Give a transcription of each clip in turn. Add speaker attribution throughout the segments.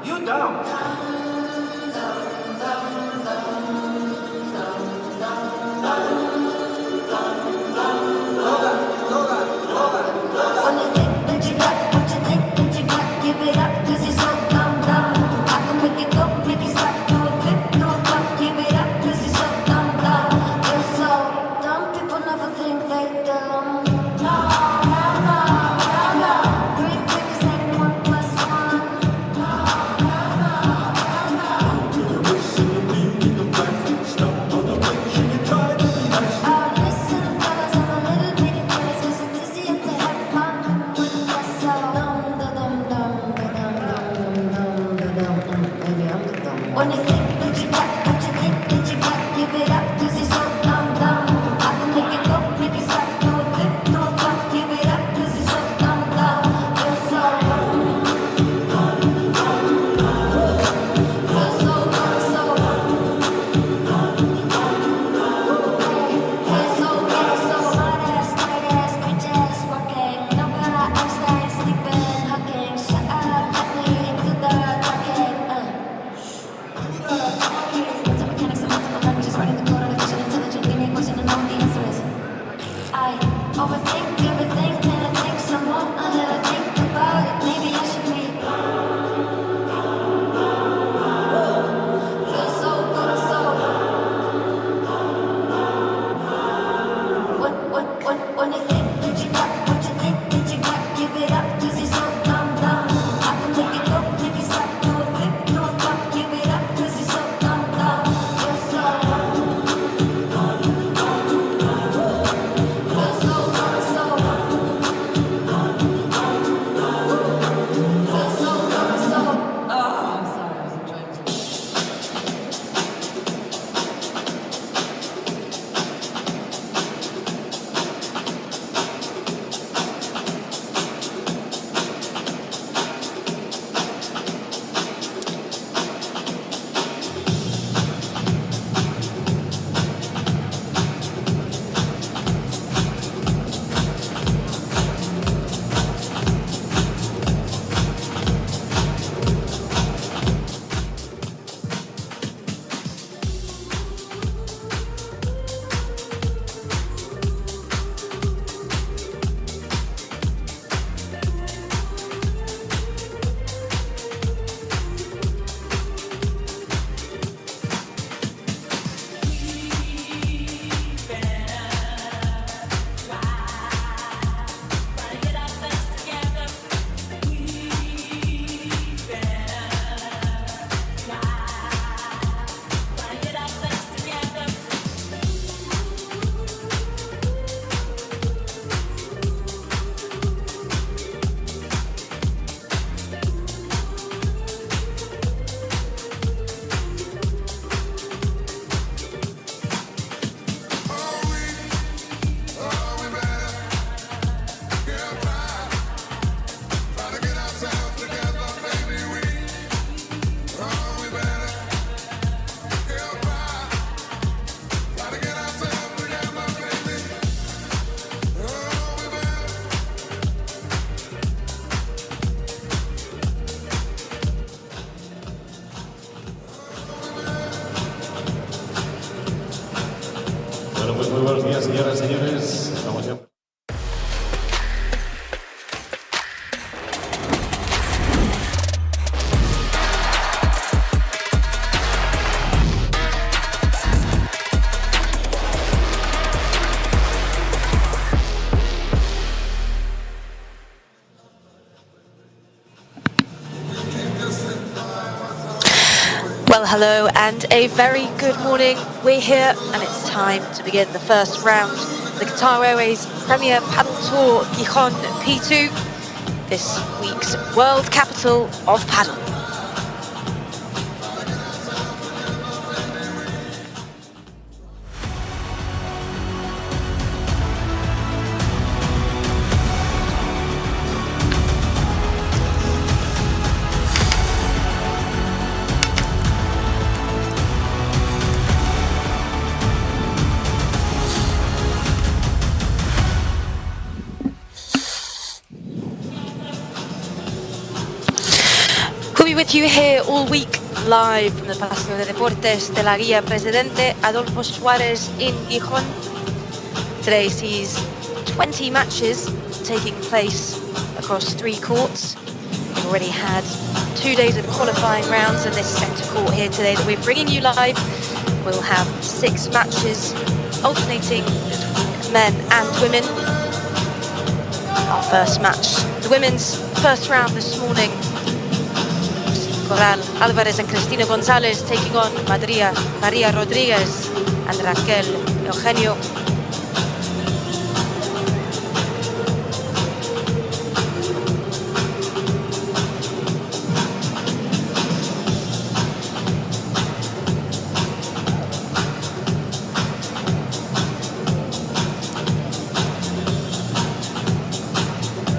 Speaker 1: You down.
Speaker 2: Muy buenos días, señoras y señores. Estamos ya.
Speaker 3: Well, hello and a very good morning. We're here and it's time to begin the first round of the Qatar Airways Premier Padel Tour Gijon P2, this week's world capital of padel. be with you here all week, live from the Palacio de Deportes de la Guía Presidente Adolfo Suárez in Gijon. Today sees 20 matches taking place across 3 courts. We've already had 2 days of qualifying rounds, and this centre court here today that we're bringing you live will have 6 matches alternating between men and women. Our first match, the women's first round this morning. Alvarez and Cristina Gonzalez taking on Maria Rodriguez and Raquel Eugenio.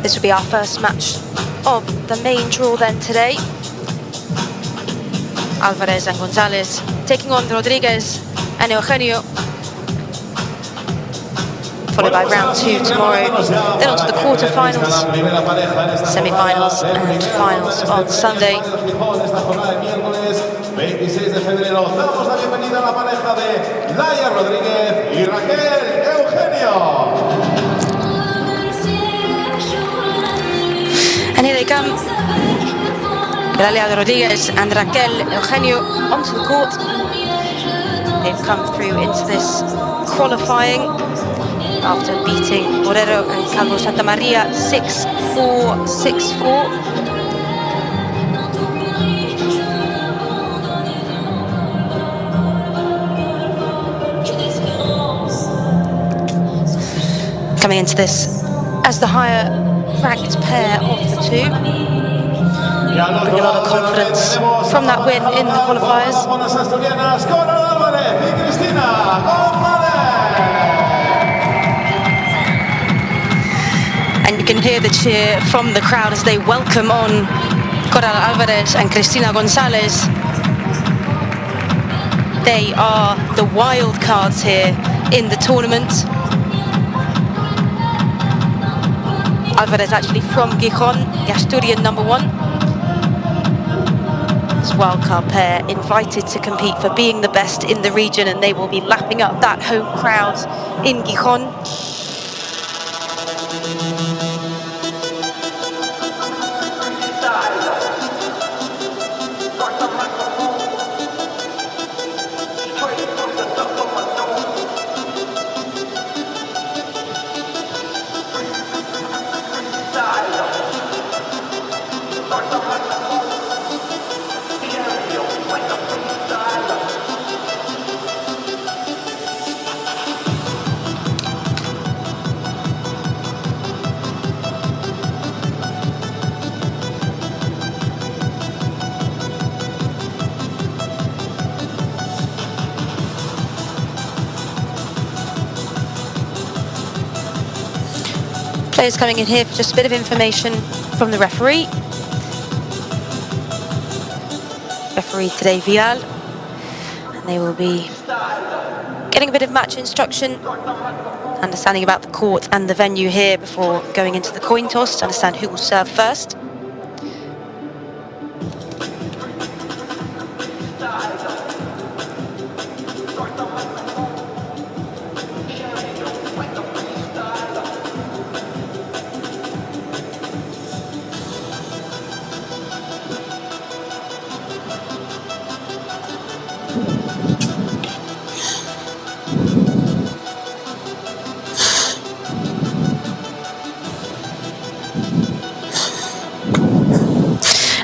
Speaker 3: This will be our first match of the main draw then today. Alvarez and Gonzalez taking on Rodriguez and Eugenio, followed by round 2 tomorrow, then on to the quarterfinals, semi-finals and finals on Sunday.
Speaker 1: 26 de febrero, damos la bienvenida a la pareja de Laia Rodríguez y Raquel Eugenio.
Speaker 3: And here they come, Eulalia Rodriguez and Raquel Eugenio onto the court. They've come through into this qualifying after beating Barrera and Campos Santa Maria 6-4, 6-4. Coming into this as the higher ranked pair of the two. Bring a lot of confidence from that win in the qualifiers. And you can hear the cheer from the crowd as they welcome on Alvarez and Cristina Gonzalez. They are the wild cards here in the tournament. Alvarez actually from Gijon, the Asturian #1. This wildcard pair invited to compete for being the best in the region, and they will be lapping up that home crowd in Gijon. Players coming in here for just a bit of information from the referee. Referee today, Vial. And they will be getting a bit of match instruction, understanding about the court and the venue here before going into the coin toss to understand who will serve first.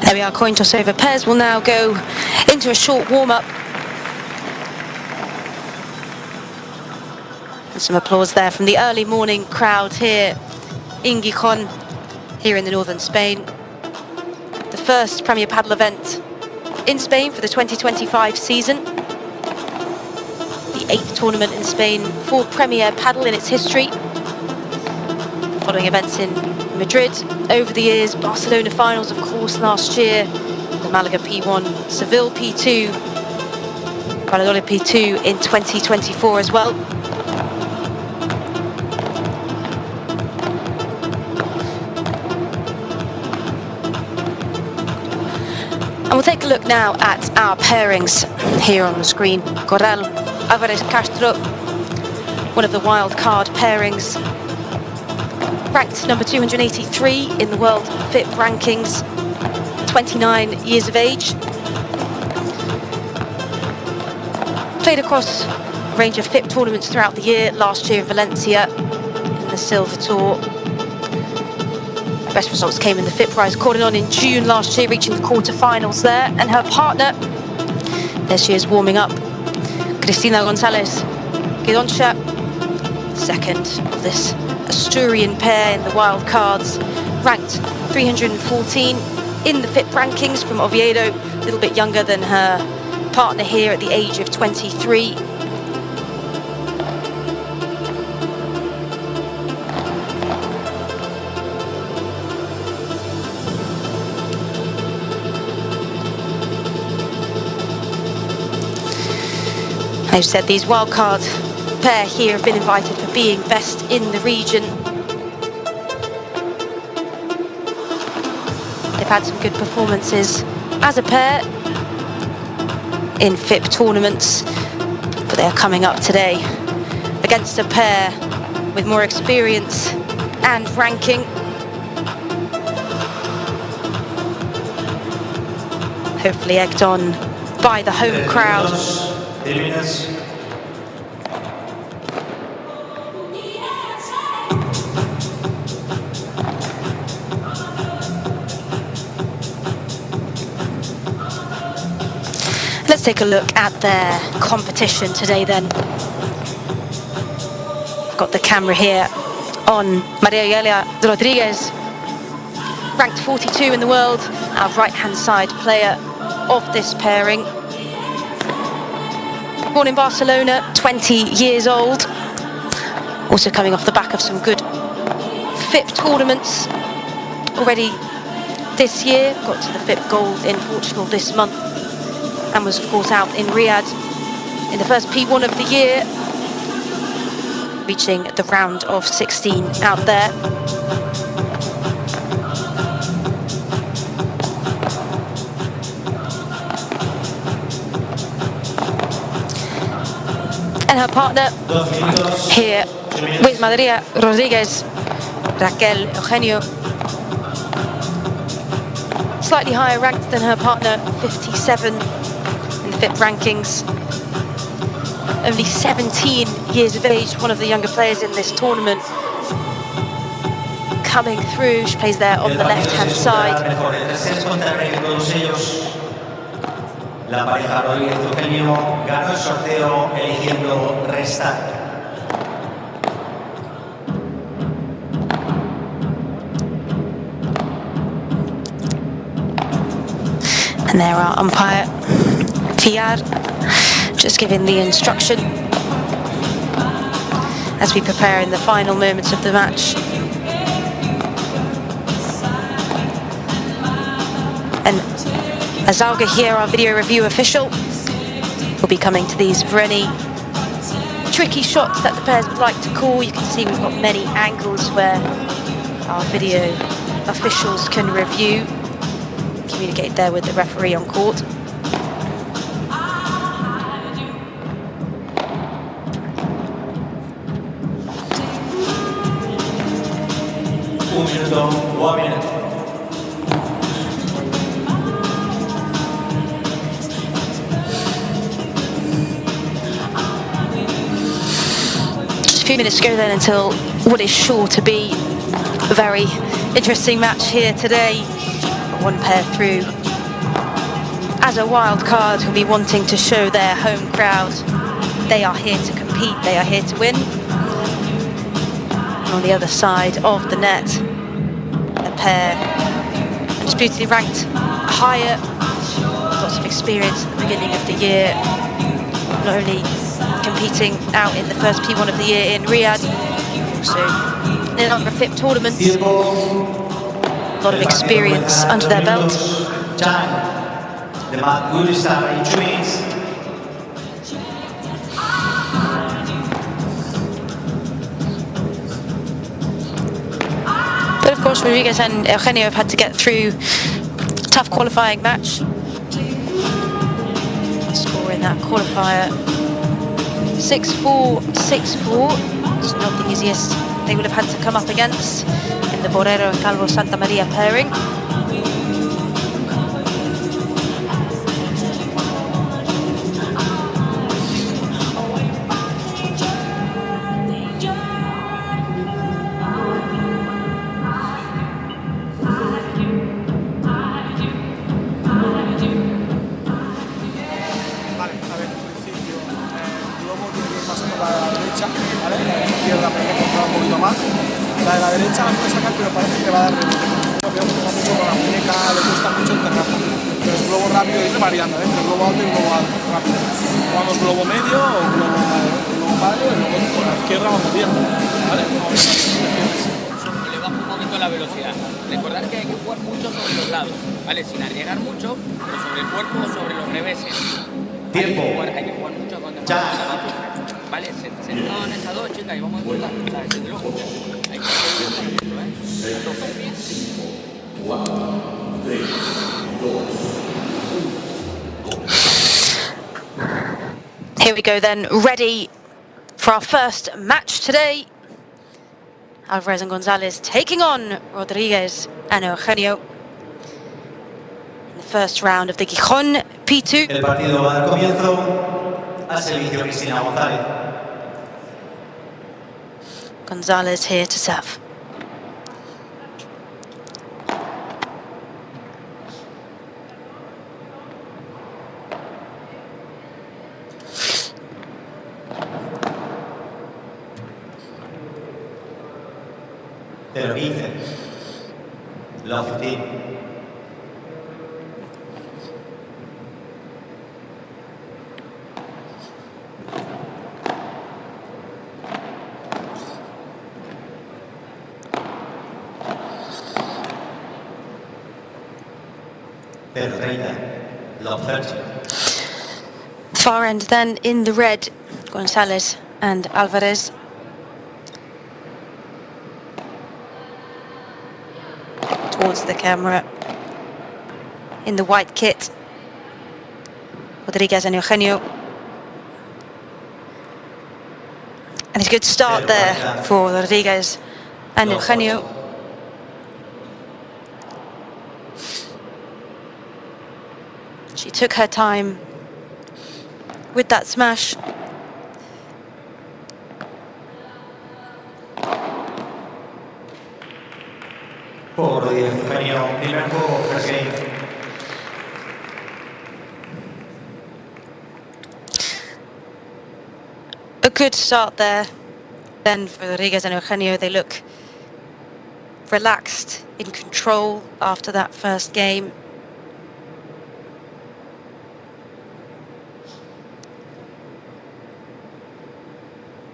Speaker 3: There we are, coin toss over. Pairs will now go into a short warm-up. And some applause there from the early morning crowd here in Gijon, here in the northern Spain. The first Premier Padel event in Spain for the 2025 season. The 8th tournament in Spain for Premier Padel in its history. Following events in Madrid over the years, Barcelona finals of course last year, the Malaga P1, Seville P2, Valladolid P2 in 2024 as well. And we'll take a look now at our pairings here on the screen. Corral, Alvarez, Castro, one of the wild card pairings. Ranked number 283 in the world FIP rankings, 29 years of age. Played across a range of FIP tournaments throughout the year, last year in Valencia in the Silver Tour. Best results came in the FIP Prize Cordonon in June last year, reaching the quarterfinals there. And her partner, there she is warming up, Cristina Gonzalez, Cidoncha, second of this Asturian pair in the wild cards, ranked 314 in the FIP rankings from Oviedo, a little bit younger than her partner here at the age of 23. I've said these wildcard pair here have been invited for being best in the region. They've had some good performances as a pair in FIP tournaments, but they're coming up today against a pair with more experience and ranking. Hopefully egged on by the home crowd. Let's take a look at their competition today then. I've got the camera here on Eulalia Rodriguez, ranked 42 in the world, our right-hand side player of this pairing. Born in Barcelona, 20 years old. Also coming off the back of some good FIP tournaments already this year. Got to the FIP Gold in Portugal this month and was of course out in Riyadh in the first P1 of the year, reaching the round of 16 out there. And her partner here with Maria Rodriguez, Raquel, Eugenio. Slightly higher ranked than her partner, 57 in the FIP rankings. Only 17 years of age, one of the younger players in this tournament. Coming through, she plays there on the left-hand side.
Speaker 4: La pareja Rodríguez Eugenio ganó el sorteo eligiendo restar.
Speaker 3: And there our umpire, Fiar, just giving the instruction as we prepare in the final moments of the match. And Azalga here, our video review official, will be coming to these for any tricky shots that the pairs would like to call. You can see we've got many angles where our video officials can review, communicate there with the referee on court.
Speaker 4: One minute.
Speaker 3: Just a few minutes to go then until what is sure to be a very interesting match here today. One pair through as a wild card who'll be wanting to show their home crowd they are here to compete, they are here to win. And on the other side of the net, a pair undisputedly ranked higher, lots of experience at the beginning of the year, not only competing out in the first P1 of the year in Riyadh, also in a number of FIP tournaments. A lot of experience under their belt.
Speaker 4: The Marc will start in 2 minutes.
Speaker 3: But of course, Rodriguez and Eugenio have had to get through a tough qualifying match that qualifier. 6-4, 6-4. It's not the easiest they would have had to come up against in the Barrera and Calvo Santa Maria pairing.
Speaker 5: La de la derecha la puede sacar, pero parece que va a dar rebote. Porque juega mucho con la muñeca, le cuesta mucho el terreno. Pero es globo rápido, ir variando, entre globo alto y globo alto, rápido. Jugamos globo medio o globo padre, y luego con la izquierda vamos bien. ¿Vale?
Speaker 6: Le baja un poquito la velocidad. Recordad que hay que jugar mucho sobre los lados, ¿vale? Sin arriesgar mucho, pero sobre el cuerpo o sobre los reveses.
Speaker 4: Tiempo.
Speaker 6: Hay que jugar mucho con abajo. Vale, sentado en esa dos, chicas, y vamos a voltar, ¿sabes? Desde luego. Hay que ir con esto, ¿eh?
Speaker 3: Here we go then, ready for our first match today. Alvarez and Gonzalez taking on Rodriguez and Eugenio in the first round of the Gijon P2.
Speaker 4: El partido va a dar comienzo al servicio Cristina González.
Speaker 3: Gonzalez here to serve.
Speaker 4: Pero 15. Lopez. Pero 30. Lopez.
Speaker 3: Far end then in the red, Gonzalez and Alvarez. Towards the camera in the white kit, Rodriguez and Eugenio. And it's a good start there for Rodriguez and Eugenio. She took her time with that smash.
Speaker 4: Por Eugenio, primer juego, first game.
Speaker 3: A good start there. Then for Rodriguez and Eugenio, they look relaxed, in control after that first game.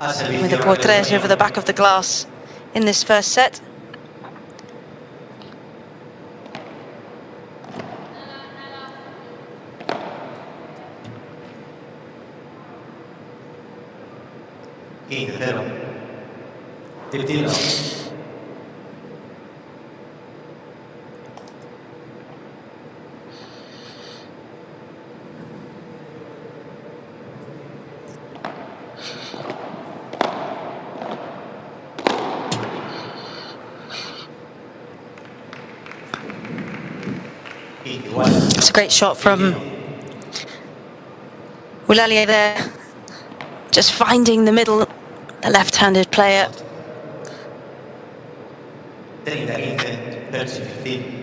Speaker 3: With the portrait over the back of the glass in this first set. It's a great shot from Eulalia there, just finding the middle, the left-handed player.
Speaker 4: 30-15, 30-15.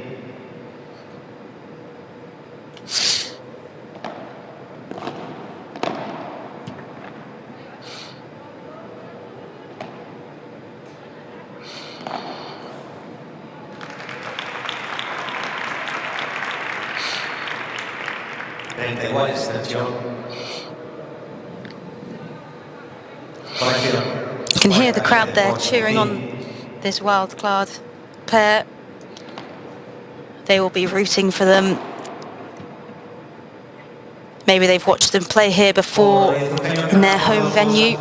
Speaker 3: You can hear the crowd there cheering on this wild card pair. They will be rooting for them. Maybe they've watched them play here before in their home venue.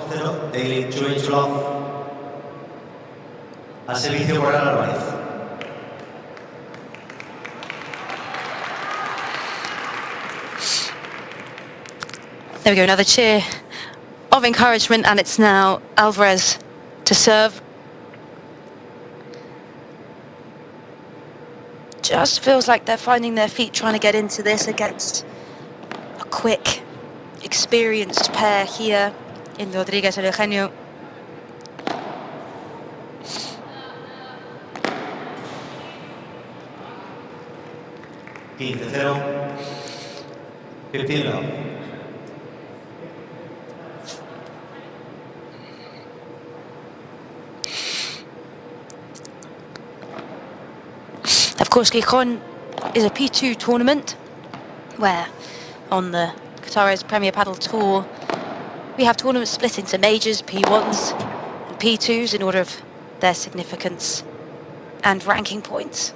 Speaker 3: There we go, another cheer of encouragement, and it's now Alvarez to serve. Just feels like they're finding their feet trying to get into this against a quick, experienced pair here in Rodriguez and Eugenio. Of course, Gijon is a P2 tournament where on the Qatar's Premier Padel Tour we have tournaments split into majors, P1s and P2s in order of their significance and ranking points.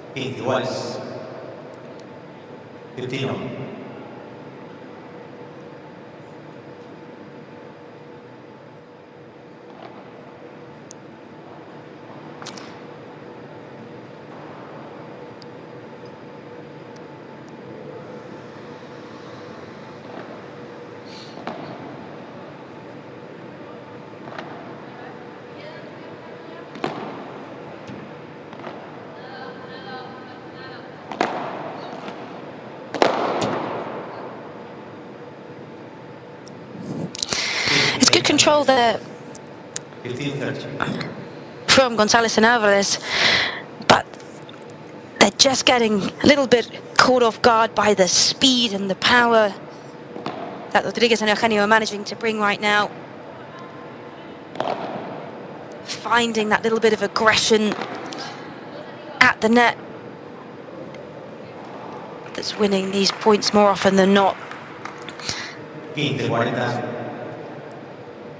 Speaker 3: Good control there from Gonzalez and Alvarez, but they're just getting a little bit caught off guard by the speed and the power that Rodriguez and Eugenio are managing to bring right now. Finding that little bit of aggression at the net that's winning these points more often than not.
Speaker 4: 15-40.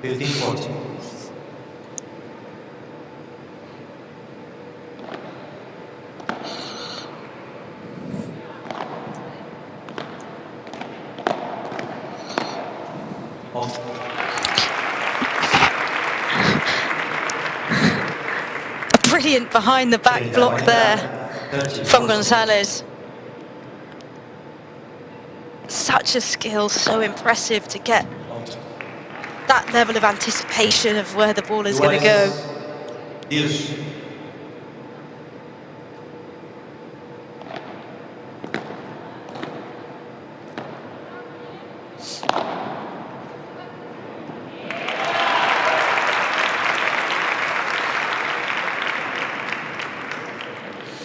Speaker 4: 15-40.
Speaker 3: A brilliant behind the back block there from Gonzalez. Such a skill, so impressive to get that level of anticipation of where the ball is going to go.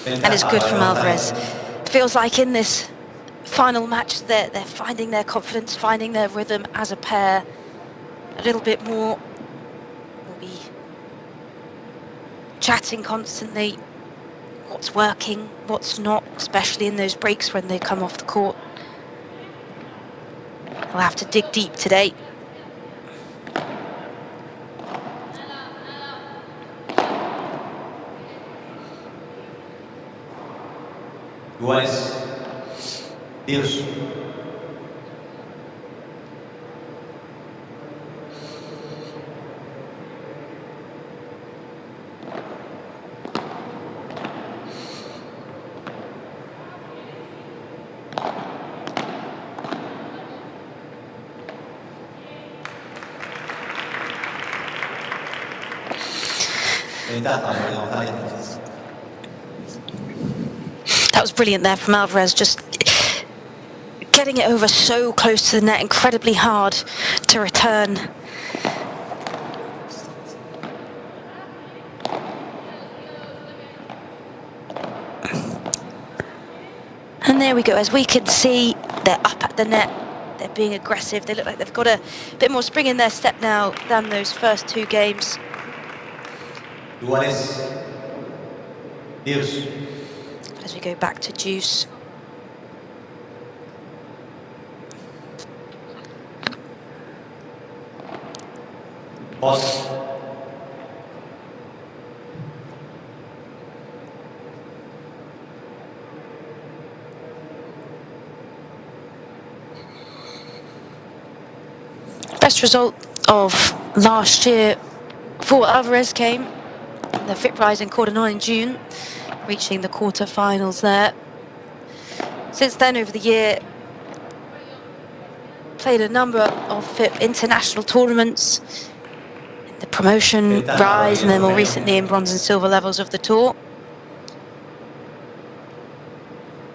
Speaker 3: And it's good from Alvarez. Feels like in this final match they're finding their confidence, finding their rhythm as a pair a little bit more. We'll be chatting constantly, what's working, what's not, especially in those breaks when they come off the court. We'll have to dig deep today.
Speaker 4: Juan, Dios.
Speaker 3: That was brilliant there from Alvarez, just getting it over so close to the net, incredibly hard to return. And there we go, as we can see, they're up at the net, they're being aggressive, they look like they've got a bit more spring in their step now than those first two games. As we go back to Juice. Best result of last year for Alvarez came in the FIP Rising quarter 9 in June, reaching the quarter-finals there. Since then, over the year, played a number of FIP international tournaments, the promotion rise, and then more recently in bronze and silver levels of the tour.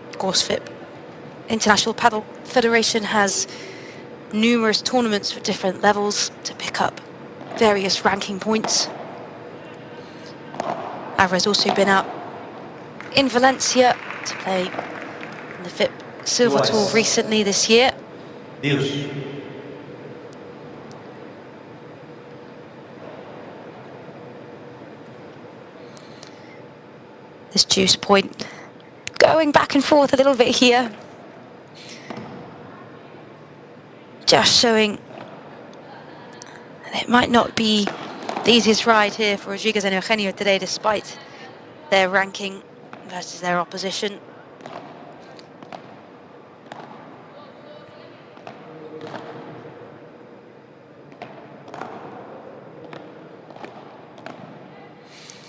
Speaker 3: Of course, FIP International Padel Federation has numerous tournaments for different levels to pick up various ranking points. Alvarez also been out in Valencia to play in the FIP Silver Tour recently this year. This juice point going back and forth a little bit here. Just showing it might not be the easiest ride here for Rodriguez and Eugenio today, despite their ranking versus their opposition.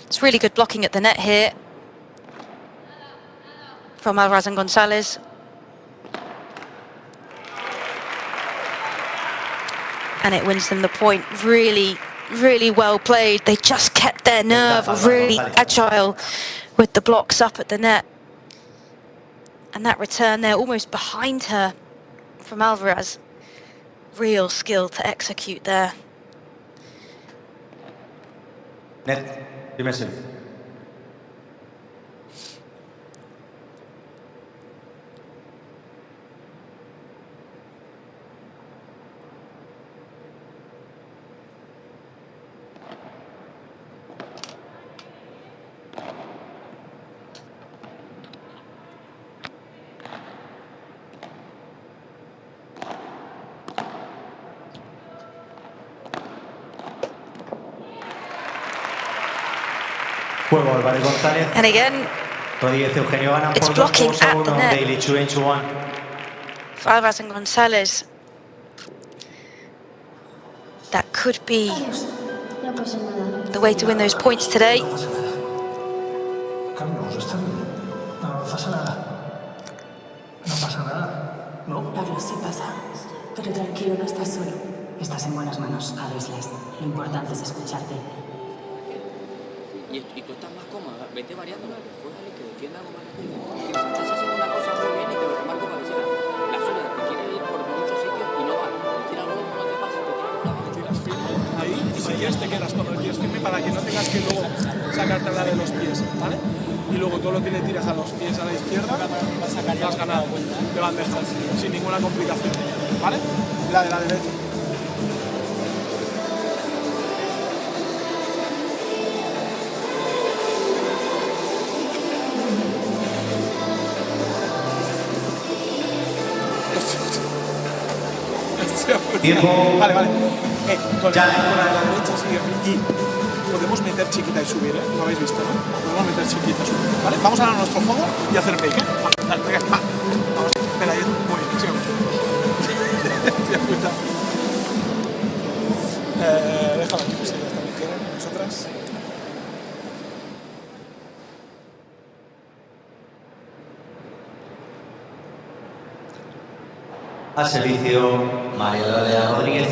Speaker 3: It's really good blocking at the net here from Alvarez and Gonzalez. And it wins them the point. Really, really well played. They just kept their nerve, really agile with the blocks up at the net. And that return there, almost behind her from Alvarez. Real skill to execute there.
Speaker 4: Net, dimension. Juego Alvarez González.
Speaker 3: And again,
Speaker 4: Eugenio ganan
Speaker 3: it's
Speaker 4: por
Speaker 3: blocking
Speaker 4: 2
Speaker 3: at the net.
Speaker 4: Daily 2-1.
Speaker 3: For Alvarez and Gonzalez, that could be the way to win those points today.
Speaker 7: Carlos, ¿estás bien? No pasa nada. No pasa nada. ¿No?
Speaker 8: Pablo, sí pasa. Pero tranquilo, no estás solo. Estás en buenas manos, Avisles. Lo importante es escucharte.
Speaker 6: Y tú estás más cómoda, vete variando la que juégale, que defienda algo más rápido. Que si estás haciendo una cosa muy bien y te lo remarco para que sea la suya, te quiere ir por muchos sitios y no va. Te tira luego, no te pasa, te tira una vez.
Speaker 5: Tiras firme ahí y si quieres te quedas con los pies firme para que no tengas que luego sacarte la de los pies, ¿vale? Y luego todo lo que le tiras a los pies a la izquierda, lo has ganado de bandeja, sin ninguna complicación, ¿vale? La de la derecha.
Speaker 4: Tiempo.
Speaker 5: Vale. Con la de la derecha sigue y podemos meter chiquita y subir, ¿eh? Lo habéis visto, ¿no? Podemos meter chiquita y subir, ¿vale? Vamos a dar nuestro juego y hacer break, ¿eh? Dale, va. Vamos, espera ahí. Muy bien, sigamos. Déjala aquí, pues ellas también quieren, nosotras.
Speaker 4: Al servicio, Eulalia Rodríguez.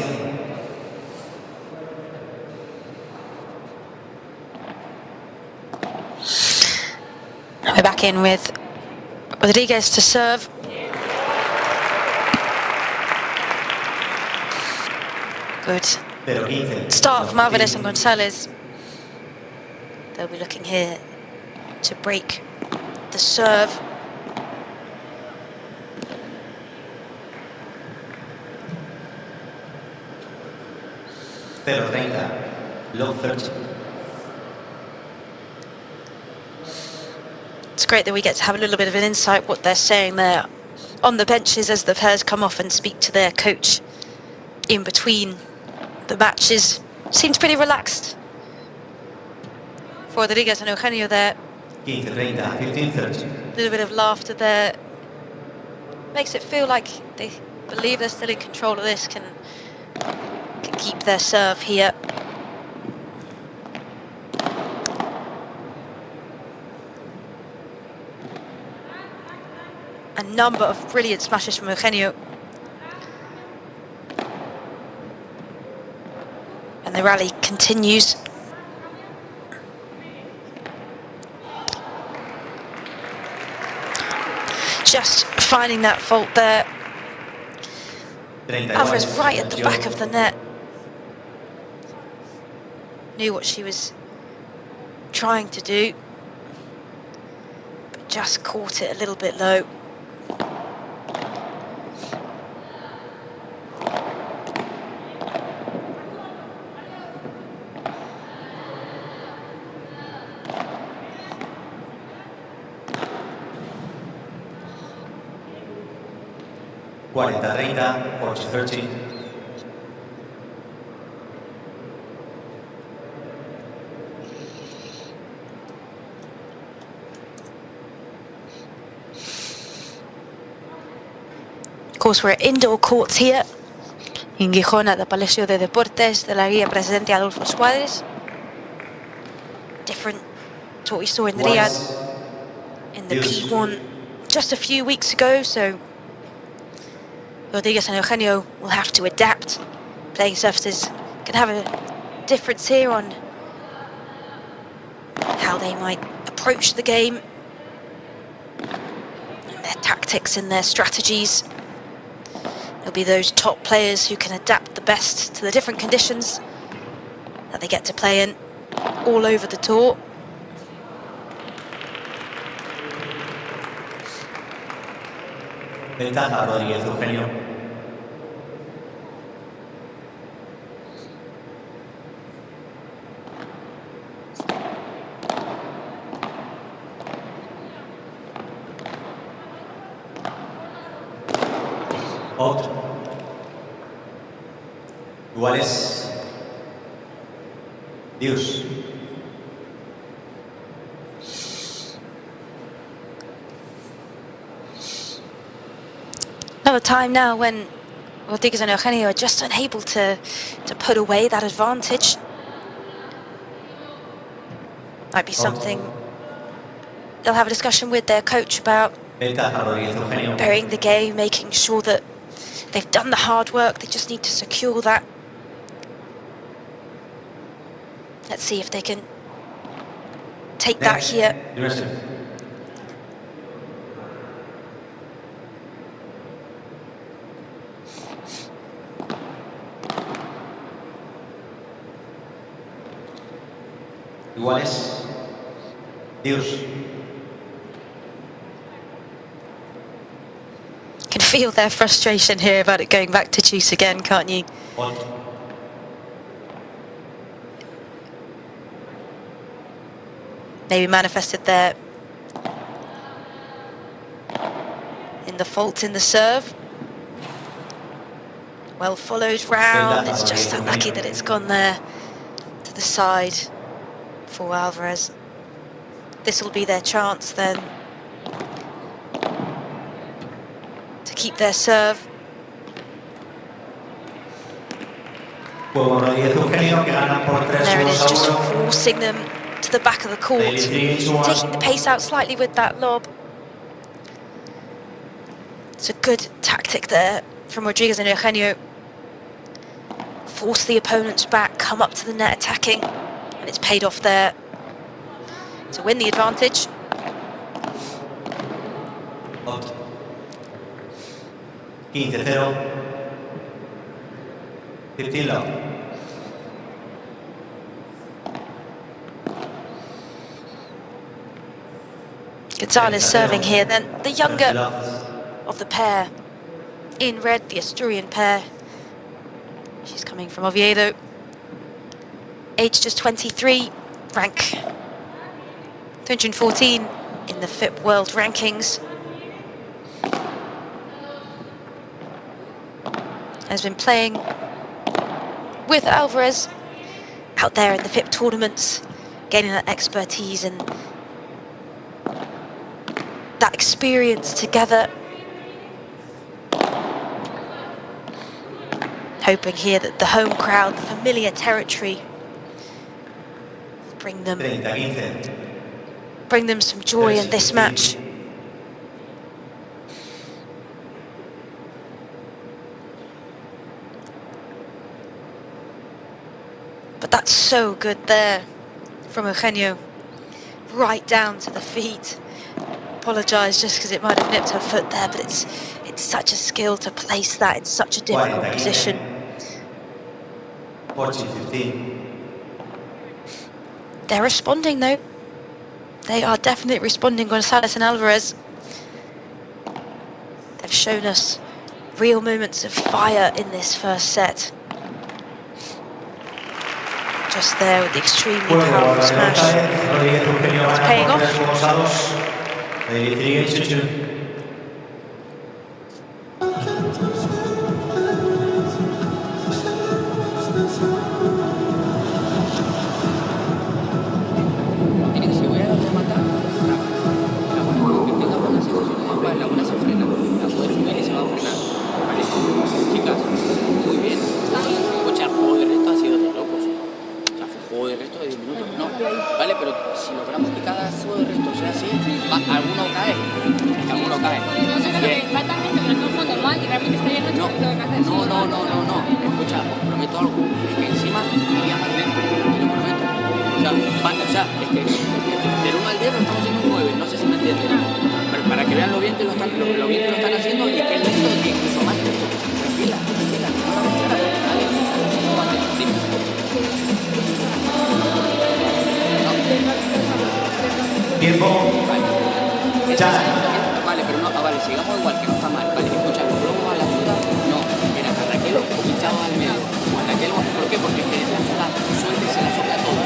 Speaker 3: We're back in with Rodriguez to serve. Good start from Alvarez and Gonzalez. They'll be looking here to break the serve.
Speaker 4: Lopez.
Speaker 3: It's great that we get to have a little bit of an insight what they're saying there on the benches as the players come off and speak to their coach in between the matches. Seems pretty relaxed for Rodriguez and Eugenio there.
Speaker 4: 15-30.
Speaker 3: A little bit of laughter there. Makes it feel like they believe they're still in control of this, can keep their serve here. A number of brilliant smashes from Eugenio. the rally continues. Just finding that fault there. Alvarez right at the back of the net. Knew what she was trying to do, but just caught it a little bit low.
Speaker 4: (40-30, 40-30).
Speaker 3: Of course, we're at indoor courts here in Gijon at the Palacio de Deportes de la Guía Presidente Adolfo Suárez. Different to what we saw in Riyadh in the P1 just a few weeks ago, so Rodriguez and Eugenio will have to adapt. Playing surfaces can have a difference here on how they might approach the game, and their tactics and their strategies. There'll be those top players who can adapt the best to the different conditions that they get to play in all over the tour.
Speaker 4: Ventaja Rodríguez, Eugenio. Out. Iguales. Dios.
Speaker 3: Another time now when Rodriguez and Eugenio are just unable to put away that advantage. Might be something they'll have a discussion with their coach about. Burying the game, making sure that they've done the hard work, they just need to secure that. Let's see if they can take that here.
Speaker 4: Iguales. Dios.
Speaker 3: Can feel their frustration here about it going back to juice again, can't you? Maybe manifested there in the fault in the serve. Well followed round. It's just unlucky that it's gone there to the side for Alvarez. This will be their chance then to keep their serve.
Speaker 4: There
Speaker 3: it is, just forcing them to the back of the court, taking the pace out slightly with that lob. It's a good tactic there from Rodriguez and Eugenio. Force the opponents back, come up to the net attacking, and it's paid off there to win the advantage.
Speaker 4: Out. 15-0. 15 love.
Speaker 3: Gonzalez serving here, then the younger of the pair in red, the Asturian pair. She's coming from Oviedo, age just 23, rank 214 in the FIP World Rankings. Has been playing with Alvarez out there in the FIP tournaments, gaining that expertise and that experience together. Hoping here that the home crowd, the familiar territory, bring them some joy in this match. But that's so good there from Eugenio. Right down to the feet. Apologise just because it might have nipped her foot there, but it's such a skill to place that in such a difficult position.
Speaker 4: Orsi 15.
Speaker 3: They're responding though. They are definitely responding, Gonzalez and Alvarez. They've shown us real moments of fire in this first set. Just there with the extremely powerful smash. It's paying off.
Speaker 6: Vale, pero si logramos que cada juego de resto sea así, alguno cae. Es que alguno cae. No, escucha, os prometo algo. Es que encima iría más lento, te lo prometo. O sea, es que del 1 al 10 lo estamos haciendo un 9, no sé si me entienden. Pero para que vean lo bien que lo están haciendo y que es lento, que incluso más lento. Tranquila, que no la ves clara. Dale, dime.
Speaker 4: Tiempo.
Speaker 6: Vale, pero no, vale, sigamos igual, que no está mal. Vale, escucha, los globos a la zurda, no. Mira, a Raquel o pinchado al medio. O a Raquel, ¿por qué? Porque es que la zurda suelta y se la sopla todo.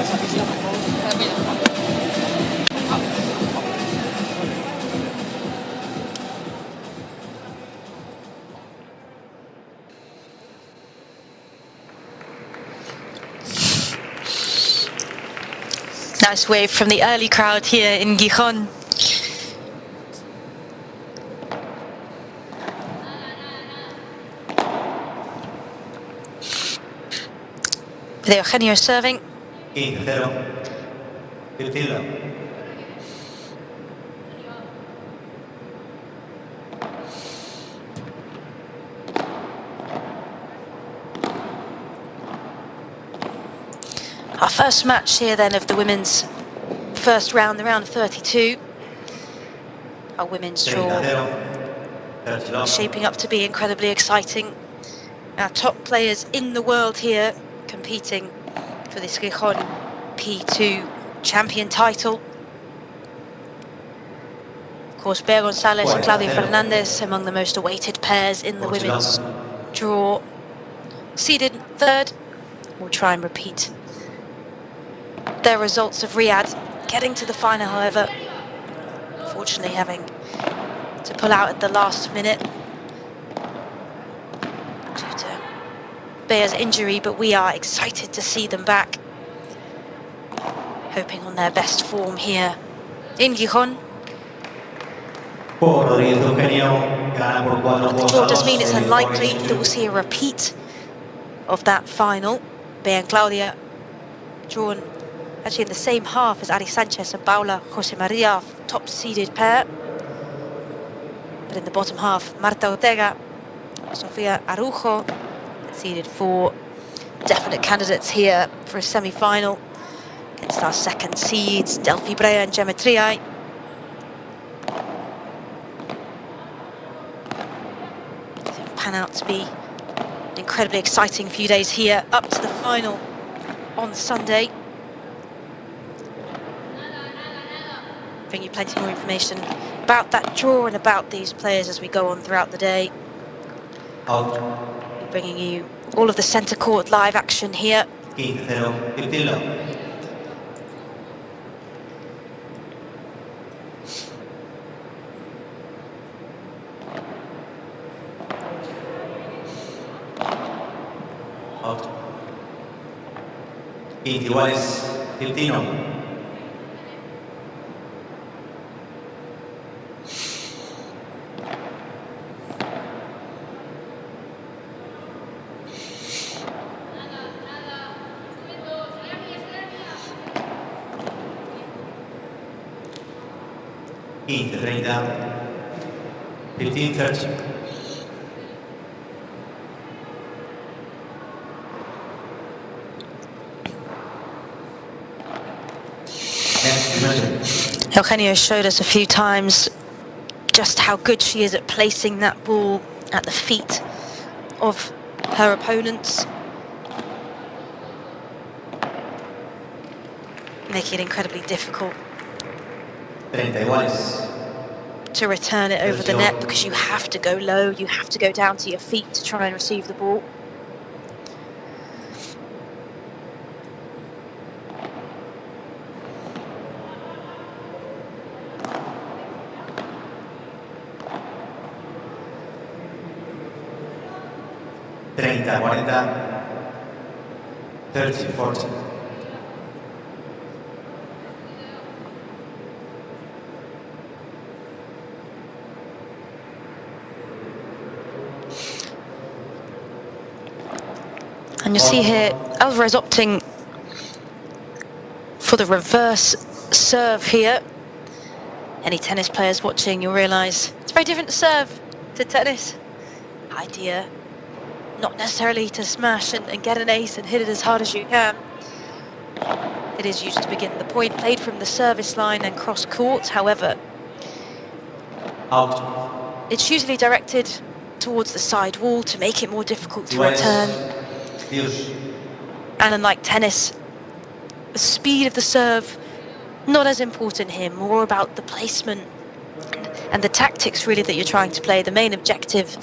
Speaker 3: Nice wave from the early crowd here in Gijon. With Eugenio serving.
Speaker 4: 15-0. 15-0.
Speaker 3: Our first match here then of the women's first round, the round of 32. Our women's draw shaping up to be incredibly exciting. Our top players in the world here competing for this Gijon P2 champion title. Of course, Bea Gonzalez and Claudia Fernandez among the most awaited pairs in the women's draw. Seeded third, we'll try and repeat their results of Riyadh. Getting to the final, however, unfortunately having to pull out at the last minute due to Bea's injury, but we are excited to see them back, hoping on their best form here in Gijon. The draw does mean it's unlikely that we'll see a repeat of that final. Bea and Claudia drawn actually in the same half as Ari Sanchez and Paula Jose Maria, top seeded pair. But in the bottom half, Marta Ortega, Sofia Arujo, seeded for definite candidates here for a semi-final against our second seeds, Delphi Brea and Gemma Triay. It'll pan out to be an incredibly exciting few days here, up to the final on Sunday. Bring you plenty more information about that draw and about these players as we go on throughout the day. Bringing you all of the centre court live action here.
Speaker 4: 15-0. Out. 15 iguales, 15. 15-30. 15-30.
Speaker 3: Eugenio showed us a few times just how good she is at placing that ball at the feet of her opponents, making it incredibly difficult to return it over the net, because you have to go low, you have to go down to your feet to try and receive the ball. And you see here, Alvarez opting for the reverse serve here. Any tennis players watching, you'll realise it's a very different serve to tennis. Idea, not necessarily to smash and get an ace and hit it as hard as you can. It is used to begin the point, played from the service line and cross court. However, it's usually directed towards the side wall to make it more difficult to return. And unlike tennis, the speed of the serve, not as important here, more about the placement and the tactics really that you're trying to play. The main objective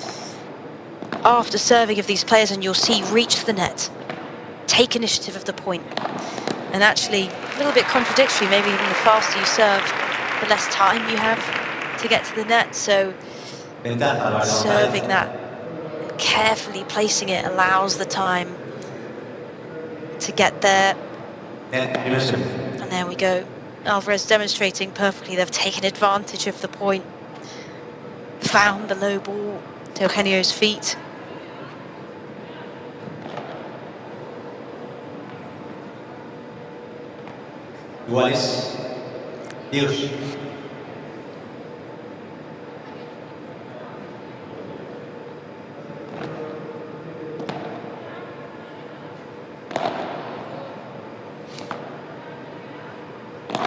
Speaker 3: after serving of these players, and you'll see, reach the net, take initiative of the point. And actually, a little bit contradictory, maybe even the faster you serve, the less time you have to get to the net. So serving that and carefully placing it allows the time to get there. And there we go. Alvarez demonstrating perfectly. They've taken advantage of the point, found the low ball to Eugenio's feet.
Speaker 4: Iguales. Dios.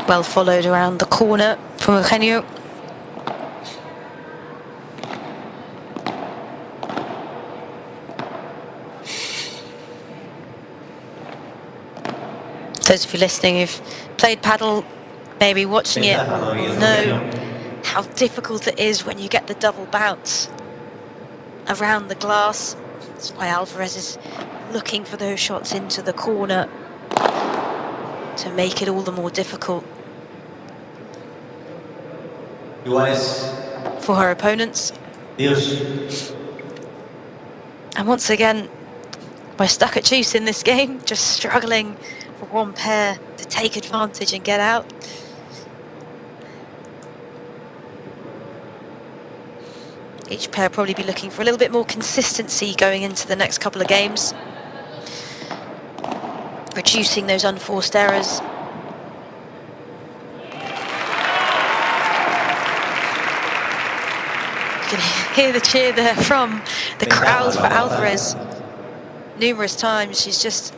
Speaker 3: Well followed around the corner from Eugenio. Those of you listening who've played paddle, maybe watching it, know how difficult it is when you get the double bounce around the glass. That's why Alvarez is looking for those shots into the corner to make it all the more difficult for her opponents. And once again, we're stuck at juice in this game, just struggling for one pair to take advantage and get out. Each pair probably be looking for a little bit more consistency going into the next couple of games, reducing those unforced errors. You can hear the cheer there from the crowd for Alvarez. Numerous times she's just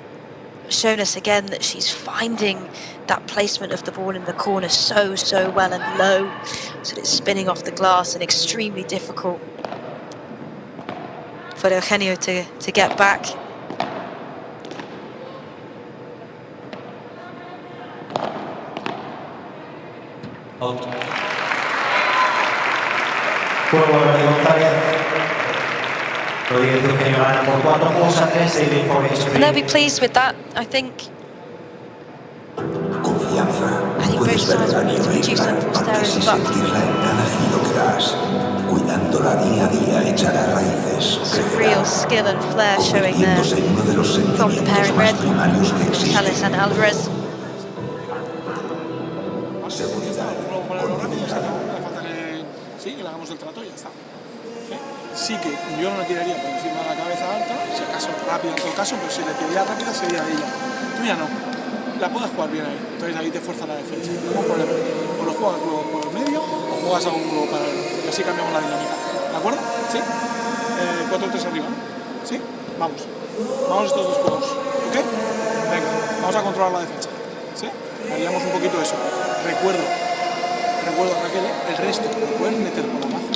Speaker 3: shown us again that she's finding that placement of the ball in the corner so well and low, so that it's spinning off the glass and extremely difficult for Eugenio to get back. And they'll be pleased with that, I think. I think both sides will need to reduce unforced errors, but some real skill and flair showing there from the pair in red, Gonzalez and Alvarez.
Speaker 5: Sí que yo no le tiraría por encima de la cabeza alta, si acaso rápida en todo caso, pero si le tiraría rápida sería ella. Tú ya no, la puedes jugar bien ahí, entonces ahí te fuerza la defensa, no problema. O lo juegas luego por el medio o juegas a un globo paralelo, y así cambiamos la dinámica. ¿De acuerdo? ¿Sí? 4-3 arriba, ¿sí? Vamos estos dos juegos, ¿ok? Venga, vamos a controlar la defensa, ¿sí? Haríamos un poquito eso. Recuerdo, recuerdo Raquel, el resto lo puedes meter por abajo.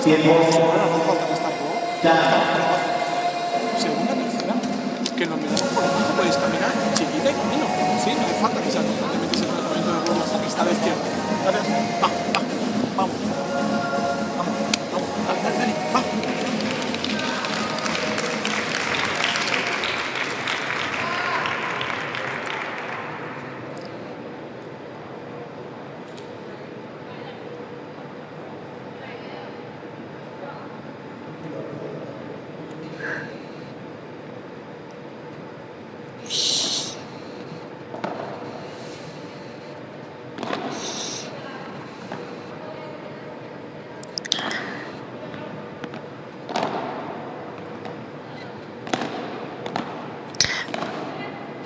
Speaker 4: Tiempo.
Speaker 5: No falta que estar por abajo. Segunda, tercera. Que nos metamos por abajo, podéis caminar chiquita y camino. Sí, no hace falta que sea constantemente ese tratamiento de vuelvas a esta vez izquierda. Gracias. Vamos. Dale, va.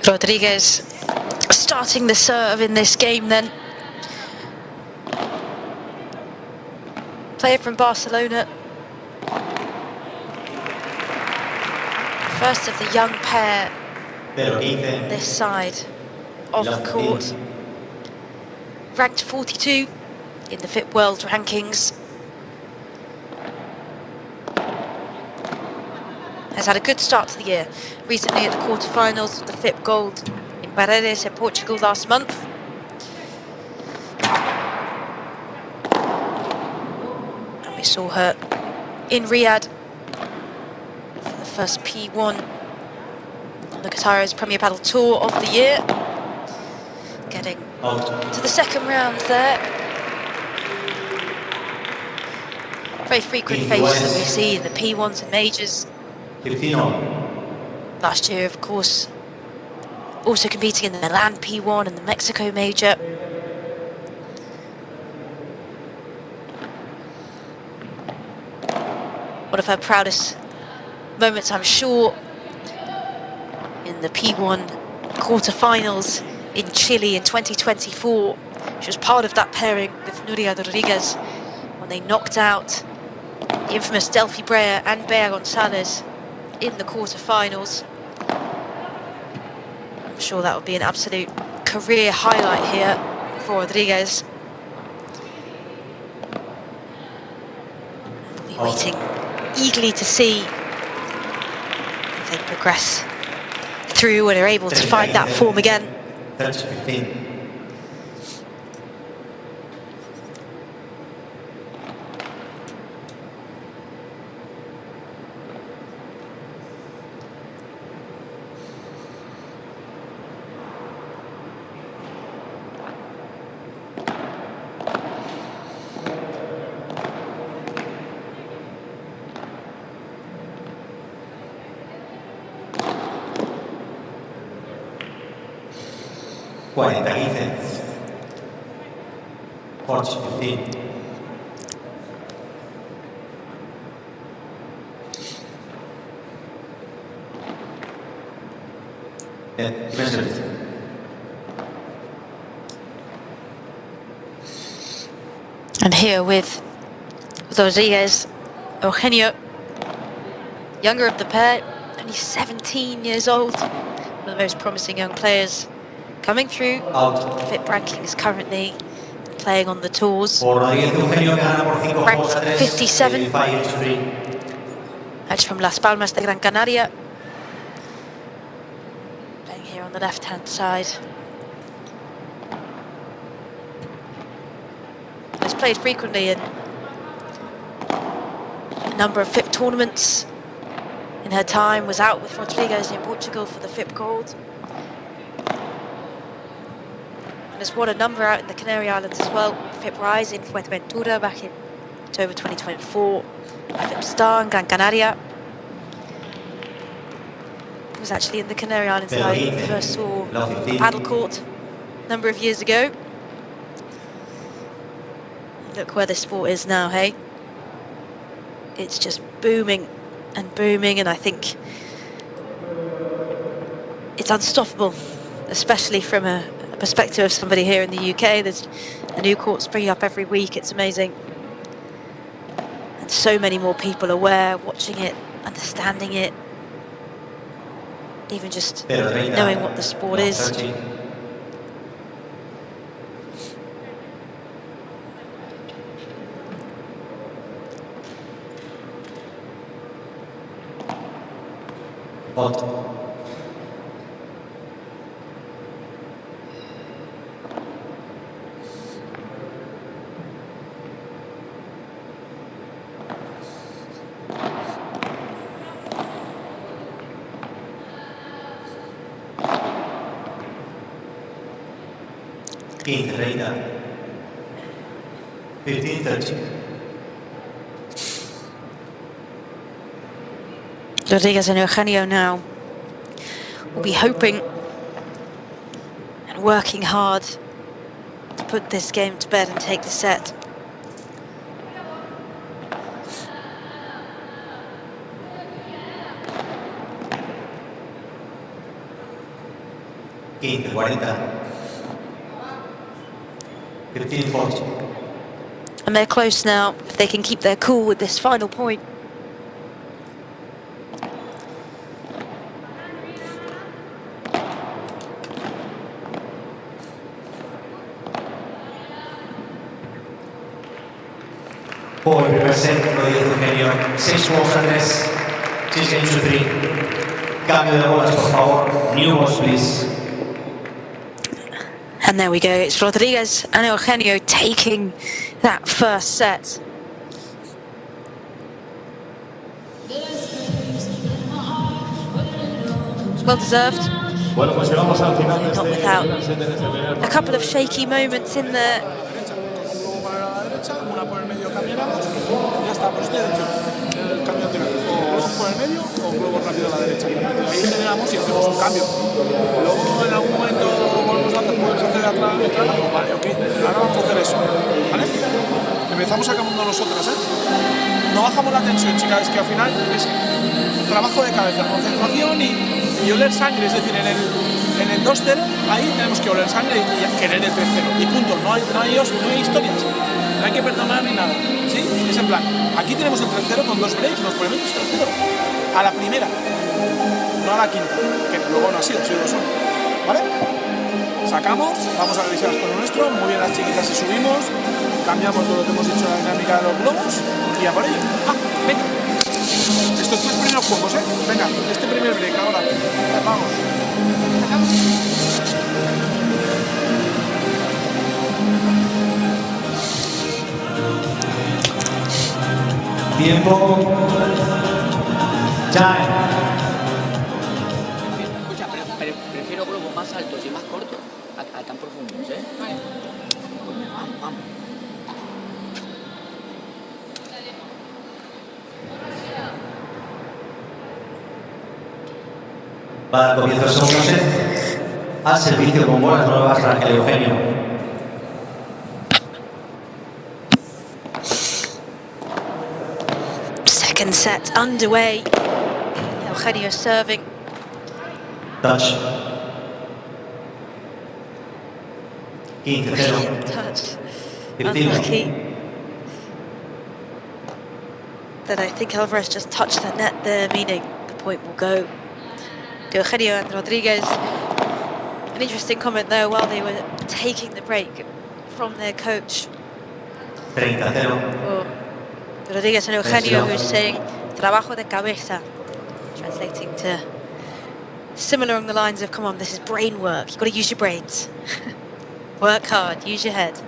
Speaker 3: Rodriguez starting the serve in this game then. Player from Barcelona. First of the young pair this side of the court. Ranked 42 in the FIP World Rankings. Has had a good start to the year. Recently at the quarterfinals of the FIP Gold in Barrera in Portugal last month. And we saw her in Riyadh for the first P1 on the Qatar's Premier Padel Tour of the year. Getting to the second round there. Very frequent face that we see in the P1s and majors. Last year, of course, also competing in the Milan P1 and the Mexico Major. One of her proudest moments, I'm sure, in the P1 quarterfinals in Chile in 2024. She was part of that pairing with Nuria Rodriguez when they knocked out the infamous Delphi Brea and Bea Gonzalez in the quarterfinals. I'm sure that would be an absolute career highlight here for Rodriguez. We'll be waiting eagerly to see if they progress through and are able to find that form again.
Speaker 4: 30-15. Orsi 15.
Speaker 3: And here with Rodriguez, Eugenio, younger of the pair, only 17 years old, one of the most promising young players coming through the FIP rankings currently, playing on the tours. Ranked 57. That's from Las Palmas de Gran Canaria. Playing here on the left-hand side. Has played frequently in a number of FIP tournaments in her time. Was out with Rodriguez in Portugal for the FIP Gold. And has won a number out in the Canary Islands as well. FIP Rise in Fuenteventura back in October 2024. FIP Star in Gran Canaria. Was actually in the Canary Islands that I first saw paddle court a number of years ago. And look where this sport is now, hey? It's just booming and booming, and I think it's unstoppable, especially from a perspective of somebody here in the UK. There's a new court springing up every week. It's amazing. And so many more people aware, watching it, understanding it, even just knowing what the sport is.
Speaker 4: Hot. Quinta, 15-30.
Speaker 3: Rodriguez and Eugenio now will be hoping and working hard to put this game to bed and take the set.
Speaker 4: Quinta, 40. 15-40.
Speaker 3: And they're close now if they can keep their cool with this final point.
Speaker 4: Por el primer set, lo dice Eugenio. 6-3. 6-3. Cambio de bolas, por favor. New balls, please.
Speaker 3: And there we go, it's Rodriguez and Eugenio taking that first set. Well deserved.
Speaker 2: Bueno, pues llegamos al final de
Speaker 3: Not
Speaker 2: este
Speaker 3: without
Speaker 2: primer set en este primer
Speaker 3: a couple of shaky moments in there.
Speaker 5: Luego para la derecha, una por el medio cambiamos y ya está, pues estoy hecho el cambio anterior. O por el medio o luego rápido a la derecha. Ahí generamos y hacemos un cambio. Luego en algún momento volvemos a hacer atrás, pues vale, ok, ahora vamos a hacer eso, ¿vale? Empezamos sacando nosotras, no bajamos la tensión, chicas, es que al final es trabajo de cabeza, concentración y oler sangre, es decir, en el 2-0, ahí tenemos que oler sangre y querer el 3-0, y punto, no hay historias, no hay que perdonar ni nada, ¿sí? Es en plan, aquí tenemos el 3-0 con 2 breaks, nos ponemos 3-0, a la primera, no a la quinta, que luego no ha sido 2-1, ¿vale? Sacamos, vamos a revisar con lo nuestro, muy bien las chiquitas y subimos, cambiamos todo lo que hemos hecho en la dinámica de los globos y a por ello. Venga, estos 3 primeros juegos, venga, este primer break ahora, vamos.
Speaker 4: Tiempo. Time.
Speaker 6: Escucha, pero prefiero globos más altos y más cortos a tan profundos, Vamos.
Speaker 4: Para el comienzo del segundo set, al servicio con bolas nuevas Raquel Eugenio.
Speaker 3: Second set underway. Eugenio serving.
Speaker 4: Touch. 15-0.
Speaker 3: Touch.
Speaker 4: 15.
Speaker 3: Unlucky. That I think Alvarez just touched the net there, meaning the point will go to Eugenio and Rodriguez. An interesting comment there while they were taking the break from their coach.
Speaker 4: 30-0.
Speaker 3: Rodriguez and Eugenio, who's saying trabajo de cabeza, translating to similar along the lines of, come on, this is brain work, you've got to use your brains. Work hard, use your head.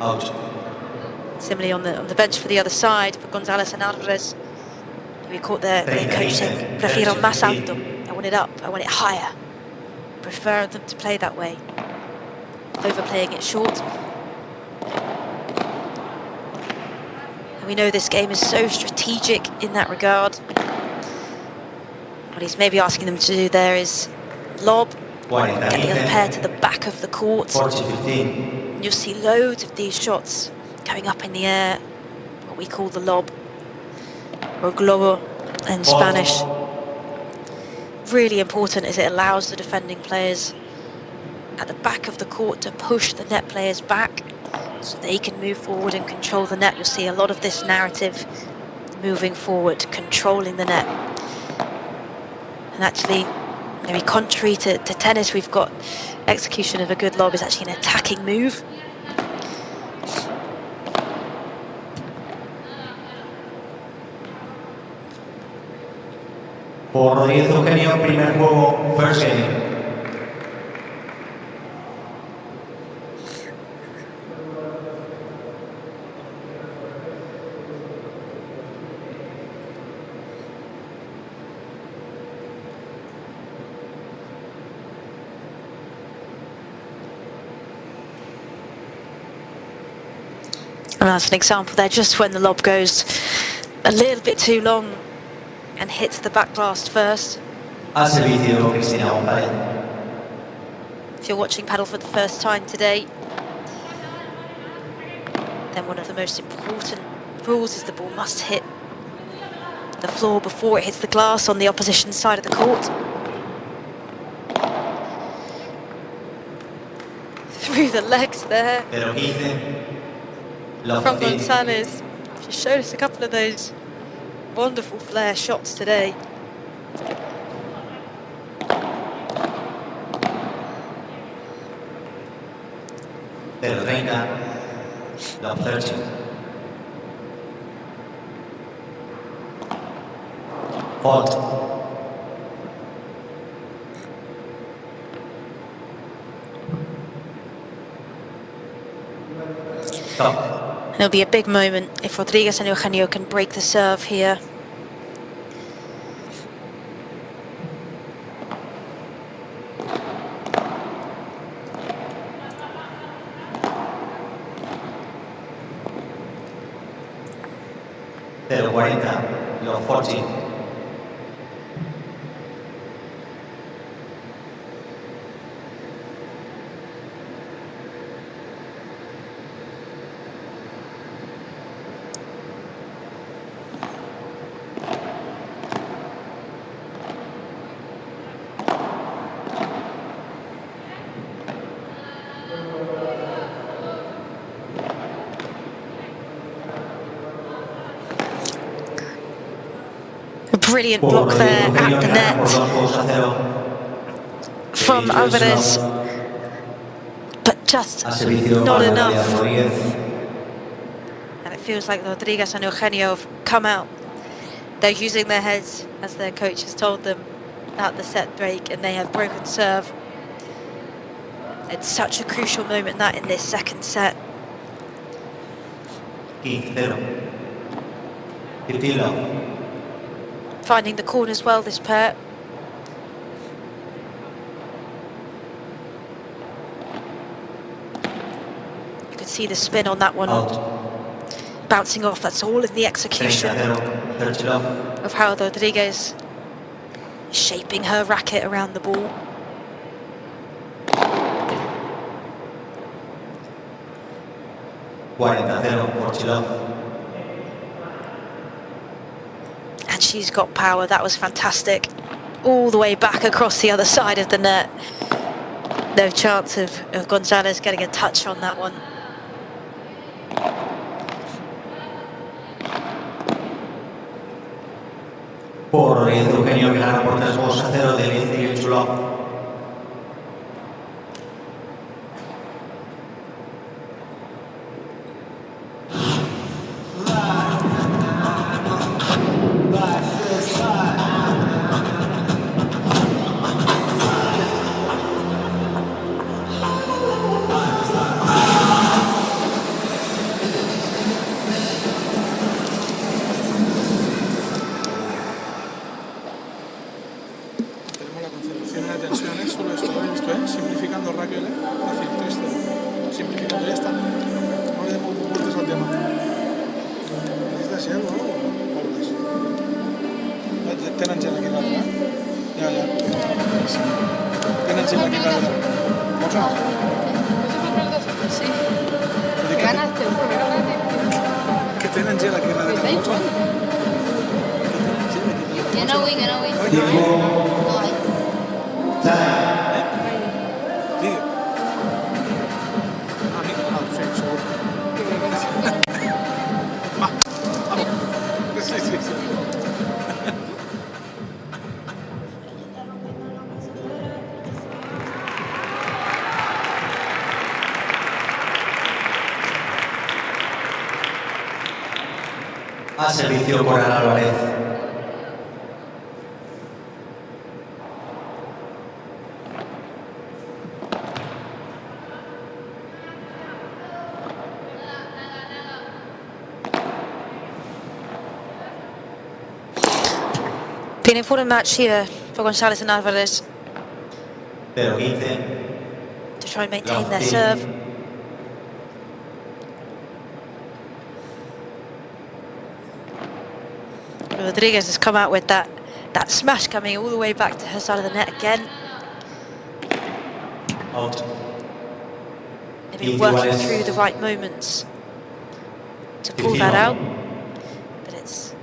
Speaker 4: Out.
Speaker 3: Similarly on the bench for the other side for Gonzalez and Alvarez, we caught their coach saying, prefiero más alto, I want it up, I want it higher. Prefer them to play that way, overplaying it short. And we know this game is so strategic in that regard. What he's maybe asking them to do there is lob, get the other pair to the back of the court.
Speaker 4: 40-15.
Speaker 3: You'll see loads of these shots going up in the air, what we call the lob, or globo in Spanish. Really important as it allows the defending players at the back of the court to push the net players back so they can move forward and control the net. You'll see a lot of this narrative moving forward, controlling the net. And actually, maybe contrary to tennis, we've got execution of a good lob is actually an attacking move.
Speaker 4: Por Rodríguez Eugenio, primer juego, first game.
Speaker 3: And that's an example there, just when the lob goes a little bit too long and hits the back blast first.
Speaker 4: Al servicio, Cristina Gonzalez.
Speaker 3: If you're watching Padel for the first time today, then one of the most important rules is the ball must hit the floor before it hits the glass on the opposition side of the court. Through the legs there from Gonzalez. She showed us a couple of those wonderful flare shots today.
Speaker 4: Pero 30, love 13. Fault. Stop.
Speaker 3: It'll be a big moment if Rodriguez and Eugenio can break the serve here.
Speaker 4: Pero 40, love 14.
Speaker 3: Brilliant block there at the net from Alvarez, but just not enough. And it feels like Rodriguez and Eugenio have come out. They're using their heads, as their coach has told them, at the set break, and they have broken serve. It's such a crucial moment, that in this second set.
Speaker 4: 15-0. 15 love.
Speaker 3: Finding the corners well, this pair. You could see the spin on that one.
Speaker 4: Out.
Speaker 3: Bouncing off, that's all in the execution
Speaker 4: 30 love.
Speaker 3: of how Rodriguez is shaping her racket around the ball. And she's got power. That was fantastic. All the way back across the other side of the net. No chance of Gonzalez getting a touch on that one.
Speaker 4: Por Eugenio, que gana por 3-0 del Chulo.
Speaker 5: Simplificando Raquel, fácil, 3-0. Simplificando, ya está. No le demos vueltas al tema. ¿Necesitas algo o guardas? Tenen gel aquí darrere, Ja. Tenen gel aquí darrere. Vols anar?
Speaker 9: Sí. Ganaste el programa.
Speaker 5: Que tenen gel aquí darrere. Vols anar?
Speaker 9: Ja no vull. No,
Speaker 4: A servicio por Alvarez.
Speaker 3: Be an important match here for Gonzalez and Alvarez
Speaker 4: 0-15.
Speaker 3: to try and maintain their serve. Rodriguez has come out with that smash coming all the way back to her side of the net again.
Speaker 4: Out.
Speaker 3: Maybe working through the right moments to pull that out. But it's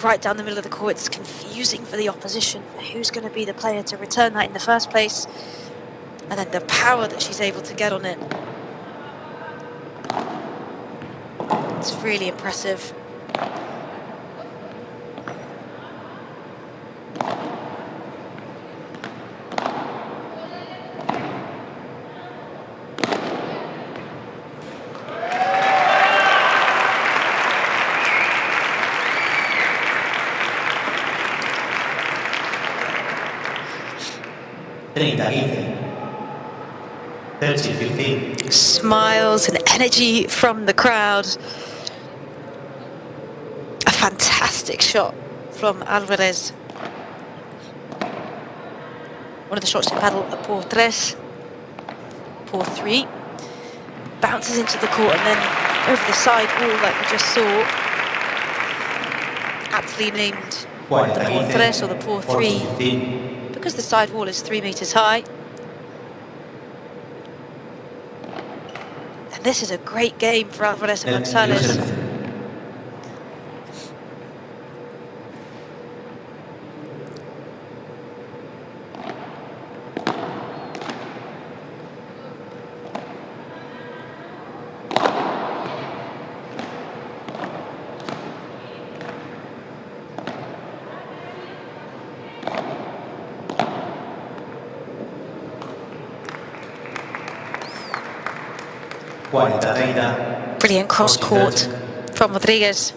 Speaker 3: right down the middle of the court. It's confusing for the opposition for who's going to be the player to return that in the first place. And then the power that she's able to get on it. It's really impressive. Smiles and energy from the crowd. A fantastic shot from Alvarez. One of the shots in Padel, a pour tres, pour three. Bounces into the court and then over the side wall like we just saw. Aptly named the pour tres or the pour three, because the side wall is 3 meters high. And this is a great game for Alvarez and Gonzalez. Brilliant cross court from Rodriguez.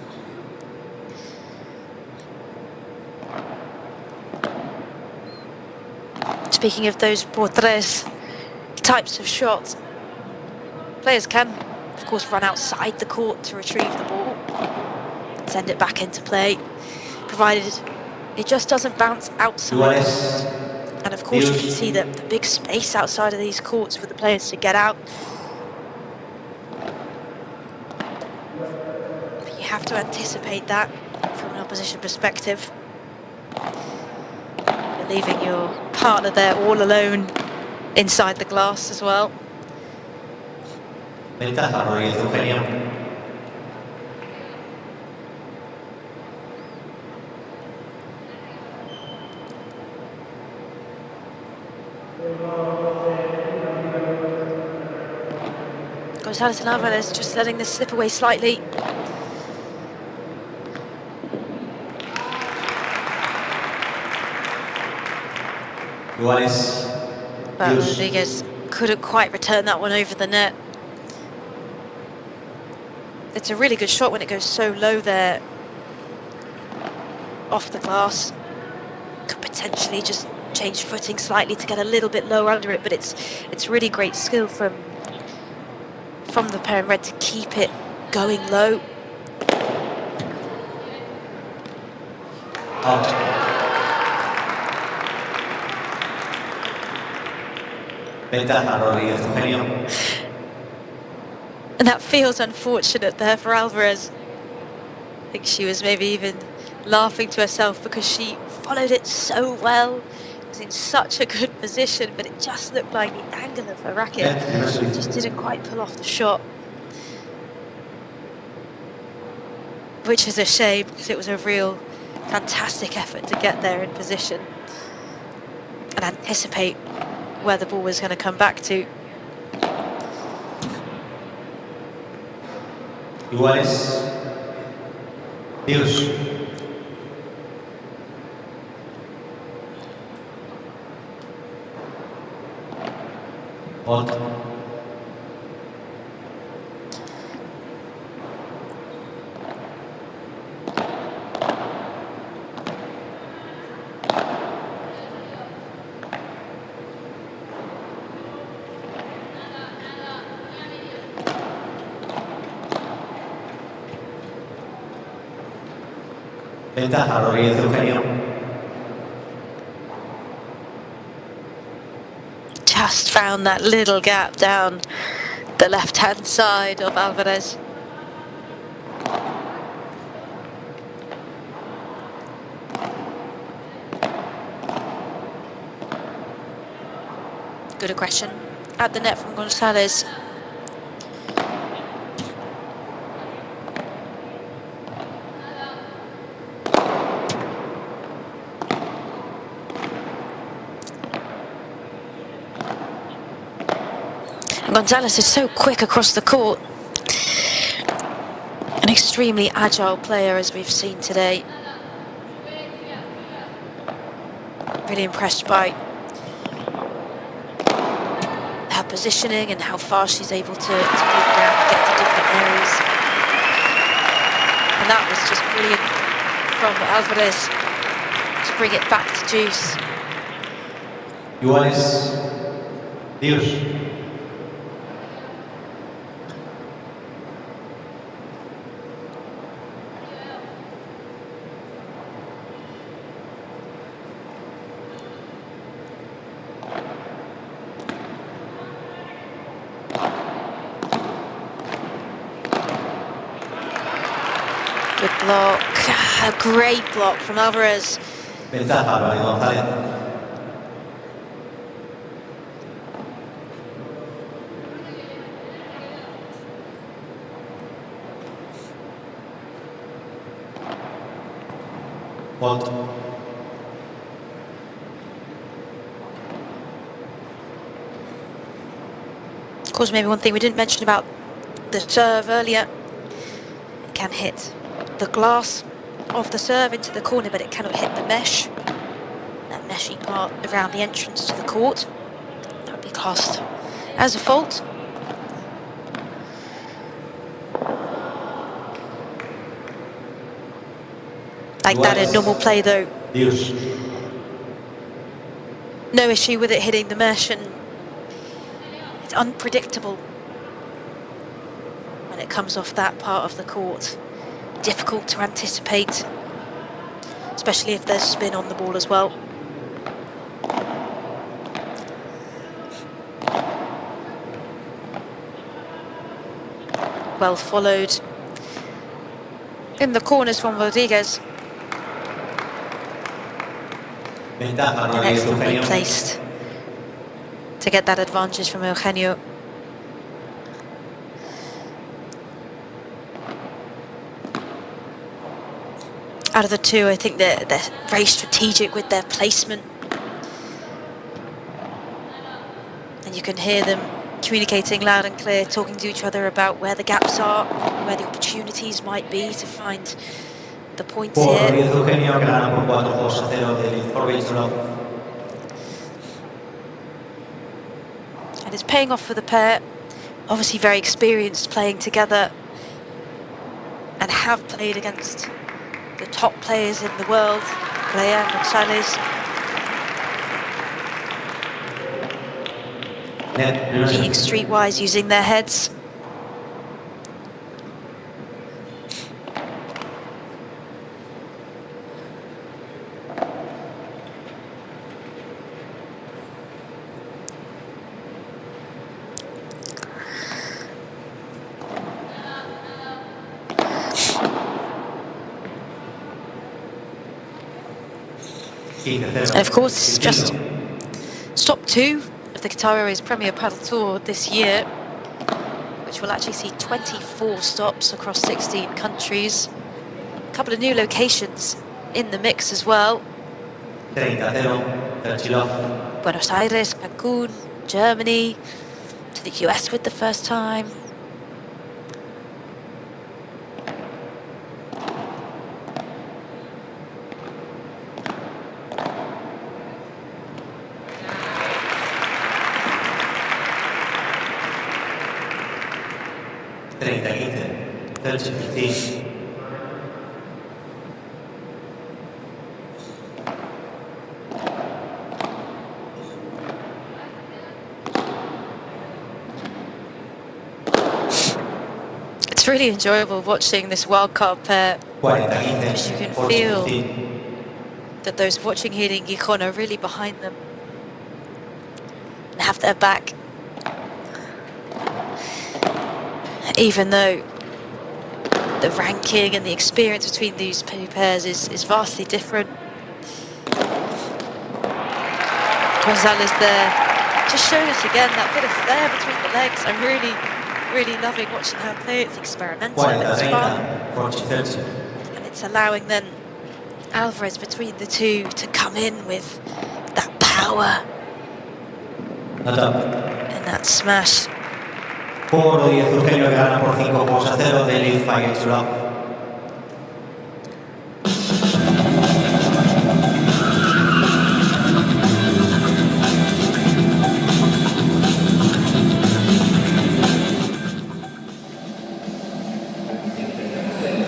Speaker 3: Speaking of those pour tres types of shots, players can, of course, run outside the court to retrieve the ball, send it back into play, provided it just doesn't bounce outside. And of course, you can see the big space outside of these courts for the players to get out. You have to anticipate that from an opposition perspective. You're leaving your partner there all alone inside the glass as well.
Speaker 4: Ventaja, Eugenio.
Speaker 3: Gonzalez and Alvarez just letting this slip away slightly. But Rodriguez couldn't quite return that one over the net. It's a really good shot when it goes so low there off the glass. Could potentially just change footing slightly to get a little bit lower under it, but it's really great skill from the pair in red to keep it going low.
Speaker 4: Ventaja, Rodriguez, Eugenio.
Speaker 3: And that feels unfortunate there for Alvarez. I think she was maybe even laughing to herself because she followed it so well. It was in such a good position, but it just looked like the angle of her racket just didn't quite pull off the shot. Which is a shame, because it was a real fantastic effort to get there in position and anticipate where the ball was going to come back to.
Speaker 4: Iguales. Dios. Volt. Ventaja, Rodríguez, Eugenio.
Speaker 3: found that little gap down the left-hand side of Alvarez. Good aggression at the net from Gonzalez. Gonzalez is so quick across the court. An extremely agile player, as we've seen today. Really impressed by her positioning and how fast she's able to move around and get to different areas. And that was just brilliant from Alvarez to bring it back to juice.
Speaker 4: Juan es Dios.
Speaker 3: Good block, a great block from Alvarez.
Speaker 4: Ventaja para Gonzalez. Fault.
Speaker 3: Of course, maybe one thing we didn't mention about the serve earlier, it can hit the glass of the serve into the corner, but it cannot hit the mesh, that meshy part around the entrance to the court. That would be classed as a fault. Like that in normal play though.
Speaker 4: Dios.
Speaker 3: No issue with it hitting the mesh, and it's unpredictable when it comes off that part of the court. Difficult to anticipate, especially if there's spin on the ball as well. Well followed in the corners from Rodriguez. And excellently placed to get that advantage from Eugenio. Out of the two, I think they're very strategic with their placement. And you can hear them communicating loud and clear, talking to each other about where the gaps are, where the opportunities might be to find the points here. And it's paying off for the pair. Obviously very experienced playing together and have played against the top players in the world, Player and Gonzalez. Being streetwise, using their heads. And of course, it's just stop 2 of the Qatar Airways Premier Padel Tour this year, which will actually see 24 stops across 16 countries. A couple of new locations in the mix as well. Buenos Aires, Cancun, Germany, to the US for the first time. It's really enjoyable watching this wildcard pair, because you can feel that those watching here in Gijon are really behind them. and have their back. Even though the ranking and the experience between these two pairs is vastly different. Gonzalez there, just showing us again that bit of flair between the legs. I'm really loving watching her play. It's experimental, it's fun. And it's allowing then Alvarez between the two to come in with that power and that smash.
Speaker 4: Por 10 Eugenio que gana por 5-0 de Leaf Against Love.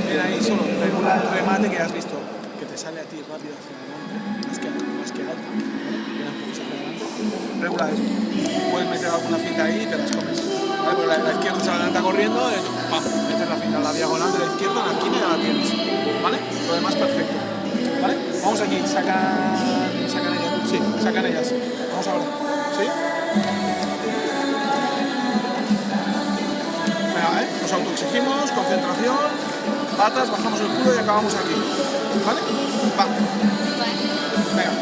Speaker 5: Bien ahí, solo regular el remate que has visto, que te sale a ti rápido hacia adelante, más que alta. Mira un poco hacia adelante. Regular eso. Puedes meter alguna finta ahí y te las comes. ¿Vale? Porque la izquierda se adelanta corriendo, metes la finta, la diagonal de la izquierda, la esquina y ya la tienes. ¿Vale? Lo demás perfecto. ¿Vale? Vamos aquí, sacan ellas. Sí, sacan ellas. Vamos ahora. ¿Sí? Venga, nos autoexigimos, concentración, patas, bajamos el culo y acabamos aquí. ¿Vale? Va. Venga,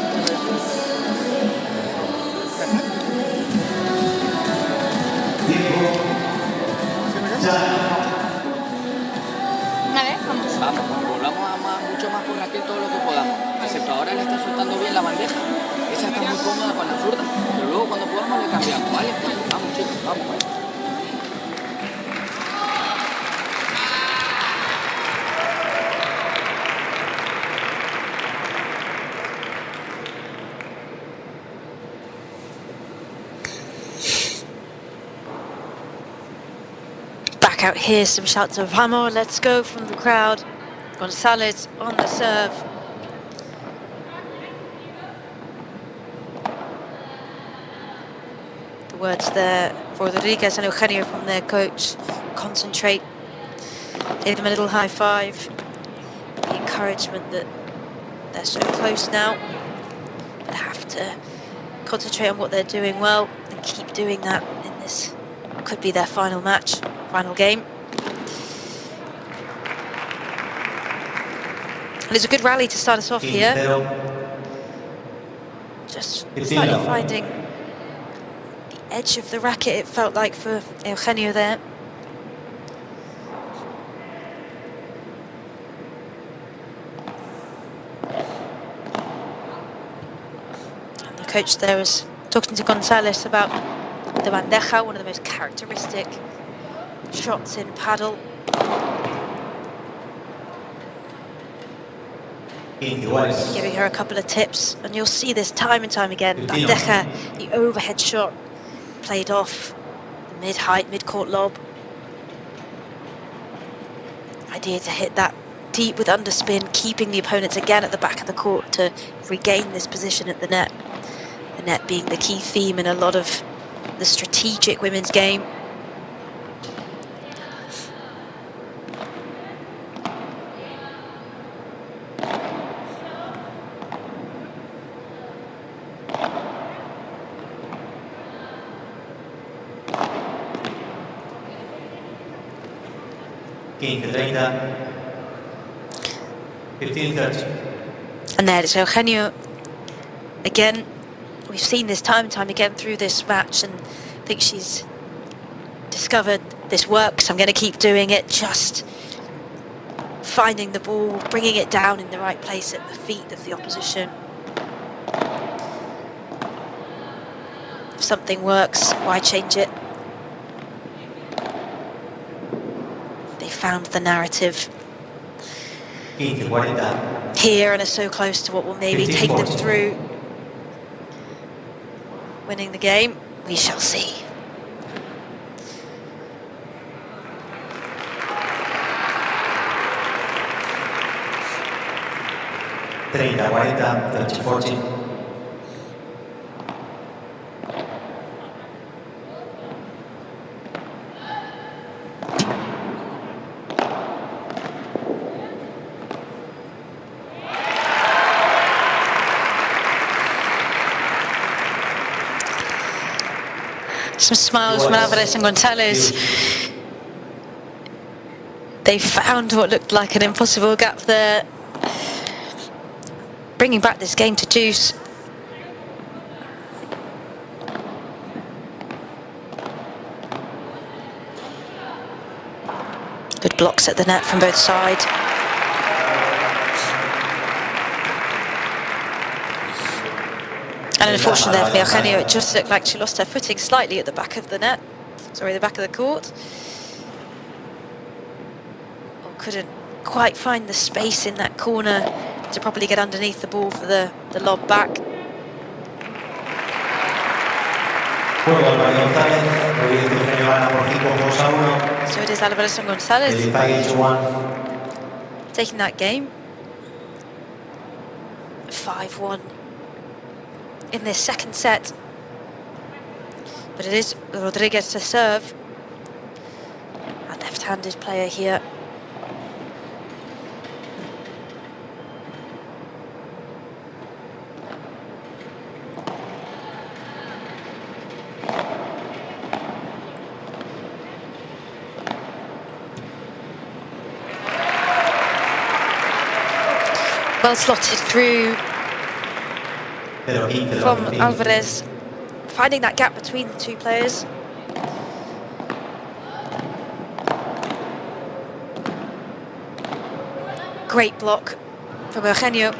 Speaker 9: Una vez, vamos.
Speaker 6: Vamos, volvamos a mucho más con Raquel todo lo que podamos. Excepto ahora le está soltando bien la bandeja. Esa está muy cómoda con la zurda. Pero luego cuando podamos le cambiamos, ¿vale? Vamos chicos, vamos.
Speaker 3: Out here, some shots of Vamos, let's go from the crowd. Gonzalez on the serve. The words there for Rodriguez and Eugenio from their coach. Concentrate. Give them a little high five. The encouragement that they're so close now. They have to concentrate on what they're doing well and keep doing that in this. Could be their final match. Final game. And it's a good rally to start us off here. Just slightly finding the edge of the racket, it felt like, for Eugenio there. And the coach there was talking to Gonzalez about the bandeja, one of the most characteristic shots in Padel. Giving her a couple of tips, and you'll see this time and time again. Bandeja, the overhead shot, played off the mid-height, mid-court lob. Idea to hit that deep with underspin, keeping the opponents again at the back of the court to regain this position at the net. The net being the key theme in a lot of the strategic women's game. And there it's Eugenio again. We've seen this time and time again through this match, and I think she's discovered this works. I'm going to keep doing it, just finding the ball, bringing it down in the right place at the feet of the opposition. If something works, why change it? They found the narrative here and are so close to what will maybe take them through winning the game. We shall see. Some smiles from Alvarez and Gonzalez. They found what looked like an impossible gap there, bringing back this game to deuce. Good blocks at the net from both sides. And unfortunately there for Eugenio, it just looked like she lost her footing slightly at the back of the net. Sorry, the back of the court. Or couldn't quite find the space in that corner to properly get underneath the ball for the lob back. So it is Alvarez and Gonzalez taking that game. 5-1 in this second set. But it is Rodriguez to serve. A left-handed player here. Well slotted through from Alvarez, finding that gap between the two players. Great block from Eugenio.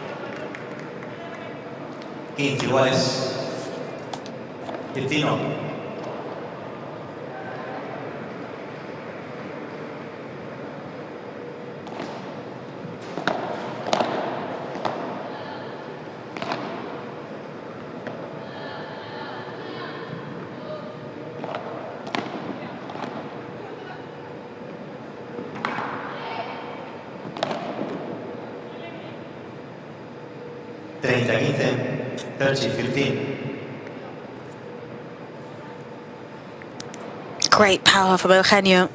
Speaker 4: 15 iguales. 15. 30-15, 30-15.
Speaker 3: Great power from Eugenio.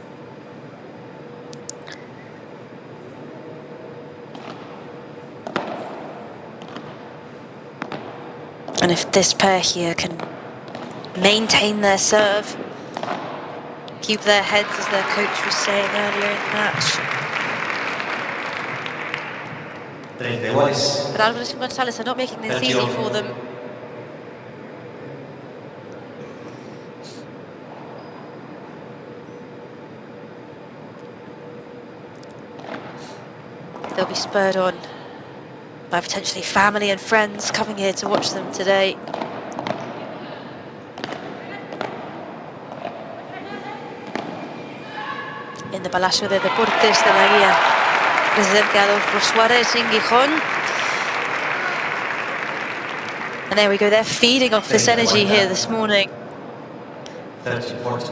Speaker 3: And if this pair here can maintain their serve, keep their heads, as their coach was saying earlier in the match. But Alvarez and Gonzalez are not making this easy for them. They'll be spurred on by potentially family and friends coming here to watch them today. In the Palacio de Deportes de la Guía Presidente Adolfo Suárez in Gijon. And there we go, they're feeding off this energy here this morning.
Speaker 4: 30-40.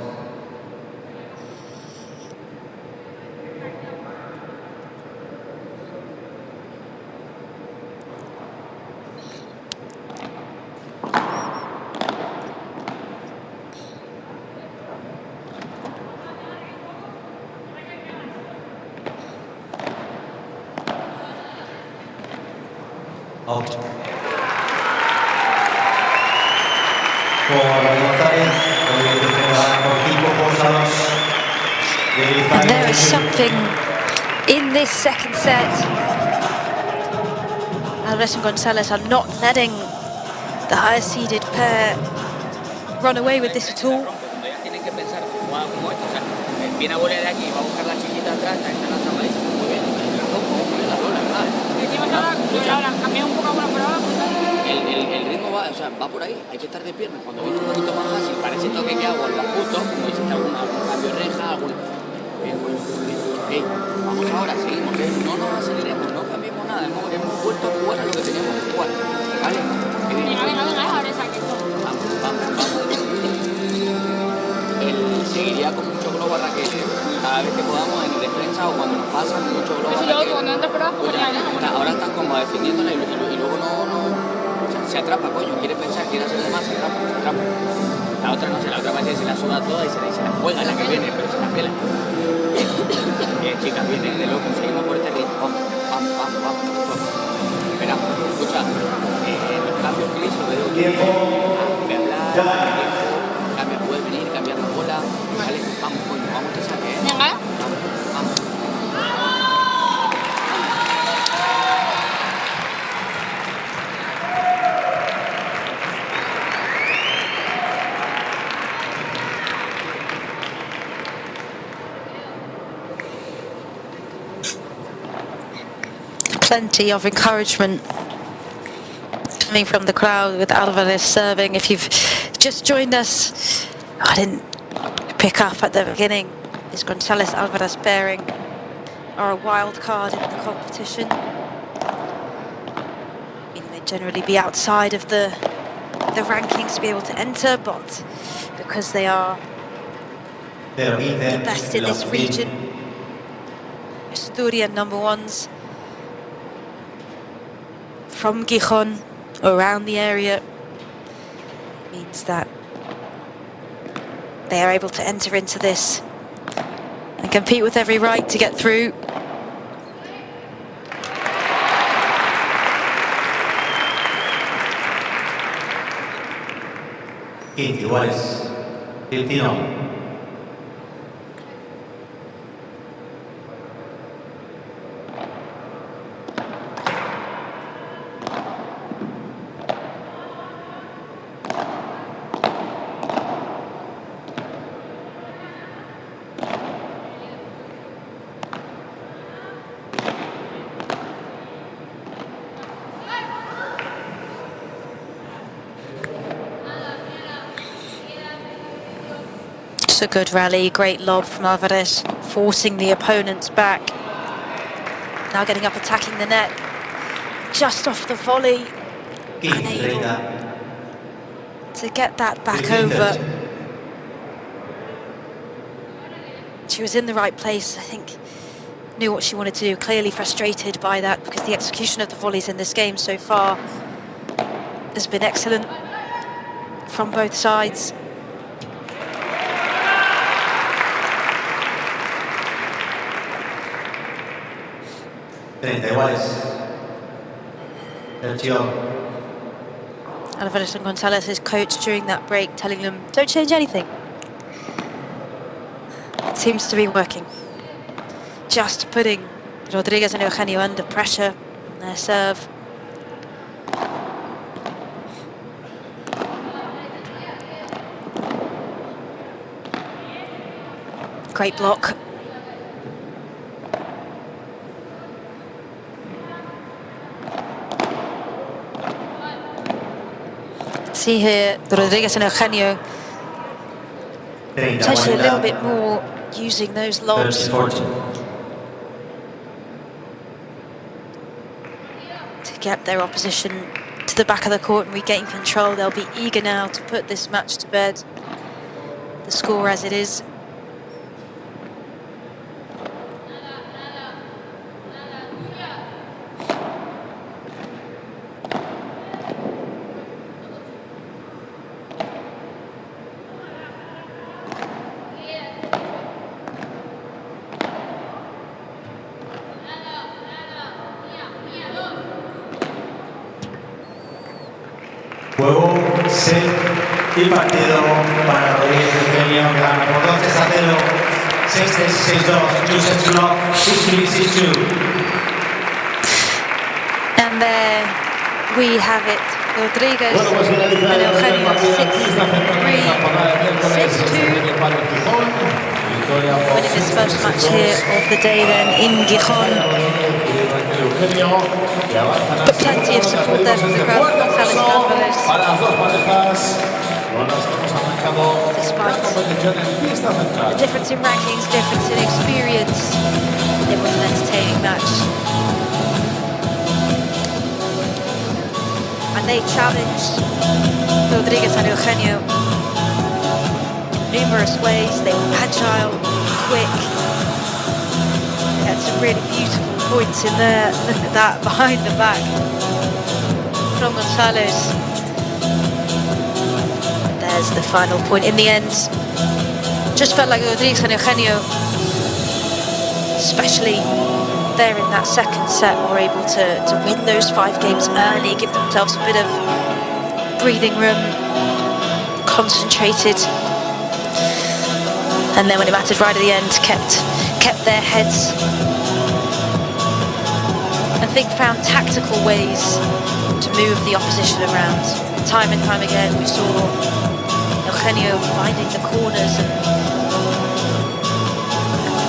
Speaker 4: Out.
Speaker 3: And there is something in this second set. Alvarez and Gonzalez are not letting the higher seeded pair run away with this at all.
Speaker 6: Viene a voler aquí, va a buscar la chiquita atrás, está tapadísima, muy bien. Cambié un poco por ahora. El ritmo va, o sea, va por ahí, hay que estar de piernas. Cuando viene un poquito más fácil, para ese toque que hago, lo justo, como hiciste algún cambio de reja, algún... Bien, vamos ahora, seguimos, no nos aceleremos, no cambiemos nada, hemos vuelto a jugar a lo que teníamos que jugar, ¿vale? Venga, ahora saque. Vamos. Él seguiría con mucho globo a Raquel, cada vez que podamos en defensa o cuando nos pasan mucho globo a Raquel. Ahora estás como defendiéndola y luego no se atrapa, coño, quiere pensar, quiere hacer de más, se atrapa. La otra no sé, la otra parece que se la suda toda y se la juega la que viene, pero se la pela. Bien, chicas, viene de loco, seguimos por este ritmo, vamos. Esperamos, escucha, los cambios que hizo, veo que hablar, cambia, puede venir,
Speaker 3: Plenty of encouragement coming from the crowd with Alvarez serving. If you've just joined us, I didn't pick up at the beginning. This Gonzalez Alvarez pairing are a wild card in the competition. They generally be outside of the rankings to be able to enter, but because they are the best in this region, Asturian number ones from Gijon, around the area, it means that they are able to enter into this and compete with every right to get through.
Speaker 4: Iguales, 19.
Speaker 3: A good rally, great lob from Alvarez, forcing the opponents back. Now getting up, attacking the net, just off the volley, unable to get that back over. She was in the right place, I think, knew what she wanted to do, clearly frustrated by that because the execution of the volleys in this game so far has been excellent from both sides. Alvarez and Gonzalez's coach during that break telling them, don't change anything. It seems to be working. Just putting Rodriguez and Eugenio under pressure on their serve. Great block. See here, Rodriguez and Eugenio potentially a little bit more using those lobs to get their opposition to the back of the court and regain control. They'll be eager now to put this match to bed. The score as it is.
Speaker 4: Juego, set y partido para Rodríguez Eugenio, que gana por 12-0, 6-3, 6-2, 2 sets to love, 6-3, 6-2.
Speaker 3: And there we have it. Rodriguez and Eugenio 6-3, 6-2. Winning this first match here of the day then in Gijon. But plenty of support there from the crowd from Gonzalez and Alvarez. Despite the difference in rankings, difference in experience, it was an entertaining match. And they challenged Rodriguez and Eugenio in numerous ways. They were agile, quick. They had some really beautiful points in there. Look at that behind the back from Gonzalez. There's the final point in the end. Just felt like Rodriguez and Eugenio, especially there in that second set, were able to win those 5 games early, give themselves a bit of breathing room, concentrated, and then when it mattered right at the end, kept their heads. I think found tactical ways to move the opposition around. Time and time again we saw Eugenio finding the corners and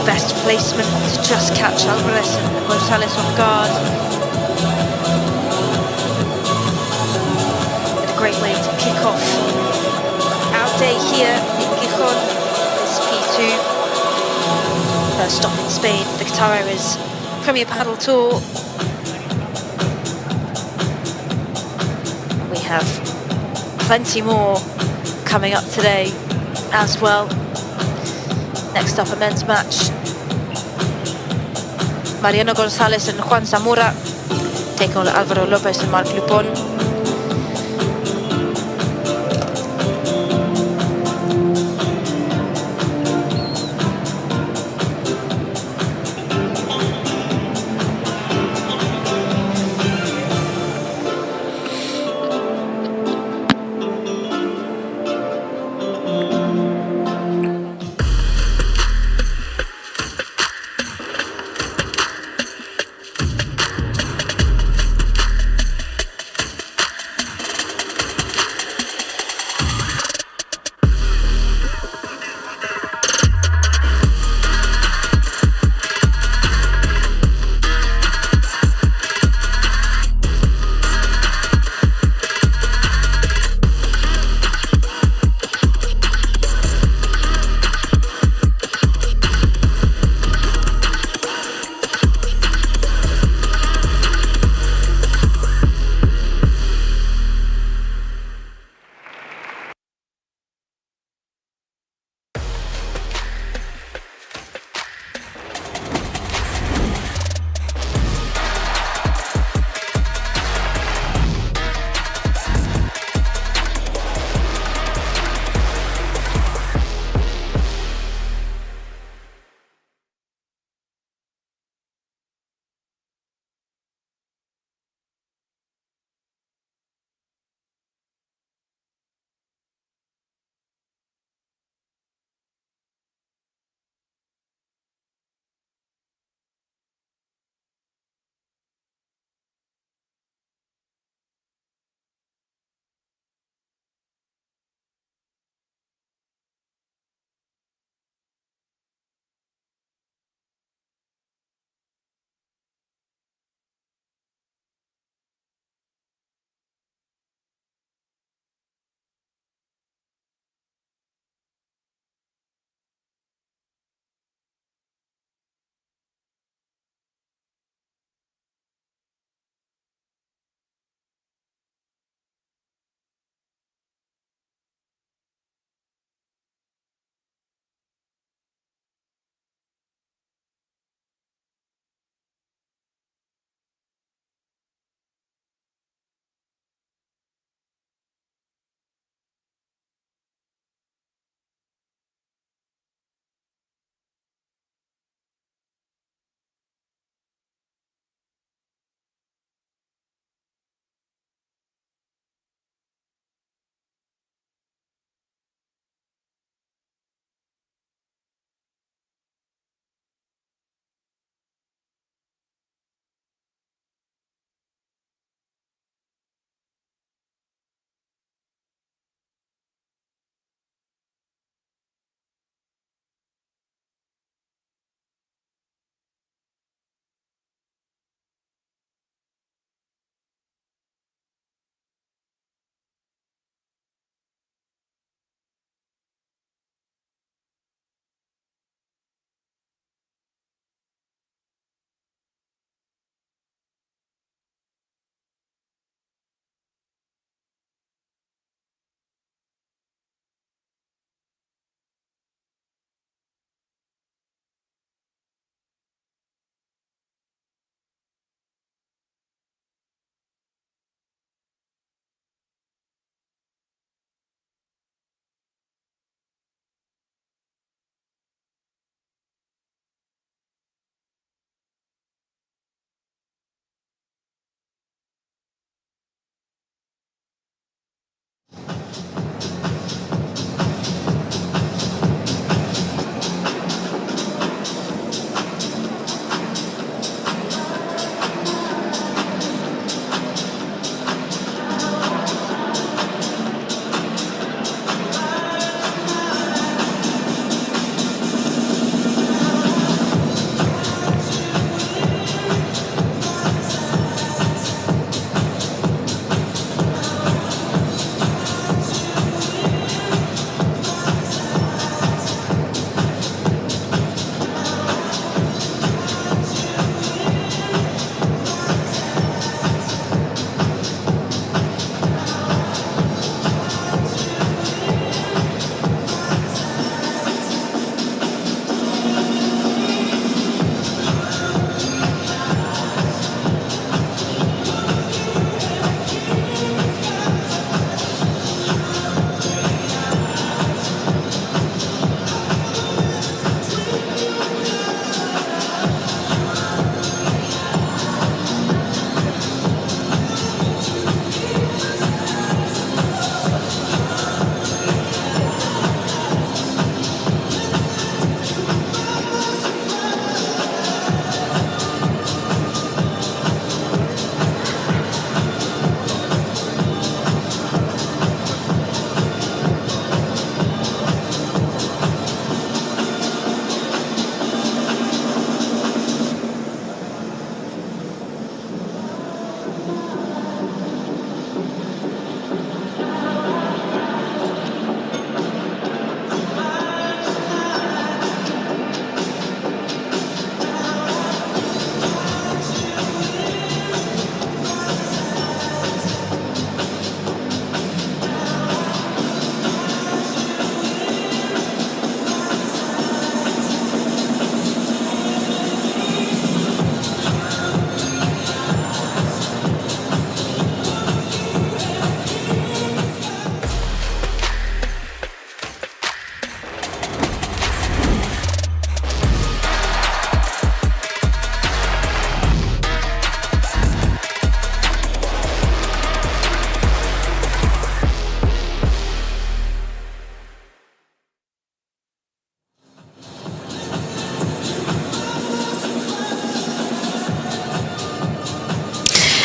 Speaker 3: best placement to just catch Alvarez and Gonzalez off guard. kickoff. Our day here in Gijon is P2. First stop in Spain, the Qatar's Premier Padel Tour. We have plenty more coming up today as well. Next up, a men's match. Mariano Gonzalez and Juan Zamora take on Alvaro, Lopez and Marc Lupon.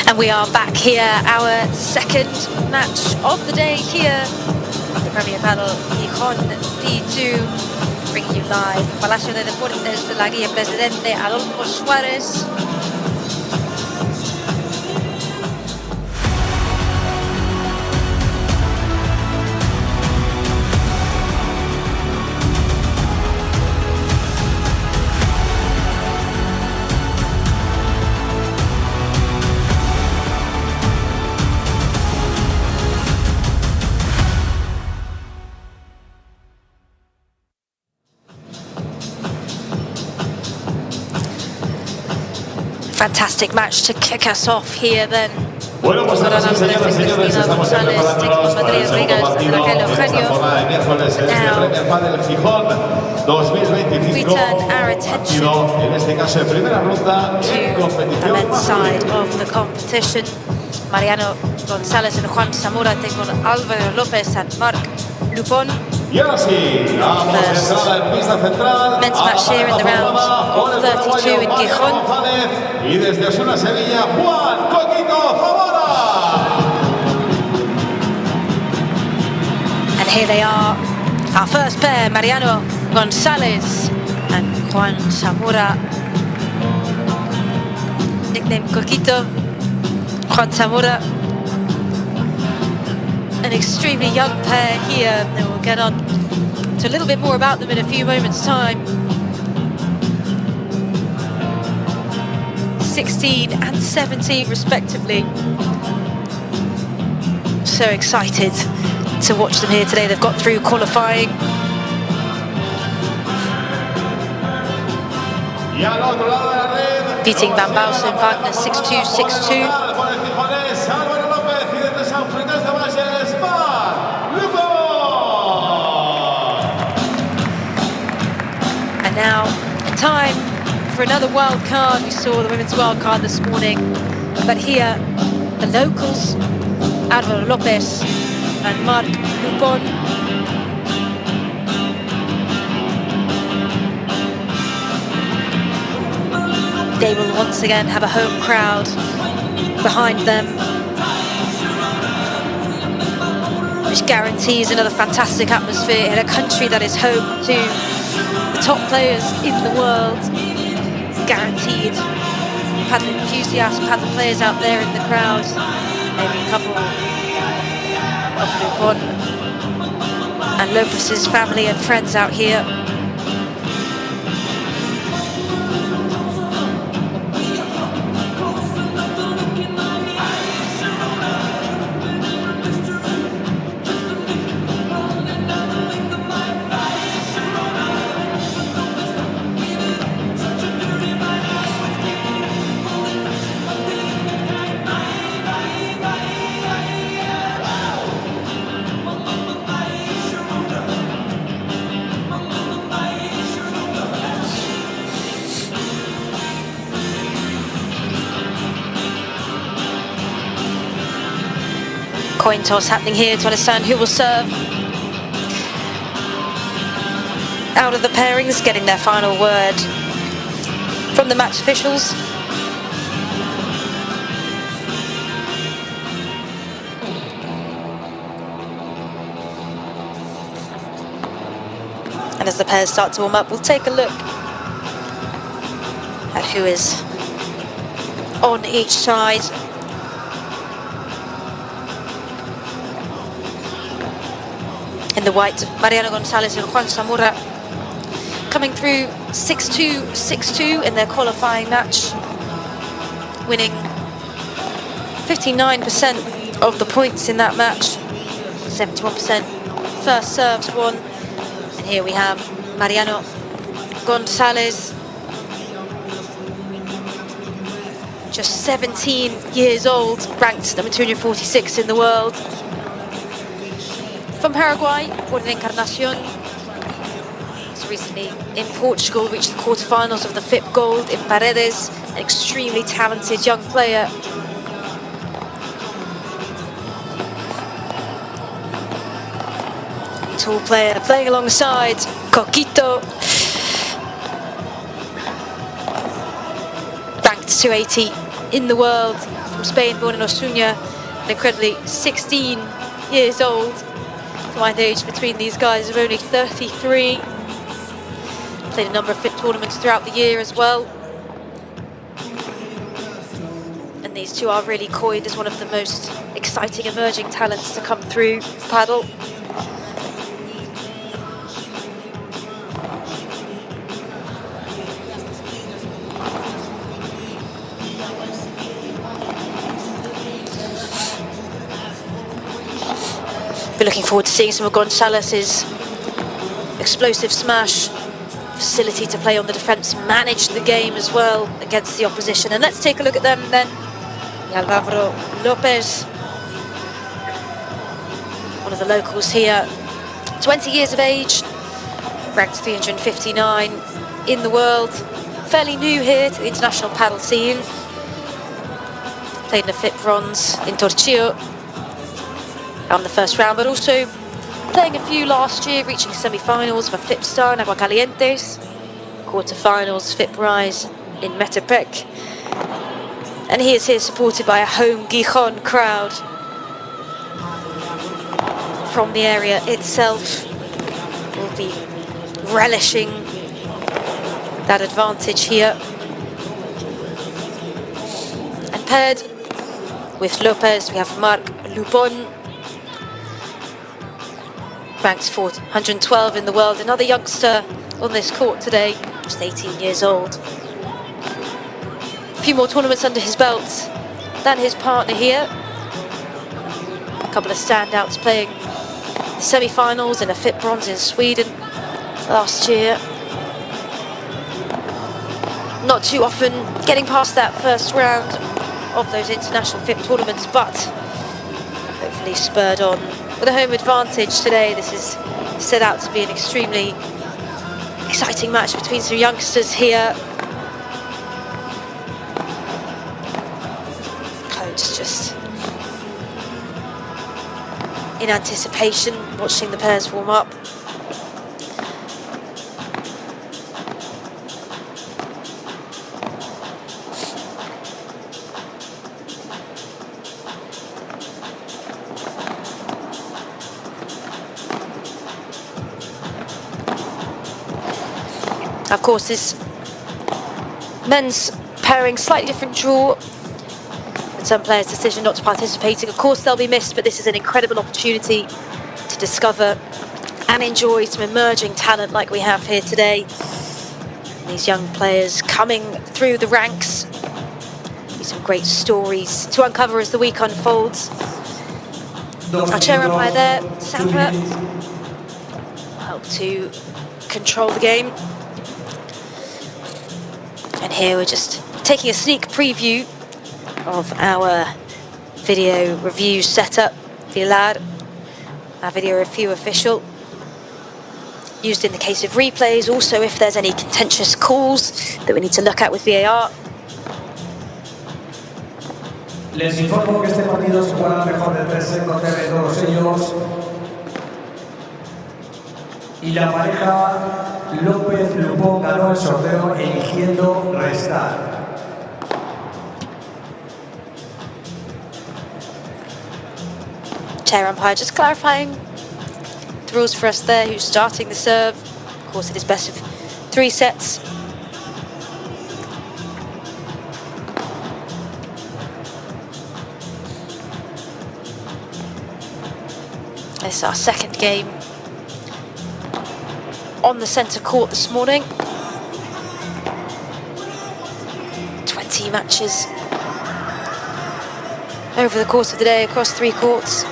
Speaker 3: And we are back here, our second match of the day here at the Premier Padel Gijon P2, bringing you live from Palacio de Deportes de la Guía Presidente Adolfo Suárez. Fantastic match to kick us off here then.
Speaker 1: Bueno, pues ahora sí, señoras y señores, estamos ya preparándonos para el segundo partido
Speaker 3: Raquel,
Speaker 1: en esta
Speaker 3: Eugenio.
Speaker 1: jornada de miércoles en este Premier Padel Gijón 2025. Partido, en este caso, de primera ronda en
Speaker 3: The
Speaker 1: competición
Speaker 3: men's side
Speaker 1: masculina.
Speaker 3: of the competition. Mariano, Gonzalez and Juan Zamora take on Alvaro, Lopez and Marc, Lupon.
Speaker 1: Y ahora sí, damos entrada en pista central.
Speaker 3: Men's match here in the round of 32 in Gijon.
Speaker 1: Y desde Osuna, Sevilla, Juan Coquito Zamora.
Speaker 3: And here they are, our first pair, Mariano, Gonzalez and Juan Zamora. Nicknamed Coquito, Juan Zamora. An extremely young pair here, and we'll get on to a little bit more about them in a few moments' time. 16 and 17 respectively. So excited to watch them here today. They've got through qualifying. Beating Van Bausen, Wagner 6-2, 6-2. And now, time for another wild card. We saw the women's wild card this morning, but here, the locals, Alvaro, Lopez and Marc, Lupon. They will once again have a home crowd behind them, which guarantees another fantastic atmosphere in a country that is home to the top players in the world. Guaranteed paddle enthusiasts, paddle players out there in the crowd. Maybe a couple of Lupon and Lopez's family and friends out here. Coin toss happening here to understand who will serve. Out of the pairings, getting their final word from the match officials. And as the pairs start to warm up, we'll take a look at who is on each side. In the white, Mariano Gonzalez and Juan Zamora coming through 6-2, 6-2 in their qualifying match, winning 59% of the points in that match, 71% first serves won. And here we have Mariano Gonzalez, just 17 years old, ranked number 246 in the world. From Paraguay, born in Encarnacion. He's recently in Portugal, reached the quarterfinals of the FIP Gold in Perez, an extremely talented young player. Tall player playing alongside Coquito. Ranked 280 in the world, from Spain, born in Osuna, and incredibly 16 years old. Combined age between these guys of only 33. Played a number of FIP tournaments throughout the year as well. And these two are really coined as one of the most exciting emerging talents to come through Padel. We're looking forward to seeing some of Gonzalez's explosive smash, facility to play on the defence, manage the game as well against the opposition. And let's take a look at them then. Alvaro Lopez, one of the locals here, 20 years of age, ranked 359 in the world, fairly new here to the international paddle scene. Played in a FIP bronze in Torchio on the first round, but also playing a few last year, reaching semi-finals for FIP Star in Aguascalientes, quarter-finals FIP Rise in Metepec. And he is here supported by a home Gijon crowd from the area itself. Will be relishing that advantage here. And paired with Lopez, we have Marc Lupon, ranked 412 in the world, another youngster on this court today, just 18 years old. A few more tournaments under his belt than his partner here. A couple of standouts playing the semi-finals in a FIP bronze in Sweden last year. Not too often getting past that first round of those international FIP tournaments, but hopefully spurred on with a home advantage today. This is set out to be an extremely exciting match between some youngsters here. Coach just in anticipation, watching the pairs warm up. Of course, this men's pairing, slightly different draw, with some players' decision not to participating. Of course, they'll be missed, but this is an incredible opportunity to discover and enjoy some emerging talent like we have here today. And these young players coming through the ranks. Some great stories to uncover as the week unfolds. Our chair umpire there, Zamora, help to control the game. And here we're just taking a sneak preview of our video review setup, VLAR, our video review official, used in the case of replays, also if there's any contentious calls that we need to look at with VAR.
Speaker 4: Les informo que este partido se juega mejor del 3 con todos ellos. Y la pareja Lopez-Lupon ganó el sorteo eligiendo restar.
Speaker 3: Chair umpire just clarifying the rules for us there, who's starting the serve. Of course, it is best of 3 sets. This is our second game on the centre court this morning. 20 matches over the course of the day across 3 courts.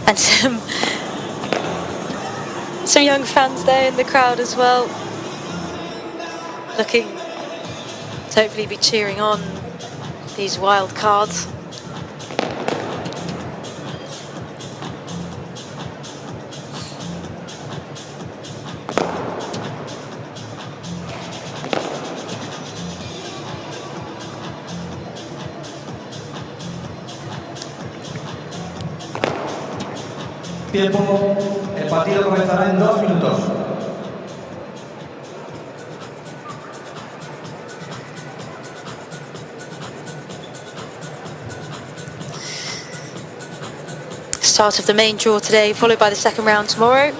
Speaker 3: And some young fans there in the crowd as well, looking to hopefully be cheering on these wild cards.
Speaker 4: Tiempo. El partido comenzará en 2 minutos.
Speaker 3: Start of the main draw today, followed by the second round tomorrow.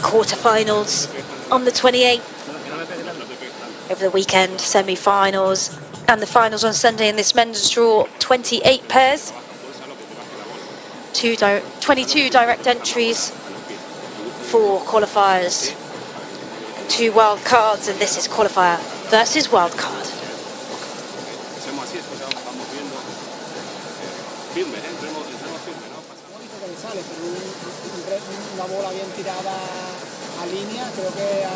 Speaker 3: Quarterfinals on the 28th. Over the weekend, semi-finals, and the finals on Sunday in this men's draw. 28 pairs, 22 direct entries, 4 qualifiers, and 2 wild cards, and this is qualifier versus wild card.
Speaker 5: Una bola bien tirada a línea, creo que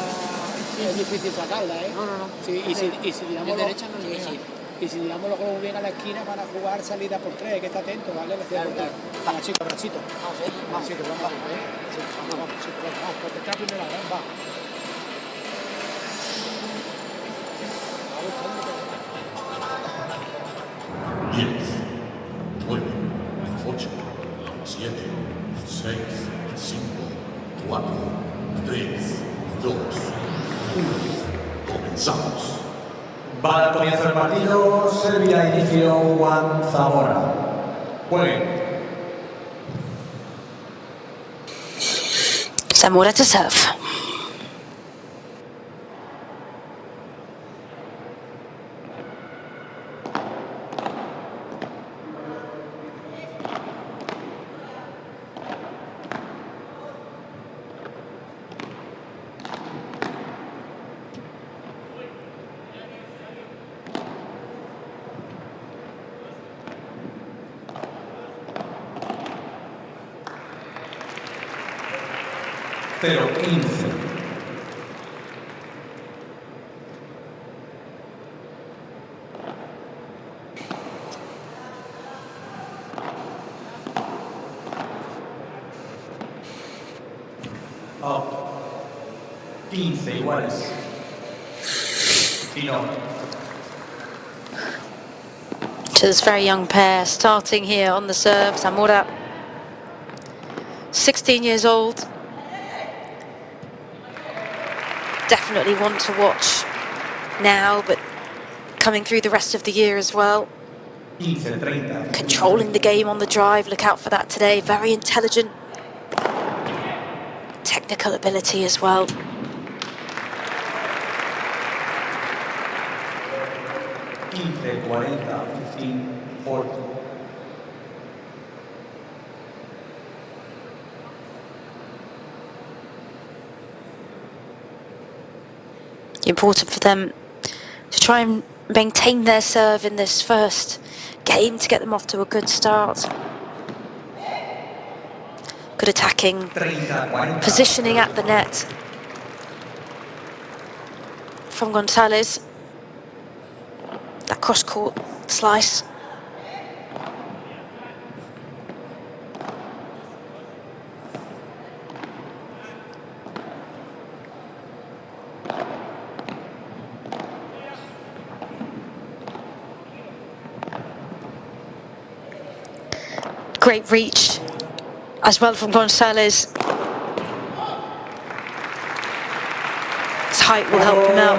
Speaker 5: es difícil sacarla, ¿eh? No. Sí, y si tiramos de derecha no le llega. Y si tiramos los globos bien a la esquina para jugar salida por 3, hay que estar atento, ¿vale? Claro. Brachito. Brachito, vamos, vamos, por detrás primero, va.
Speaker 1: 10, 9, 8, 7, 6, 5, 4, 3, 2, 1. Comenzamos.
Speaker 4: Va a dar comienzo el partido. Servirá inicio Juan Zamora. Jueguen.
Speaker 3: Zamora to serve.
Speaker 4: Pero 15. Oh. 15 iguales. Y no.
Speaker 3: To this very young pair starting here on the serve. Zamora, 16 years old. Definitely one to watch now, but coming through the rest of the year as well.
Speaker 4: 15, 30.
Speaker 3: Controlling the game on the drive, look out for that today. Very intelligent. Technical ability as well.
Speaker 4: 15, 40, 15, 40.
Speaker 3: Important for them to try and maintain their serve in this first game to get them off to a good start. Good attacking, positioning at the net from Gonzalez. That cross-court slice. Great reach as well from Gonzalez. His height will help him out.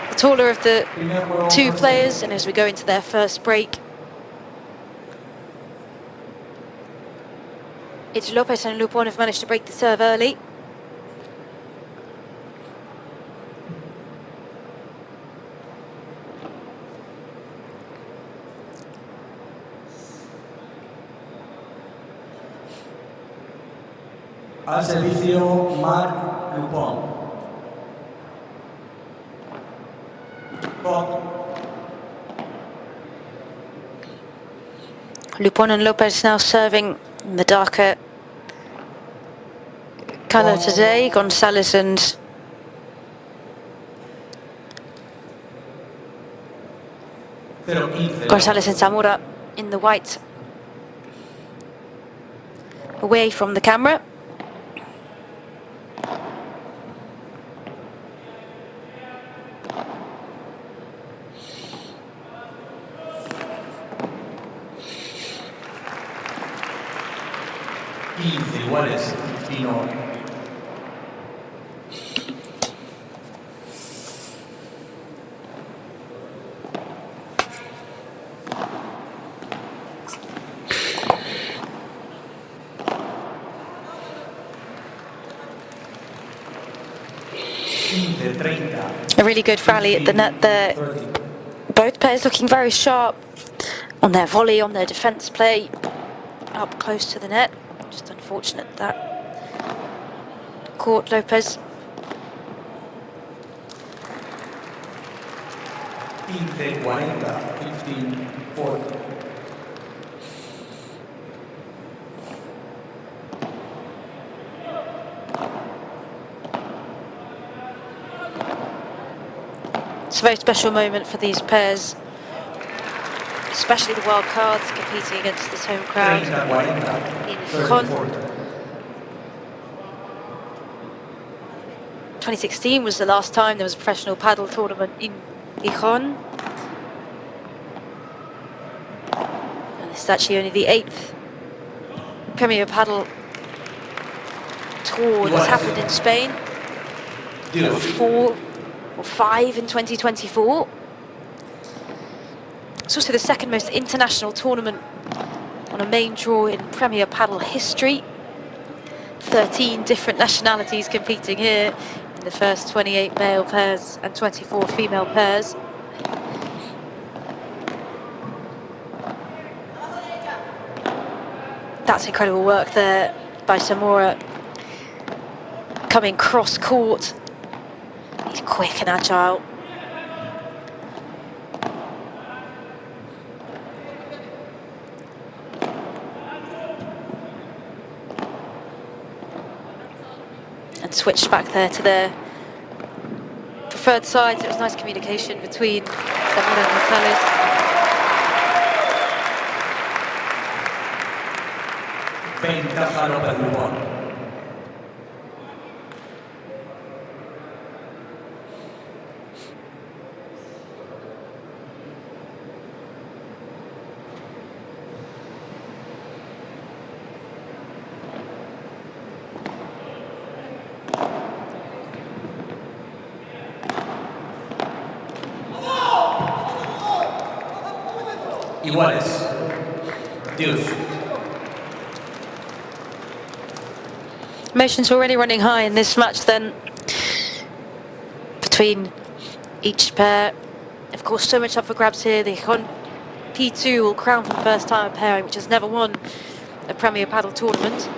Speaker 3: The taller of the two players, and as we go into their first break, it's Lopez and Lupon have managed to break the serve early.
Speaker 4: Al servicio Marc, Lupon.
Speaker 3: Lupon and Lopez now serving in the darker colour today. Gonzalez and Zamora in the white. Away from the camera.
Speaker 4: 15 iguales, 15.
Speaker 3: A really good rally at the net there. Both players looking very sharp on their volley, on their defence play, up close to the net. Just unfortunate that caught Lopez.
Speaker 4: 15-40.
Speaker 3: It's a very special moment for these pairs, especially the wild cards competing against this home crowd in Gijon. 2016 was the last time there was a professional paddle tournament in Gijon. And this is actually only the 8th Premier Paddle tour that's happened in Spain. 4 or 5 in 2024. It's also the second most international tournament on a main draw in Premier Paddle history. 13 different nationalities competing here in the first 28 male pairs and 24 female pairs. That's incredible work there by Zamora, coming cross court. He's quick and agile. And switched back there to their preferred sides. It was nice communication between Zamora and Gonzalez.
Speaker 4: Ventaja Lopez Lupon. Iguales. Dios.
Speaker 3: Emotions already running high in this match then between each pair. Of course, so much up for grabs here. The Gijon P2 will crown for the first time a pairing which has never won a Premier Paddle tournament.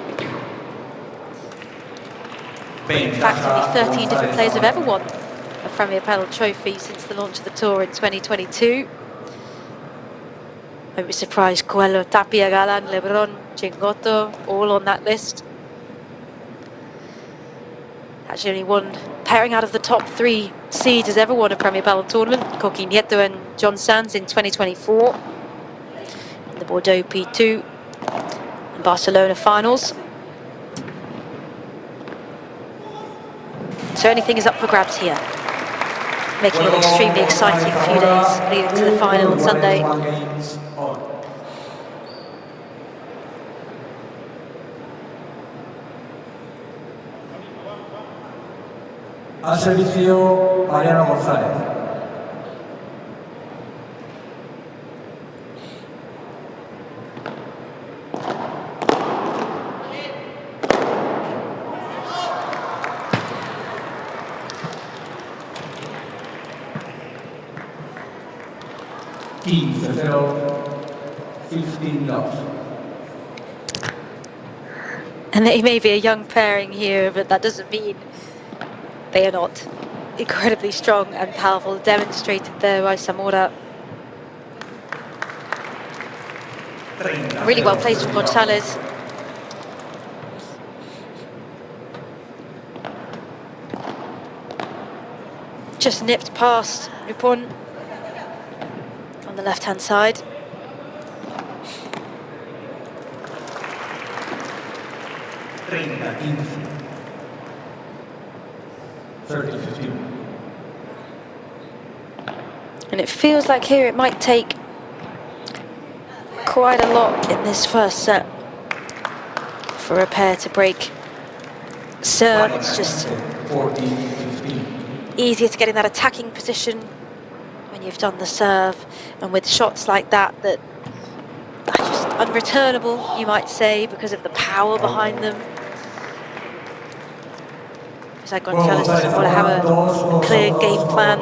Speaker 3: In fact, only 13 different players have ever won a Premier Paddle trophy since the launch of the tour in 2022. I'd be surprised Coelho, Tapia, Galan, Lebron, Chingoto, all on that list. Actually only one pairing out of the top 3 seeds has ever won a Premier Paddle tournament. Coqui Nieto and John Sands in 2024. In the Bordeaux P2 and Barcelona finals. So anything is up for grabs here, making it an extremely exciting few days leading to the final on Sunday.
Speaker 7: Al servicio, Mariano Gonzalez.
Speaker 3: And they may be a young pairing here, but that doesn't mean they are not incredibly strong and powerful, demonstrated there by Zamora. Really well placed from Gonzalez. Just nipped past Lupon on the left-hand side. And it feels like here it might take quite a lot in this first set for a pair to break serve. It's just easier to get in that attacking position when you've done the serve, and with shots like that that are just unreturnable, you might say, because of the power behind them. It's like Gonzalez doesn't want to have a clear game plan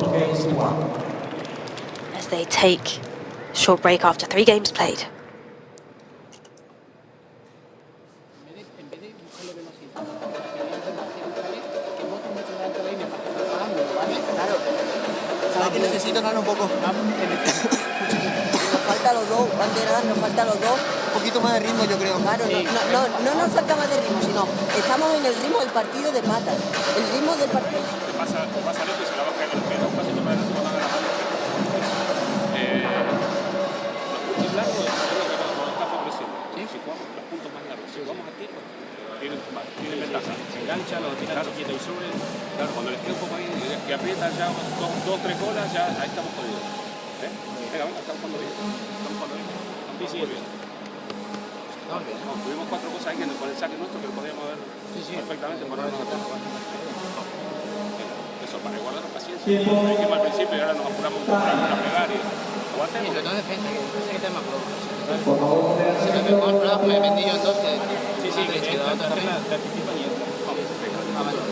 Speaker 3: as they take a short break after 3 games played.
Speaker 10: Que necesito ganar un poco. Nos falta los dos, Bandera, nos falta los dos. Un poquito más de ritmo, yo creo. Claro, no nos falta más de ritmo, sino estamos en el ritmo del partido de patas. El ritmo del partido.
Speaker 2: Pasa Lopez y se la baja en el pelo, un pasito para adelante cuando haga la mano. Los puntos largos es lo que nos está favoreciendo. Si jugamos los puntos más largos, si jugamos a tiro, tienen ventaja. Se engancha, lo tiran quieto y sobre. Claro, cuando les queda un poco ahí, que aprietan ya 2-3 bolas, ya ahí estamos jodidos. Venga, estamos jugando bien. Sí, bien. Tuvimos 4 cosas ahí con el saque nuestro que lo podíamos ver perfectamente por ahora. Eso, para guardarnos paciencia. Dijimos al principio y ahora nos apuramos un poco para pegar y aguantemos.
Speaker 6: Sí, pero no defensa, que tema más flojo. Si lo mejor, me he vendido en 2 que... Sí, que te anticipan y entra. Vamos.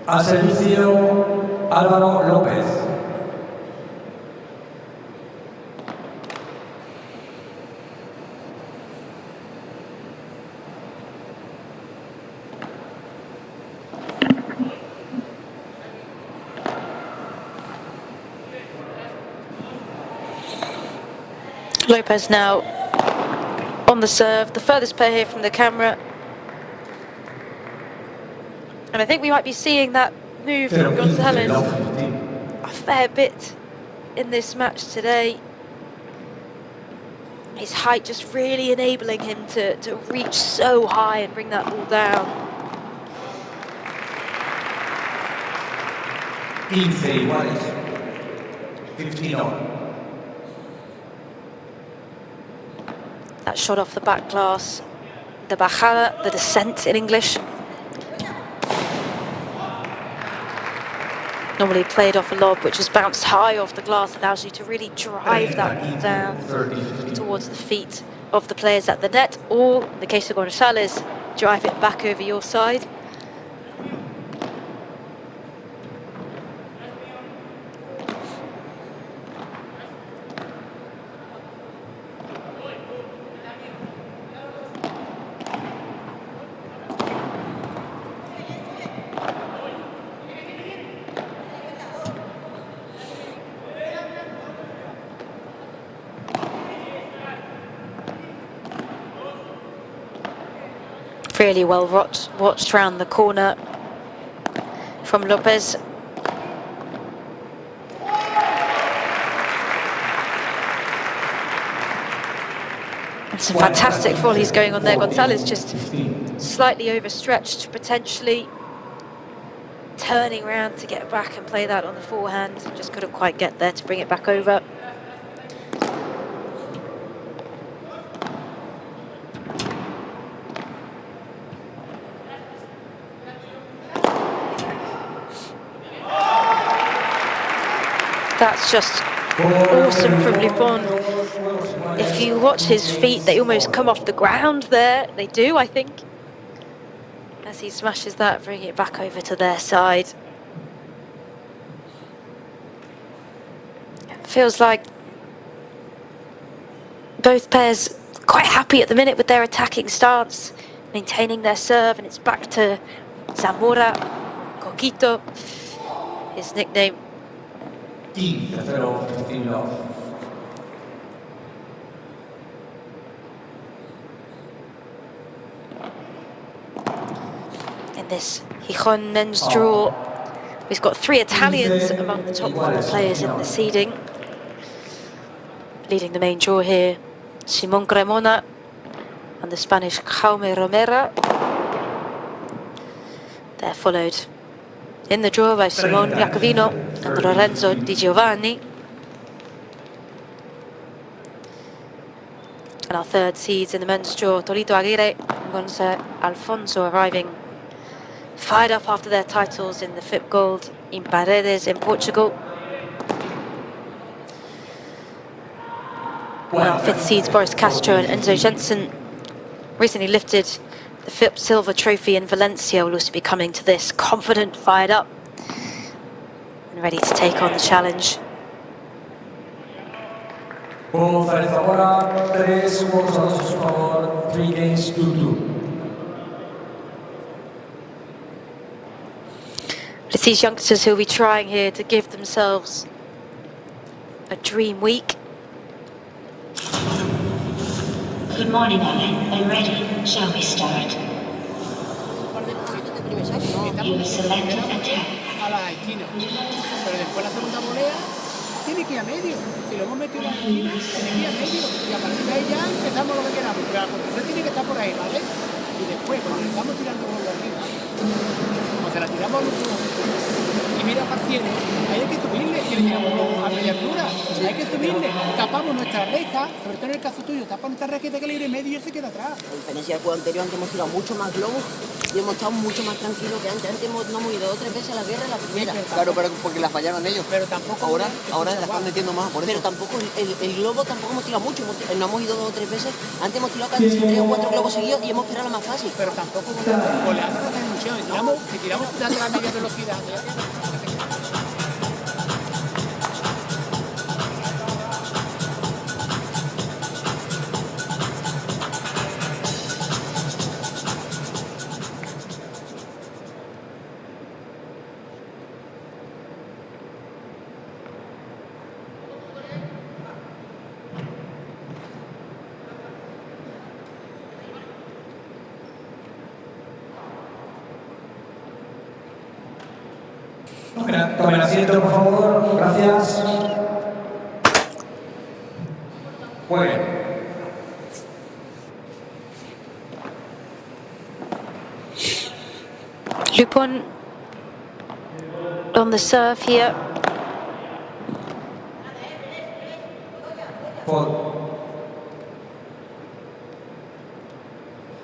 Speaker 7: Al servicio, Alvaro Lopez.
Speaker 3: Lopez now on the serve, the furthest player here from the camera. And I think we might be seeing that move from Gonzalez a fair bit in this match today. His height just really enabling him to reach so high and bring that ball down.
Speaker 4: 15 iguales. 15 on.
Speaker 3: That shot off the back glass, the bajada, the descent in English. Normally played off a lob, which has bounced high off the glass, allows you to really drive that ball down towards the feet of the players at the net, or in the case of Gonzalez, drive it back over your side. Really well watched round the corner from Lopez. And some fantastic volleys going on there. Gonzalez just slightly overstretched, potentially turning around to get back and play that on the forehand. Just couldn't quite get there to bring it back over. That's just awesome from Lupon. If you watch his feet, they almost come off the ground there. They do, I think. As he smashes that, bringing it back over to their side. It feels like both pairs quite happy at the minute with their attacking stance, maintaining their serve, and it's back to Zamora, Coquito, his nickname. In this Gijon men's draw, we've got 3 Italians among the top 4 players in the seeding. Leading the main draw here, Simon Cremona and the Spanish Jaume Romera. They're followed in the draw by Simone Iacovino and Lorenzo Di Giovanni. And our third seeds in the men's draw, Torito Aguirre and Gonzalo Alfonso, arriving fired up after their titles in the FIP Gold in Paredes in Portugal. And our fifth seeds, Boris Castro and Enzo Jensen, recently lifted the FIP Silver Trophy in Valencia, will also be coming to this confident, fired up, and ready to take on the challenge.
Speaker 7: Gonzalez Zamora, 3 juegos a 2 a su favor, 3 games 2-2.
Speaker 3: It's these youngsters who will be trying here to give themselves a dream week.
Speaker 8: Good morning, Allen. I'm ready. Shall we start? You selected attack.
Speaker 11: A la esquina. Pero después la segunda volea tiene que ir a medio. Si lo hemos metido en la esquina, tiene que ir a medio. Y a partir de ahí ya empezamos lo que queramos. Pero la construcción tiene que estar por ahí, ¿vale? Y después, cuando le estamos tirando por arriba, cuando se la tiramos a Lupon y mira para el cielo, ahí hay que subirle. Si le tiramos a media altura, hay que subirle. Tapamos nuestra reja, sobre todo en el caso tuyo, tapamos nuestra reja y te libre medio y él se queda atrás.
Speaker 10: A diferencia del juego anterior, antes hemos tirado mucho más globos y hemos estado mucho más tranquilos que antes. Antes no hemos ido 2 o 3 veces a la guerra, la primera.
Speaker 11: Claro, pero porque la fallaron ellos. Pero tampoco.
Speaker 10: Ahora la están metiendo más, por eso. Pero tampoco, el globo tampoco hemos tirado mucho. No hemos ido 2 o 3 veces. Antes hemos tirado casi 3 o 4 globos seguidos y hemos tirado lo más fácil.
Speaker 11: Pero tampoco goleando no tenemos mucho. Si tiramos dando la media velocidad.
Speaker 7: Tomen asiento, por favor. Gracias. Jueguen.
Speaker 3: Lupon on the serve here.
Speaker 7: Por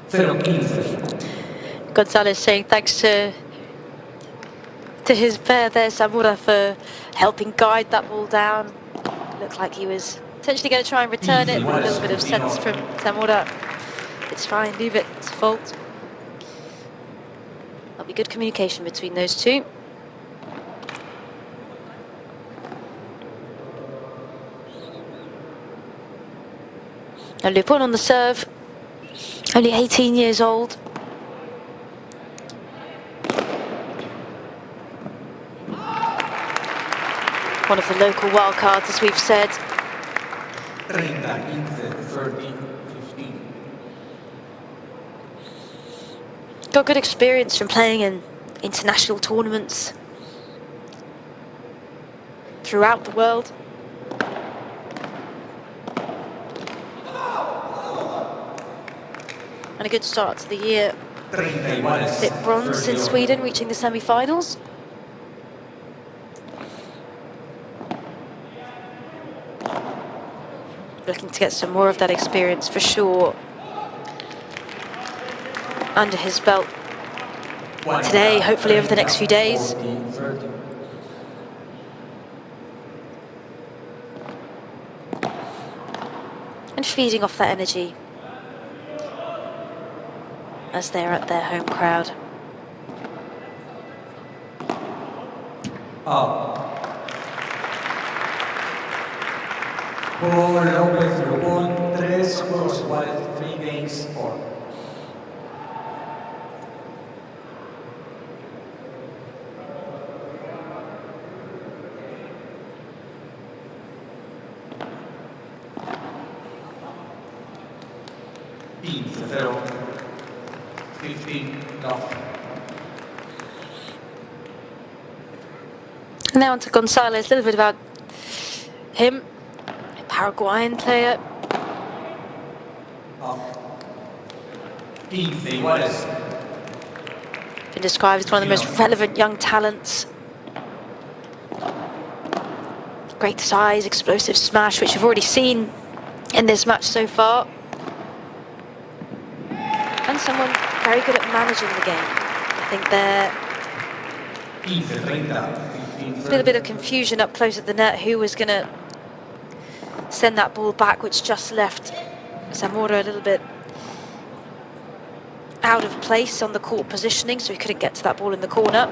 Speaker 7: 0-15.
Speaker 3: Gonzalez saying thanks to his pair there, Zamora, for helping guide that ball down. Looked like he was potentially going to try and return it, but a little bit of sense from Zamora. It's fine, leave it, it's a fault. There'll be good communication between those two. And Lupon on the serve, only 18 years old. One of the local wildcards, as we've said.
Speaker 7: 30, 13, 15.
Speaker 3: Got good experience from playing in international tournaments throughout the world. And a good start to the year. Bit bronze in Sweden, reaching the semi-finals. Looking to get some more of that experience for sure under his belt today, hopefully over the next few days. And feeding off that energy as they're at their home crowd.
Speaker 7: Por Lopez, Lupon, 3 juegos iguales, 3 games all. Zero. 15 off.
Speaker 3: Now on to Gonzalez, a little bit about him. Paraguayan player.
Speaker 7: 15 iguales.
Speaker 3: Been described as one of the most relevant young talents. Great size, explosive smash, which we've already seen in this match so far. And someone very good at managing the game. I think there a little bit of confusion up close at the net. Who was going to send that ball back, which just left Zamora a little bit out of place on the court positioning, so he couldn't get to that ball in the corner.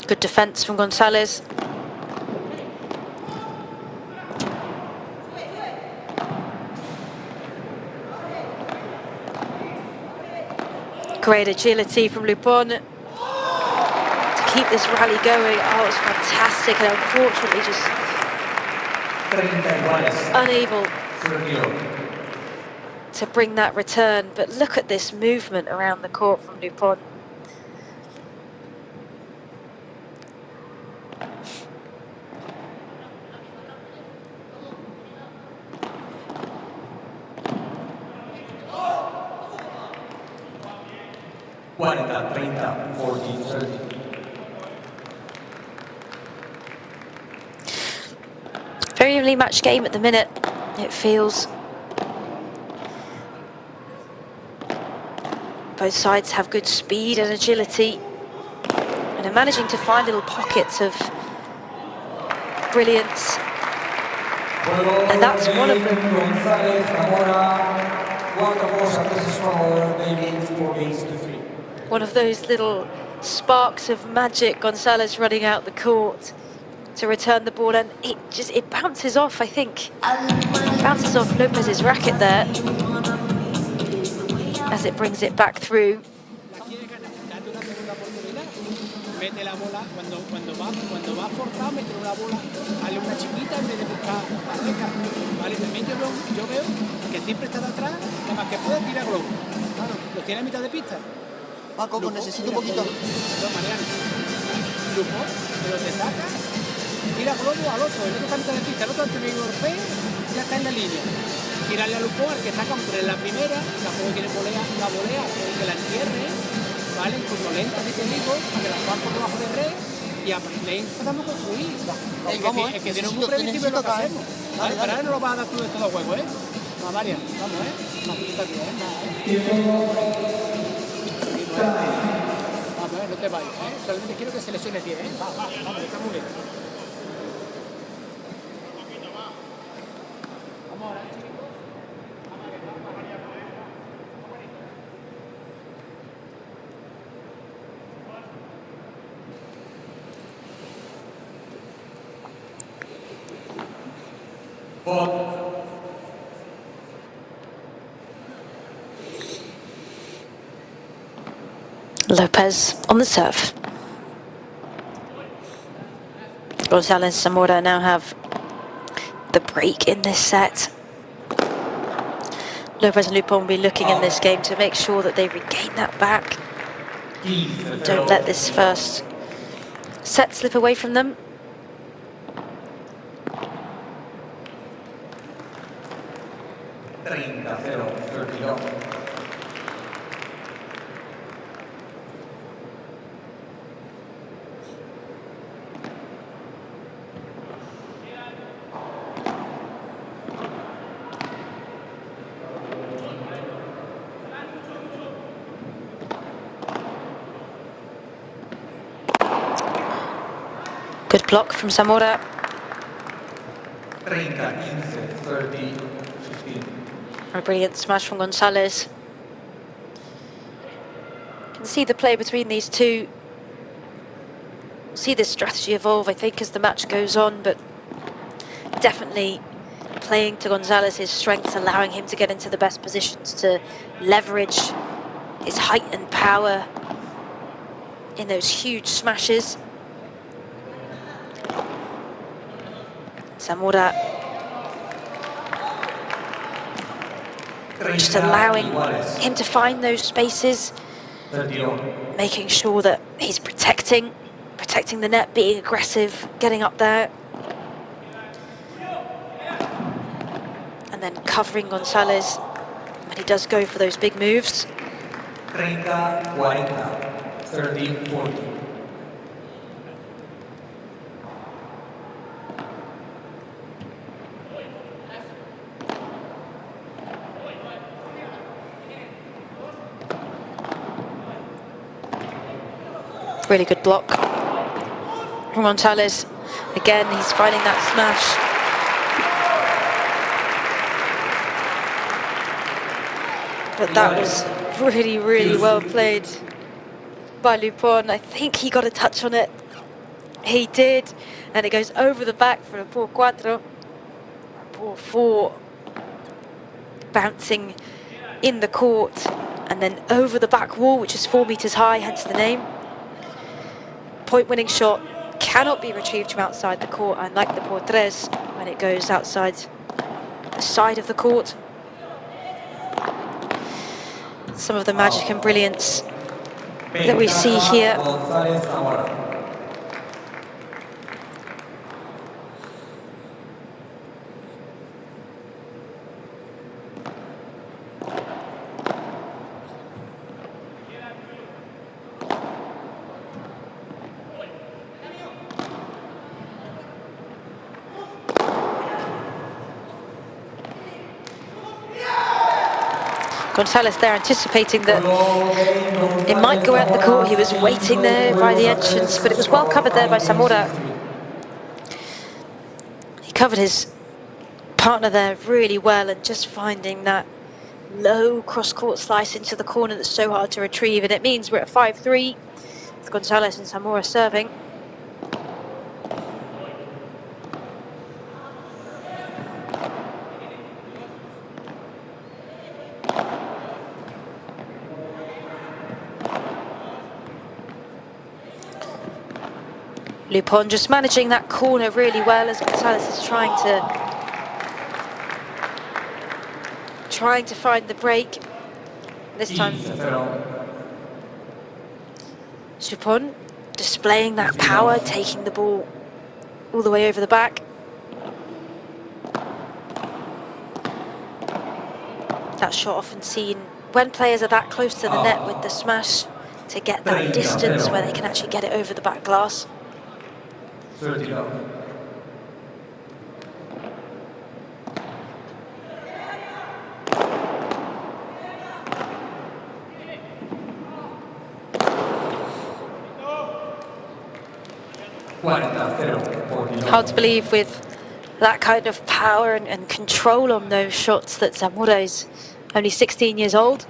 Speaker 3: Good defense from Gonzalez. Great agility from Lupon to keep this rally going. Oh, it's fantastic, and unfortunately just unable to bring that return. But look at this movement around the court from Lupon. Very evenly matched game at the minute, it feels. Both sides have good speed and agility, and are managing to find little pockets of brilliance. And that's one of them. One of those little sparks of magic. Gonzalez running out the court to return the ball, and it bounces off, I think. Bounces off Lopez's racket there as it brings it back through.
Speaker 11: Mete la bola, cuando va forzado, mete una bola, dale una chiquita en vez de buscar pareja. Vale, también yo veo que siempre está de atrás, nada más que puede tirar globo. Claro, lo tiene a mitad de pista.
Speaker 10: Paco, necesito un poquito.
Speaker 11: No, Mariano. Lupon, pero te saca, tira globo al otro, el otro está a mitad de pista, el otro antes de golpea, ya está en la línea. Tírale a Lupon, al que saca por la primera, tampoco quiere la volea, que la entierre. ¿Vale? Incluso lenta, si te digo, para que las van por debajo de red y a partir de ahí empezamos a construir. Es que tiene un previsible lo que hacemos. ¿Vale? Pero ahora no lo vas a dar tú de todo juego, ¿eh? No, Mariano, vamos, ¿eh? No, está bien, nada, Vamos, no te vayas, ¿eh? Solamente quiero que se lesiones bien, ¿eh? Vamos, está muy bien. Vamos ahora, chicos.
Speaker 3: Lopez on the serve. Gonzalez and Zamora now have the break in this set. Lopez and Lupon will be looking in this game to make sure that they regain that back. Don't let this first set slip away from them. Good block from Zamora.
Speaker 4: 30-15, 30-15.
Speaker 3: A brilliant smash from Gonzalez. You can see the play between these two. See this strategy evolve, I think, as the match goes on, but definitely playing to Gonzalez's strengths, allowing him to get into the best positions to leverage his height and power in those huge smashes. Zamora just allowing him to find those spaces, making sure that he's protecting the net, being aggressive, getting up there. and then covering Gonzalez when he does go for those big moves.
Speaker 4: 30-40, 30-40.
Speaker 3: Really good block from Gonzalez. Again, he's finding that smash. But that was really, really well played by Lupon. I think he got a touch on it. He did. And it goes over the back for a por cuatro. Por four. Bouncing in the court. And then over the back wall, which is 4 meters high, hence the name. Point-winning shot cannot be retrieved from outside the court, unlike the por tres, when it goes outside the side of the court. Some of the magic and brilliance that we see here. Gonzalez there anticipating that it might go out the court. He was waiting there by the entrance, but it was well covered there by Zamora. He covered his partner there really well, and just finding that low cross-court slice into the corner that's so hard to retrieve. And it means we're at 5-3 with Gonzalez and Zamora serving. Lupon just managing that corner really well as Gonzalez is trying to find the break. This time Lupon displaying that power, taking the ball all the way over the back. That shot often seen when players are that close to the net with the smash, to get that distance where they can actually get it over the back glass.
Speaker 4: 30 love.
Speaker 3: Hard to believe with that kind of power and control on those shots that Zamora is only 16 years old.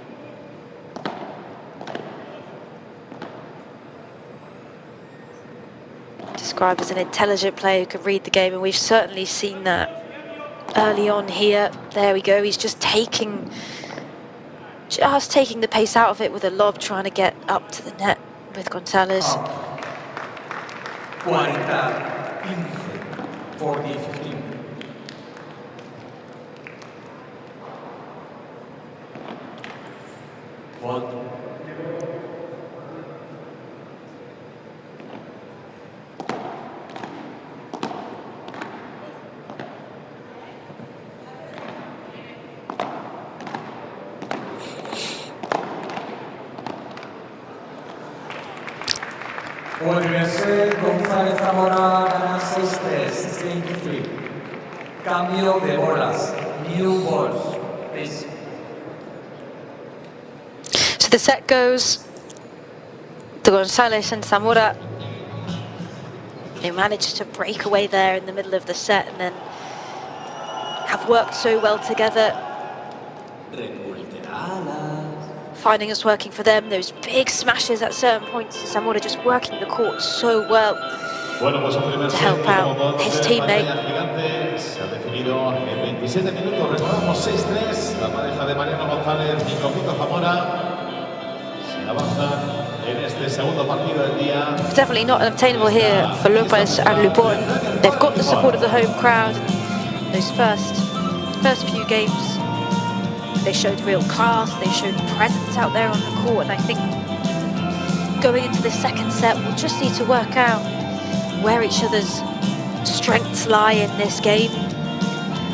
Speaker 3: Described as an intelligent player who can read the game, and we've certainly seen that early on here. There we go, he's just taking the pace out of it with a lob, trying to get up to the net with Gonzalez.
Speaker 4: 40-15. González Zamora gana 6-3, 6-3. Cambio de bolas. New balls, please.
Speaker 3: So the set goes to Gonzalez and Zamora. They managed to break away there in the middle of the set and then have worked so well together. Finding us working for them, those big smashes at certain points. Zamora just working the court so well to help out his teammate.
Speaker 1: Se ha definido en 27 minutos, recordamos 6-3, la pareja de Mariano González y Coquito Zamora se avanzan en este segundo partido del día.
Speaker 3: It's definitely not unobtainable here for Lopez and Lupon. They've got the support of the home crowd. Those first few games, they showed real class, they showed presence out there on the court, and I think going into the second set, we'll just need to work out where each other's strengths lie in this game.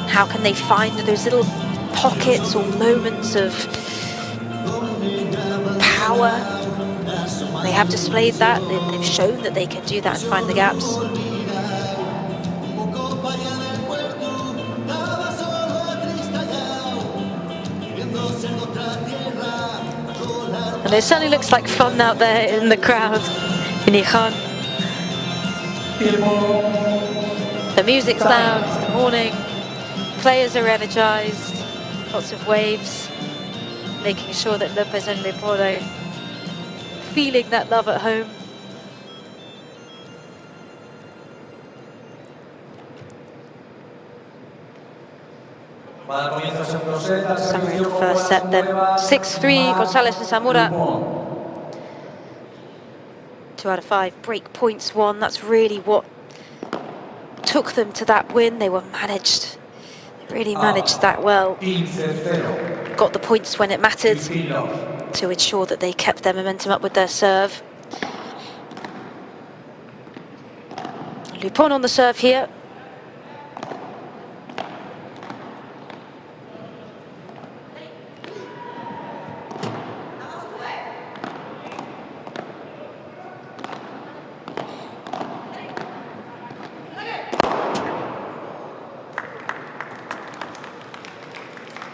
Speaker 3: How can they find those little pockets or moments of power? They have displayed that. They've shown that they can do that and find the gaps. And it certainly looks like fun out there in the crowd in Gijon. The music's loud, it's the morning. Players are energized, lots of waves, making sure that Lopez and Lupon are feeling that love at home. Summary of the first set then. 6-3, Gonzalez and Zamora. 2 out of 5 break points won. That's really what took them to that win. They were managed. They really managed that well. Got the points when it mattered to ensure that they kept their momentum up with their serve. Lupon on the serve here.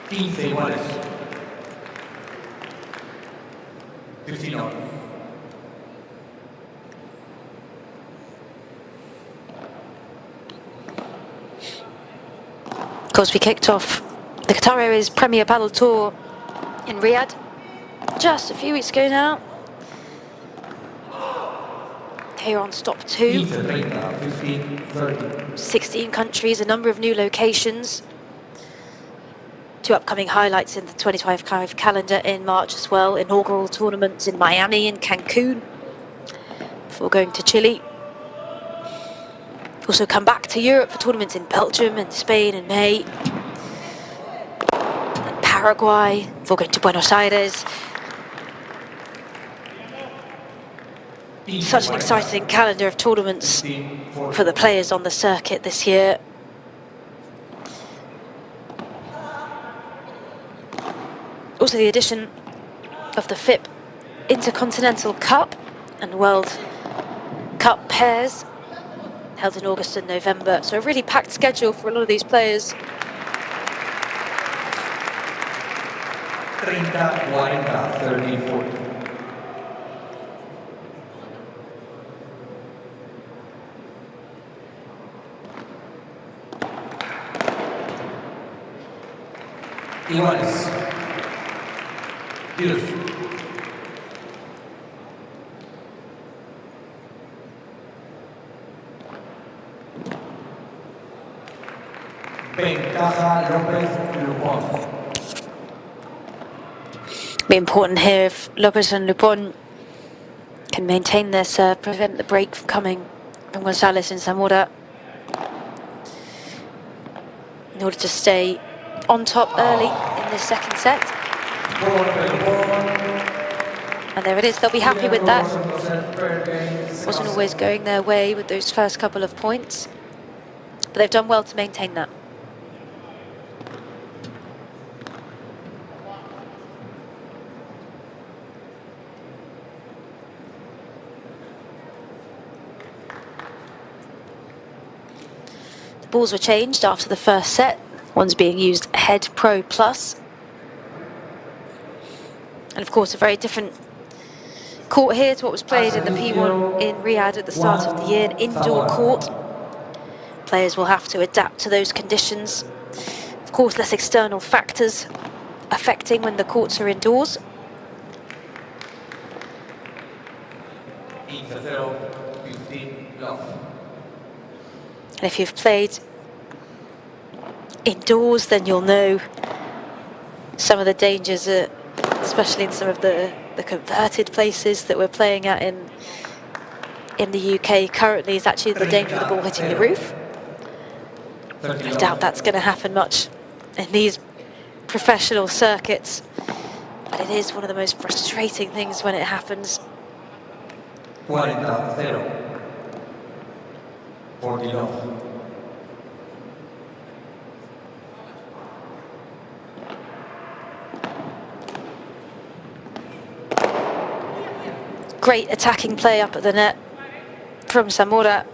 Speaker 4: Iguales. 15 on.
Speaker 3: Of course, we kicked off the Qatar Airways Premier Padel Tour in Riyadh just a few weeks ago now. Here on stop 2. 16 countries, a number of new locations. 2 upcoming highlights in the 2025 calendar in March as well. Inaugural tournaments in Miami and Cancun before going to Chile. Also come back to Europe for tournaments in Belgium and Spain in May. And Paraguay before going to Buenos Aires. Such an exciting calendar of tournaments for the players on the circuit this year. Also the addition of the FIP Intercontinental Cup and World Cup pairs held in August and November. So a really packed schedule for a lot of these players.
Speaker 4: 30, 40, 40. Iguales. Tiros. Ventaja Lopez Lupon.
Speaker 3: Be important here if Lopez and Lupon can maintain their serve, prevent the break from coming from Gonzalez and Zamora, in order to stay on top early in this second set. And there it is, they'll be happy with that. Wasn't always going their way with those first couple of points, but they've done well to maintain that. The balls were changed after the first set. One's being used Head Pro Plus. And of course, a very different court here to what was played in the P1 in Riyadh at the start of the year, an indoor court. Players will have to adapt to those conditions. Of course, less external factors affecting when the courts are indoors. And if you've played indoors, then you'll know some of the dangers, especially in some of the converted places that we're playing at in the UK currently, is actually the danger of the ball hitting the roof. I doubt that's going to happen much in these professional circuits, but it is one of the most frustrating things when it happens.
Speaker 4: 40-0. 42.
Speaker 3: Great attacking play up at the net from Zamora.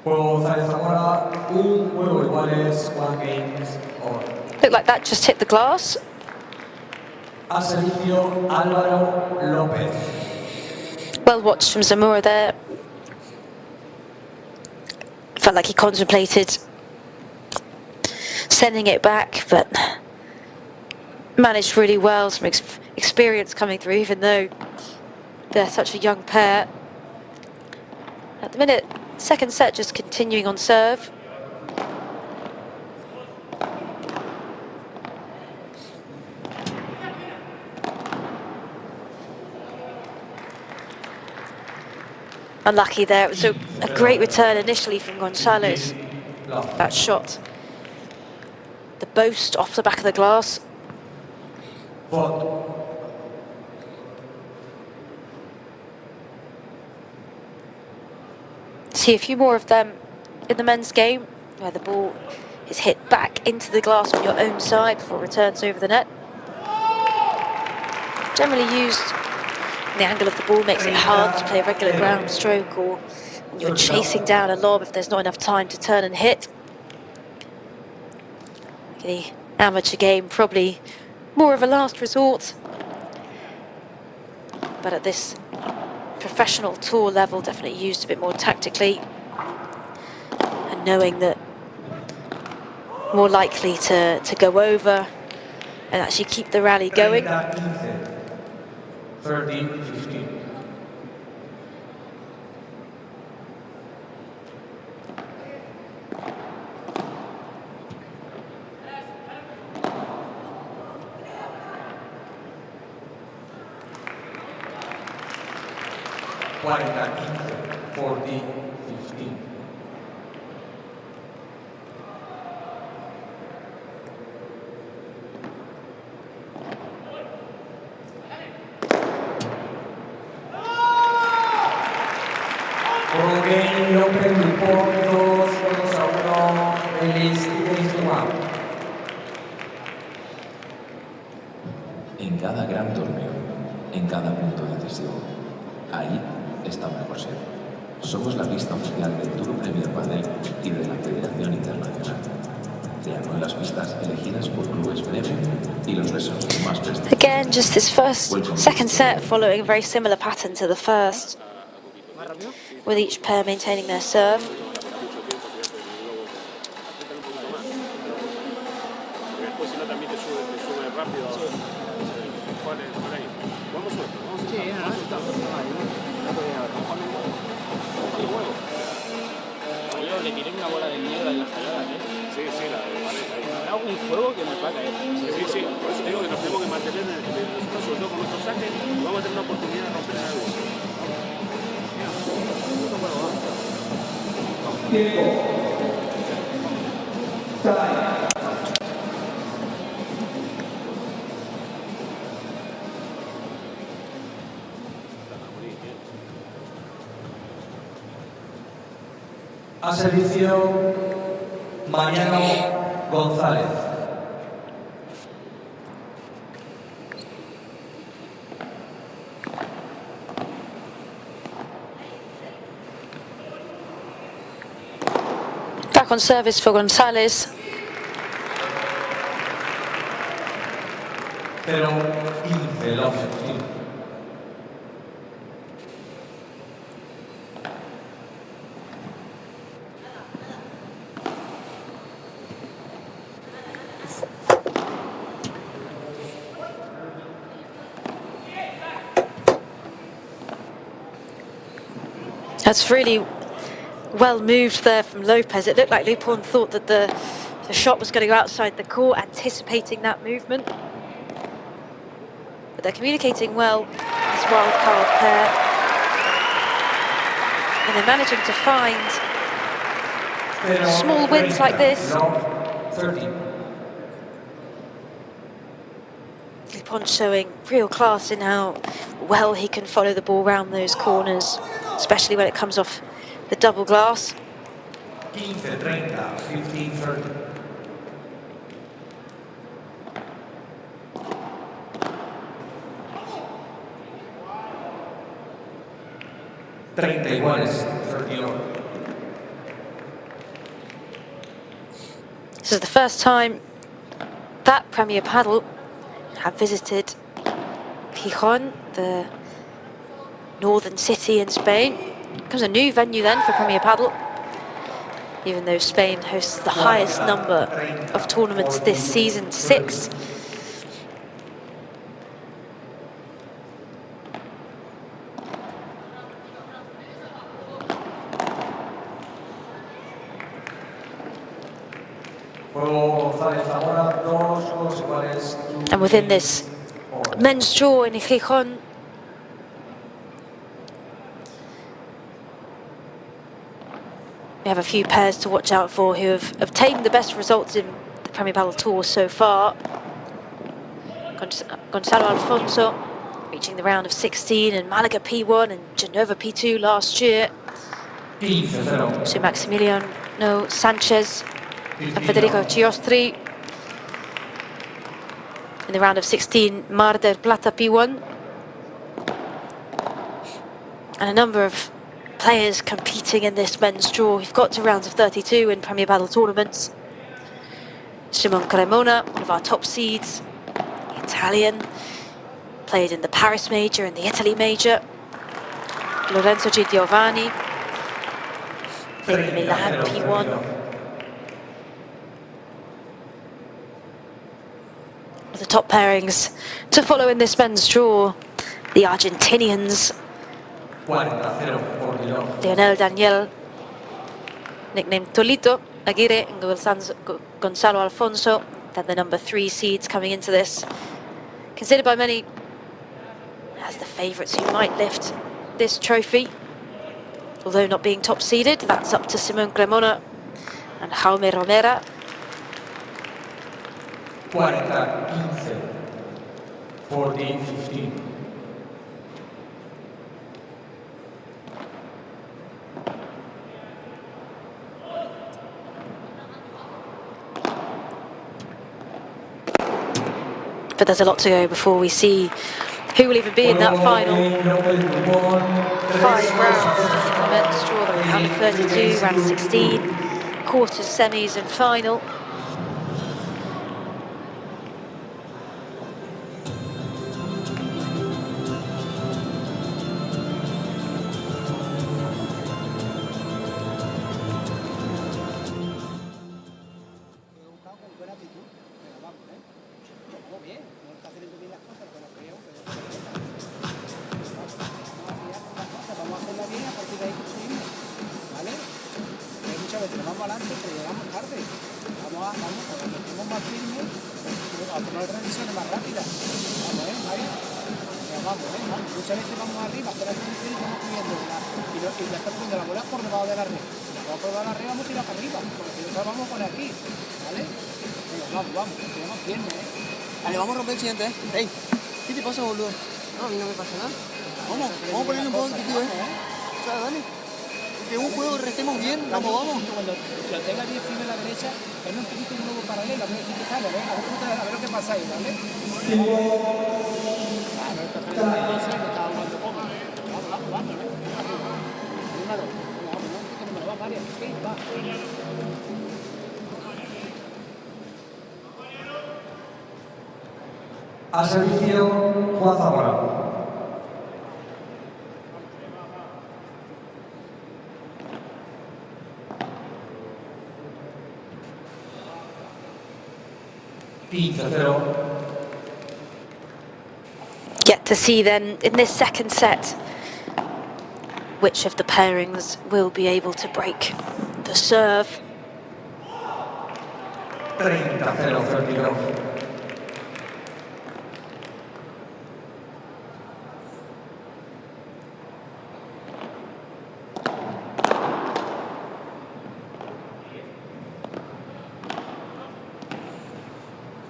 Speaker 4: Juego González-Zamora, un juego iguales, 1 games on.
Speaker 3: Looked like that just hit the glass.
Speaker 4: A servicio Alvaro Lopez.
Speaker 3: Well watched from Zamora there. Felt like he contemplated sending it back, but managed really well. Some experience coming through, even though they're such a young pair. At the minute, second set just continuing on serve. Unlucky there. It was a great return initially from Gonzalez. That shot. The boast off the back of the glass. See a few more of them in the men's game, where the ball is hit back into the glass on your own side before it returns over the net. Generally used, the angle of the ball makes it hard to play a regular ground stroke, or when you're chasing down a lob if there's not enough time to turn and hit. The amateur game, probably more of a last resort, but at this professional tour level, definitely used a bit more tactically, and knowing that more likely to go over and actually keep the rally going.
Speaker 4: 30-15. Lopez, Lupon, 2-1, Perez,
Speaker 12: En cada gran torneo, en cada punto decisivo, ahí está mejor ser. Somos la pista oficial del Tour Premier Padel y de la Federación Internacional. Ya no en las pistas elegidas por clubes premium y los besos más prestigiosos.
Speaker 3: Again, just this second set following a very similar pattern to the first, with each pair maintaining their serve.
Speaker 6: Le tiré una bola de mierda en la salada, ¿eh? Sí, la de hago un juego que me va a caer. Sí, por eso digo que nos tenemos que mantener en el resultado, sobre todo con nuestros saques, y vamos a tener una oportunidad de romper en algo.
Speaker 4: A servicio Mariano Gonzalez.
Speaker 3: Back on service for Gonzalez.
Speaker 4: 0-15 Lopez.
Speaker 3: That's really well moved there from Lopez. It looked like Lupon thought that the shot was going to go outside the court, anticipating that movement. But they're communicating well, this wild card pair. And they're managing to find small wins like this. Lupon showing real class in how well he can follow the ball around those corners. especially when it comes off the double glass.
Speaker 4: 15-30, 15-30.
Speaker 3: This is the first time that Premier Padel have visited Gijon, the northern city in Spain. It becomes a new venue then for Premier Padel, even though Spain hosts the highest number of tournaments this season, 6. And within this men's draw in Gijon, we have a few pairs to watch out for who have obtained the best results in the Premier Padel Tour so far. Gonzalo Alfonso reaching the round of 16 in Malaga P1 and Genova P2 last year. So Maximiliano Sanchez and Federico Chiostri in the round of 16, Mar del Plata P1. And a number of players competing in this men's draw. We've got to rounds of 32 in Premier Padel tournaments. Simon Cremona, one of our top seeds, Italian, played in the Paris Major and the Italy Major. Lorenzo G. Giovanni, played in the Milan P1. The top pairings to follow in this men's draw, the Argentinians, Leonel Daniel, nicknamed Tolito, Aguirre and Gonzalo Alfonso, then the number 3 seeds coming into this. Considered by many as the favourites who might lift this trophy, although not being top seeded. That's up to Simon Cremona and Jaume Romera.
Speaker 4: 40-15, 40-15.
Speaker 3: But there's a lot to go before we see who will even be in that final 5 rounds. The men's draw, the round of 32, round of 16, quarters, semis and final.
Speaker 10: Vale, vamos a romper el siguiente, ¿eh? Ey, ¿qué te pasa, boludo? No, a mí no me pasa nada. Vamos a ponerle un poco de actitud, ¿eh? O sea, dale. Que un juego restemos bien, vamos.
Speaker 11: Cuando lo tenga bien firme a la derecha, es un poquito un nuevo paralelo, a ver si te sale, ¿eh? A ver lo que pasa ahí, ¿vale? Claro, esta frente no sé, me estaba jugando cómodo. Vamos, ¿eh? Vamos, que me lo va María, sí, va.
Speaker 4: A servicio, Juan Zamora.
Speaker 3: Get to see then in this second set which of the pairings will be able to break the serve.
Speaker 4: 30-0,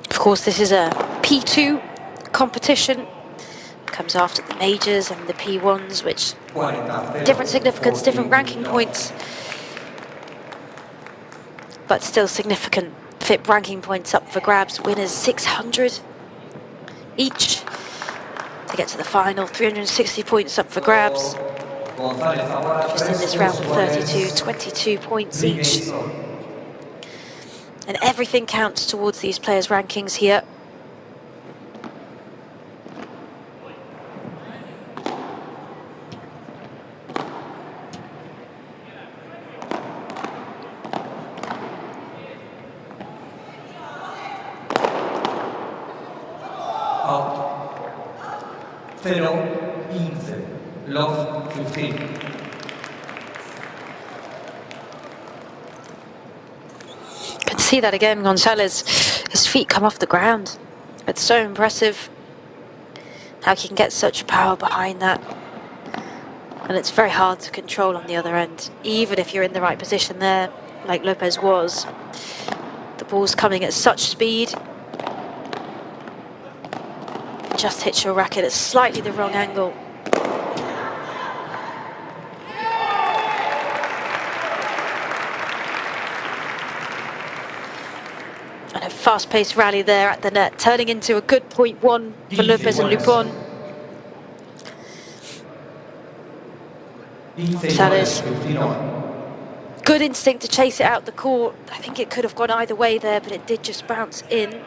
Speaker 3: Of course, this is a P2 competition comes after the majors and the P1s, which different significance, different ranking points, but still significant FIP ranking points up for grabs. Winners 600 each to get to the final, 360 points up for grabs. Just in this round, 32, 22 points each. And everything counts towards these players' rankings here.
Speaker 4: Out. 0-15. Love 15.
Speaker 3: Can see that again, Gonzalez. His feet come off the ground. It's so impressive how he can get such power behind that. And it's very hard to control on the other end, even if you're in the right position there, like Lopez was. The ball's coming at such speed. Just hits your racket at slightly the wrong angle. And a fast-paced rally there at the net, turning into a good .1 for Lopez and Lupon. Gonzalez, good instinct to chase it out the court. I think it could have gone either way there, but it did just bounce in.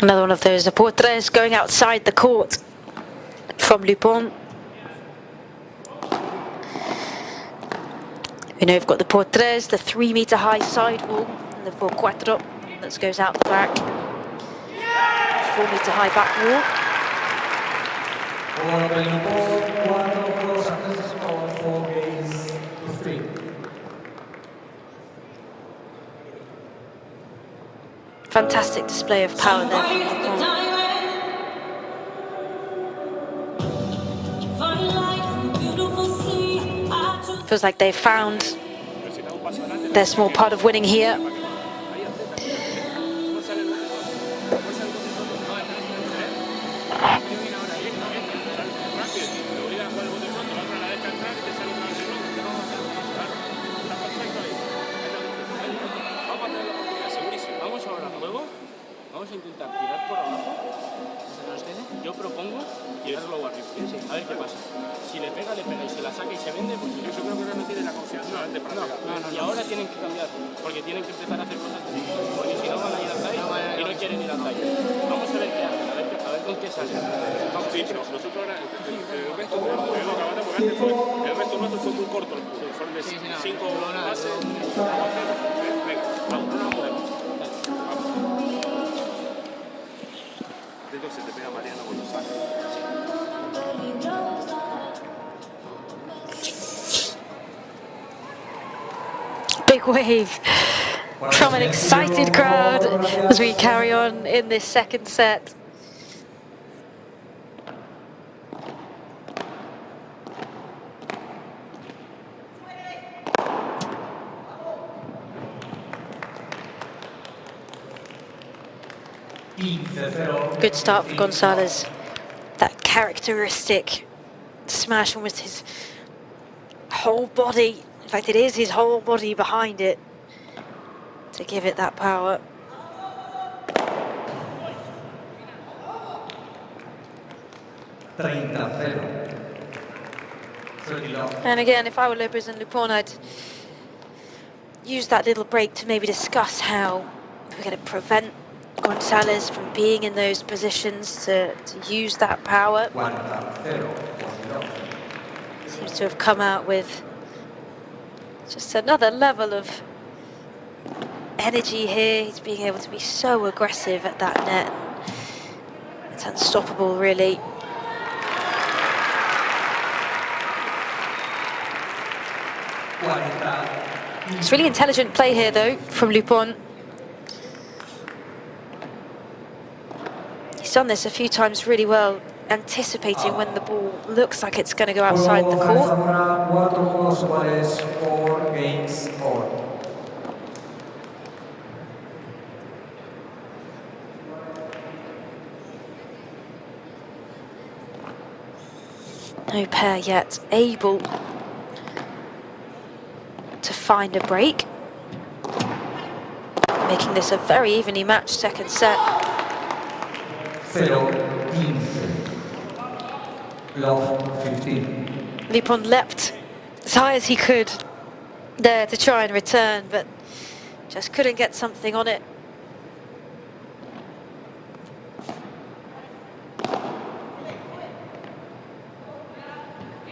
Speaker 3: Another one of those portres going outside the court from Lupon. You know, we've got the portres, the 3-meter high sidewall, and the por cuatro that goes out the back. 4-meter high back wall. Fantastic display of power there from Lupon. Feels like they've found their small part of winning here.
Speaker 2: Vamos a intentar tirar por abajo. Yo propongo tirarlo arriba. A ver qué pasa. Si le pega y se la saca y se vende, pues yo creo que no tiene la confianza. No. Y ahora tienen que cambiar, porque tienen que empezar a hacer cosas distintas. Porque si no van a ir al taller y no quieren ir al taller. Vamos a ver qué hacen, a ver con qué salen. Vamos, sí, pero nosotros ahora, el resto tenemos que verlo acabando, porque antes el resto nuestro fue muy corto. Fueron de 5 bases. Venga, vamos, no nos movemos. Se te pega Mariano con los sacos.
Speaker 3: Big wave from an excited crowd as we carry on in this second set. Good start for Gonzalez. That characteristic smash with his whole body. In fact, it is his whole body behind it to give it that power. And again, if I were Lopez and Lupon, I'd use that little break to maybe discuss how we're going to prevent Gonzalez from being in those positions to use that power. Seems to have come out with just another level of energy here. He's being able to be so aggressive at that net. It's unstoppable, really. It's really intelligent play here, though, from Lupon. He's done this a few times really well, anticipating when the ball looks like it's going to go outside the court. No pair yet able to find a break, making this a very evenly matched second set.
Speaker 4: 0-15. Love 15.
Speaker 3: Lupon leapt as high as he could there to try and return, but just couldn't get something on it.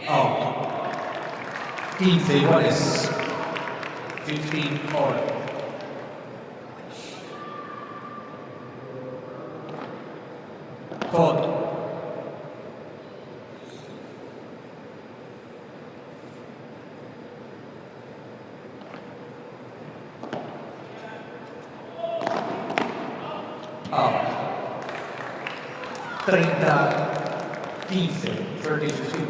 Speaker 4: Oh. 15 iguales. 15 all. Fold. Out. 30-15. 30-15.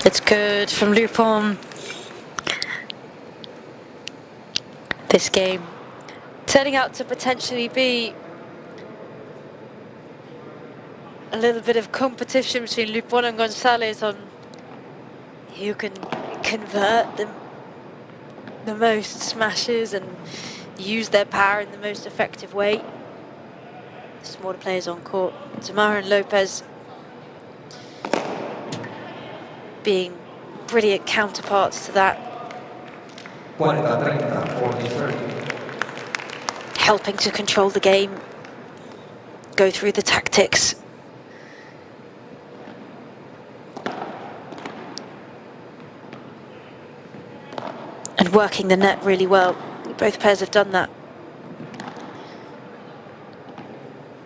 Speaker 3: It's good from Lupon. This game turning out to potentially be a little bit of competition between Lupon and Gonzalez on who can convert the most smashes and use their power in the most effective way. The smaller players on court, Zamora and Lopez, being brilliant counterparts to that.
Speaker 4: 40-30, 40-30.
Speaker 3: Helping to control the game, go through the tactics. And working the net really well. Both pairs have done that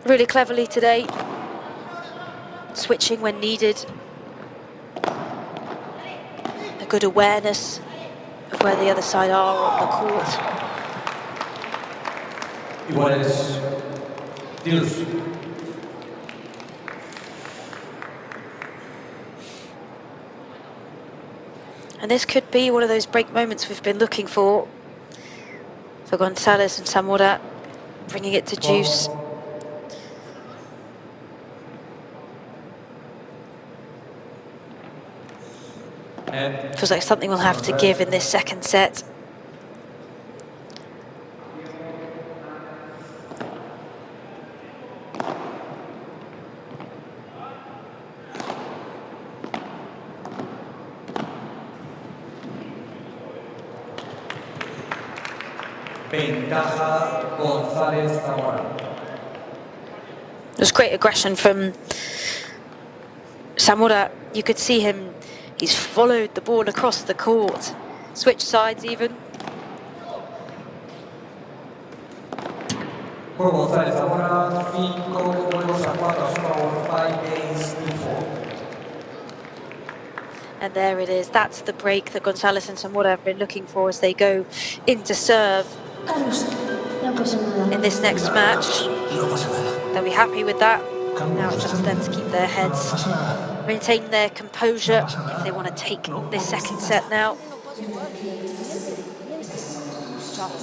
Speaker 3: really cleverly today. Switching when needed. A good awareness of where the other side are on the court.
Speaker 4: Iguales. Dios.
Speaker 3: And this could be one of those break moments we've been looking for Gonzalez and Zamora, bringing it to juice. Feels like something we'll have to give in this second set.
Speaker 4: Ventaja González Zamora.
Speaker 3: There's great aggression from Zamora. You could see him, he's followed the ball across the court, switched sides even.
Speaker 4: Juego González Zamora, 5-4 a su favor, 5 games to 4.
Speaker 3: And there it is. That's the break that Gonzalez and Zamora have been looking for as they go into serve in this next match. They'll be happy with that. Now it's up to them to keep their heads, maintain their composure if they want to take this second set now.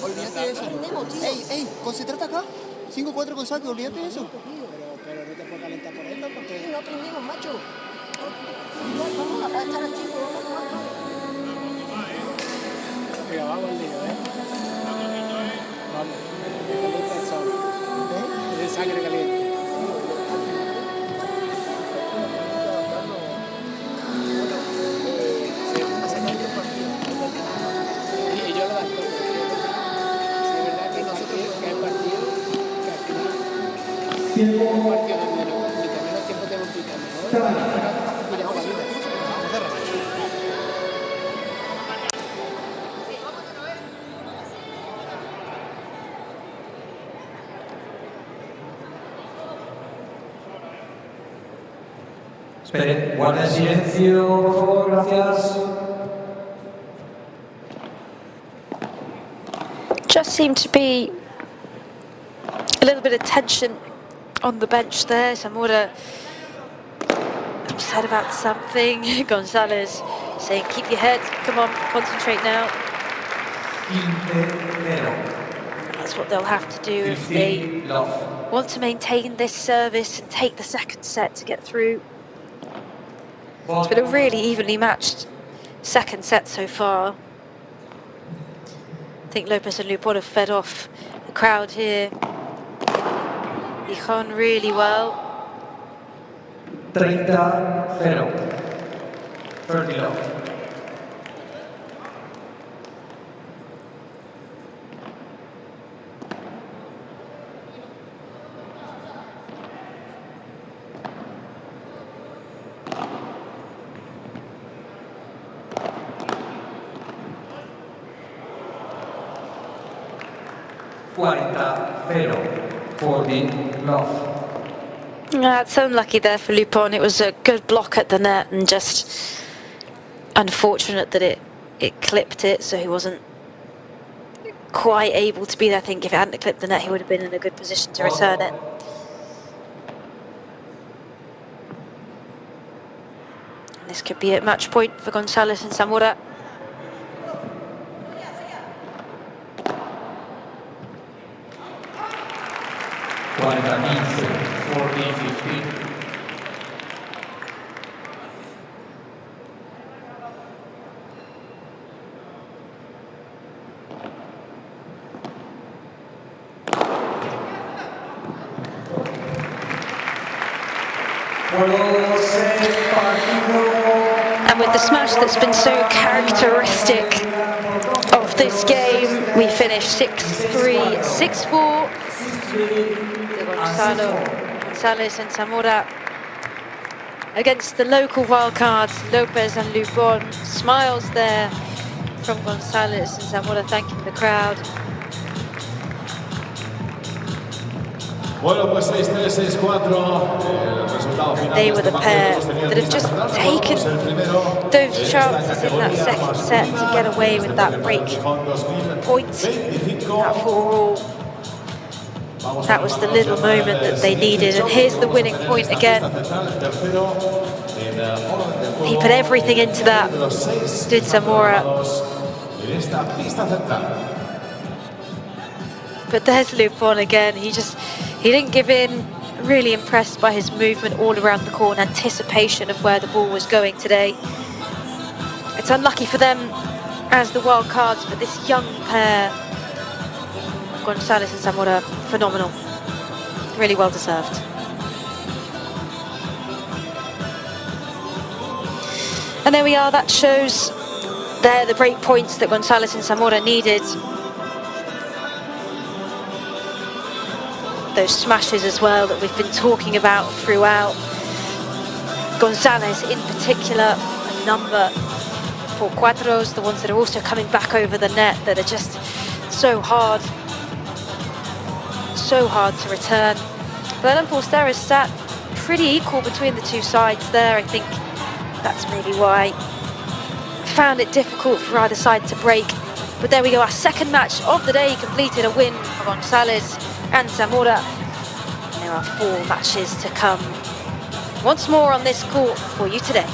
Speaker 10: Olvídate de eso. Ey, concéntrate acá. 5-4 con saque, olvídate de eso.
Speaker 11: Pero no te puedo calentar por esto porque...
Speaker 10: No aprendimos, macho. Vamos a estar aquí.
Speaker 11: Mira, vamos al lío, Vamos. Calienta el sol. Es sangre caliente. partido de menos tiempo tengo que quitar mejor. Vamos a cerrar.
Speaker 4: Espere, guarda silencio, por favor, gracias.
Speaker 3: Just seemed to be a little bit of tension on the bench there. Zamora upset about something. Gonzalez saying, keep your head, come on, concentrate now. That's what they'll have to do if they want to maintain this service and take the second set to get through. It's been a really evenly matched second set so far. I think Lopez and Lupon have fed off the crowd here. Gijon really well.
Speaker 4: 30-0. 30 love.
Speaker 3: It's unlucky there for Lupon. It was a good block at the net and just unfortunate that it clipped it, so he wasn't quite able to be there. I think if it hadn't clipped the net, he would have been in a good position to return it. And this could be a match point for Gonzalez and Zamora. And with the smash that's been so characteristic of this game, we finished 6-3, 6-4. Gonzalez and Zamora against the local wildcards, Lopez and Lupon. Smiles there from Gonzalez and Zamora thanking the crowd.
Speaker 1: Bueno, pues 6-3, 6-4. El resultado final.
Speaker 3: They were the pair that have just taken those chances in that second set to get away with that break point, that 4-all. That was the little moment that they needed, and here's the winning point again. He put everything into that, did Zamora. But there's Lupon again. He didn't give in. Really impressed by his movement all around the court, anticipation of where the ball was going today. It's unlucky for them as the wild cards, but this young pair, Gonzalez and Zamora, phenomenal. Really well deserved. And there we are, that shows there the break points that Gonzalez and Zamora needed. Those smashes as well that we've been talking about throughout. Gonzalez in particular, a number for cuatros, the ones that are also coming back over the net that are just so hard to return. But unfortunately, there is sat pretty equal between the two sides there. I think that's maybe why found it difficult for either side to break. But there we go, our second match of the day completed, a win for Gonzalez and Zamora. There are 4 matches to come. Once more on this court for you today.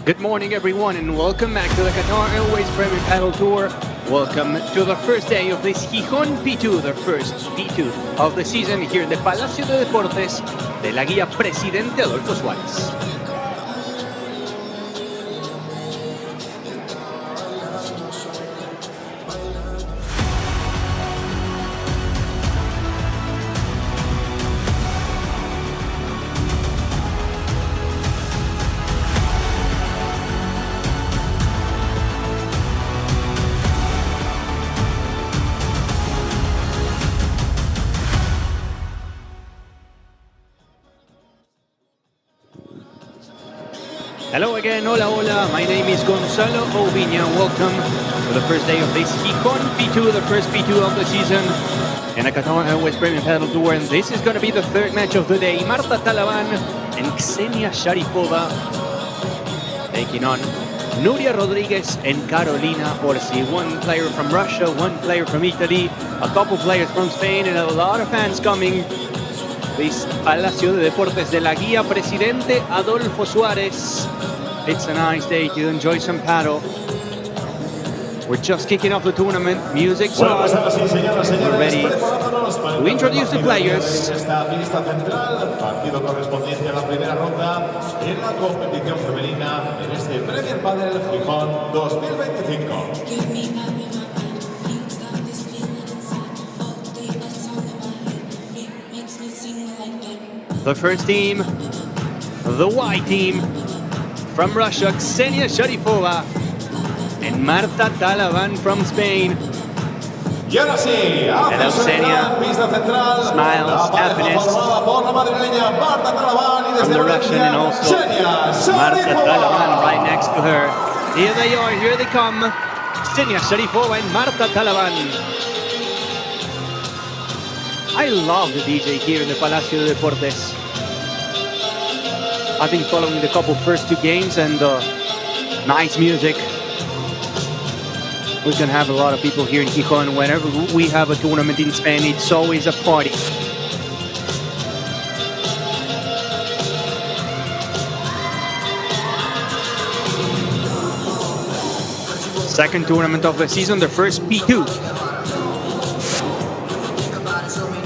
Speaker 13: Good morning everyone and welcome back to the Qatar Airways Premier Padel Tour. Welcome to the first day of this Gijon P2, the first P2 of the season here in the Palacio de Deportes de la guía Presidente Adolfo Suárez. Hello again, hola hola, my name is Gonzalo Oviña. Welcome to the first day of this Gijon P2, the first P2 of the season in the Qatar Airways Premier Padel Tour, and this is going to be the third match of the day. Marta Talavan and Ksenia Sharifova taking on Nuria Rodriguez and Carolina Orsi. One player from Russia, one player from Italy, a couple players from Spain, and a lot of fans coming. This Palacio de Deportes de la guía Presidente Adolfo Suárez. It's a nice day to enjoy some paddle. We're just kicking off the tournament. Music's on. We're ready to introduce the players.
Speaker 1: Esta pista central, partido correspondiente a la primera ronda en la competición femenina en este Premier Padel Gijon 2025.
Speaker 13: The first team, the white team, from Russia, Ksenia Sharifova and Marta Talavan from Spain.
Speaker 1: Hello
Speaker 13: Ksenia, smiles, happiness from the Russian, and also Marta Talavan right next to her. Here they are, here they come, Ksenia Sharifova and Marta Talavan. I love the DJ here in the Palacio de Deportes. I've been following the first two games and nice music. We're gonna have a lot of people here in Gijon. Whenever we have a tournament in Spain, it's always a party. Second tournament of the season, the first P2.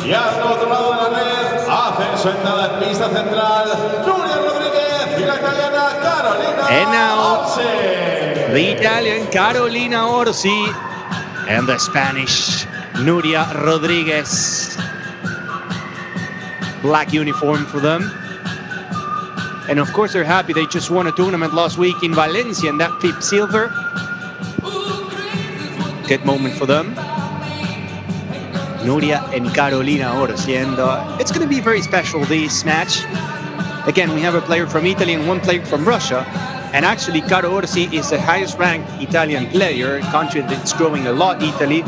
Speaker 1: Y al otro lado de la red, hacen su entrada en pista central, Nuria Rodríguez y la italiana Carolina
Speaker 13: And now,
Speaker 1: Orsi.
Speaker 13: the Italian Carolina Orsi and the Spanish Nuria Rodriguez. Black uniform for them. And of course they're happy. They just won a tournament last week in Valencia and that fifth silver. Good moment for them. Nuria and Carolina Orsi, and it's going to be very special, this match. Again, we have a player from Italy and one player from Russia, and actually Caro Orsi is the highest ranked Italian player, a country that's growing a lot, Italy,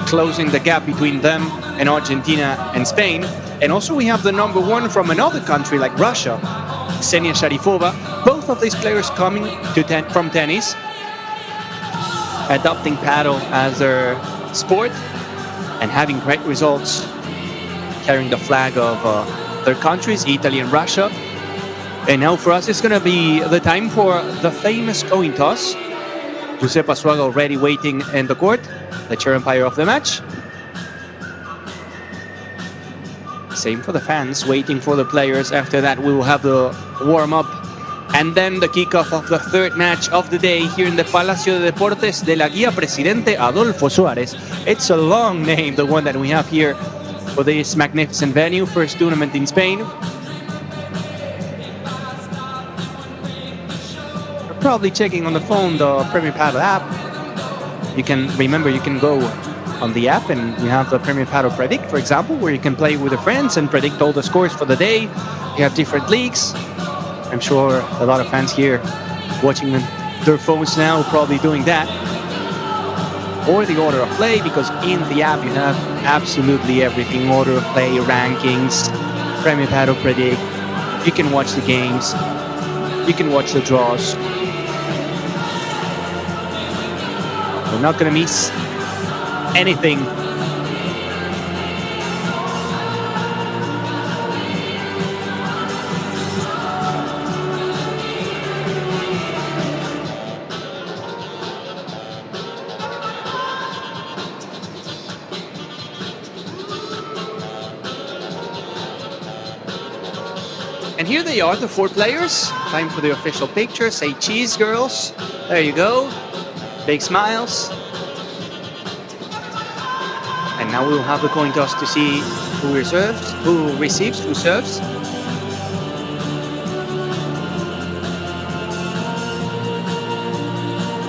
Speaker 13: closing the gap between them and Argentina and Spain. And also we have the number one from another country like Russia, Ksenia Sharifova. Both of these players coming from tennis, adopting paddle as their sport, and having great results, carrying the flag of their countries, Italy and Russia. And now for us, it's going to be the time for the famous coin toss. Giuseppe Assuaga already waiting in the court, the chair umpire of the match. Same for the fans, waiting for the players. After that, we will have the warm-up And then the kickoff of the third match of the day here in the Palacio de Deportes de la Guía Presidente Adolfo Suárez. It's a long name, the one that we have here for this magnificent venue, first tournament in Spain. You're probably checking on the phone the Premier Padel app. You can go on the app and you have the Premier Padel Predict, for example, where you can play with your friends and predict all the scores for the day. You have different leagues. I'm sure a lot of fans here watching their phones now probably doing that. Or the order of play, because in the app you have absolutely everything. Order of play, rankings, Premier Padel Predict. You can watch the games. You can watch the draws. You're not going to miss anything. And here they are, the 4 players. Time for the official picture. Say cheese, girls. There you go. Big smiles. And now we'll have the coin toss to see who receives, who serves.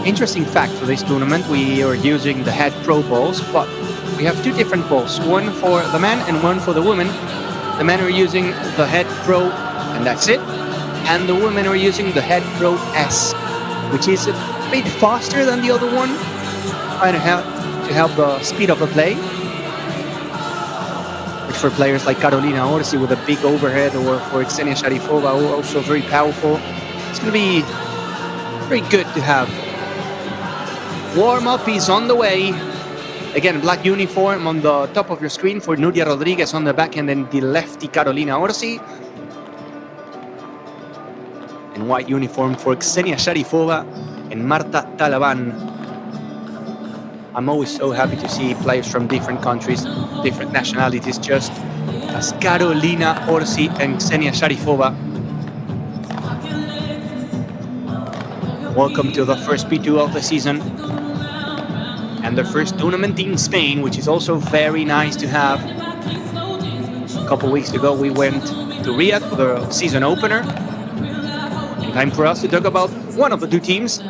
Speaker 13: Interesting fact for this tournament, we are using the head pro balls, but we have 2 different balls, one for the men and one for the women. The men are using the head pro, and that's it. And the women are using the head pro S, which is a bit faster than the other one, trying to help the speed of the play. Which for players like Carolina Orsi with a big overhead, or for Ksenia Sharifova, also very powerful, it's going to be very good to have. Warm-up is on the way. Again, black uniform on the top of your screen for Nuria Rodriguez on the back end, and the lefty Carolina Orsi. And white uniform for Ksenia Sharifova and Marta Talavan. I'm always so happy to see players from different countries, different nationalities, just as Carolina Orsi and Ksenia Sharifova. Welcome to the first P2 of the season. And the first tournament in Spain, which is also very nice to have. A couple weeks ago, we went to Riyadh for the season opener. And time for us to talk about one of the 2 teams,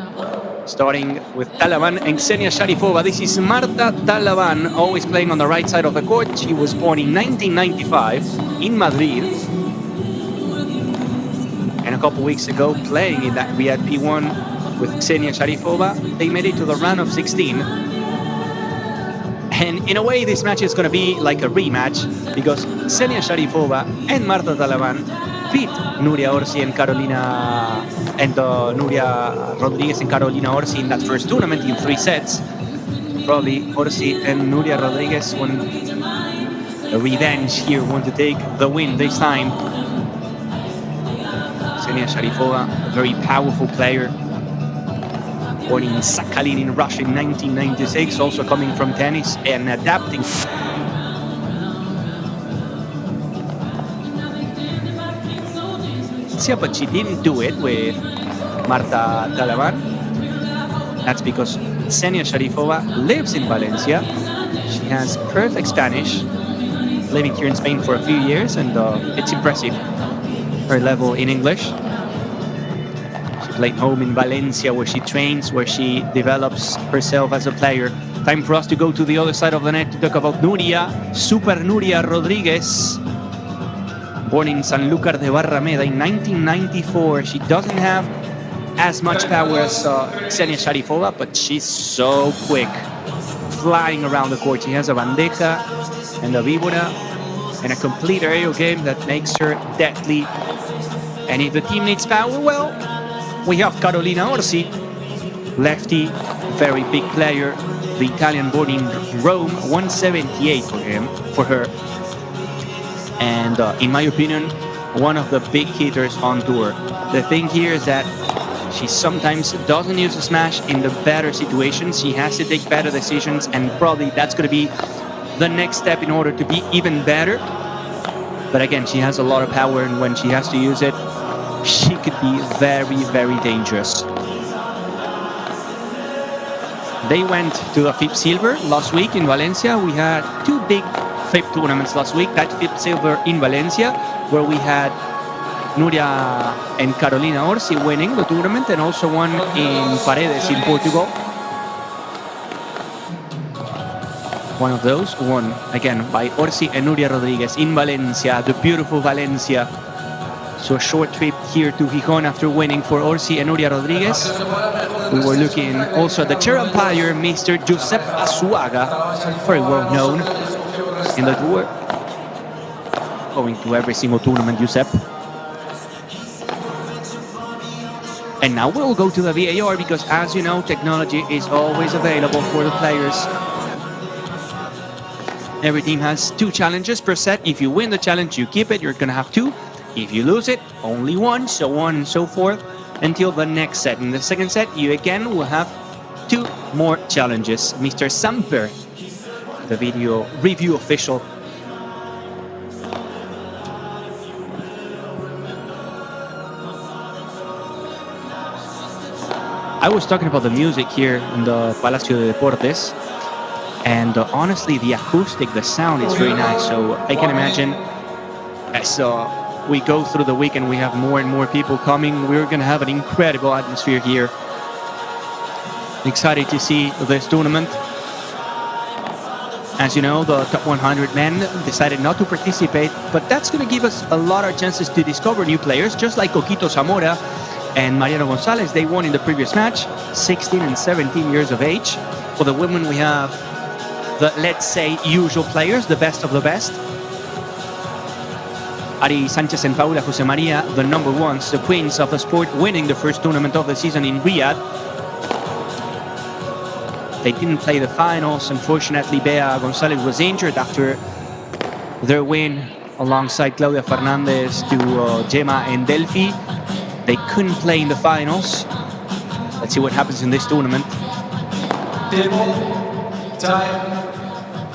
Speaker 13: starting with Talavan and Ksenia Sharifova. This is Marta Talavan, always playing on the right side of the court. She was born in 1995 in Madrid. And a couple weeks ago, playing in that Riyadh P1 with Ksenia Sharifova, they made it to the round of 16. And in a way, this match is going to be like a rematch, because Ksenia Sharifova and Marta Talavan beat Nuria Orsi and Nuria Rodriguez and Carolina Orsi in that first tournament in 3 sets. Probably Orsi and Nuria Rodriguez want a revenge here, want to take the win this time. Ksenia Sharifova, a very powerful player. Born in Sakhalin in Russia in 1996, also coming from tennis and adapting. Yeah, but she didn't do it with Marta Talavan. That's because Ksenia Sharifova lives in Valencia. She has perfect Spanish, living here in Spain for a few years, and it's impressive, her level in English. Played home in Valencia, where she trains, where she develops herself as a player. Time for us to go to the other side of the net to talk about Nuria, Super Nuria Rodriguez. Born in Sanlúcar de Barrameda in 1994. She doesn't have as much power as Ksenia Sharifova, but she's so quick, flying around the court. She has a bandeja and a víbora and a complete aerial game that makes her deadly. And if the team needs power, well, we have Carolina Orsi, lefty, very big player, the Italian born in Rome, 178 for her. And in my opinion, one of the big hitters on tour. The thing here is that she sometimes doesn't use a smash in the better situations. She has to take better decisions, and probably that's going to be the next step in order to be even better. But again, she has a lot of power, and when she has to use it, she could be very, very dangerous. They went to the FIP Silver last week in Valencia. We had two big FIP tournaments last week. That FIP Silver in Valencia, where we had Nuria and Carolina Orsi winning the tournament, and also one in Paredes in Portugal. One of those won again by Orsi and Nuria Rodriguez in Valencia, the beautiful Valencia. So a short trip here to Gijon after winning for Orsi and Nuria Rodriguez. We were looking also at the chair umpire, Mr. Giuseppe Asuaga, very well known in the tour. Going to every single tournament, Giuseppe. And now we'll go to the VAR because, as you know, technology is always available for the players. Every team has 2 challenges per set. If you win the challenge, you keep it. You're going to have 2. If you lose it, only 1, so on and so forth, until the next set. In the second set, you again will have 2 more challenges. Mr. Samper, the video review official. I was talking about the music here in the Palacio de Deportes, and honestly, the acoustic, the sound is very nice. So I can imagine as we go through the week and we have more and more people coming, we're going to have an incredible atmosphere here. Excited to see this tournament. As you know, the top 100 men decided not to participate, but that's going to give us a lot of chances to discover new players, just like Coquito Zamora and Mariano Gonzalez. They won in the previous match, 16 and 17 years of age. For the women, we have the, let's say, usual players, the best of the best. Ari Sanchez and Paula Jose Maria, the number ones, the queens of the sport, winning the first tournament of the season in Riyadh. They didn't play the finals. Unfortunately, Bea Gonzalez was injured after their win alongside Claudia Fernandez to Gemma and Delphi. They couldn't play in the finals. Let's see what happens in this tournament.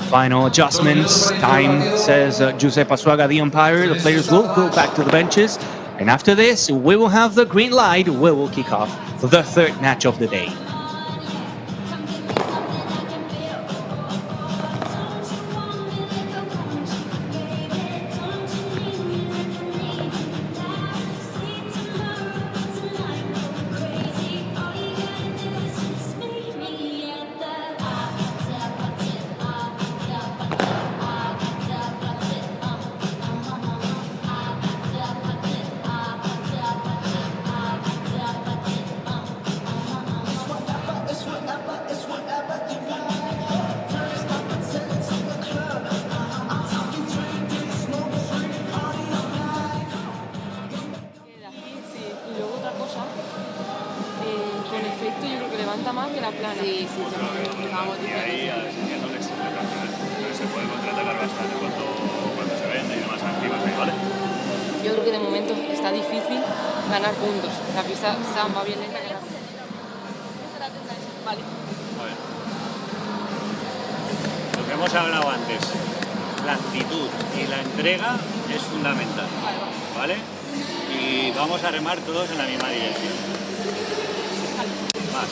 Speaker 13: Final adjustments, time, says Giuseppe Asuaga, the umpire. The players will go back to the benches. And after this, we will have the green light. We will kick off the third match of the day.
Speaker 9: Va bien lenta que la... Vale.
Speaker 2: Lo que hemos hablado antes, la actitud y la entrega es fundamental, ¿vale? Y vamos a remar todos en la misma dirección.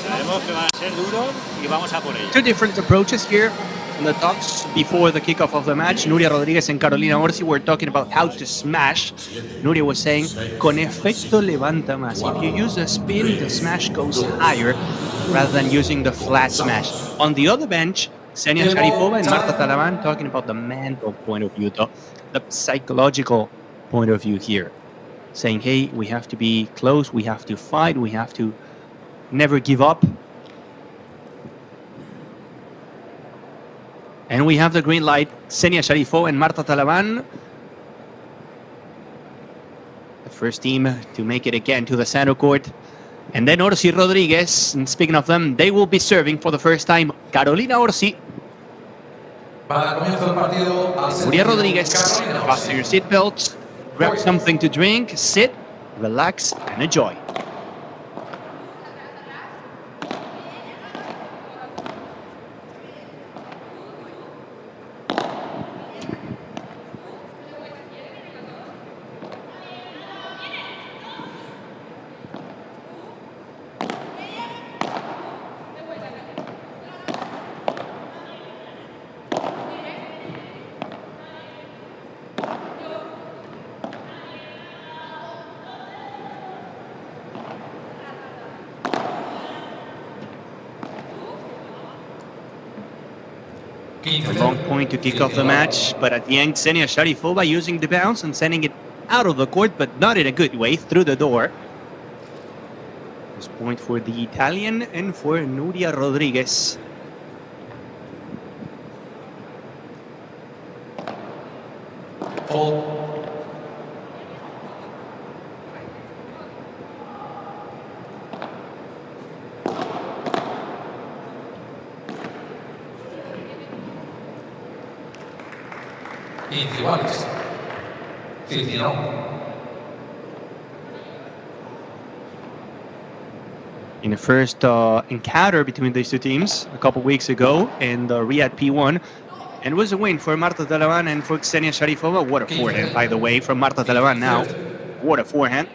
Speaker 2: Sabemos que va a ser duro y vamos a por ello.
Speaker 13: 2 different approaches here in the talks before the kickoff of the match. Nuria Rodriguez and Carolina Orsi were talking about how to smash. Nuria was saying, con efecto levanta más. If you use a spin, the smash goes higher rather than using the flat smash. On the other bench, Ksenia Sharifova and Marta Talavan talking about the mental point of view, the psychological point of view here. Saying, hey, we have to be close, we have to fight, we have to never give up. And we have the green light, Ksenia Sharifova and Marta Talavan. The first team to make it again to the center court. And then Orsi Rodriguez, and speaking of them, they will be serving for the first time Carolina Orsi. Nuria Rodriguez, fasten your seatbelts, grab something to drink, sit, relax, and enjoy. A long point to kick off the match, but at the end, Ksenia Sharifova using the bounce and sending it out of the court, but not in a good way, through the door. This point for the Italian and for Nuria Rodriguez.
Speaker 1: Fault. Iguales. 59.
Speaker 13: In the first encounter between these two teams a couple weeks ago in the Riyadh P1, and it was a win for Marta Talavan and for Ksenia Sharifova. What a forehand, by the way, from Marta Talavan now. What a forehand.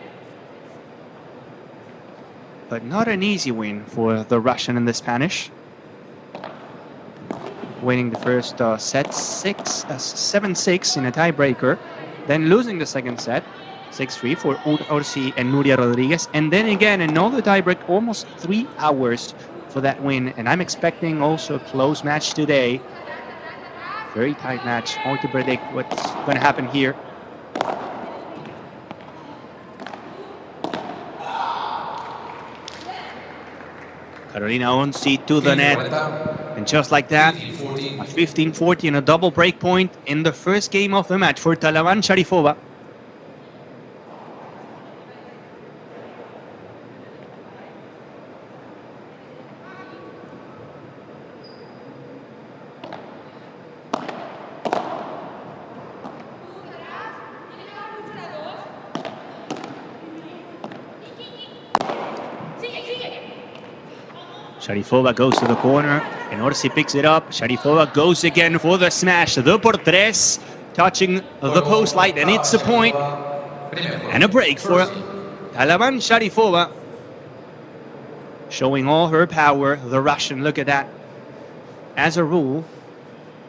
Speaker 13: But not an easy win for the Russian and the Spanish. Winning the first set 7-6 in a tiebreaker, then losing the second set 6-3 for Orsi and Nuria Rodriguez, and then again another tiebreak, almost 3 hours for that win. And I'm expecting also a close match today. Very tight match. Hard to predict what's going to happen here. Carolina Orsi to the net. And just like that, a 15-40 and a double break point in the first game of the match for Talavan Sharifova. Sharifova goes to the corner, and Orsi picks it up. Sharifova goes again for the smash. The por tres, touching the post light, and it's a point. And a break for Talavan Sharifova. Showing all her power, the Russian, look at that. As a rule,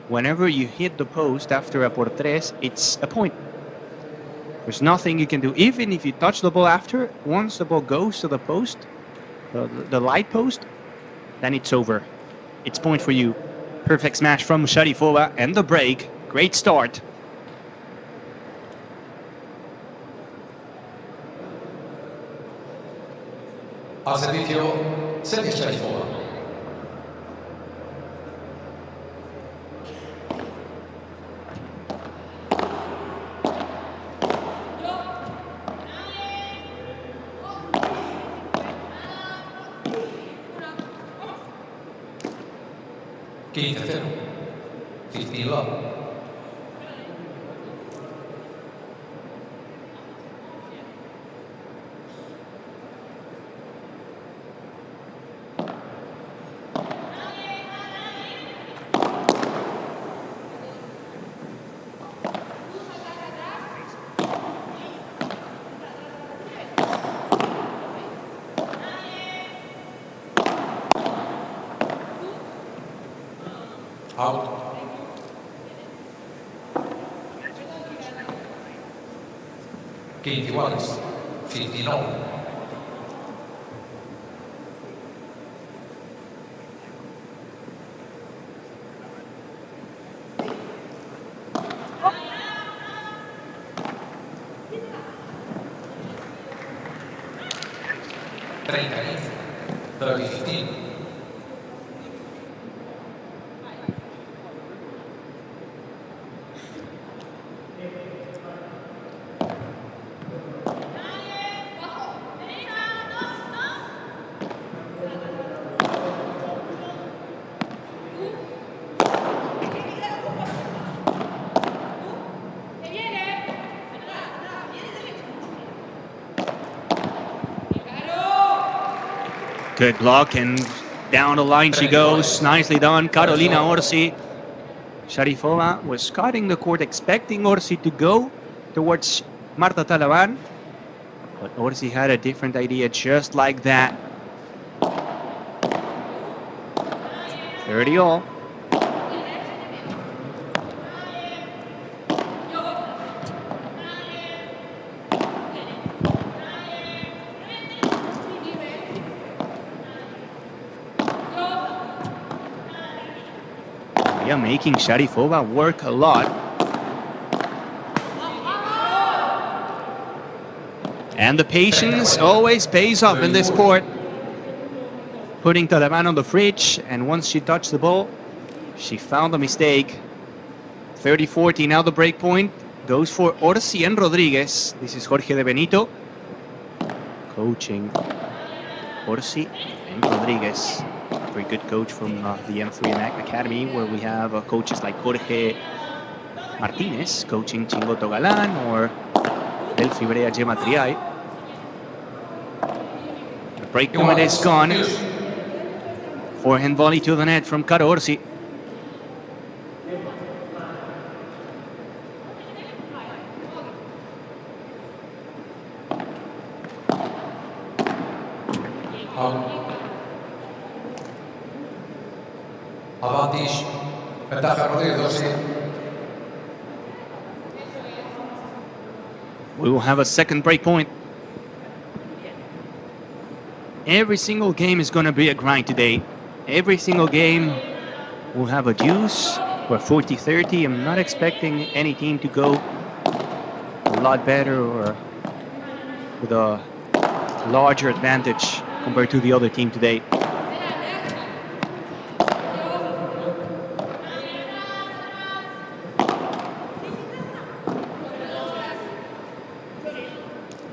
Speaker 13: whenever you hit the post after a por tres, it's a point. There's nothing you can do. Even if you touch the ball after, once the ball goes to the post, the light post, then it's over. It's point for you. Perfect smash from Sharifova and the break. Great start.
Speaker 1: Al servicio, Ksenia Sharifova. Out. Iguales. 59.
Speaker 13: Good block, and down the line she goes. Nicely done, Carolina Orsi. Sharifova was cutting the court, expecting Orsi to go towards Marta Talavan, but Orsi had a different idea, just like that. 30 all. Yeah, making Sharifova work a lot. And the patience always pays off in this sport. Putting Talavan on the fridge, and once she touched the ball, she found a mistake. 30-40, now the break point goes for Orsi and Rodriguez. This is Jorge de Benito coaching Orsi and Rodriguez. Very good coach from the M3 Academy, where we have coaches like Jorge Martinez coaching Chingoto Galán or Del Fibrea Gemma Triay. The break point is gone. Forehand volley to the net from Caro Orsi.
Speaker 14: Avantage. Ventaja Rodríguez.
Speaker 13: We will have a second break point. Every single game is going to be a grind today. Every single game will have a deuce or 40-30. I'm not expecting any team to go a lot better or with a larger advantage compared to the other team today.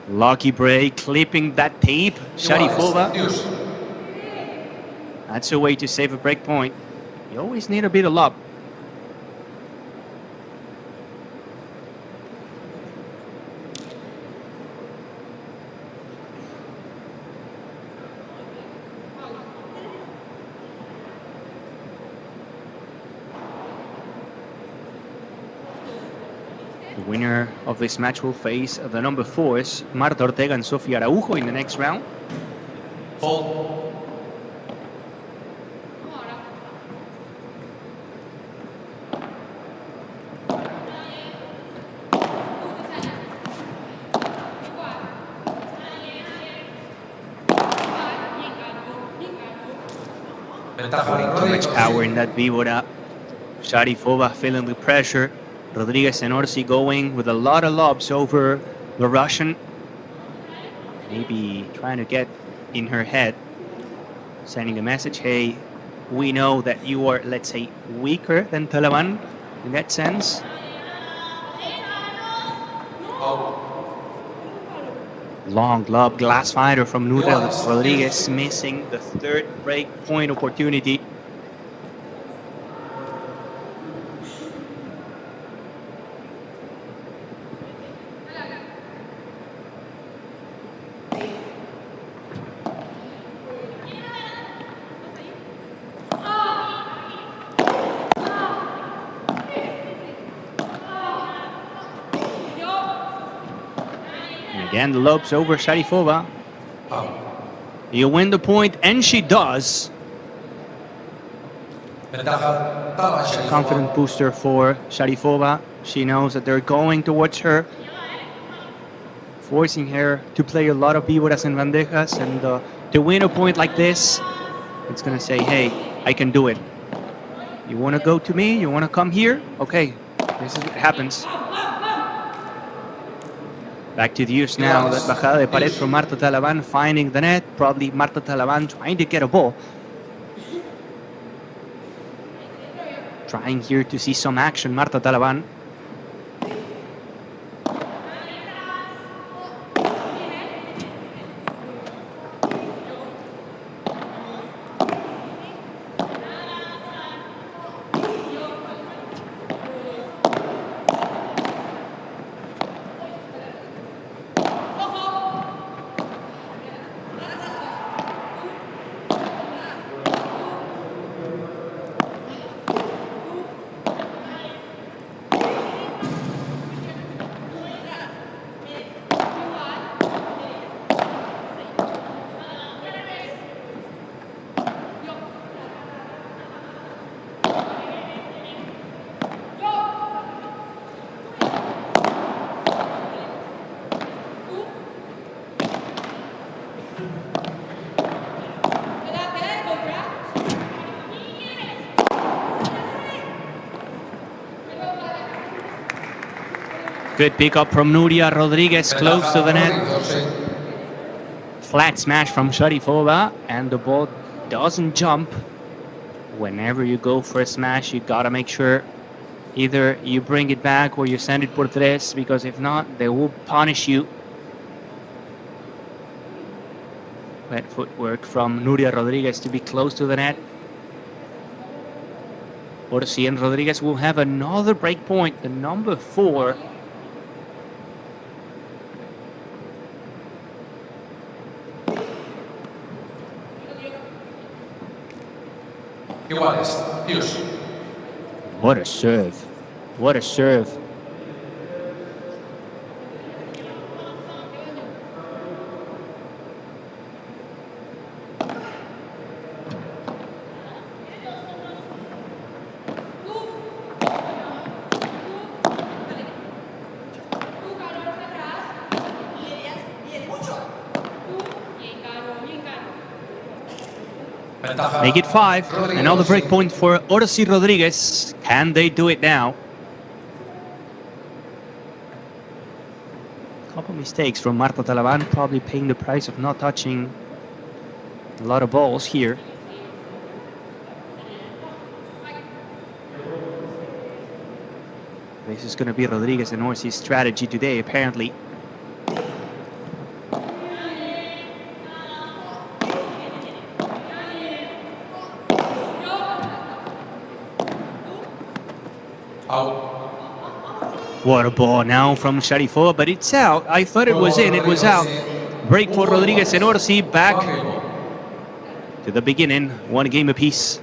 Speaker 13: Lucky break, clipping that tape. Sharifova. That's a way to save a break point. You always need a bit of luck. The winner of this match will face the number 4s, Marta Ortega and Sofía Araujo in the next round. Too much power in that víbora. Sharifova feeling the pressure. Rodriguez and Orsi going with a lot of lobs over the Russian. Maybe trying to get in her head. Sending a message, hey, we know that you are, let's say, weaker than Talavan in that sense. Long lob, glass fighter from Nuria. Rodriguez missing the third break point opportunity. Again, the lobs over Sharifova. You win the point, and she does. Confident booster for Sharifova. She knows that they're going towards her, forcing her to play a lot of víboras and bandejas. And to win a point like this, it's going to say, hey, I can do it. You want to go to me? You want to come here? Okay, this is what happens. Back to the use now. That bajada de pared from Marta Talavan finding the net. Probably Marta Talavan trying to get a ball. Trying here to see some action, Marta Talavan. Good pick up from Nuria Rodriguez, close to the net. Flat smash from Sharifova, and the ball doesn't jump. Whenever you go for a smash, you gotta make sure either you bring it back or you send it por tres, because if not, they will punish you. Bad footwork from Nuria Rodriguez to be close to the net. Orsi and Rodriguez will have another break point, the number 4. What a serve. What a serve. Make it 5. Another break point for Orsi Rodriguez. Can they do it now? Couple mistakes from Marta Talavan, probably paying the price of not touching a lot of balls here. This is going to be Rodriguez and Orsi's strategy today, apparently. What a ball now from Sharifova, but it's out. I thought it was in, it was out. Break for Rodriguez and Orsi, back to the beginning, 1 game apiece.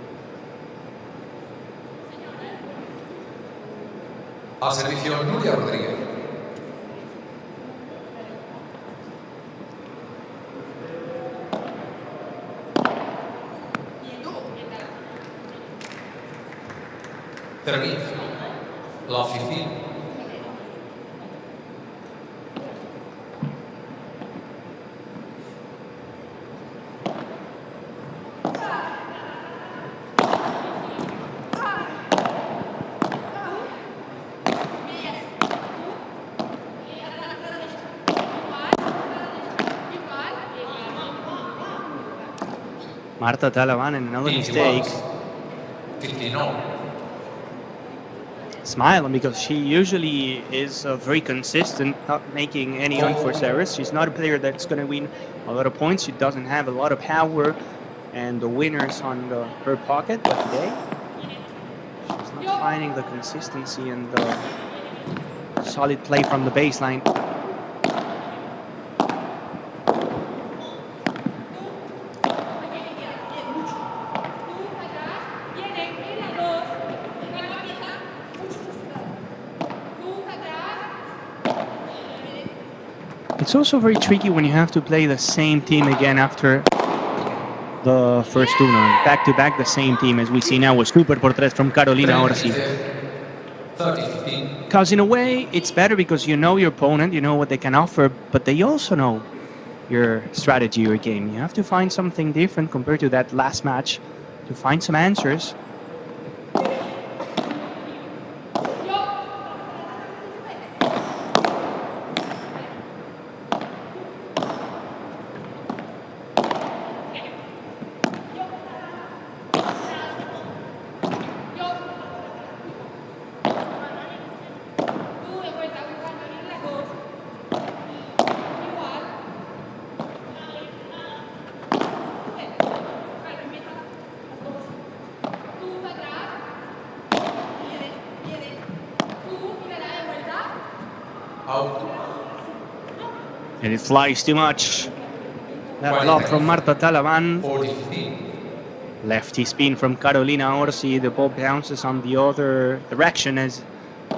Speaker 14: A servicio Nuria Rodriguez. Servicio. La oficina.
Speaker 13: Marta Talavan and another mistake. Smiling because she usually is very consistent, not making any unforced errors. She's not a player that's going to win a lot of points. She doesn't have a lot of power and the winners on her pocket. But today, she's not finding the consistency and the solid play from the baseline. It's also very tricky when you have to play the same team again after the first tournament. Back-to-back the same team, as we see now with Super por tres from Carolina Orsi. Because in a way, it's better because you know your opponent, you know what they can offer, but they also know your strategy, your game. You have to find something different compared to that last match to find some answers. And it flies too much. That block from Marta Talavan. Lefty spin from Carolina Orsi. The ball bounces on the other direction as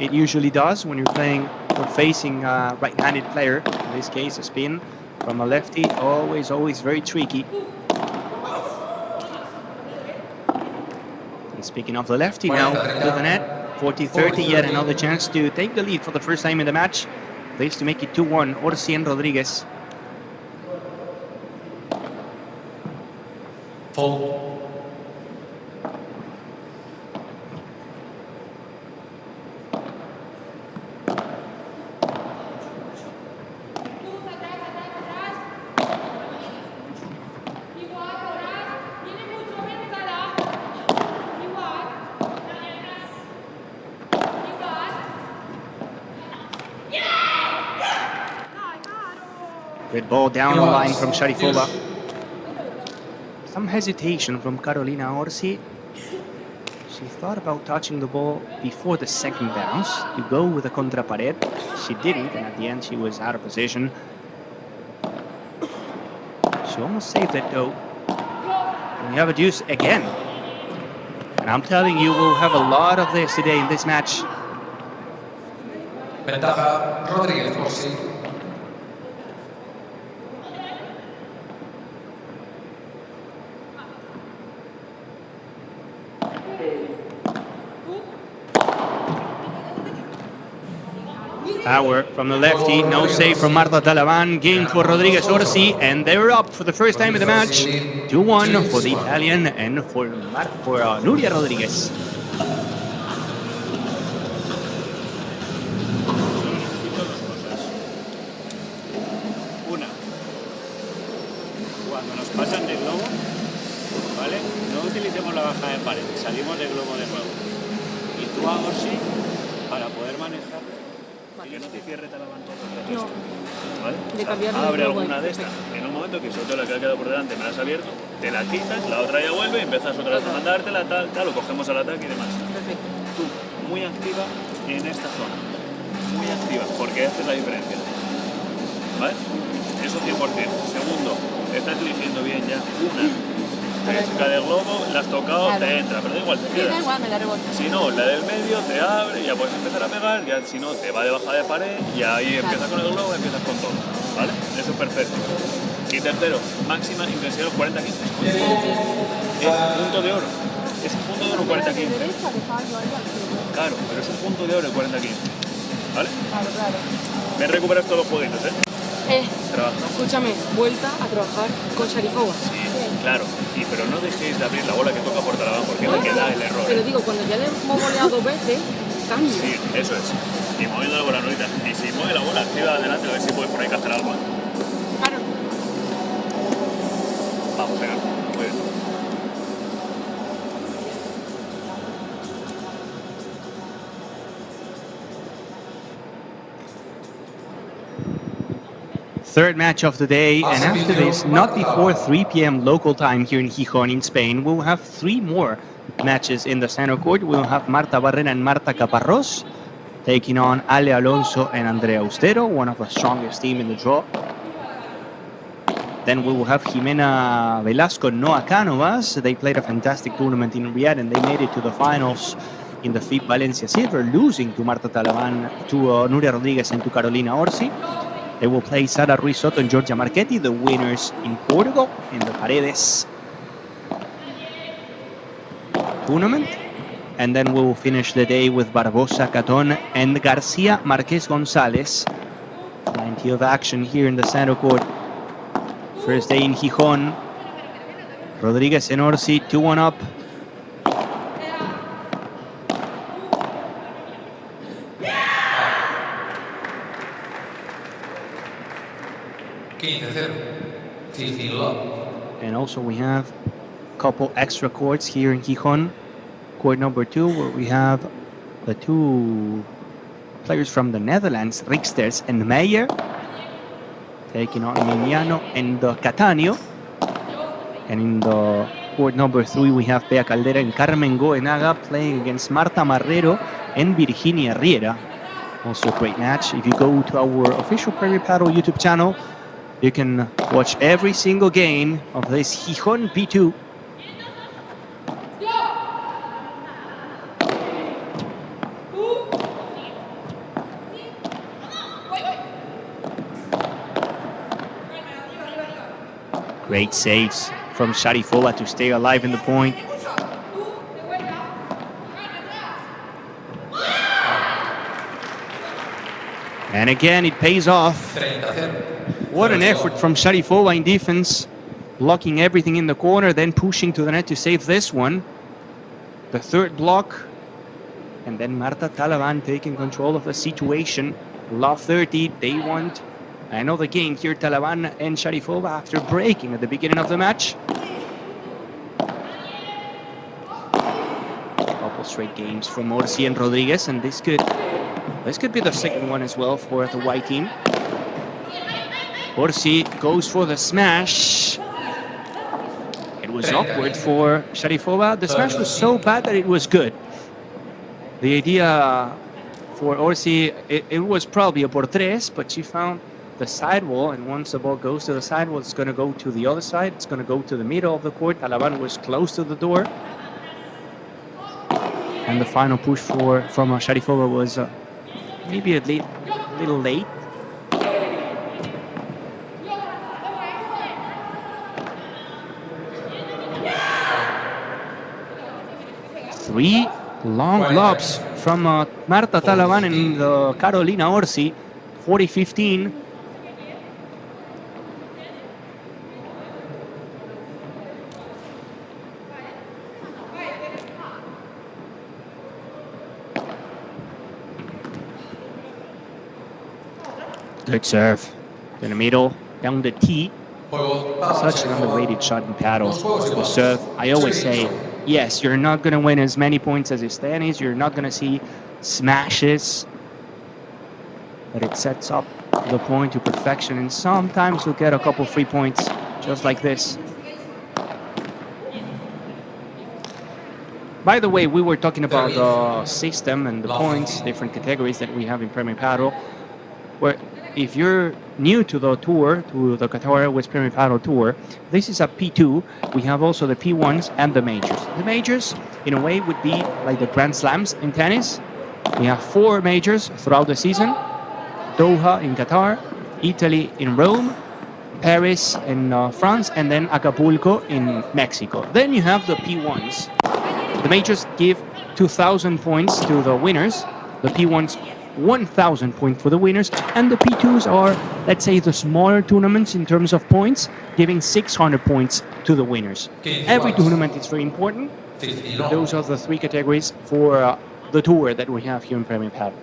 Speaker 13: it usually does when you're playing or facing a right-handed player. In this case, a spin from a lefty. Always very tricky. And speaking of the lefty now, to the net. 40-30, yet another chance to take the lead for the first time in the match. This to make it 2-1, Orsi and Rodriguez. Red ball down the line from Sharifova. Some hesitation from Carolina Orsi. She thought about touching the ball before the second bounce to go with a contra pared. She didn't, and at the end she was out of position. She almost saved it though. And we have a deuce again. And I'm telling you, we'll have a lot of this today in this match.
Speaker 14: Ventaja Rodríguez, Orsi.
Speaker 13: Power from the lefty, no save from Marta Talavan, game for Rodríguez Orsi, and they're up for the first time in the match. 2-1 for the Italian and for Nuria Rodríguez.
Speaker 2: Una, cuando nos pasan de globo, ¿vale? No utilicemos la baja de pared, salimos de globo de nuevo. Y tú a Orsi para poder manejar. Y que no te cierre Talavan todo el resto. ¿Vale?
Speaker 15: De cambiar
Speaker 2: abre
Speaker 15: de
Speaker 2: alguna de estas. En un momento que sobre todo la que ha quedado por delante me la has abierto, te la quitas, la otra ya vuelve y empiezas otra vez a mandártela, tal, lo cogemos al ataque y demás.
Speaker 15: Perfecto.
Speaker 2: Tú, muy activa en esta zona. Muy activa, porque haces la diferencia. ¿Vale? Eso 100%. Segundo, estás eligiendo bien ya una. La chica del globo, la has tocado, claro. Te entra, pero da igual, te quedas.
Speaker 15: Da igual, me da rebote.
Speaker 2: Si no, la del medio te abre, ya puedes empezar a pegar, ya si no, te va de bajada de pared y ahí empiezas con el globo, empiezas con todo, ¿vale? Eso es perfecto. Y tercero, máxima intensidad 40-15. Punto de oro. Es un punto de oro 40-15. Claro, pero es un punto de oro el 40-15. ¿Vale?
Speaker 15: Claro, claro.
Speaker 2: Me recuperas todos los jueguitos, ¿eh? Trabajamos.
Speaker 15: Escúchame, vuelta a trabajar con Sharifova.
Speaker 2: Sí, claro. Pero no dejéis de abrir la bola que toca por Talavan, porque es lo que da el error.
Speaker 15: Pero digo, cuando ya le hemos goleado 2 veces, cambia.
Speaker 2: Sí, eso es. Y moviendo la bola, Norita. Y si mueve la bola, activa adelante, a ver si puedes por ahí hacer algo.
Speaker 15: Claro.
Speaker 2: Vamos, venga. Muy bien.
Speaker 13: Third match of the day, and after this, not before 3 p.m. local time here in Gijon in Spain, we'll have 3 more matches in the center court. We'll have Marta Barrera and Marta Caparrós taking on Ale Alonso and Andrea Austero, one of the strongest team in the draw. Then we will have Jimena Velasco, Noa Canovas. They played a fantastic tournament in Riyadh and they made it to the finals in the FIP Valencia Silver, losing to Marta Talavan, to Nuria Rodríguez and to Carolina Orsi. They will play Sara Ruiz Soto and Georgia Marchetti, the winners in Portugal, in the Paredes tournament. And then we will finish the day with Barbosa Caton and Garcia Marquez Gonzalez. Plenty of action here in the center court. First day in Gijon. Rodríguez and Orsi, 2-1 up. And also we have a couple extra courts here in Gijon. Court number 2, where we have the 2 players from the Netherlands, Riksters and Meyer, taking on Mariano and Catania. And in the court number 3, we have Bea Caldera and Carmen Goenaga playing against Marta Marrero and Virginia Riera. Also a great match. If you go to our official Premier Padel YouTube channel, you can watch every single game of this Gijon P2. Great saves from Sharifova to stay alive in the point. And again, it pays off. What an effort from Sharifova in defense, blocking everything in the corner, then pushing to the net to save this one. The third block. And then Marta Talavan taking control of the situation. Love 30, they want another game here, Talavan and Sharifova, after breaking at the beginning of the match. Couple straight games from Orsi and Rodríguez, and this could be the second one as well for the white team. Orsi goes for the smash. It was awkward for Sharifova. The smash was so bad that it was good. The idea for Orsi, it was probably a por tres, but she found the sidewall, and once the ball goes to the sidewall, it's going to go to the other side. It's going to go to the middle of the court. Talavan was close to the door. And the final push from Sharifova was maybe a little late. Three long lobs from Marta Talavan and Carolina Orsi, 40-15. Good serve. In the middle, down the tee. Such an underrated shot in paddle. The serve, I always say, yes, you're not going to win as many points as his tennis. You're not going to see smashes. But it sets up the point to perfection. And sometimes you'll get a couple free points, just like this. By the way, we were talking about the system and the points, different categories that we have in Premier Paddle. Where if you're new to the tour, to the Qatar Airways Premier Paddle Tour, this is a P2. We have also the P1s and the majors. The majors, in a way, would be like the Grand Slams in tennis. We have 4 majors throughout the season. Doha in Qatar, Italy in Rome, Paris in France, and then Acapulco in Mexico. Then you have the P1s. The majors give 2,000 points to the winners. The P1s 1,000 points for the winners, and the P2s are, let's say, the smaller tournaments in terms of points, giving 600 points to the winners. Every tournament is very important. Those are the 3 categories for the tour that we have here in Premier Paddle.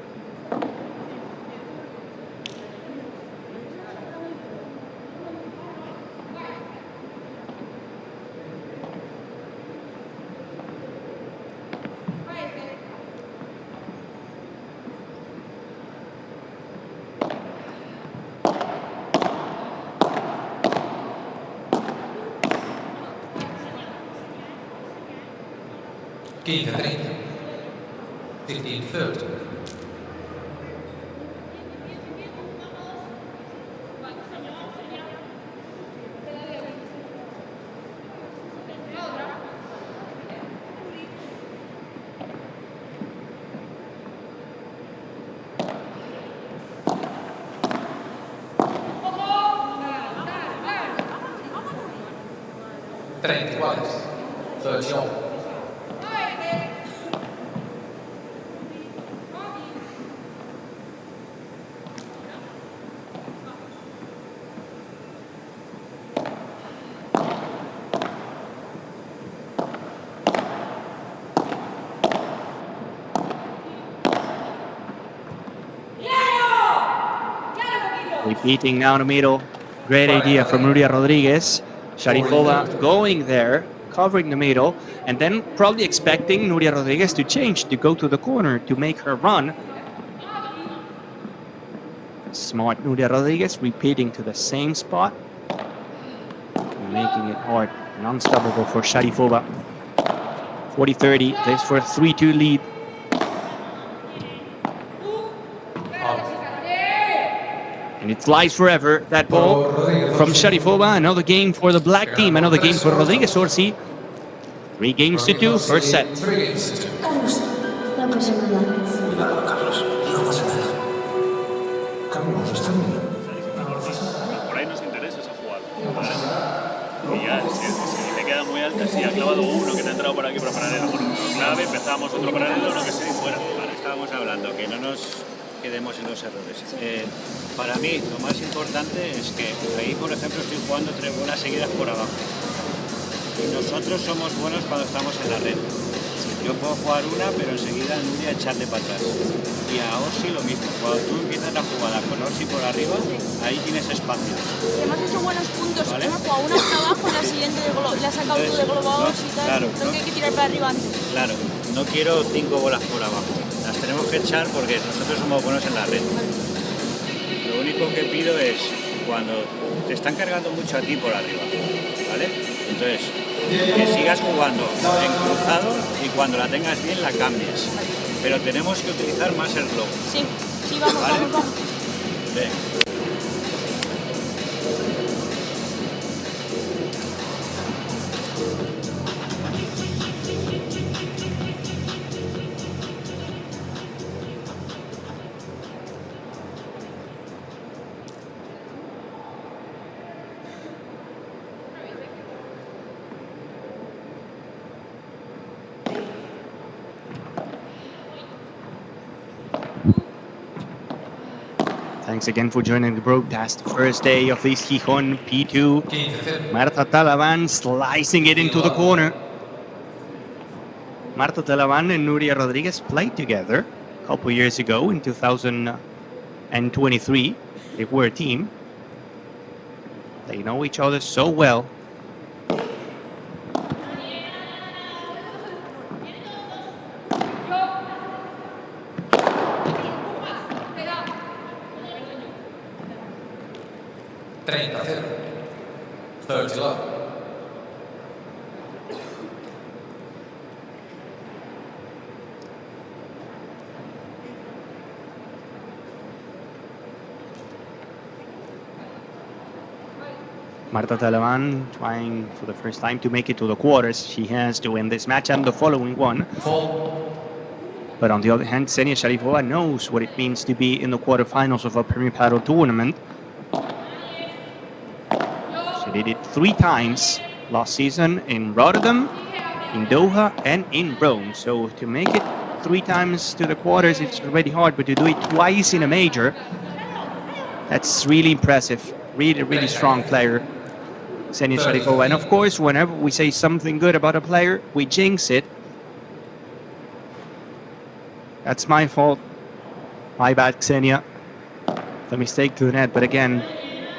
Speaker 13: Repeating down the middle. Great idea from Nuria Rodriguez. Sharifova going there, covering the middle, and then probably expecting Nuria Rodriguez to change, to go to the corner, to make her run. Smart Nuria Rodriguez repeating to the same spot, making it hard and unstoppable for Sharifova. 40-30, this for a 3-2 lead. And it flies forever, that ball from Sharifova. Another game for the black team, another game for Rodriguez Orsi. 3 games to 2, first set.
Speaker 8: Carlos, la próxima ya.
Speaker 7: Cuidado, Carlos. No pasa nada. Carlos, está bien.
Speaker 2: Por ahí nos interesa esa jugada. Y ya, si te queda muy alta, si ha clavado uno que te ha entrado por aquí por paralelo, por clave, empezamos otro paralelo, lo que sea y fuera.
Speaker 6: Vale, estábamos hablando, que no nos quedemos en los errores. Para mí, lo más importante es que ahí, por ejemplo, estoy jugando 3 bolas seguidas por abajo. Y nosotros somos buenos cuando estamos en la red. Yo puedo jugar una, pero enseguida Nuria echarle para atrás. Y a Orsi lo mismo. Cuando tú empiezas la jugada con Orsi por arriba, ahí tienes espacio.
Speaker 9: Además has hecho buenos puntos.
Speaker 6: ¿Vale?
Speaker 9: Hemos jugado una hasta abajo, la siguiente le has sacado tú de globo a Orsi y tal.
Speaker 6: Claro,
Speaker 9: Creo que hay que tirar para arriba antes.
Speaker 6: Claro, no quiero 5 bolas por abajo. Las tenemos que echar porque nosotros somos buenos en la red. Lo único que pido es, cuando
Speaker 2: te están cargando mucho a ti por arriba, ¿vale? Entonces, que sigas jugando en cruzado y cuando la tengas bien la cambies. Pero tenemos que utilizar más el globo.
Speaker 9: Sí, vamos,
Speaker 2: ¿vale?
Speaker 9: vamos.
Speaker 2: Venga.
Speaker 13: Thanks again for joining the broadcast. First day of this Gijon P2. Marta Talavan slicing it into the corner. Marta Talavan and Nuria Rodriguez played together a couple years ago in 2023. They were a team. They know each other so well. Marta Talavan trying for the first time to make it to the quarters. She has to win this match and the following one. But on the other hand, Ksenia Sharifova knows what it means to be in the quarterfinals of a Premier Padel tournament. She did it 3 times last season in Rotterdam, in Doha, and in Rome. So to make it 3 times to the quarters, it's already hard, but to do it twice in a major, that's really impressive. Really, really strong player, Ksenia Sharifova. And of course, whenever we say something good about a player, we jinx it. That's my fault. My bad, Ksenia. The mistake to the net. But again,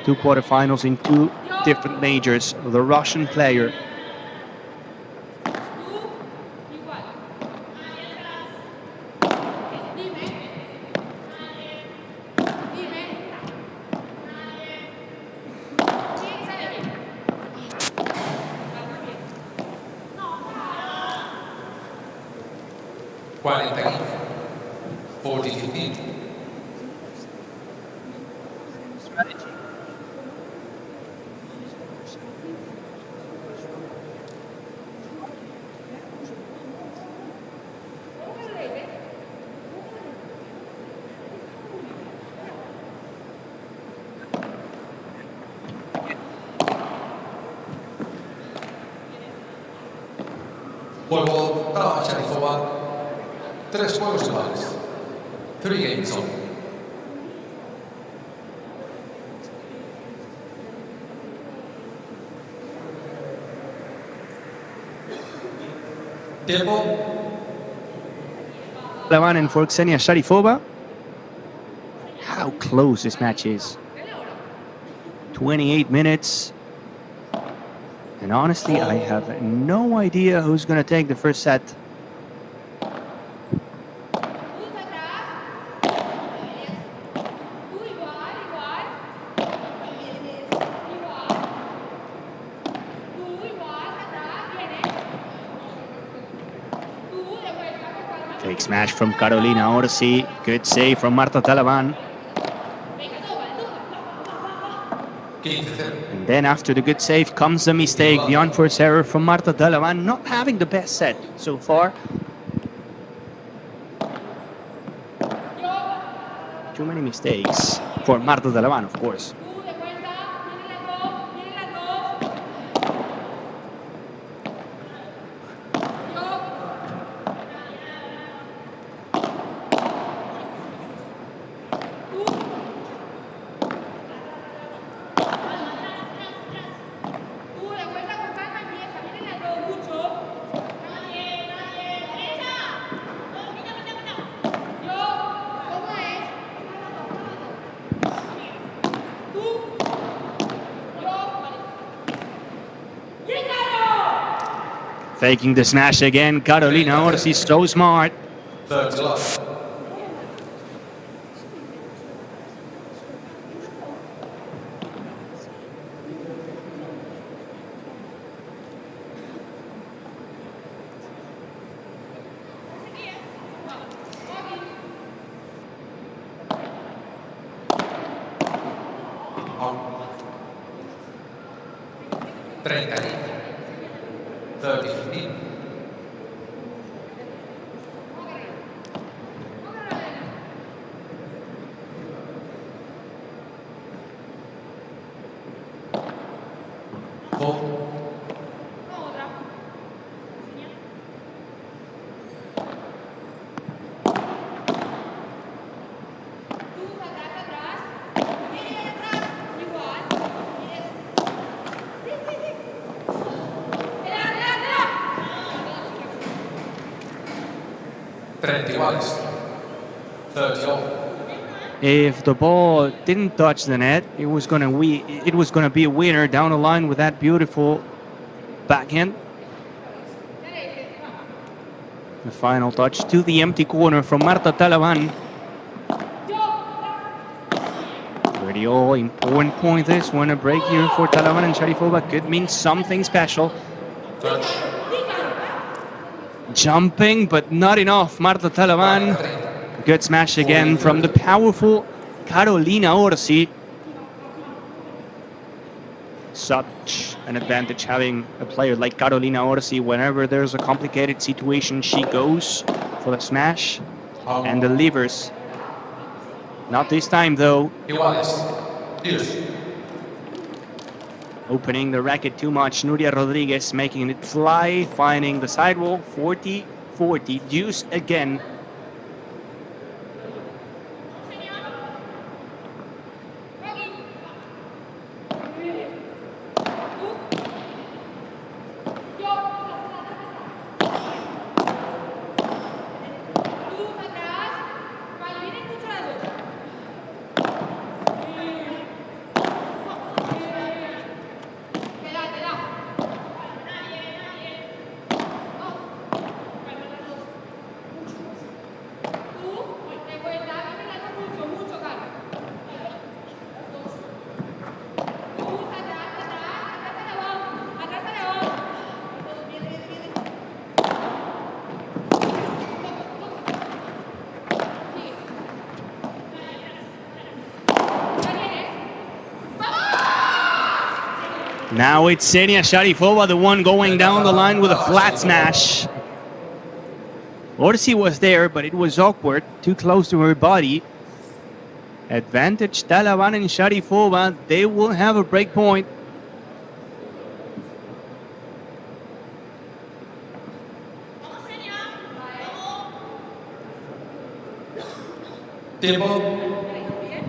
Speaker 13: 2 quarterfinals in 2 different majors. The Russian player.
Speaker 14: Juego para Sharifova. 3 juegos iguales. 3 games on. Tiempo.
Speaker 13: Talavan and for Ksenia Sharifova. How close this match is. 28 minutes. And honestly, I have no idea who's going to take the first set. Fake smash from Carolina Orsi. Good save from Marta Talavan. And then after the good save comes the mistake, the unforced error from Marta Talavan, not having the best set so far. Too many mistakes for Marta Talavan, of course. Taking the smash again, Carolina Orsi, so smart.
Speaker 14: 30, 30-15.
Speaker 13: If the ball didn't touch the net, it was gonna be a winner down the line with that beautiful backhand. The final touch to the empty corner from Marta Talavan. Pretty all important point this one. A break here for Talavan and Sharifova could mean something special. Jumping, but not enough. Marta Talavan. Good smash again from the powerful Carolina Orsi. Such an advantage having a player like Carolina Orsi. Whenever there's a complicated situation, she goes for the smash and delivers. Not this time though. Opening the racket too much. Nuria Rodriguez making it fly, finding the sidewall. 40-40. Deuce again. Now it's Ksenia Sharifova, the one going down the line with a flat smash. Orsi was there, but it was awkward, too close to her body. Advantage Talavan and Sharifova, they will have a break point.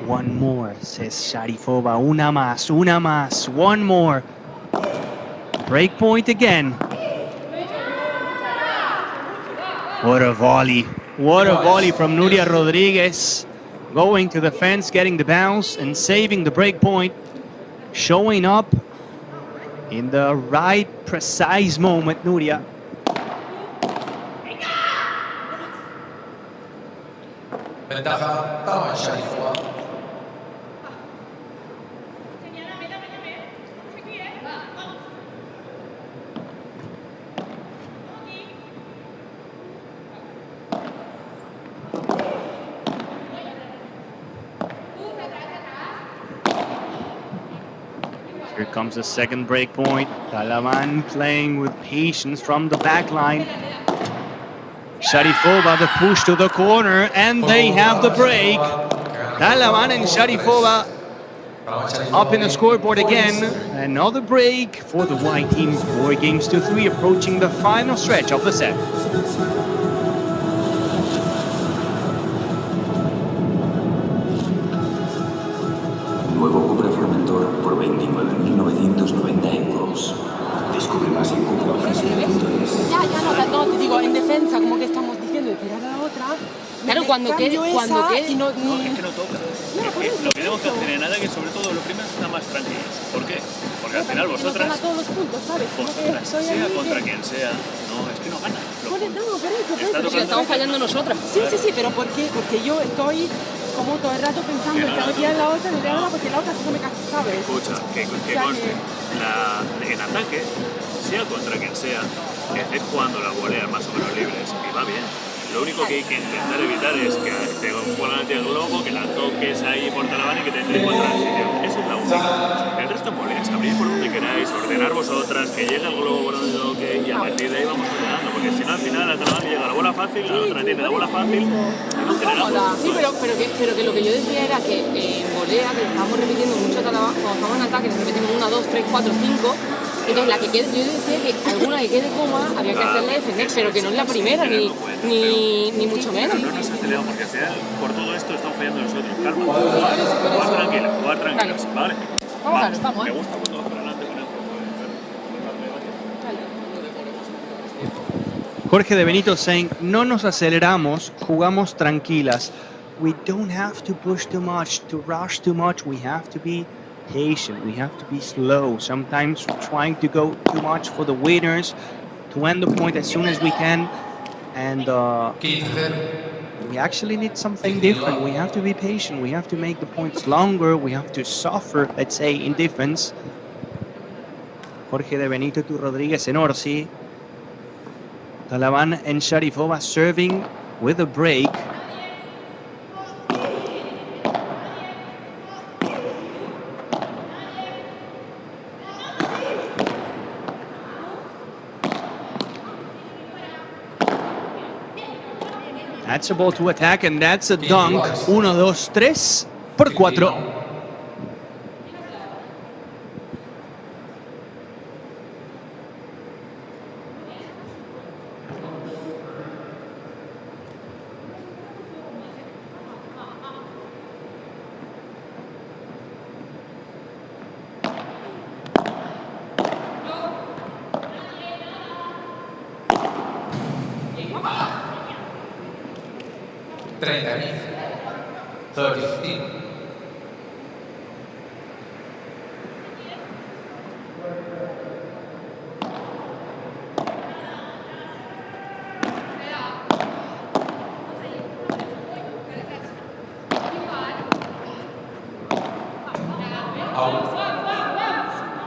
Speaker 13: One more, says Sharifova. Una más, one more. Break point again. What a volley. What a volley from Nuria Rodriguez. Going to the fence, getting the bounce and saving the break point. Showing up in the right, precise moment, Nuria.
Speaker 14: Ventaja para Sharifova.
Speaker 13: Here comes the second break point. Talavan playing with patience from the back line. Sharifova, the push to the corner, and they have the break. Talavan and Sharifova up in the scoreboard again. Another break for the white team. 4-3, approaching the final stretch of the set.
Speaker 16: Nuevo Cupra Formentor por 29.990 euros. Descubre más en cupraoficial.es.
Speaker 15: Ya, no, te digo, en defensa, como que estamos diciendo, de tirar a la otra. Claro, cuando quede.
Speaker 2: No, es que no toca. Lo que tenemos que hacer en ataque, sobre todo, lo primero es estar más tranquilos. ¿Por qué? Porque al final vosotras.
Speaker 15: No gana todos los puntos, ¿sabes?
Speaker 2: Sea contra quien sea, no, es que no gana.
Speaker 15: Por eso. Estamos fallando nosotras.
Speaker 11: Sí, pero ¿por qué? Porque yo estoy como todo el rato pensando en que tirar la otra, porque la otra se come casi, ¿sabes?
Speaker 2: Escucha, que conste, en ataque, sea contra quien sea, es cuando la volea más o menos libres, y va bien.
Speaker 17: Lo único que hay que intentar evitar es que te pongan ante el globo, que la toques ahí por Talavan y que te entre por transición. Esa es la única. El resto moleas, abrir por donde queráis, ordenar vosotras, que llegue el globo por donde toque y a partir de ahí vamos ordenando. Porque si no, al final a Talavan le llega la bola fácil, la otra tiene la bola fácil y no generamos.
Speaker 15: Sí, pero que lo que yo decía era que en volea, que estamos repitiendo mucho Talavan, cuando estamos en ataque, nos repetimos 1, 2, 3, 4, 5. Entonces, la que quede, yo decía que alguna que quede coma había que hacerla defender, pero que no es la primera, ni mucho menos.
Speaker 17: No nos aceleramos, porque al final, por todo esto, estamos fallando nosotros. Calma, jugar tranquilos, ¿vale?
Speaker 15: Vamos.
Speaker 17: Me gusta cuando vas para adelante con el juego.
Speaker 13: Jorge de Benito saying, no nos aceleramos, jugamos tranquilas. We don't have to push too much, to rush too much. We have to be patient. We have to be slow. Sometimes we're trying to go too much for the winners, to end the point as soon as we can. And we actually need something different. We have to be patient. We have to make the points longer. We have to suffer, let's say, in defense. Jorge de Benito to Rodríguez and Orsi. Talavan and Sharifova serving with a break. That's a ball to attack, and that's a dunk. 1, 2, 3 por 4.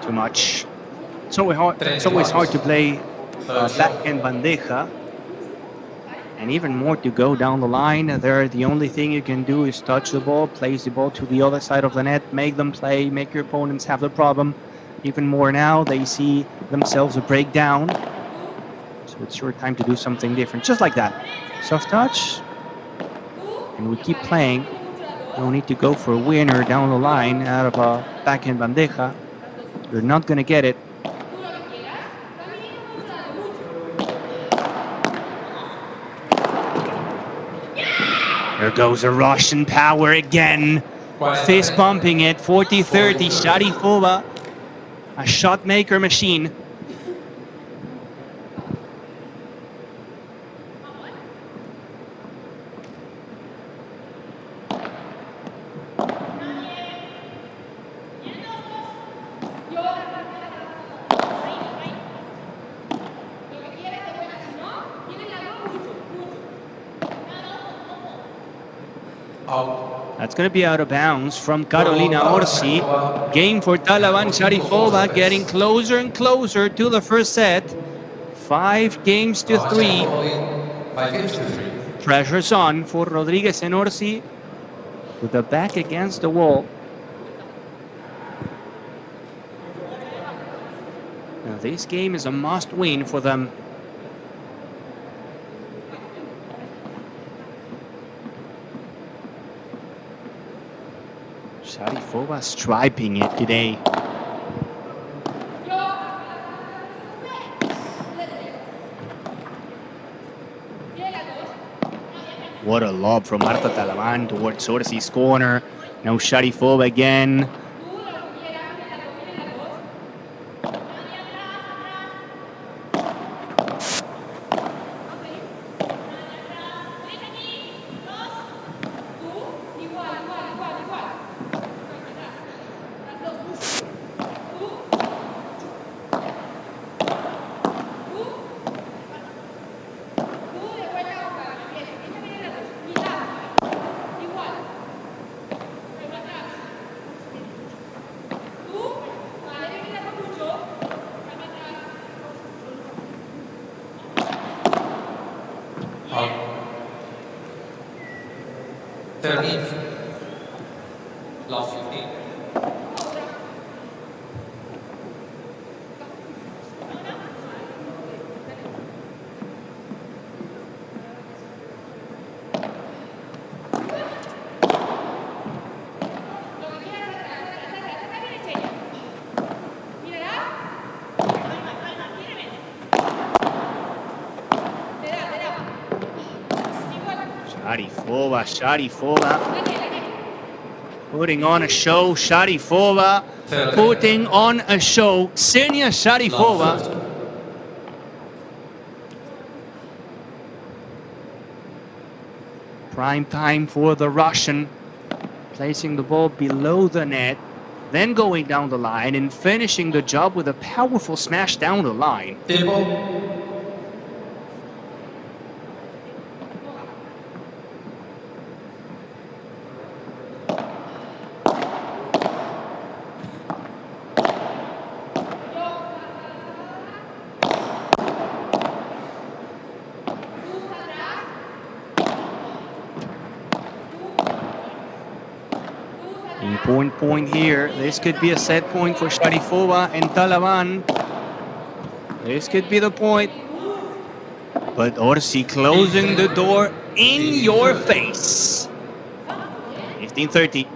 Speaker 13: Too much. It's always hard to play backhand bandeja. And even more to go down the line. There, the only thing you can do is touch the ball, place the ball to the other side of the net, make them play, make your opponents have the problem. Even more now, they see themselves a breakdown. So it's your time to do something different, just like that. Soft touch, and we keep playing. No need to go for a winner down the line out of a backhand bandeja. You're not going to get it. There goes a Russian power again. Fist bumping it, 40-30, Sharifova, a shot maker machine. That's going to be out of bounds from Carolina Orsi. Game for Talavan. Sharifova getting closer and closer to the first set. 5 games to 3. Pressure's on for Rodríguez and Orsi with the back against the wall. Now this game is a must-win for them. Sharifova striping it today. What a lob from Marta Talavan towards Orsi's corner. Now Sharifova again.
Speaker 14: 13th. Love 15.
Speaker 13: Sharifova. Putting on a show, Sharifova. Putting on a show, Ksenia Sharifova. Prime time for the Russian. Placing the ball below the net. Then going down the line and finishing the job with a powerful smash down the line. Important point here. This could be a set point for Sharifova and Talavan. This could be the point. But Orsi closing the door in your face. 15-30.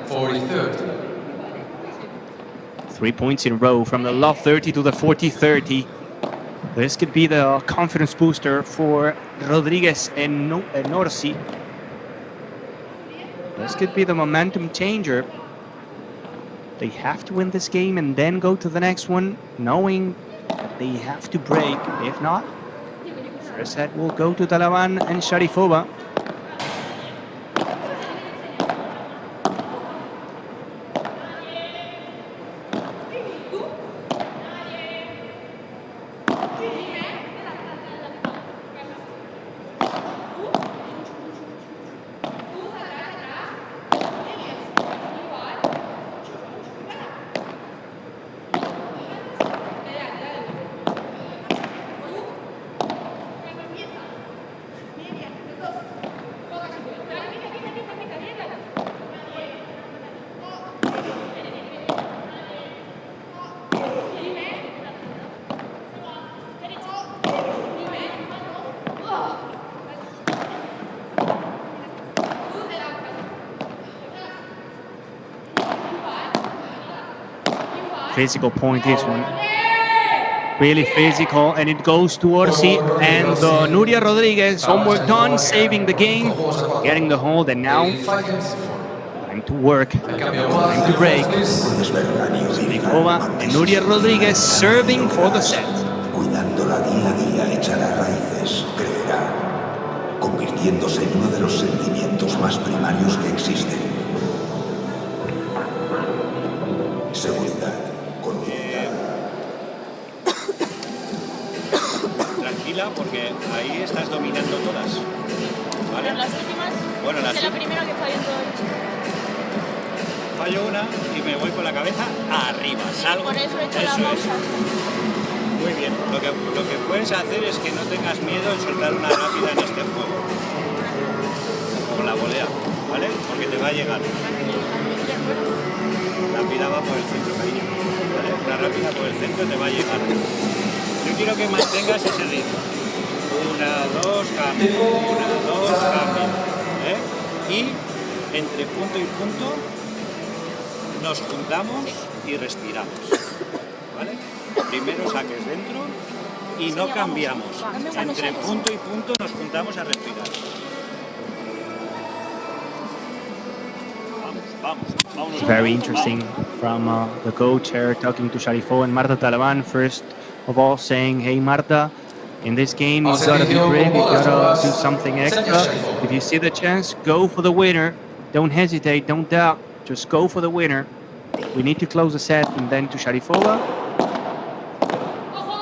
Speaker 14: $40-30.
Speaker 13: 3 points in a row from the love 30 to the 40-30. This could be the confidence booster for Rodriguez and Orsi. This could be the momentum changer. They have to win this game and then go to the next one, knowing that they have to break. If not, first set will go to Talavan and Sharifova. Physical point, this one. Really physical, and it goes to Orsi and Nuria Rodriguez. Homework done, saving the game, getting the hold, and now time to work, time to break. Sharifova and Nuria Rodriguez serving for the set.
Speaker 18: Cuidándola día a día echará raíces, crecerá, convirtiéndose en uno de los sentimientos más primarios que existen. Seguridad.
Speaker 2: Tranquila, porque ahí estás dominando todas. ¿Vale?
Speaker 9: Pero las últimas,
Speaker 2: bueno,
Speaker 9: es la primera que falló todo.
Speaker 2: Fallo una y me voy con la cabeza arriba, salgo.
Speaker 9: Por eso he hecho la pausa.
Speaker 2: Muy bien, lo que puedes hacer es que no tengas miedo en soltar una rápida en este juego. Con la volea, ¿vale? Porque te va a llegar. Rápida va por el centro, cariño. ¿Vale? Una rápida por el centro te va a llegar. Yo quiero que mantengas ese ritmo. 1, 2, cambio. 1, 2, cambio. Y entre punto y punto nos juntamos y respiramos. ¿Vale? Primero saques dentro y no cambiamos. Entre punto y punto nos juntamos a respirar. Vamos, vamos.
Speaker 13: Very interesting from the coach here talking to Sharifova and Marta Talavan. First of all, saying, hey, Marta, in this game, you've got to be brave, you've got to do something extra. If you see the chance, go for the winner. Don't hesitate, don't doubt, just go for the winner. We need to close the set. And then to Sharifova,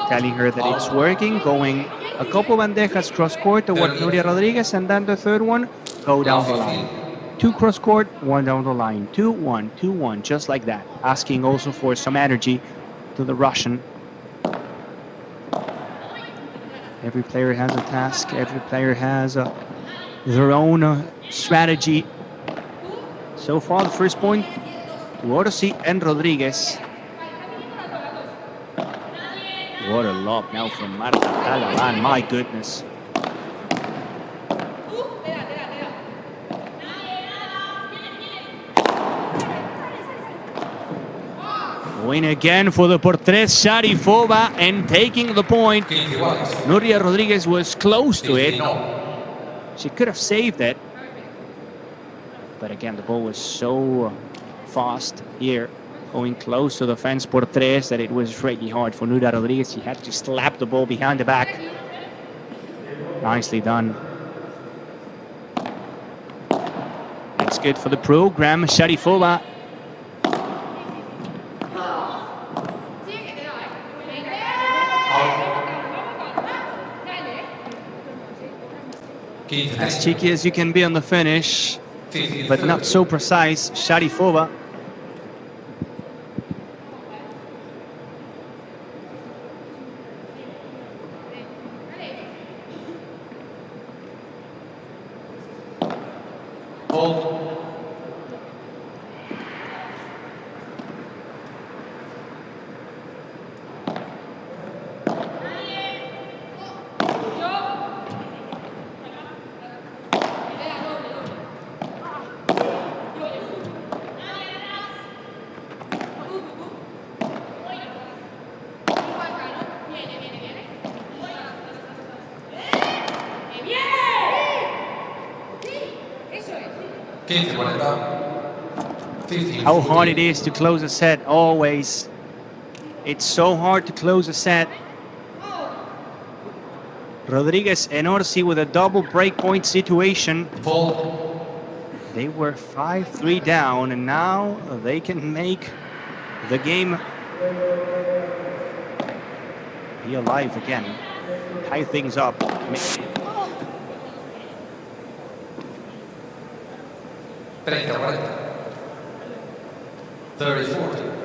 Speaker 13: telling her that it's working, going a couple bandejas cross-court toward Nuria Rodriguez, and then the third one, go down the line. 2 cross-court, 1 down the line. 2-1, 2-1, just like that. Asking also for some energy to the Russian. Every player has a task. Every player has their own strategy. So far, the first point to Orsi and Rodriguez. What a lob now from Marta Talavan, my goodness. Going again for the por tres, Sharifova, and taking the point. Nuria Rodriguez was close to it. She could have saved it. But again, the ball was so fast here, going close to the fence por tres, that it was really hard for Nuria Rodriguez. She had to slap the ball behind the back. Nicely done. It's good for the program. Sharifova. As cheeky as you can be on the finish, but not so precise. Sharifova. How hard it is to close a set, always. It's so hard to close a set. Rodriguez and Orsi with a double breakpoint situation. They were 5-3 down, and now they can make the game be alive again. Tie things up.
Speaker 14: 30-40.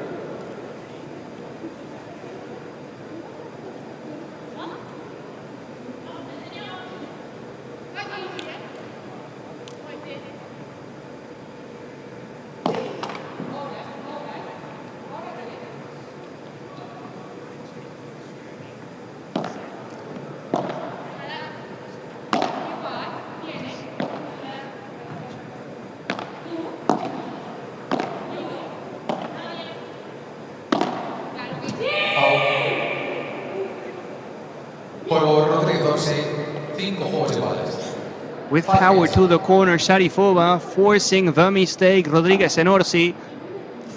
Speaker 13: With power to the corner, Sharifova forcing the mistake. Rodriguez and Orsi,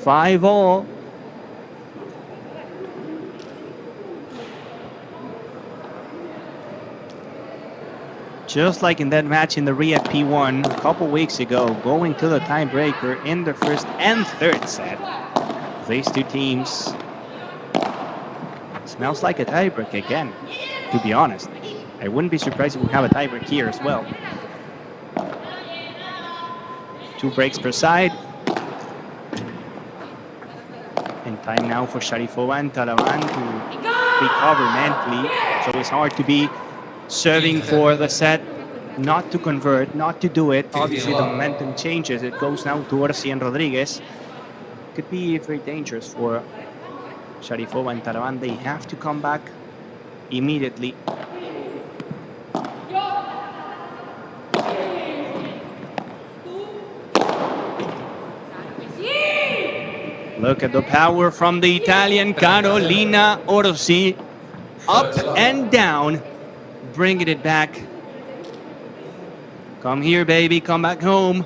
Speaker 13: 5-all. Just like in that match in the Riyadh P1 a couple weeks ago, going to the tiebreaker in the first and third set. These two teams. Smells like a tiebreak again, to be honest. I wouldn't be surprised if we have a tiebreak here as well. 2 breaks per side. And time now for Sharifova and Talavan to recover mentally. So it's hard to be serving for the set, not to convert, not to do it. Obviously the momentum changes. It goes now to Orsi and Rodriguez. Could be very dangerous for Sharifova and Talavan. They have to come back immediately. Look at the power from the Italian Carolina Orsi. Up and down, bringing it back. Come here, baby, come back home.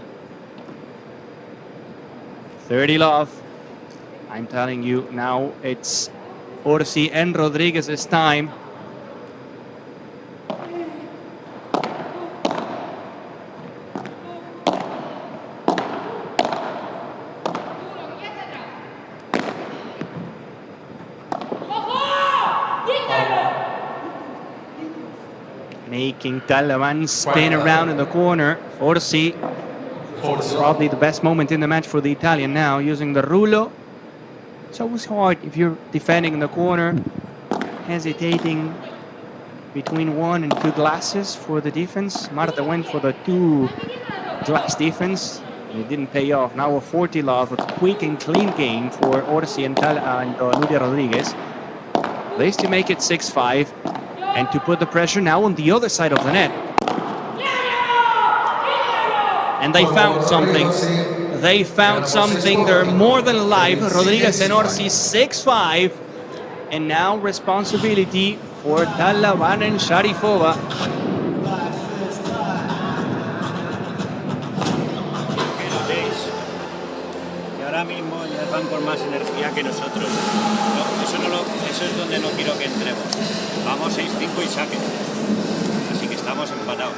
Speaker 13: 30 love. I'm telling you now, it's Orsi and Rodriguez's time. Making Talavan spin around in the corner. Orsi, probably the best moment in the match for the Italian now, using the rulo. It's always hard if you're defending in the corner, hesitating between 1 and 2 glasses for the defense. Marta went for the 2 glass defense. It didn't pay off. Now a 40 love, a quick and clean game for Orsi and Nuria Rodriguez. They used to make it 6-5 and to put the pressure now on the other side of the net. And they found something. They found something. They're more than alive. Rodriguez and Orsi 6-5. And now responsibility for Talavan and Sharifova.
Speaker 2: Y ahora mismo ya van con más energía que nosotros. Eso es donde no quiero que entremos. Vamos 6-5 y saque. Así que estamos empatados.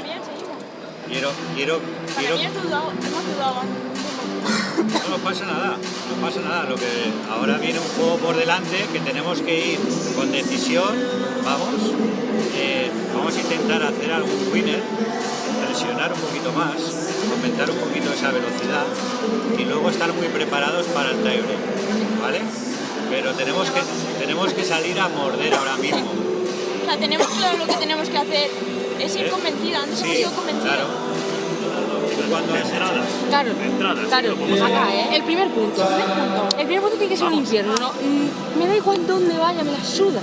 Speaker 9: Bien, seguimos.
Speaker 2: Quiero...
Speaker 9: Hemos dudado.
Speaker 2: No pasa nada, no pasa nada. Lo que ahora viene un juego por delante que tenemos que ir con decisión. Vamos a intentar hacer algún winner, presionar un poquito más, aumentar un poquito esa velocidad y luego estar muy preparados para el tiebreak, ¿vale? Pero tenemos que salir a morder ahora mismo.
Speaker 9: O sea, tenemos claro lo que tenemos que hacer. Es ir convencida, antes hemos sido convencidos.
Speaker 2: Claro. Cuando entradas.
Speaker 15: Claro, pues acá, el primer punto. El primer punto tiene que ser un infierno. ¿No? Me da igual dónde vaya, me la suda.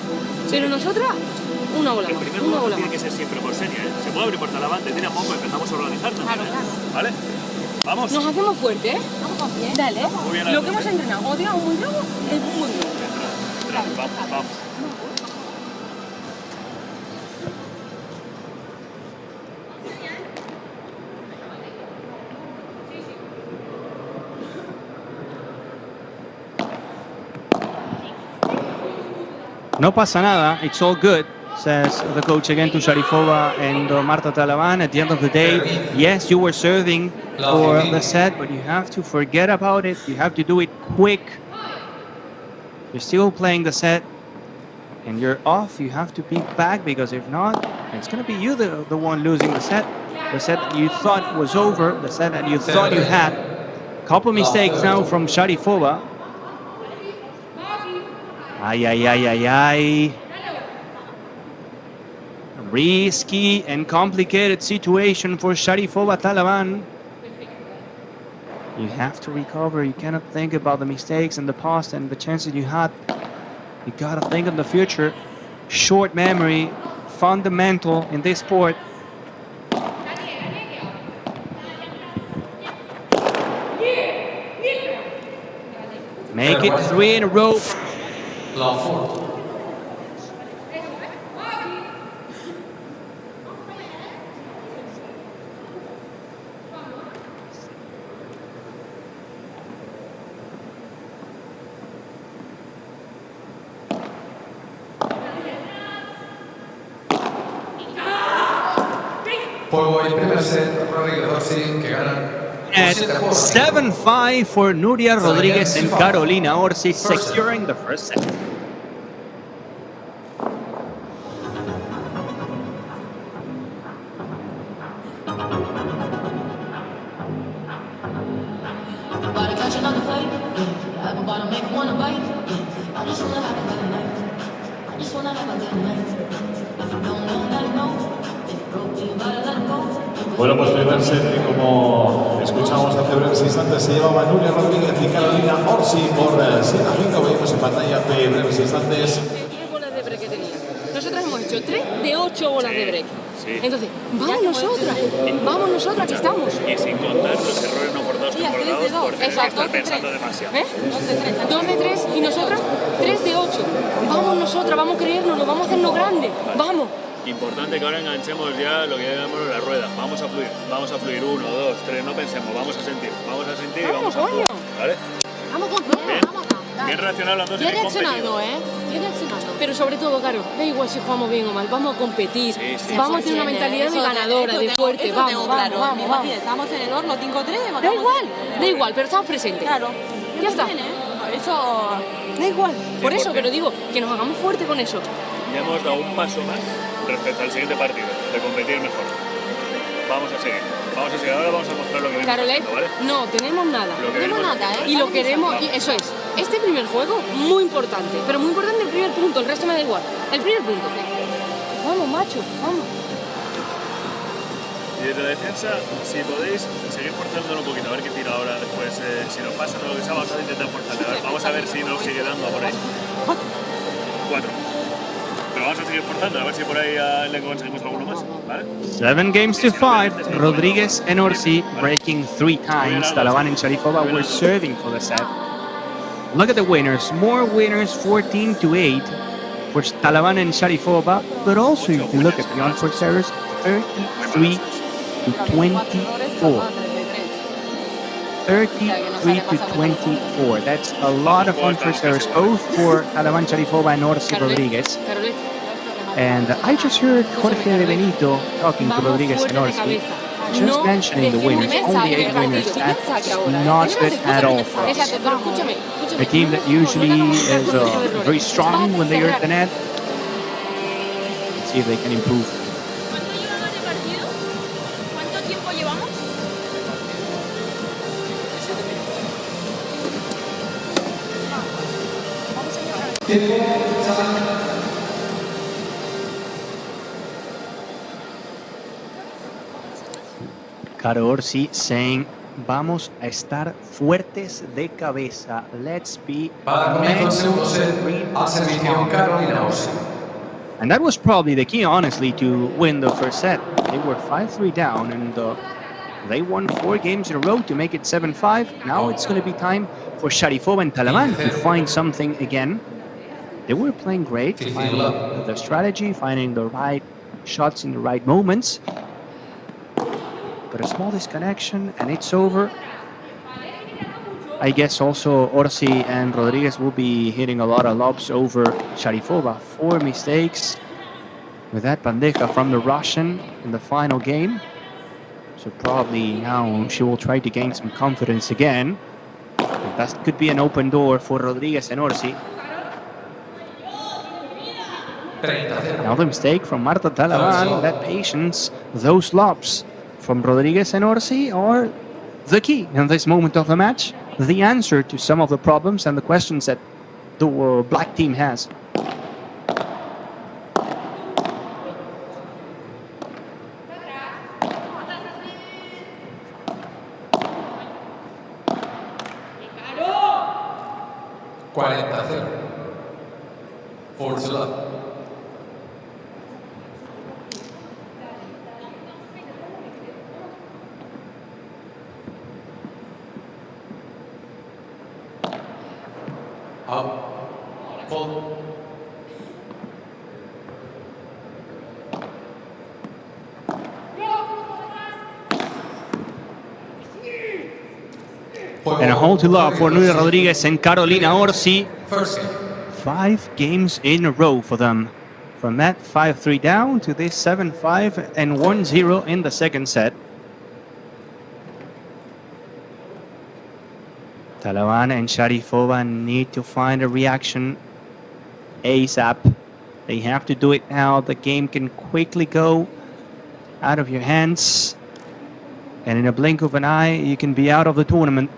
Speaker 15: Pero nosotras, una bola más.
Speaker 17: El primer punto tiene que ser siempre por Ksenia, ¿eh? Se puede abrir por Talavan, te tira poco, empezamos a organizarnos.
Speaker 15: Claro.
Speaker 17: ¿Vale? Vamos.
Speaker 15: Nos hacemos fuertes, ¿eh? Vamos bien. Dale.
Speaker 17: Muy bien,
Speaker 15: lo que hemos entrenado. Cuando tiramos muy bravo, es muy bravo.
Speaker 17: Vamos.
Speaker 13: No pasa nada, it's all good, says the coach again to Sharifova and Marta Talavan. At the end of the day, yes, you were serving for the set, but you have to forget about it. You have to do it quick. You're still playing the set and you're off. You have to be back, because if not, it's going to be you the one losing the set. The set that you thought was over, the set that you thought you had. Couple mistakes now from Sharifova. Ay. Risky and complicated situation for Sharifova Talavan. You have to recover. You cannot think about the mistakes in the past and the chances you had. You gotta think of the future. Short memory, fundamental in this sport. Make it 3 in a row.
Speaker 14: Love 4.
Speaker 19: Juego el primer set, Rodríguez Orsi, que ganan.
Speaker 13: At 7-5 for Nuria Rodriguez and Carolina Orsi, securing the first set.
Speaker 1: Bueno, pues primer set, como escuchamos hace breves instantes, se llevaba Nuria Rodríguez y Carolina Orsi por 7-5. Veíamos en pantalla hace breves instantes.
Speaker 15: 10 bolas de break que tenía. Nosotras hemos hecho 3 de 8 bolas de break.
Speaker 17: Sí.
Speaker 15: Entonces, vamos nosotras que estamos.
Speaker 17: Y sin contar los errores no forzados que hemos dado por estar pensando demasiado.
Speaker 15: 2 de 3 y nosotras 3 de 8. Vamos nosotras, vamos a creérnoslo, vamos a hacernos grandes. Vamos.
Speaker 17: Importante que ahora enganchemos ya lo que llamamos la rueda. Vamos a fluir 1, 2, 3, no pensemos, vamos a sentir y vamos a jugar, ¿vale?
Speaker 15: Vamos con
Speaker 17: Bien. Bien reaccionado las dos.
Speaker 15: Bien reaccionado, Bien reaccionado. Pero sobre todo, claro, da igual si jugamos bien o mal, vamos a competir. Vamos a tener una mentalidad de ganadora, de fuerte, vamos.
Speaker 10: Estamos en el horno 5-3.
Speaker 15: Da igual, pero estamos presentes.
Speaker 10: Claro.
Speaker 15: Ya está.
Speaker 10: Eso
Speaker 15: da igual. Por eso, pero digo, que nos hagamos fuerte con eso.
Speaker 17: Ya hemos dado un paso más respecto al siguiente partido, de competir mejor. Vamos a seguir. Ahora vamos a mostrar lo que venimos haciendo, ¿vale?
Speaker 15: No tenemos nada.
Speaker 17: No tenemos nada,
Speaker 15: Y lo queremos, y eso es. Este primer juego, muy importante. Pero muy importante el primer punto, el resto me da igual. El primer punto. Vamos, macho, vamos.
Speaker 17: Y desde la defensa, si podéis, seguir forzándolo un poquito, a ver qué tira ahora después. Si nos pasa lo que sea, vamos a intentar forzarle. Vamos a ver si nos sigue dando por ahí. 4. Pero vamos a seguir forzando, a ver si por ahí le conseguimos alguno más, ¿vale?
Speaker 13: 7 games to 5. Rodriguez and Orsi breaking 3 times. Talavan and Sharifova were serving for the set. Look at the winners. More winners, 14-8 for Talavan and Sharifova. But also, if you look at the unforced errors, 33-24. 33-24. That's a lot of unforced errors, both for Talavan, Sharifova, and Orsi Rodriguez. And I just heard Jorge de Benito talking to Rodriguez and Orsi, just mentioning the winners, only 8 winners. That's not good at all for us. A team that usually is very strong when they are at the net. Let's see if they can improve.
Speaker 9: ¿Cuánto tiempo llevamos?
Speaker 13: Caro Orsi saying, vamos a estar fuertes de cabeza. Let's be
Speaker 19: Para comienzo el segundo set, al servicio Carolina Orsi.
Speaker 13: And that was probably the key, honestly, to win the first set. They were 5-3 down, and they won 4 games in a row to make it 7-5. Now it's going to be time for Sharifova and Talavan to find something again. They were playing great, finding the strategy, finding the right shots in the right moments. But a small disconnection, and it's over. I guess also Orsi and Rodriguez will be hitting a lot of lobs over Sharifova. 4 mistakes with that bandeja from the Russian in the final game. So probably now she will try to gain some confidence again. And that could be an open door for Rodriguez and Orsi. Now the mistake from Marta Talavan, that patience, those lobs from Rodriguez and Orsi are the key in this moment of the match. The answer to some of the problems and the questions that the black team has. And a hole to love for Nuria Rodriguez and Carolina Orsi. 5 games in a row for them. From that 5-3 down to this 7-5 and 1-0 in the second set. Talavan and Sharifova need to find a reaction ASAP. They have to do it now. The game can quickly go out of your hands. And in a blink of an eye, you can be out of the tournament.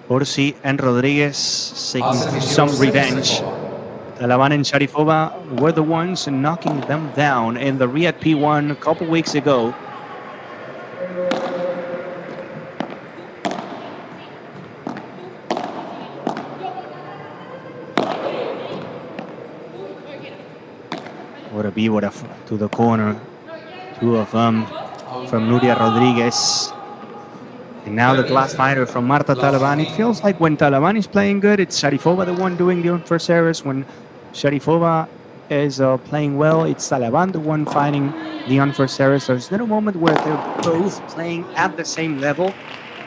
Speaker 13: Orsi and Rodriguez seeking some revenge. Talavan and Sharifova were the ones knocking them down in the Riyadh P1 a couple weeks ago. What a B, what a to the corner. 2 of them from Nuria Rodriguez. And now the glass fighter from Marta Talavan. It feels like when Talavan is playing good, it's Sharifova the one doing the first errors. When Sharifova is playing well. It's Talavan, the one finding the unforced errors. There's not a moment where they're both playing at the same level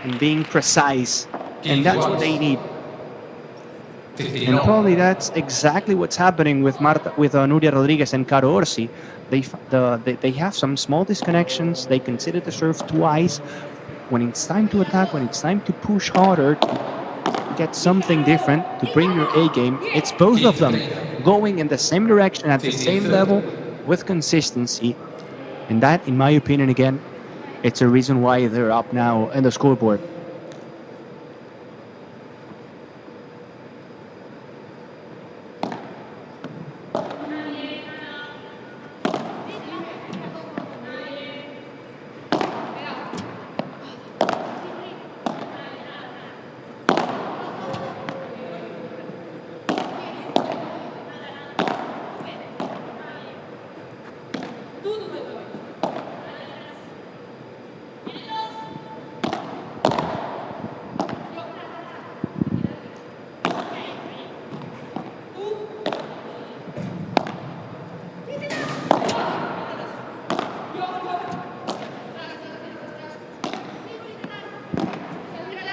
Speaker 13: and being precise. And that's what they need. And probably that's exactly what's happening with Marta, with Nuria Rodriguez and Caro Orsi. They have some small disconnections. They consider the serve twice. When it's time to attack, when it's time to push harder, to get something different, to bring your A game, it's both of them going in the same direction at the same level with consistency. And that, in my opinion, again, it's a reason why they're up now in the scoreboard.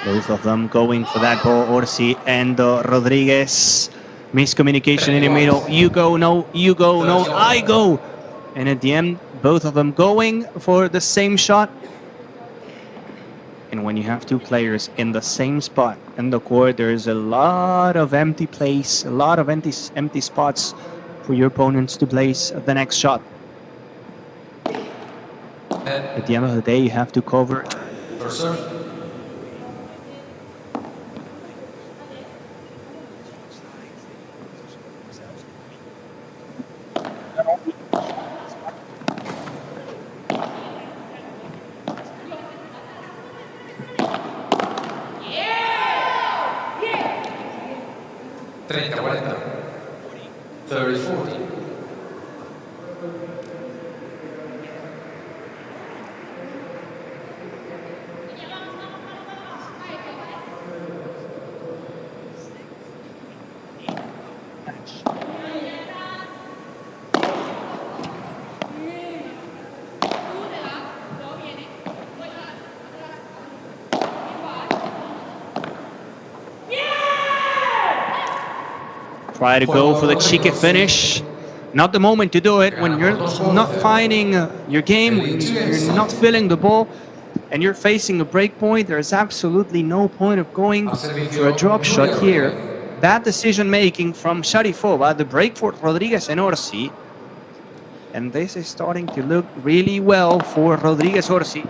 Speaker 13: Both of them going for that ball, Orsi and Rodriguez. Miscommunication in the middle. You go, no, I go. And at the end, both of them going for the same shot. And when you have two players in the same spot in the court, there's a lot of empty place, a lot of empty spots for your opponents to place the next shot. At the end of the day, you have to cover. Try to go for the cheeky finish. Not the moment to do it when you're not finding your game, when you're not filling the ball, and you're facing a break point. There's absolutely no point of going for a drop shot here. Bad decision making from Sharifova, the break for Rodriguez and Orsi. And this is starting to look really well for Rodriguez Orsi.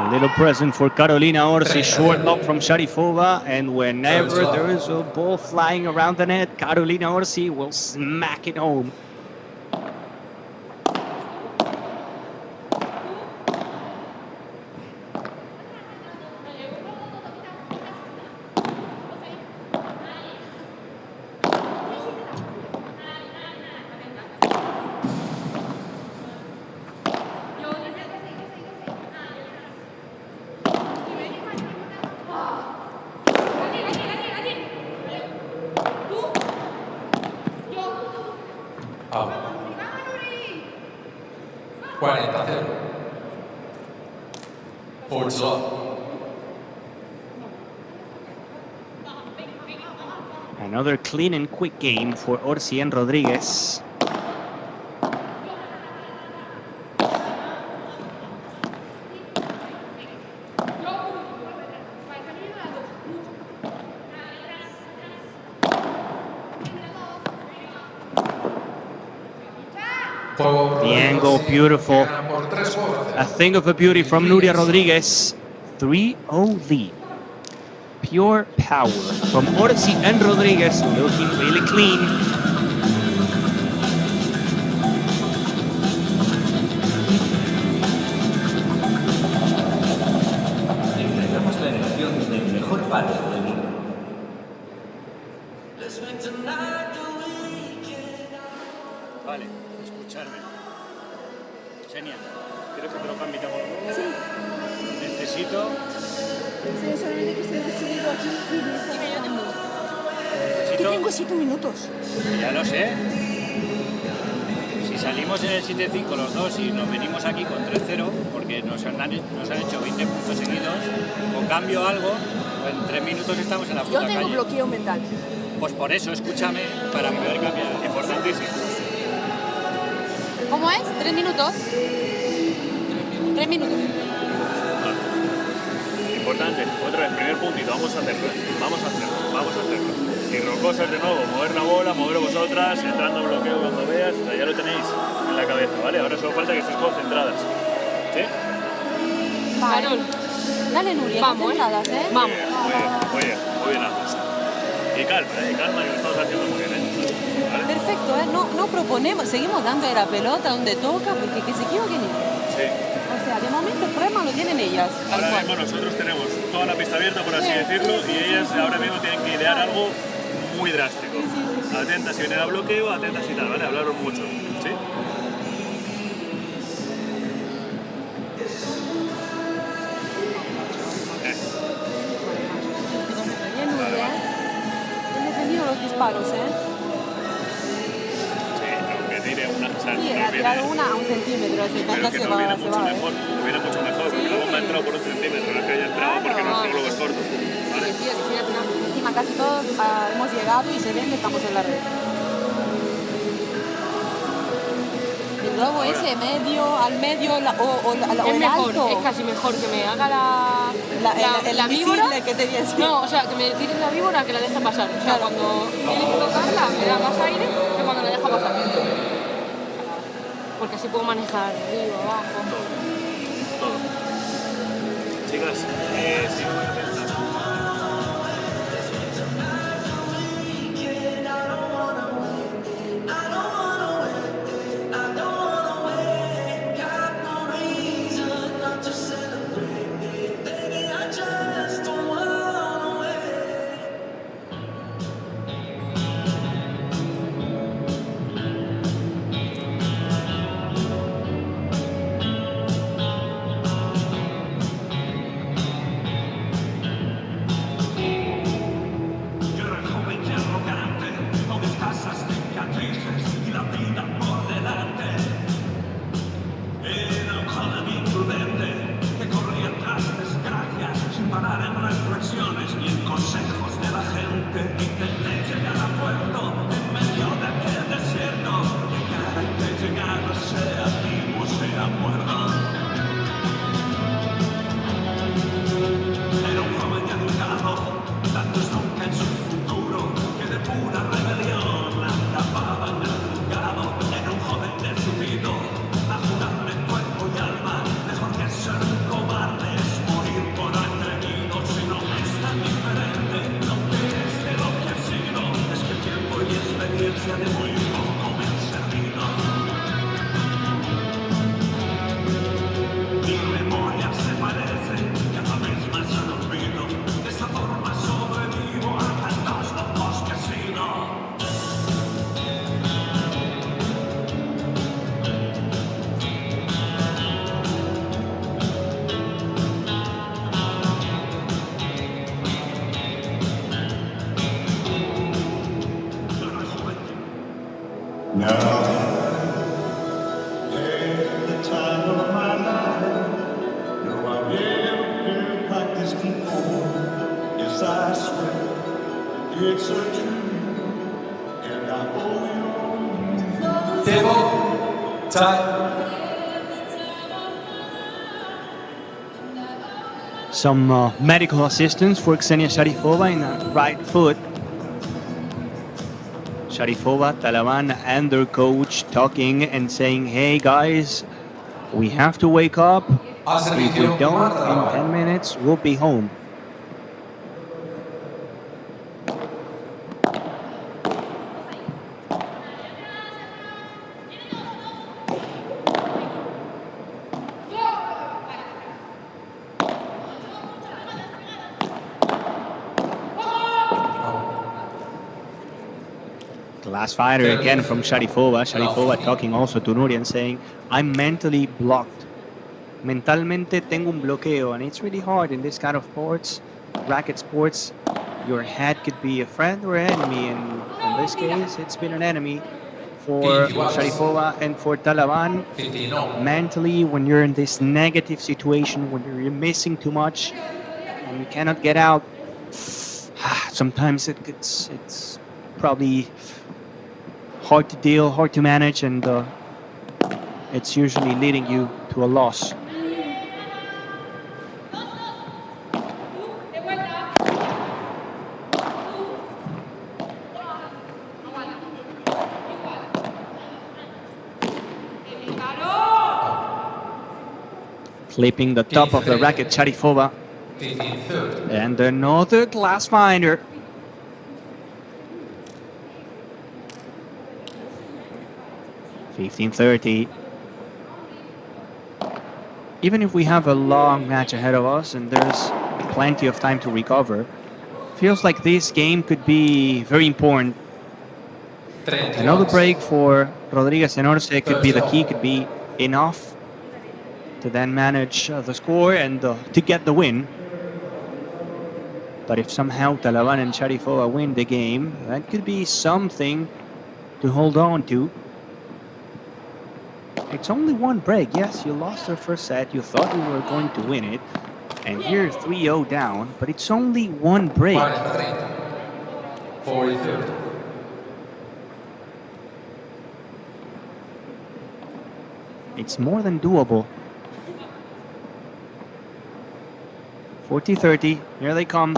Speaker 13: A little present for Carolina Orsi, short lob from Sharifova, and whenever there is a ball flying around the net, Carolina Orsi will smack it home. Another clean and quick game for Orsi and Rodriguez.
Speaker 19: Juego.
Speaker 13: The angle, beautiful.
Speaker 19: Ganan por 3-0.
Speaker 13: A thing of a beauty from Nuria Rodríguez. 3-0 lead. Pure power from Orsi and Rodríguez, looking really clean.
Speaker 16: Entregamos la emoción del mejor padel del mundo.
Speaker 2: Vale, escuchadme. Ksenia, ¿quieres que te lo cambie por uno?
Speaker 9: Sí.
Speaker 2: Necesito.
Speaker 9: Sí, solamente que estoy decidido aquí y dime yo tengo.
Speaker 2: Necesito.
Speaker 9: Que tengo 7 minutos.
Speaker 2: Ya lo sé. Si salimos en el 7-5 los dos y nos venimos aquí con 3-0, porque nos han hecho 20 puntos seguidos, o cambio algo, en 3 minutos estamos en la puta
Speaker 9: Yo tengo
Speaker 2: calle.
Speaker 9: bloqueo mental.
Speaker 2: Pues por eso, escúchame, para poder cambiar. Importantísimo.
Speaker 15: ¿Cómo es? ¿3 minutos? 3 minutos.
Speaker 17: Importante, otra vez, primer puntito, vamos a hacerlo. Y rocosas de nuevo, mover la bola, mover vosotras, entrando en bloqueo cuando veas, o sea, ya lo tenéis en la cabeza, ¿vale? Ahora solo falta que estéis concentradas. ¿Sí?
Speaker 15: Carol,
Speaker 9: dale, Nuria,
Speaker 15: vamos,
Speaker 9: concentradas, ¿eh?
Speaker 15: Vamos.
Speaker 17: Muy bien ambos. Y calma, que lo estamos haciendo muy bien, ¿vale?
Speaker 10: Perfecto, ¿eh? No proponemos, seguimos dando la pelota donde toca, porque que se equivoquen ellas.
Speaker 17: Sí.
Speaker 10: O sea, de momento el problema lo tienen ellas. tal
Speaker 17: Ahora
Speaker 10: cual.
Speaker 17: mismo nosotros tenemos toda la pista abierta, por así decirlo, y ellas ahora mismo tienen que idear algo muy drástico. Atentas si vienen a bloqueo, atentas y tal, ¿vale? Hablaron mucho, ¿sí?
Speaker 10: Bien, Nuria. Han defendido los disparos, ¿eh?
Speaker 17: Sí, aunque tire una... O sea,
Speaker 10: Sí,
Speaker 17: no
Speaker 10: ha tirado
Speaker 17: viene,
Speaker 10: una a 1 centímetro, así
Speaker 17: pero que
Speaker 10: se
Speaker 17: nos viene
Speaker 10: va,
Speaker 17: mucho mejor, nos viene mucho mejor, porque la bomba ha entrado por 1 centímetro, no es que haya entrado porque nuestro globo es corto, ¿vale?
Speaker 10: Que sí, al final, encima casi todos hemos llegado y se ven que estamos en la red. El globo ese medio, al medio o
Speaker 15: Es
Speaker 10: el
Speaker 15: mejor,
Speaker 10: alto.
Speaker 15: es casi mejor que me haga
Speaker 10: el
Speaker 15: la víbora.
Speaker 10: invisible que te viene.
Speaker 15: No, o sea, que me tire la víbora que la deje pasar. O sea, cuando tiene que tocarla, me da más aire que cuando la deja pasar. Porque así puedo manejar arriba, abajo.
Speaker 17: Todo. Chicas, sí, voy a pensar.
Speaker 13: Some medical assistance for Ksenia Sharifova in the right foot. Sharifova, Talavan and their coach talking and saying, hey guys, we have to wake up. If we don't, in 10 minutes, we'll be home. Last fighter again from Sharifova. Sharifova talking also to Nuria and saying, I'm mentally blocked. Mentalmente tengo un bloqueo, and it's really hard in this kind of sports, racket sports. Your head could be a friend or an enemy, and in this case, it's been an enemy for Sharifova and for Talavan. Mentally, when you're in this negative situation, when you're missing too much, and you cannot get out, sometimes it's probably hard to deal, hard to manage, and it's usually leading you to a loss. Clipping the top of the racket, Sharifova. And another glass finder. $15-30. Even if we have a long match ahead of us and there's plenty of time to recover, feels like this game could be very important. Another break for Rodriguez and Orsi could be the key, could be enough to then manage the score and to get the win. But if somehow Talavan and Sharifova win the game, that could be something to hold on to. It's only one break. Yes, you lost the first set. You thought you were going to win it. And you're 3-0 down, but it's only one break. It's more than doable. 40-30. Here they come.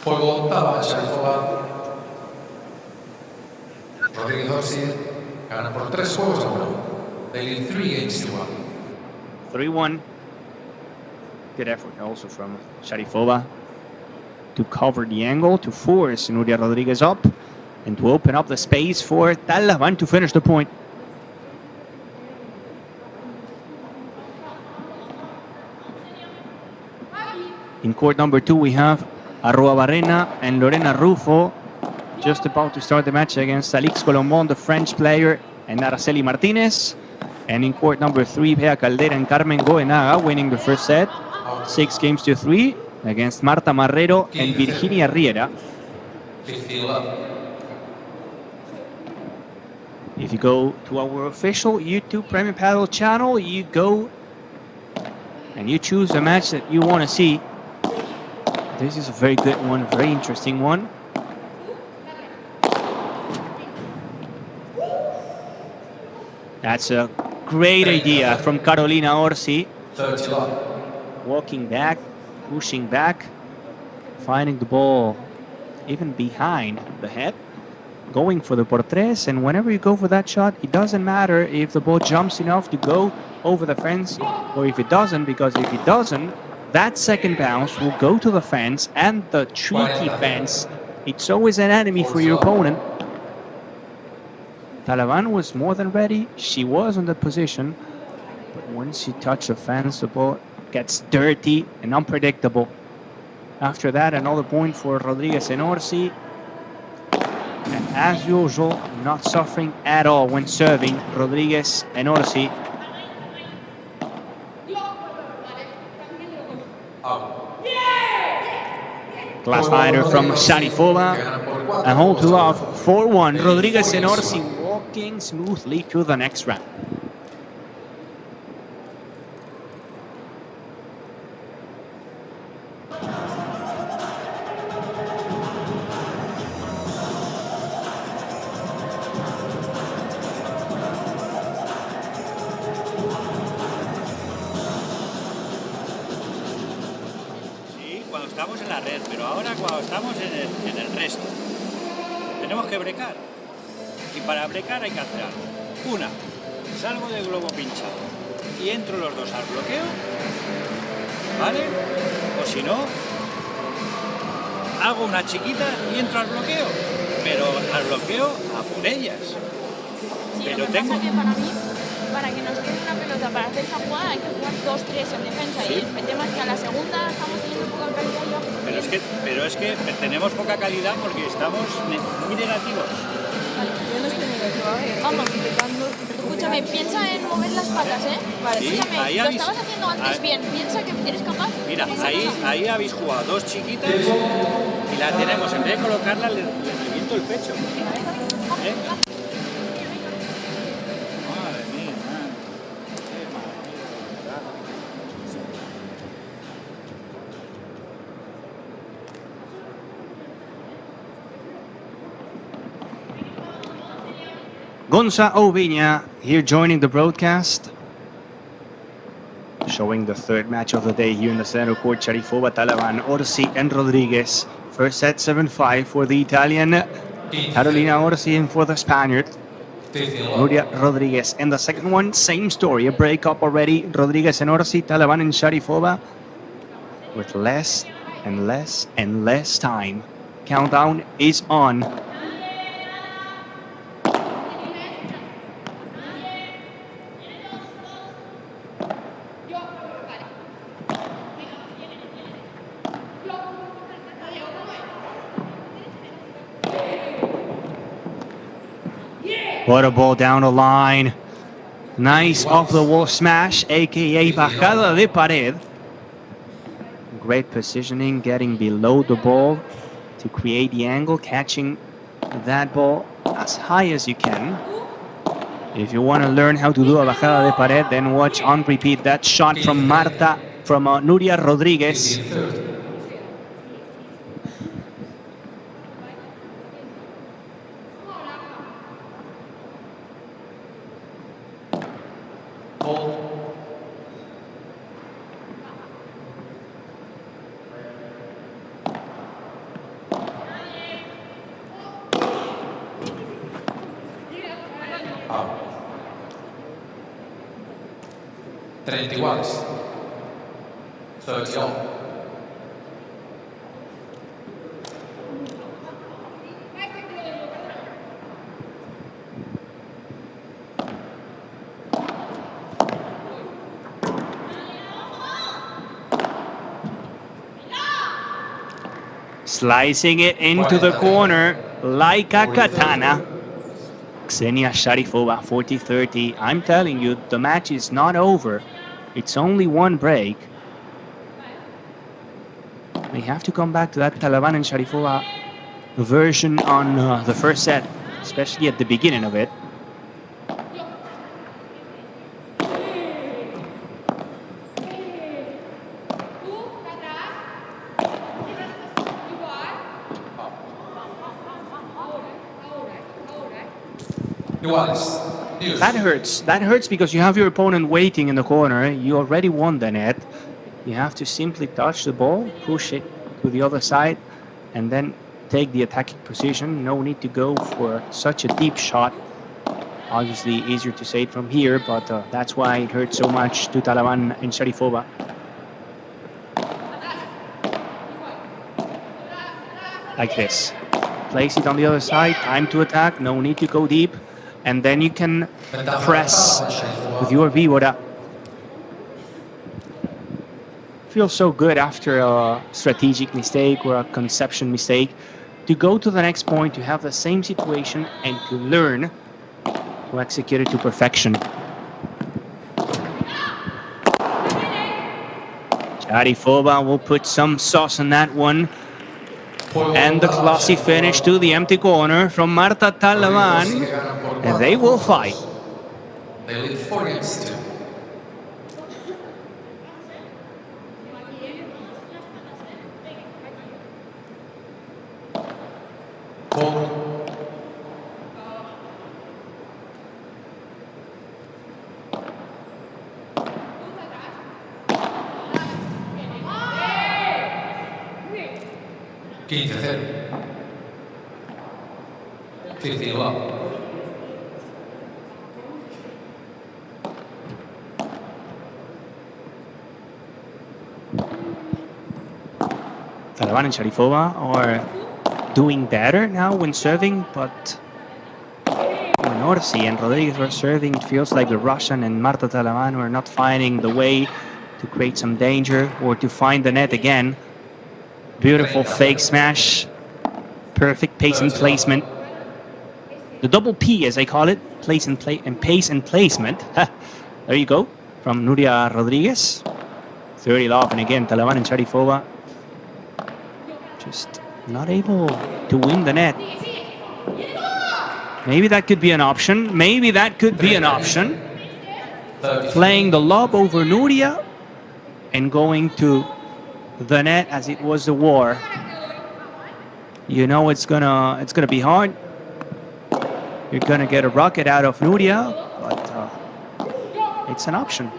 Speaker 19: Juego Talavan, Sharifova. Rodríguez Orsi gana por 3-1. They lead 3-1.
Speaker 13: 3-1. Good effort also from Sharifova to cover the angle, to force Nuria Rodriguez up, and to open up the space for Talavan to finish the point. In court number 2, we have Arruabarrena and Lorena Rufo just about to start the match against Alix Colombon, the French player, and Araceli Martinez. And in court number 3, Bea Caldera and Carmen Goenaga winning the first set, 6-3 against Marta Marrero and Virginia Riera. If you go to our official YouTube Premier Padel channel, you go and you choose a match that you want to see. This is a very good one, very interesting one. That's a great idea from Carolina Orsi. Walking back, pushing back, finding the ball even behind the head, going for the por tres, and whenever you go for that shot, it doesn't matter if the ball jumps enough to go over the fence or if it doesn't, because if it doesn't, that second bounce will go to the fence, and the tricky fence, it's always an enemy for your opponent. Talavan was more than ready. She was on the position, but once she touched the fence, the ball gets dirty and unpredictable. After that, another point for Rodriguez and Orsi. And as usual, not suffering at all when serving, Rodriguez and Orsi. Glass fighter from Sharifova. A hold to love, 4-1. Rodriguez and Orsi walking smoothly to the next round.
Speaker 20: estamos en la red, pero ahora cuando estamos en el resto, tenemos que brecar. Y para brecar hay que hacer algo. Una, salgo del globo pinchado y entro los dos al bloqueo, ¿vale? O si no, hago una chiquita y entro al bloqueo, pero al bloqueo a por ellas.
Speaker 9: Sí,
Speaker 20: pero
Speaker 9: lo que
Speaker 20: tengo...
Speaker 9: pasa que para que nos quede una pelota para hacer esa jugada hay que jugar 2-3 en defensa,
Speaker 20: Sí.
Speaker 9: y el tema es que a la segunda estamos teniendo poca calidad ya.
Speaker 20: Pero es que tenemos poca calidad porque estamos muy negativos.
Speaker 9: Yo no estoy negativo, vamos, escúchame, piensa en mover las patas, ¿eh? Vale,
Speaker 20: Sí,
Speaker 9: escúchame,
Speaker 20: ahí
Speaker 9: lo
Speaker 20: habéis-
Speaker 9: estabas haciendo antes
Speaker 20: ahí-
Speaker 9: bien, piensa que eres capaz.
Speaker 20: Mira, ahí habéis jugado dos chiquitas y la tenemos, en vez de colocarla, le reviento el pecho. ¿Eh? Madre mía, qué maravilla.
Speaker 13: Gonza Oviña here joining the broadcast. Showing the third match of the day here in the center court. Sharifova, Talavan, Orsi and Rodriguez. First set 7-5 for the Italian. Carolina Orsi and for the Spaniard. Nuria Rodriguez. And the second one, same story. A break-up already. Rodriguez and Orsi, Talavan and Sharifova. With less and less and less time. Countdown is on. What a ball down the line. Nice off the wall smash, aka bajada de pared. Great positioning, getting below the ball to create the angle, catching that ball as high as you can. If you want to learn how to do a bajada de pared, then watch on repeat that shot from Marta, from Nuria Rodriguez.
Speaker 19: Ah. 30 iguales. 30 all.
Speaker 13: Slicing it into the corner like a katana. Ksenia Sharifova, 40-30. I'm telling you, the match is not over. It's only one break. We have to come back to that Talavan and Sharifova version on the first set, especially at the beginning of it. That hurts. That hurts because you have your opponent waiting in the corner. You already won the net. You have to simply touch the ball, push it to the other side, and then take the attacking position. No need to go for such a deep shot. Obviously, easier to say it from here, but that's why it hurts so much to Talavan and Sharifova. Like this. Place it on the other side. Time to attack. No need to go deep. And then you can press with your víbora. Feels so good after a strategic mistake or a conception mistake to go to the next point, to have the same situation and to learn to execute it to perfection. Sharifova will put some sauce on that one. And the classy finish to the empty corner from Marta Talavan. And they will fight.
Speaker 19: They lead 4-2. 15-0. 50 love.
Speaker 13: Talavan and Sharifova are doing better now when serving, but when Orsi and Rodriguez were serving, it feels like the Russian and Marta Talavan were not finding the way to create some danger or to find the net again. Beautiful fake smash, perfect pace and placement. The double P, as I call it, pace and placement. There you go, from Nuria Rodriguez. 30 love, and again, Talavan and Sharifova just not able to win the net. Maybe that could be an option. Maybe that could be an option. Playing the lob over Nuria and going to the net as it was the war. You know it's gonna be hard. You're gonna get a rocket out of Nuria, but it's an option.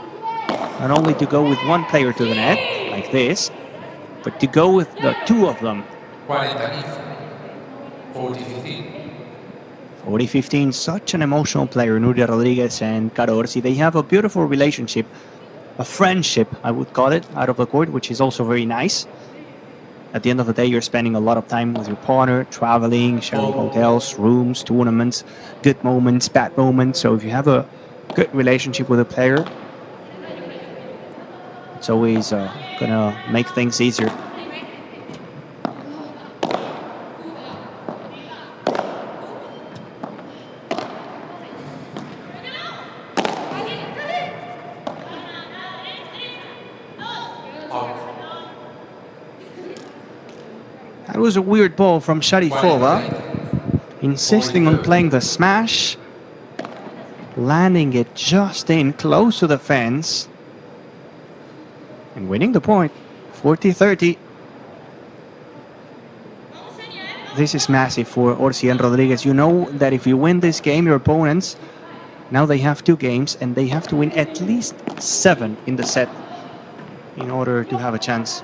Speaker 13: Not only to go with one player to the net like this, but to go with the two of them. 40-15, such an emotional player, Nuria Rodriguez and Orsi. They have a beautiful relationship, a friendship, I would call it, out of the court, which is also very nice. At the end of the day, you're spending a lot of time with your partner, traveling, sharing hotels, rooms, tournaments, good moments, bad moments. So if you have a good relationship with a player, it's always gonna make things easier. That was a weird ball from Sharifova, insisting on playing the smash, landing it just in close to the fence, and winning the point, 40-30. This is massive for Orsi and Rodriguez. You know that if you win this game, your opponents, now they have 2 games, and they have to win at least 7 in the set in order to have a chance.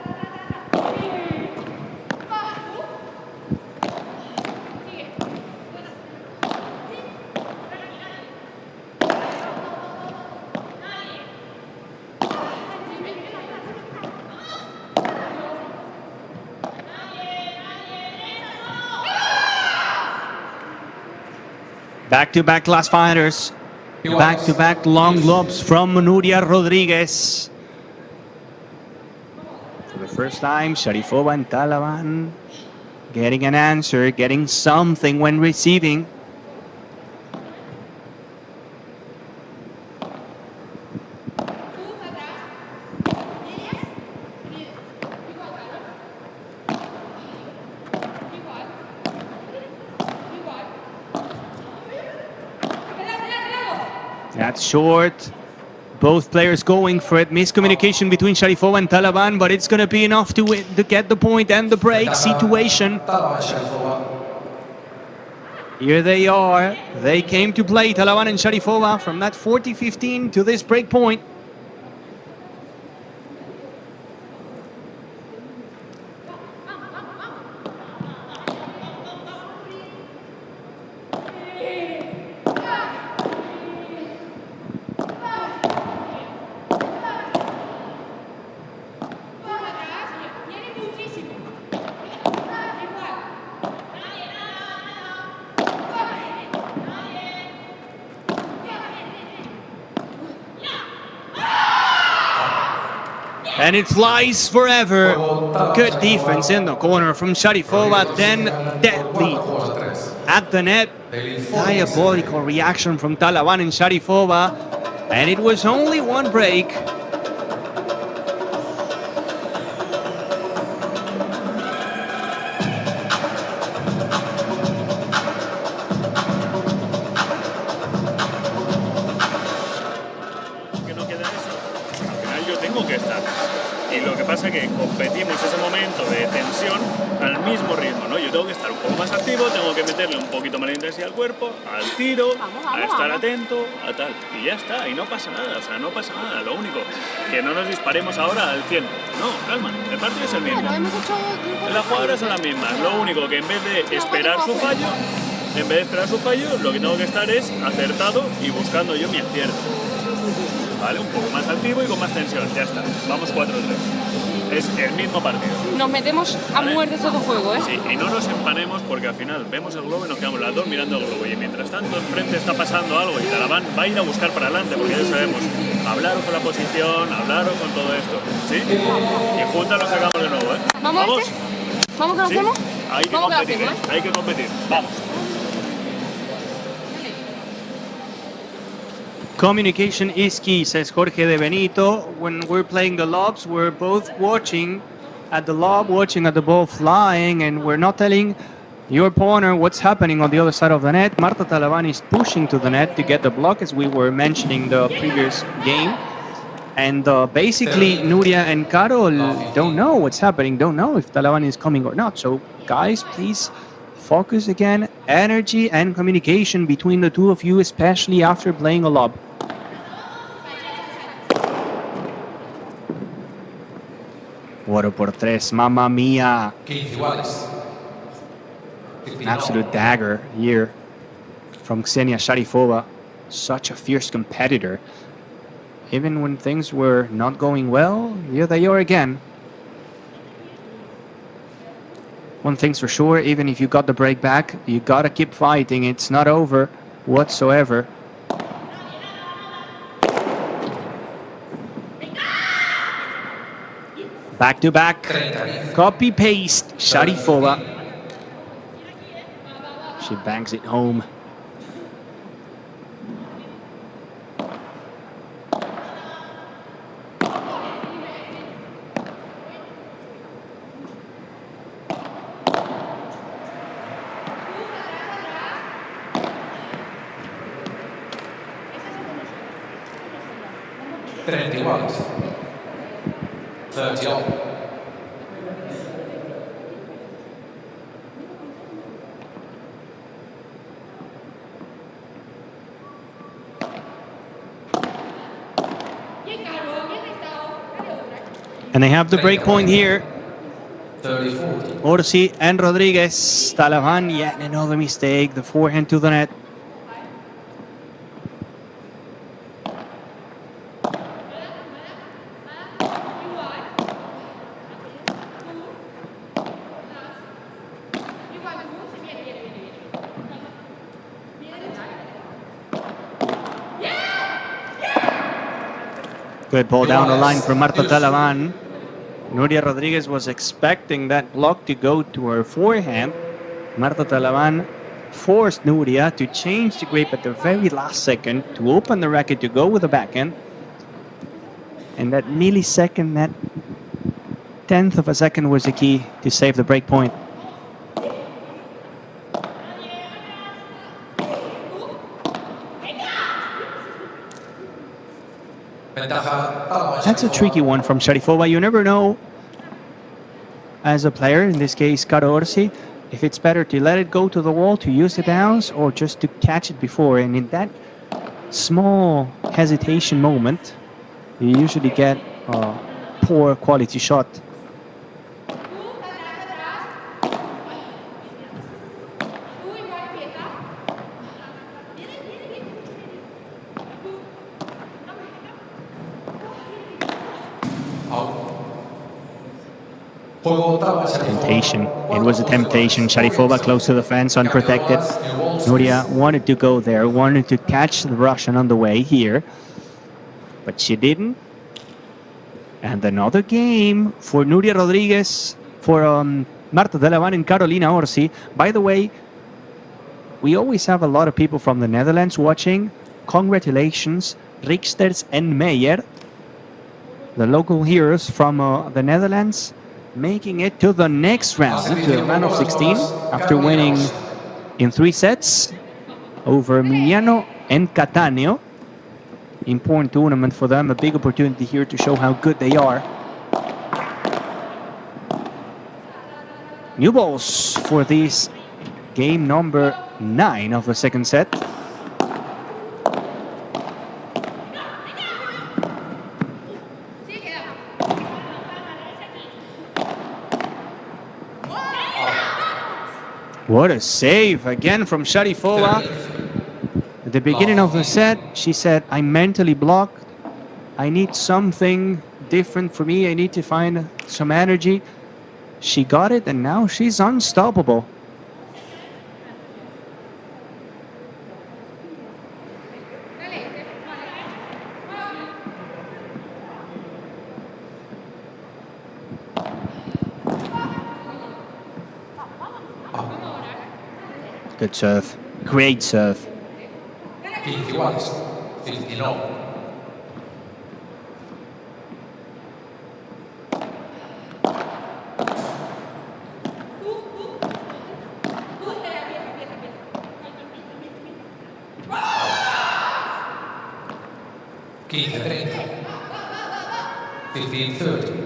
Speaker 13: Back-to-back class fighters. Back-to-back long lobs from Nuria Rodriguez. For the first time, Sharifova and Talavan getting an answer, getting something when receiving. That's short. Both players going for it. Miscommunication between Sharifova and Talavan, but it's going to be enough to win, to get the point and the break situation. Here they are. They came to play, Talavan and Sharifova, from that 40-15 to this break point. And it flies forever. Good defense in the corner from Sharifova, then deadly at the net. Diabolical reaction from Talavan and Sharifova. And it was only one break.
Speaker 17: mismo ritmo, ¿no? Yo tengo que estar un poco más activo, tengo que meterle un poquito más de intensidad al cuerpo, al tiro, a estar atento, a tal. Y ya está, y no pasa nada, o sea, no pasa nada. Lo único, que no nos disparemos ahora al 100. No, calma, el partido es el mismo. Las jugadoras son las mismas. Lo único que en vez de esperar su fallo, lo que tengo que estar es acertado y buscando yo mi acierto. ¿Vale? Un poco más activo y con más tensión, ya está. Vamos 4-3. Es el mismo partido.
Speaker 15: Nos metemos a muerte todo el juego, ¿eh?
Speaker 17: Sí, y no nos empanemos porque al final vemos el globo y nos quedamos las dos mirando el globo. Y mientras tanto, enfrente está pasando algo y Talavan va a ir a buscar para adelante porque ya sabemos. Hablaros con la posición, hablaros con todo esto. ¿Sí? Y juntas lo sacamos de nuevo, ¿eh?
Speaker 15: ¿Vamos? ¿Vamos que lo hacemos?
Speaker 17: Hay que competir, ¿eh? Hay que competir. Vamos.
Speaker 13: Communication is key, says Jorge de Benito. When we're playing the lobs, we're both watching at the lob, watching at the ball flying, and we're not telling your opponent what's happening on the other side of the net. Marta Talavan is pushing to the net to get the block, as we were mentioning the previous game. And basically, Nuria and Carol don't know what's happening, don't know if Talavan is coming or not. So, guys, please focus again. Energy and communication between the two of you, especially after playing a lob. 4-3, mamma mia.
Speaker 19: 15 iguales.
Speaker 13: An absolute dagger here from Ksenia Sharifova. Such a fierce competitor. Even when things were not going well, here they are again. One thing's for sure, even if you got the break back, you gotta keep fighting. It's not over whatsoever. Back to back, copy paste, Sharifova. She bangs it home.
Speaker 19: iguales. 30 all.
Speaker 13: And they have the break point here.
Speaker 19: 30-40.
Speaker 13: Orsi and Rodriguez. Talavan, yet another mistake. The forehand to the net. Good ball down the line from Marta Talavan. Nuria Rodriguez was expecting that block to go to her forehand. Marta Talavan forced Nuria to change the grip at the very last second to open the racket to go with the backhand. And that millisecond, that tenth of a second was the key to save the break point. That's a tricky one from Sharifova. You never know, as a player, in this case, Orsi, if it's better to let it go to the wall to use the bounce or just to catch it before. And in that small hesitation moment, you usually get a poor quality shot. Temptation. It was a temptation. Sharifova close to the fence, unprotected. Nuria wanted to go there, wanted to catch the Russian on the way here, but she didn't. And another game for Nuria Rodriguez, for Marta Talavan and Carolina Orsi. By the way, we always have a lot of people from the Netherlands watching. Congratulations, Richters and Meyer, the local heroes from the Netherlands, making it to the next round, to the round of 16, after winning in 3 sets over Mariano and Cattaneo. Important tournament for them, a big opportunity here to show how good they are. New balls for this game number 9 of the second set. What a save again from Sharifova. At the beginning of the set, she said, I'm mentally blocked. I need something different for me. I need to find some energy. She got it, and now she's unstoppable. Good serve. Great serve.
Speaker 19: 51, 59. Keith 30. 15-30.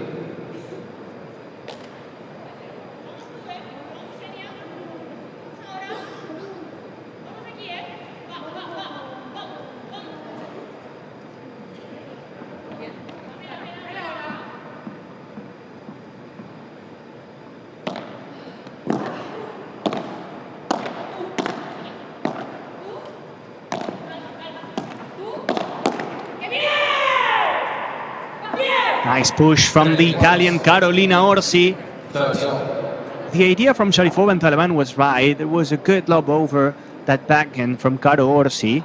Speaker 13: Nice push from the Italian Carolina Orsi. The idea from Sharifova and Talavan was right. There was a good lob over that backhand from Caro Orsi.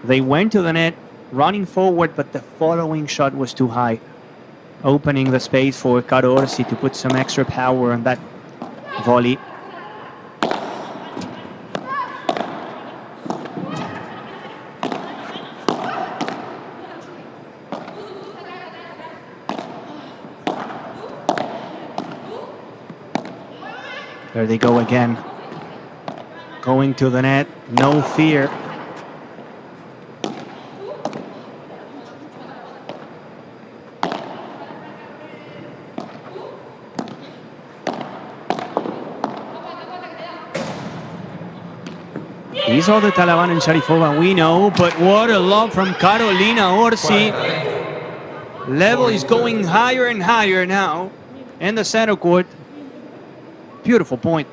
Speaker 13: They went to the net, running forward, but the following shot was too high, opening the space for Caro Orsi to put some extra power on that volley. There they go again. Going to the net, no fear. These are the Talavan and Sharifova we know, but what a lob from Carolina Orsi. Level is going higher and higher now in the center court. Beautiful point.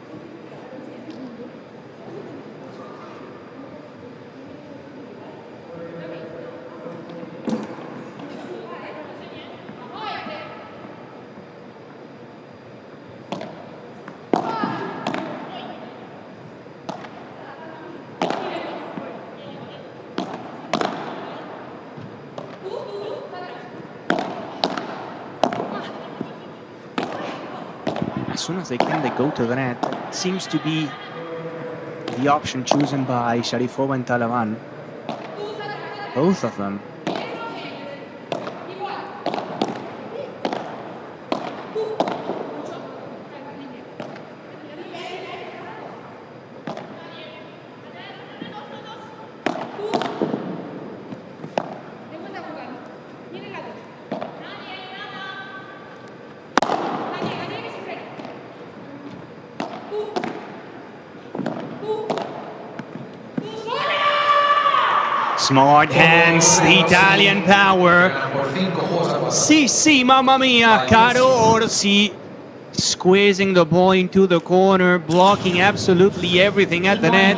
Speaker 13: As soon as they can, they go to the net. That seems to be the option chosen by Sharifova and Talavan. Both of them. Smart hands, the Italian power. Sí, mamma mia, Caro Orsi squeezing the ball into the corner, blocking absolutely everything at the net.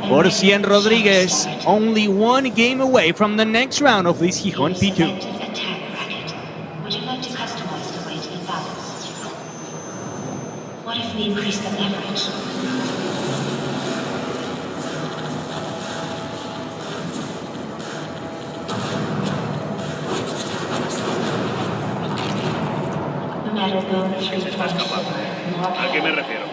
Speaker 13: Orsi and Rodriguez only one game away from the next round of this Gijon P2.
Speaker 8: Would you like to customize the way to be balanced? What if we increase the leverage?
Speaker 17: ¿A qué me refiero?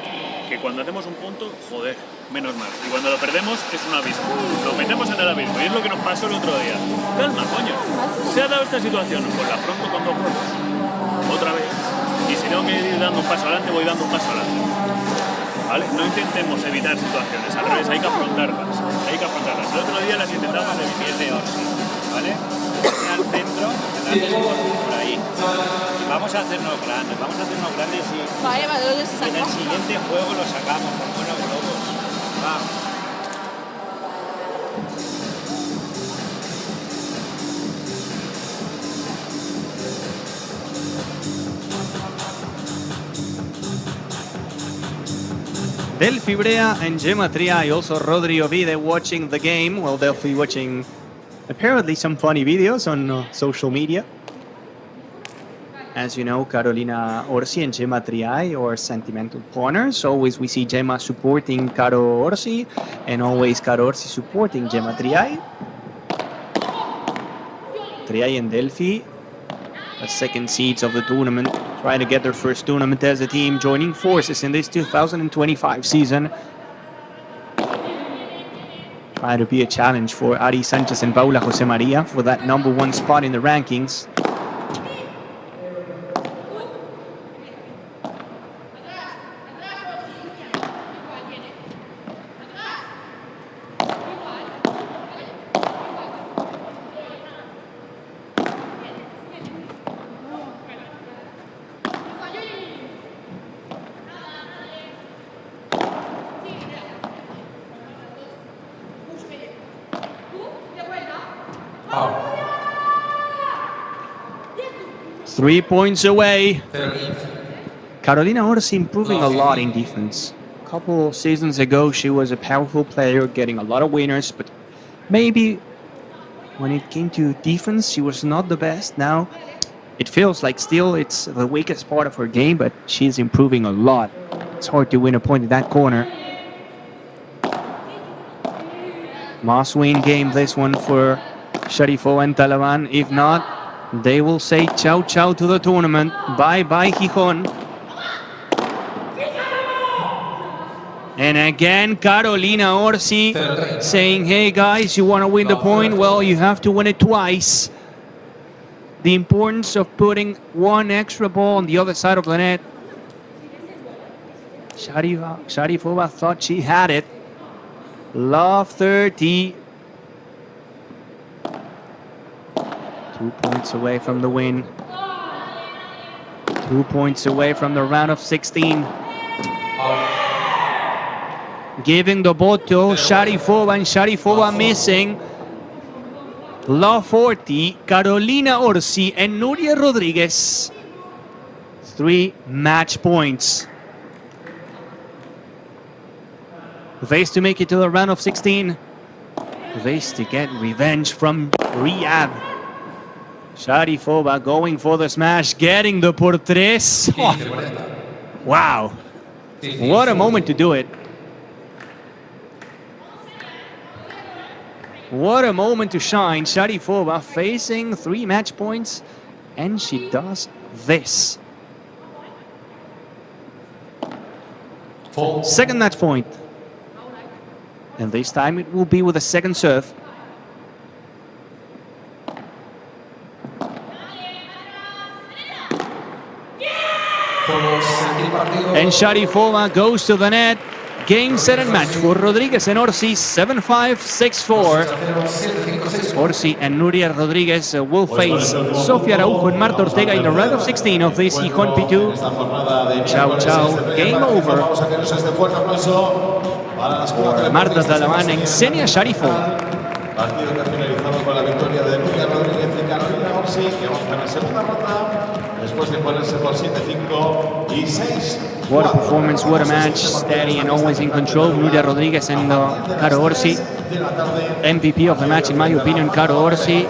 Speaker 17: Que cuando hacemos un punto, joder, menos mal. Y cuando lo perdemos, es un abismo. Lo metemos en el abismo. Y es lo que nos pasó el otro día. Calma, coño. Se ha dado esta situación. Pues la afronto con 2 juegos. Otra vez. Y si tengo que ir dando un paso adelante, voy dando un paso adelante. ¿Vale? No intentemos evitar situaciones. Al revés, hay que afrontarlas. Hay que afrontarlas. El otro día las intentamos en el pie de Orsi. ¿Vale? Al centro, por ahí.
Speaker 20: vamos a hacernos grandes y
Speaker 15: Vale, ¿dónde se
Speaker 20: en el
Speaker 15: sacó?
Speaker 20: siguiente juego lo sacamos con buenos globos. Va.
Speaker 13: Delphi Brea and Gemma Triay, also Rodri Ovide watching the game. Well, Delphi watching apparently some funny videos on social media. As you know, Carolina Orsi and Gemma Triay are sentimental partners. Always we see Gemma supporting Caro Orsi and always Caro Orsi supporting Gemma Triay. Triay and Delphi, the second seeds of the tournament, trying to get their first tournament as a team, joining forces in this 2025 season. Trying to be a challenge for Ari Sanchez and Paula Jose Maria for that #1 spot in the rankings.
Speaker 19: Pablo.
Speaker 13: 3 points away. Carolina Orsi improving a lot in defense. A couple seasons ago, she was a powerful player, getting a lot of winners, but maybe when it came to defense, she was not the best. Now, it feels like still it's the weakest part of her game, but she's improving a lot. It's hard to win a point in that corner. Must-win game, this one for Sharifova and Talavan. If not, they will say ciao ciao to the tournament. Bye bye Gijon. And again, Carolina Orsi saying, hey guys, you want to win the point? Well, you have to win it twice. The importance of putting one extra ball on the other side of the net. Sharifova thought she had it. Love 30. 2 points away from the win. 2 points away from the round of 16. Giving the ball to Sharifova, and Sharifova missing. Love 40. Carolina Orsi and Nuria Rodriguez. 3 match points. Vase to make it to the round of 16. Vase to get revenge from Riyadh. Sharifova going for the smash, getting the por tres. Oh, wow. What a moment to do it. What a moment to shine. Sharifova facing 3 match points, and she does this. Second match point. And this time it will be with a second serve. And Sharifova goes to the net. Game, set, and match for Rodriguez and Orsi, 7-5, 6-4. Orsi and Nuria Rodriguez will face Sofia Araujo and Marta Ortega in the round of 16 of this Gijon P2. Ciao, ciao. Game over. Por Marta Talavan and Ksenia Sharifova.
Speaker 1: Partido que ha finalizado con la victoria de Nuria Rodríguez y Carolina Orsi, que avanzan en segunda ronda después de ponerse por 7-5 y 6.
Speaker 13: What a performance, what a match. Steady and always in control. Nuria Rodriguez and Caro Orsi. MVP of the match, in my opinion, Caro Orsi.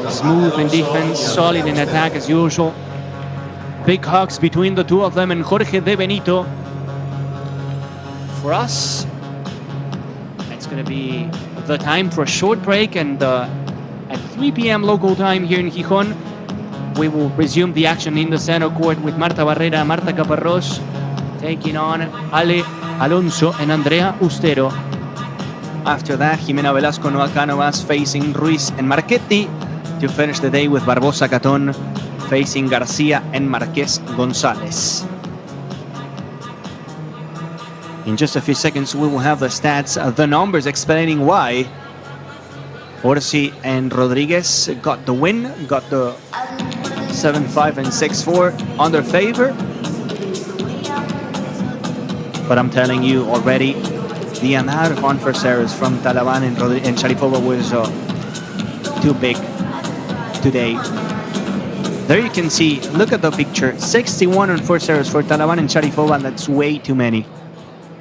Speaker 13: Smooth in defense, solid in attack as usual. Big hugs between the two of them and Jorge De Benito. For us, it's going to be the time for a short break, and at 3 p.m. local time here in Gijon, we will resume the action in the center court with Marta Barrera, Marta Caparrós taking on Ale Alonso and Andrea Ustero. After that, Jimena Velasco, Noa Cánovas facing Ruiz and Marchetti to finish the day with Barbosa Catón facing Garcia and Marquez Gonzalez. In just a few seconds, we will have the stats, the numbers explaining why Orsi and Rodriguez got the win, got the 7-5 and 6-4 on their favor. But I'm telling you already, the amount of unforced errors from Talavan and Sharifova was too big today. There you can see, look at the picture, 61 unforced errors for Talavan and Sharifova, and that's way too many.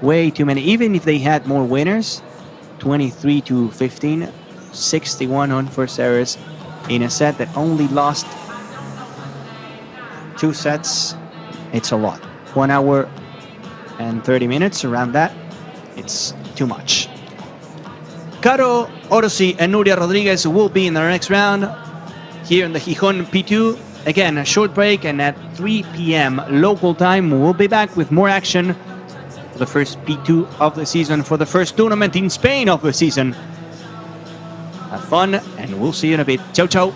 Speaker 13: Way too many. Even if they had more winners, 23-15, 61 unforced errors in a set that only lost 2 sets. It's a lot. 1 hour and 30 minutes, around that. It's too much. Caro, Orsi, and Nuria Rodriguez will be in the next round here in the Gijon P2. Again, a short break, and at 3 p.m. local time, we'll be back with more action for the first P2 of the season, for the first tournament in Spain of the season. Have fun, and we'll see you in a bit. Ciao, ciao.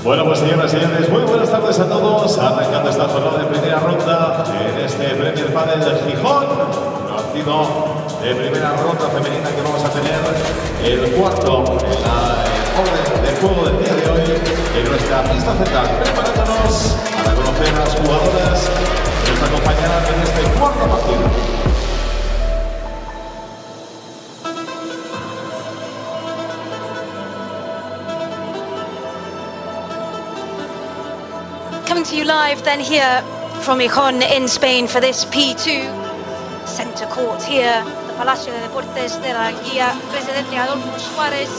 Speaker 1: Bueno, pues señoras y señores, muy buenas tardes a todos. Arrancando esta jornada de primera ronda en este Premier Padel de Gijón. Partido de primera ronda femenina que vamos a tener el cuarto en la orden de juego del día de hoy en nuestra pista central. Preparándonos para conocer a las jugadoras que nos acompañarán en este cuarto partido.
Speaker 3: Coming to you live then here from Gijon in Spain for this P2 centre court here, the Palacio de Deportes de la Guía Presidente Adolfo Suárez.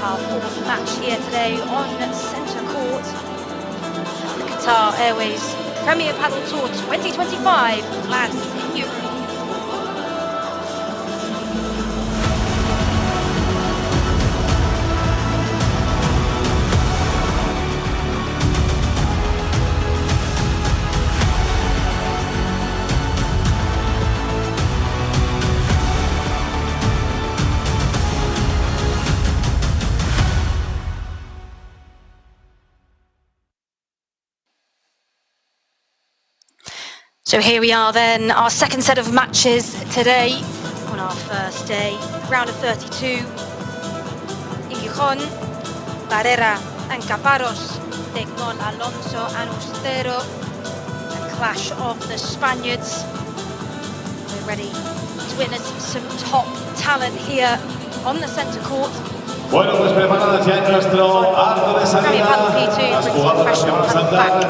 Speaker 3: Our fourth match here today on centre court. The Qatar Airways Premier Padel Tour 2025 lands in Europe. So here we are then, our second set of matches today on our first day, round of 32. In Gijon, Barrera and Caparros take on Alonso and Ustero, a clash of the Spaniards. We're ready to witness some top talent here on the centre court.
Speaker 1: Bueno, pues preparadas ya en nuestro arco de salida, las jugadoras que van a saltar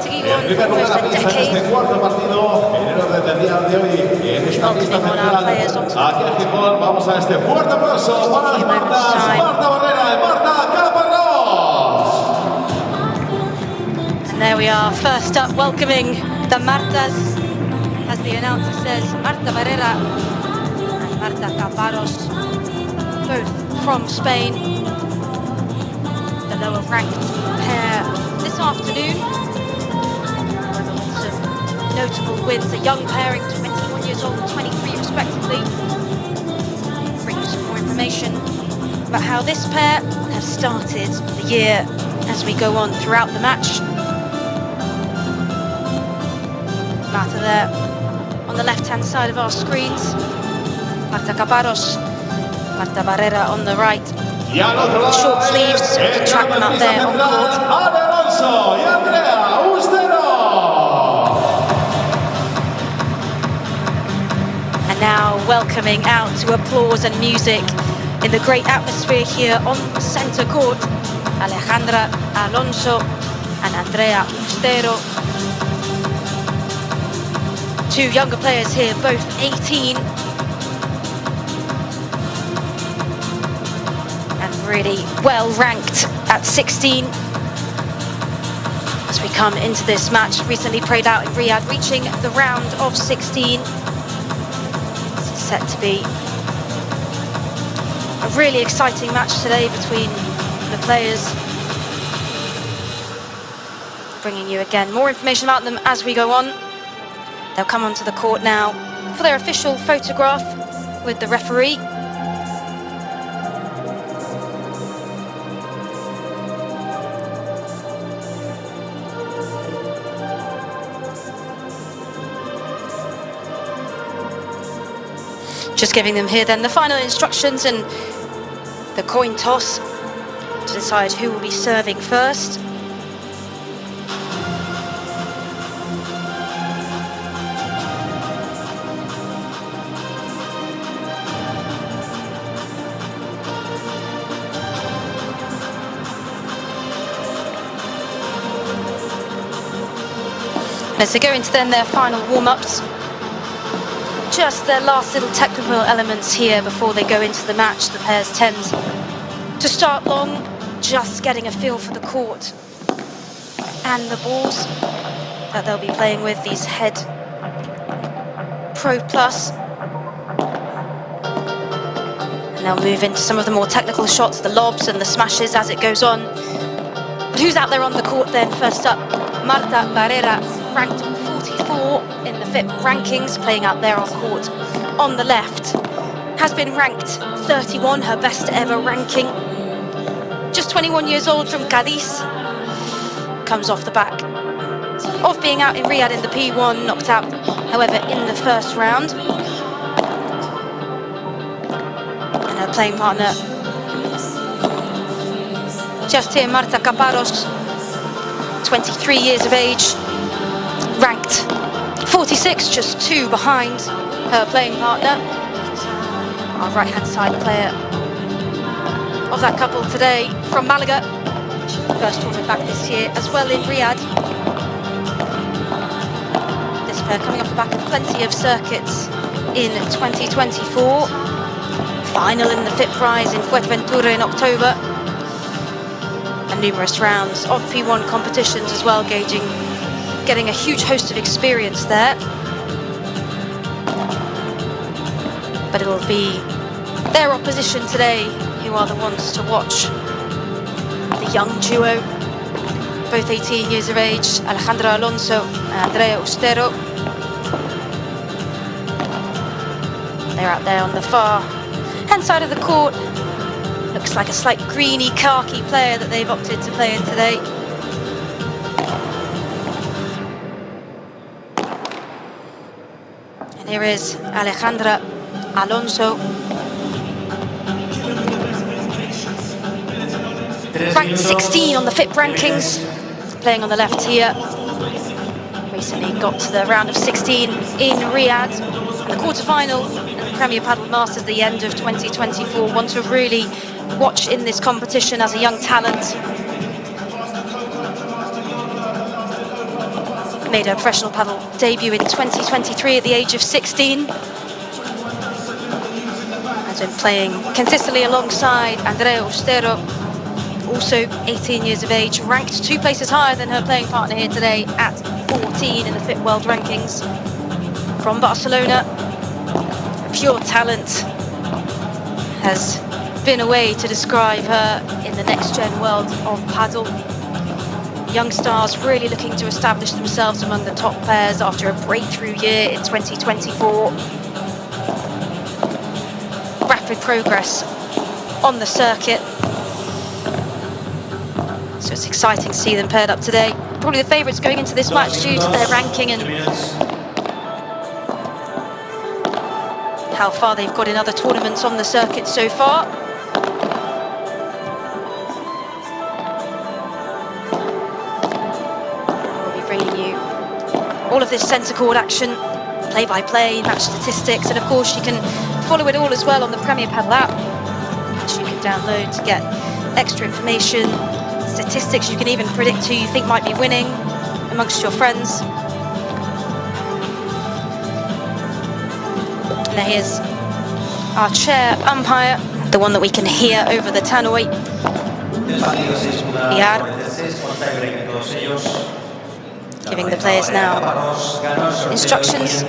Speaker 1: en primer lugar a pista en este cuarto partido, en el orden del día de hoy, en esta pista central, aquí en Gijón. Vamos a este fuerte aplauso para las Martas, Marta Barrera y Marta Campos.
Speaker 3: And there we are, first up, welcoming the Martas, as the announcer says, Marta Barrera and Marta Campos, both from Spain, the lower ranked pair this afternoon. Some notable wins, a young pairing, 21 years old and 23 respectively. Bring you some more information about how this pair have started the year as we go on throughout the match. Marta there on the left hand side of our screens, Marta Caparros, Marta Barrera on the right. Short sleeves, so we can track them up there on court. And now welcoming out to applause and music in the great atmosphere here on centre court, Alejandra Alonso and Andrea Ustero. Two younger players here, both 18. Really well ranked at 16 as we come into this match, recently played out in Riyadh, reaching the round of 16. This is set to be a really exciting match today between the players. Bringing you again more information about them as we go on. They'll come onto the court now for their official photograph with the referee. Just giving them here then the final instructions and the coin toss to decide who will be serving first. As they go into then their final warm-ups, just their last little technical elements here before they go into the match. The pairs tend to start long, just getting a feel for the court and the balls that they'll be playing with, these Head Pro Plus. And they'll move into some of the more technical shots, the lobs and the smashes as it goes on. But who's out there on the court then? First up, Marta Barrera, ranked 44 in the FIP rankings, playing out there on court on the left. Has been ranked 31, her best ever ranking. Just 21 years old from Cádiz, comes off the back of being out in Riyadh in the P1, knocked out, however, in the first round. And her playing partner, just here, Marta Caparros, 23 years of age, ranked 46, just 2 behind her playing partner. Our right-hand side player of that couple today from Malaga. First tournament back this year, as well in Riyadh. This pair coming off the back of plenty of circuits in 2024. Final in the FIP Prize in Fuerteventura in October. And numerous rounds of P1 competitions as well, getting a huge host of experience there. But it will be their opposition today who are the ones to watch. The young duo, both 18 years of age, Alejandro Alonso and Andrea Ustero. They're out there on the far hand side of the court. Looks like a slight greeny khaki player that they've opted to play in today. And here is Alejandra Alonso. Ranked 16 on the FIP rankings, playing on the left here. Recently got to the round of 16 in Riyadh, the quarterfinal and the Premier Padel Masters at the end of 2024. One to really watch in this competition as a young talent. Made her professional padel debut in 2023 at the age of 16. Has been playing consistently alongside Andrea Ustero, also 18 years of age, ranked 2 places higher than her playing partner here today at 14 in the FIP World Rankings. From Barcelona, a pure talent, has been a way to describe her in the next-gen world of padel. Young stars really looking to establish themselves among the top players after a breakthrough year in 2024. Rapid progress on the circuit. So it's exciting to see them paired up today. Probably the favourites going into this match due to their ranking and how far they've got in other tournaments on the circuit so far. We'll be bringing you all of this centre court action, play-by-play, match statistics, and of course you can follow it all as well on the Premier Padel app, which you can download to get extra information, statistics. You can even predict who you think might be winning amongst your friends. And there he is, our chair umpire, the one that we can hear over the tannoy. Giving the players now instructions.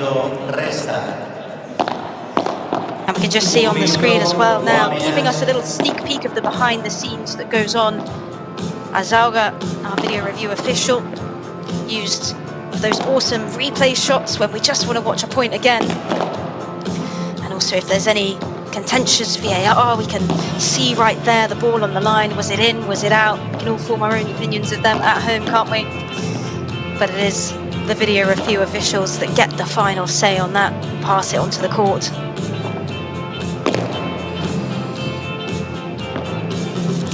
Speaker 3: And we can just see on the screen as well now, giving us a little sneak peek of the behind the scenes that goes on. Azauga, our video review official, used those awesome replay shots when we just want to watch a point again. And also if there's any contentious VAR, we can see right there the ball on the line. Was it in? Was it out? We can all form our own opinions of them at home, can't we? But it is the video review officials that get the final say on that and pass it onto the court.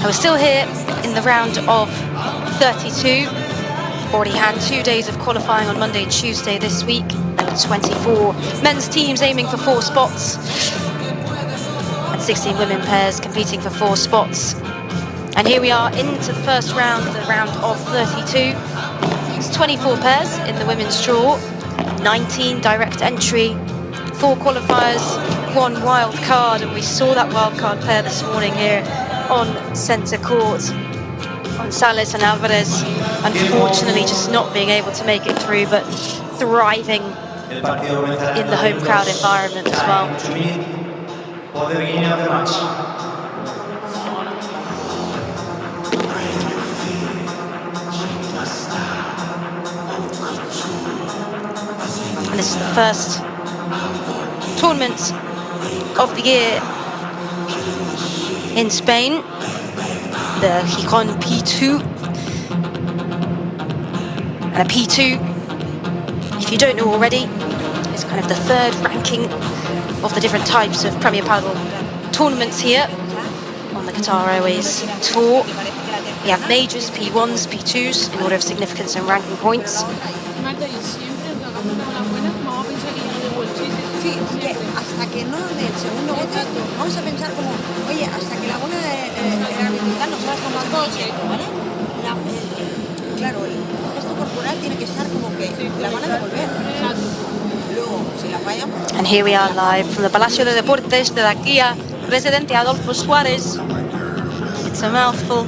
Speaker 3: We're still here in the round of 32. Already had 2 days of qualifying on Monday and Tuesday this week, and 24 men's teams aiming for 4 spots, and 16 women pairs competing for 4 spots. And here we are into the first round, the round of 32. It's 24 pairs in the women's draw, 19 direct entry, 4 qualifiers, 1 wild card, and we saw that wild card pair this morning here on centre court. Gonzalez and Alvarez, unfortunately just not being able to make it through, but thriving in the home crowd environment as well. And this is the first tournament of the year in Spain, the Gijon P2. And a P2, if you don't know already, is kind of the third ranking of the different types of Premier Padel tournaments here on the Qatar Airways Tour. We have majors, P1s, P2s in order of significance and ranking points.
Speaker 9: Marta, y siempre que hagamos una buena, vamos a pensar que ya no devuelve.
Speaker 10: Sí, que hasta que no del segundo bote, vamos a pensar como, oye, hasta que la bola el arbitral nos haga tomar movimiento, ¿vale? Claro, el gesto corporal tiene que estar como que la van a devolver. Luego, si la fallan...
Speaker 3: And here we are live from the Palacio de Deportes de la Guía Presidente Adolfo Suárez. It's a mouthful.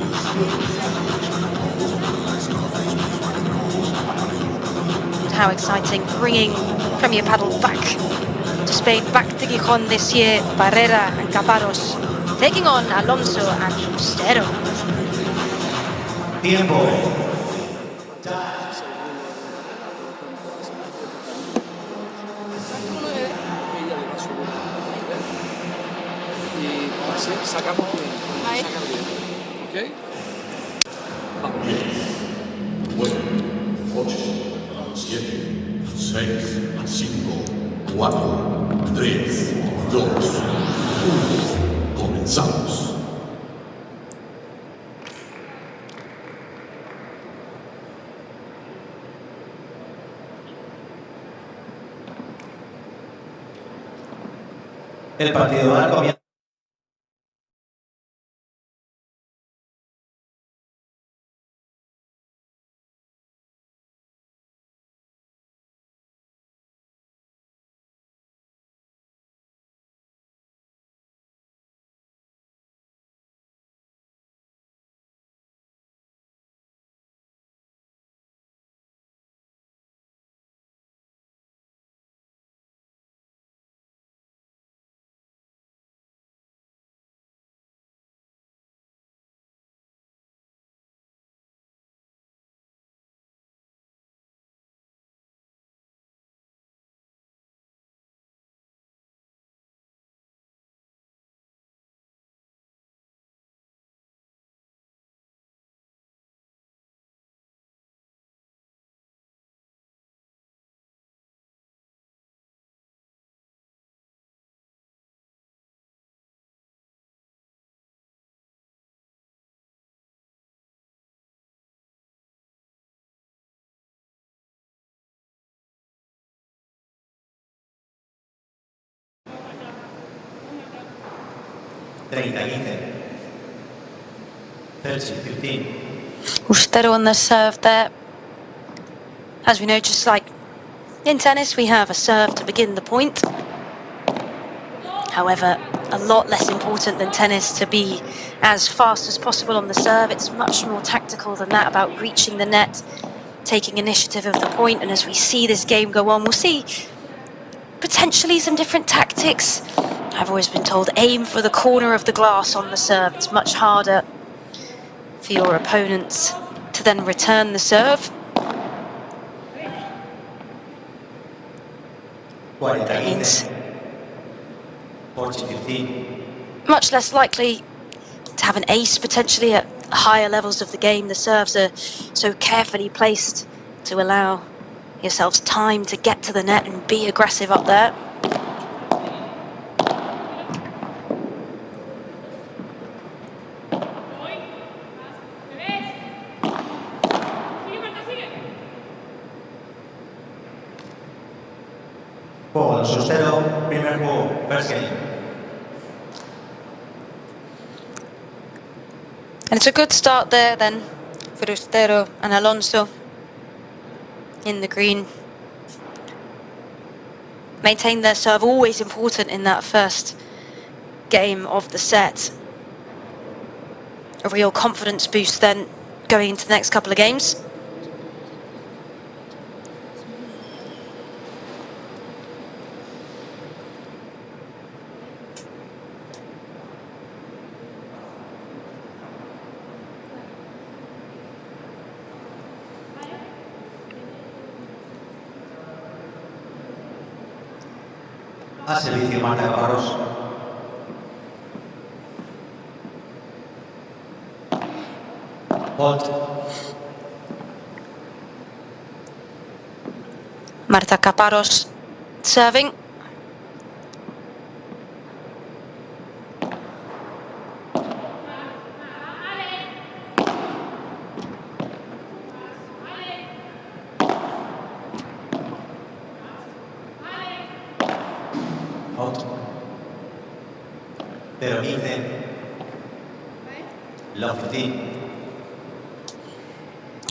Speaker 3: How exciting, bringing Premier Padel back to Spain, back to Gijon this year. Barrera and Campos taking on Alonso and Castro.
Speaker 4: Tiempo.
Speaker 5: Sacamos bien. ¿Ok? Vamos.
Speaker 1: 9, 8, 7, 6, 5, 4, 3, 2, 1. Comenzamos.
Speaker 4: El partido va a comienza.
Speaker 3: Castro on the serve there. As we know, just like in tennis, we have a serve to begin the point. However, a lot less important than tennis to be as fast as possible on the serve. It's much more tactical than that, about reaching the net, taking initiative of the point. And as we see this game go on, we'll see potentially some different tactics. I've always been told, aim for the corner of the glass on the serve. It's much harder for your opponents to then return the serve. It means much less likely to have an ace potentially at higher levels of the game. The serves are so carefully placed to allow yourselves time to get to the net and be aggressive up there.
Speaker 4: Juego Sustero, primer juego, first game.
Speaker 3: And it's a good start there then for Castro and Alonso in the green. Maintain their serve, always important in that first game of the set. A real confidence boost then going into the next couple of games.
Speaker 4: A servicio Marta Alvarez. Hold.
Speaker 3: Marta Caparros serving.
Speaker 4: Out. 0-15. Love 15.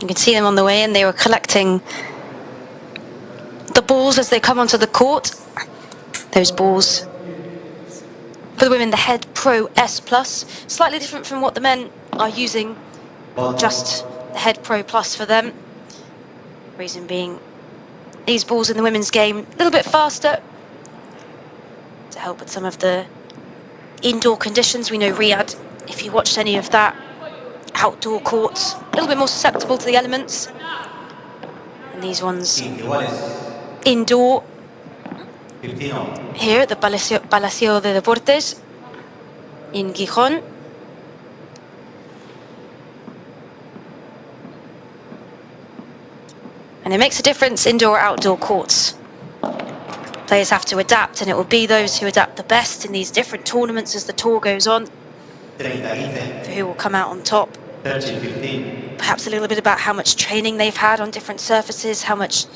Speaker 3: You can see them on the way in. They were collecting the balls as they come onto the court. Those balls for the women, the Head Pro S Plus, slightly different from what the men are using. Just the Head Pro Plus for them. Reason being, these balls in the women's game a little bit faster to help with some of the indoor conditions. We know Riyadh, if you watched any of that, outdoor courts, a little bit more susceptible to the elements. And these ones indoor here at the Palacio de Deportes in Gijon. And it makes a difference, indoor or outdoor courts. Players have to adapt, and it will be those who adapt the best in these different tournaments as the tour goes on for who will come out on top. Perhaps a little bit about how much training they've had on different surfaces, how much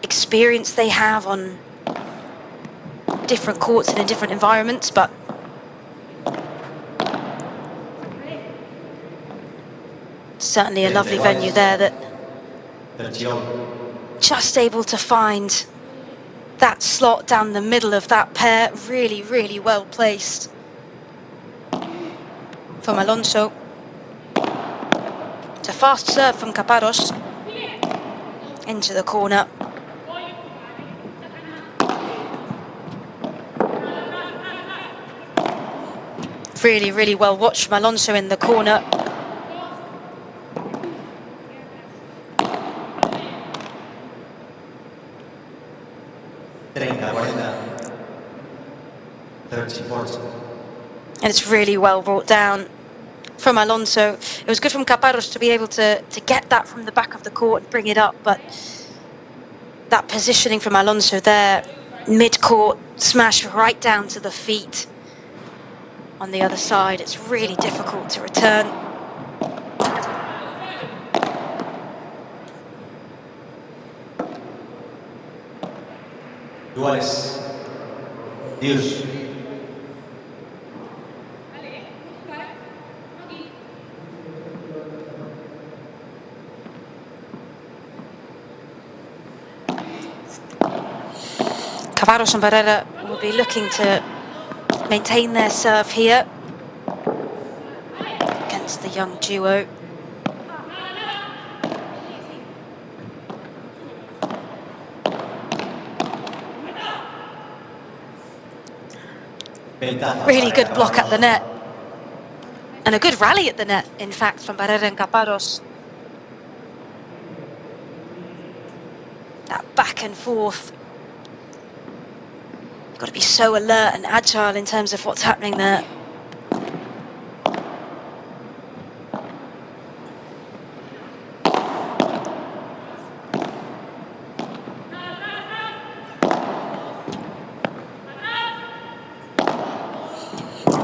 Speaker 3: experience they have on different courts and in different environments, but certainly a lovely venue there that just able to find that slot down the middle of that pair. Really, really well placed from Alonso. It's a fast serve from Caparros into the corner. Really, really well watched from Alonso in the corner. And it's really well brought down from Alonso. It was good from Caparros to be able to get that from the back of the court and bring it up, but that positioning from Alonso there, mid-court, smash right down to the feet on the other side. It's really difficult to return.
Speaker 4: Duales. Dios.
Speaker 3: Caparros and Barrera will be looking to maintain their serve here against the young duo. Really good block at the net. And a good rally at the net, in fact, from Barrera and Caparros. That back and forth. You've got to be so alert and agile in terms of what's happening there.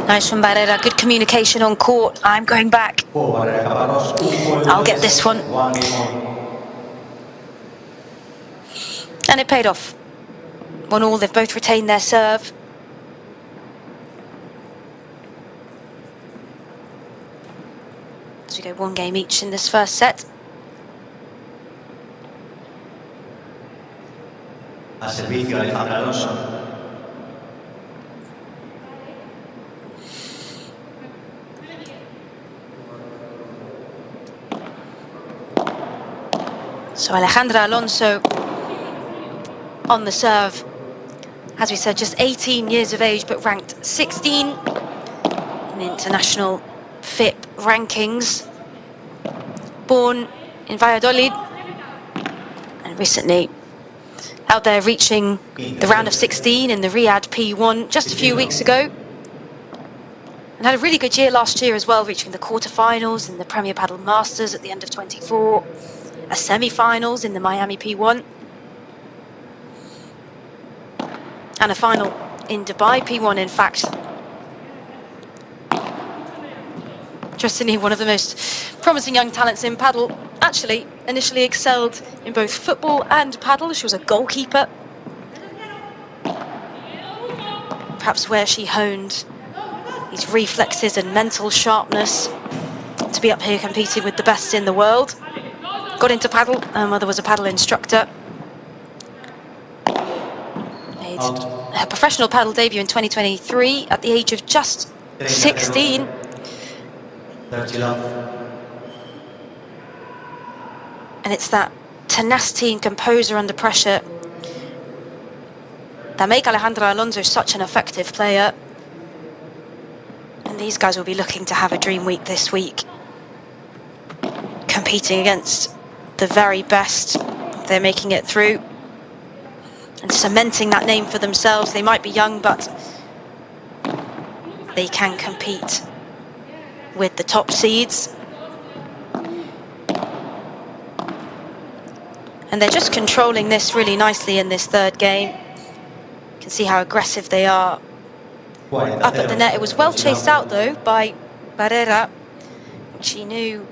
Speaker 3: Nice from Barrera, good communication on court. I'm going back. I'll get this one. And it paid off. 1-1, they've both retained their serve. So we go one game each in this first set.
Speaker 4: A servicio Alejandro Alonso.
Speaker 3: So Alejandra Alonso on the serve. As we said, just 18 years of age, but ranked 16 in the international FIP rankings. Born in Valladolid and recently out there reaching the round of 16 in the Riyadh P1 just a few weeks ago. And had a really good year last year as well, reaching the quarterfinals in the Premier Padel Masters at the end of 24. A semi-finals in the Miami P1. and a final in Dubai, P1 in fact. Interestingly, one of the most promising young talents in paddle, actually initially excelled in both football and paddle. She was a goalkeeper. Perhaps where she honed these reflexes and mental sharpness to be up here competing with the best in the world. Got into paddle, her mother was a paddle instructor. Made her professional paddle debut in 2023 at the age of just 16. And it's that tenacity and composure under pressure that make Alejandro Alonso such an effective player. And these guys will be looking to have a dream week this week, competing against the very best. They're making it through and cementing that name for themselves. They might be young, but they can compete with the top seeds. And they're just controlling this really nicely in this third game. You can see how aggressive they are up at the net. It was well chased out though by Barrera. She knew,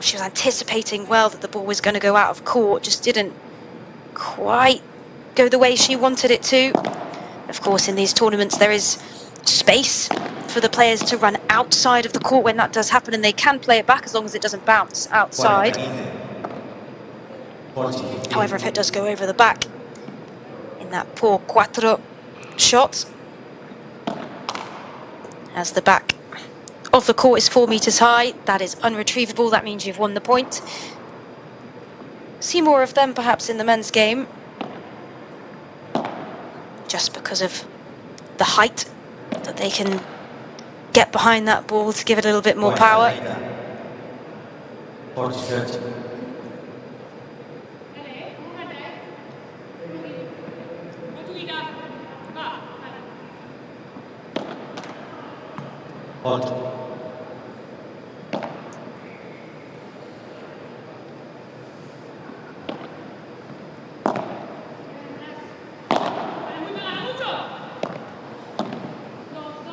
Speaker 3: she was anticipating well that the ball was going to go out of court, just didn't quite go the way she wanted it to. Of course, in these tournaments there is space for the players to run outside of the court when that does happen, and they can play it back as long as it doesn't bounce outside. However, if it does go over the back in that poor cuatro shot, as the back of the court is 4 meters high, that is unretrievable. That means you've won the point. See more of them perhaps in the men's game, just because of the height that they can get behind that ball to give it a little bit more power.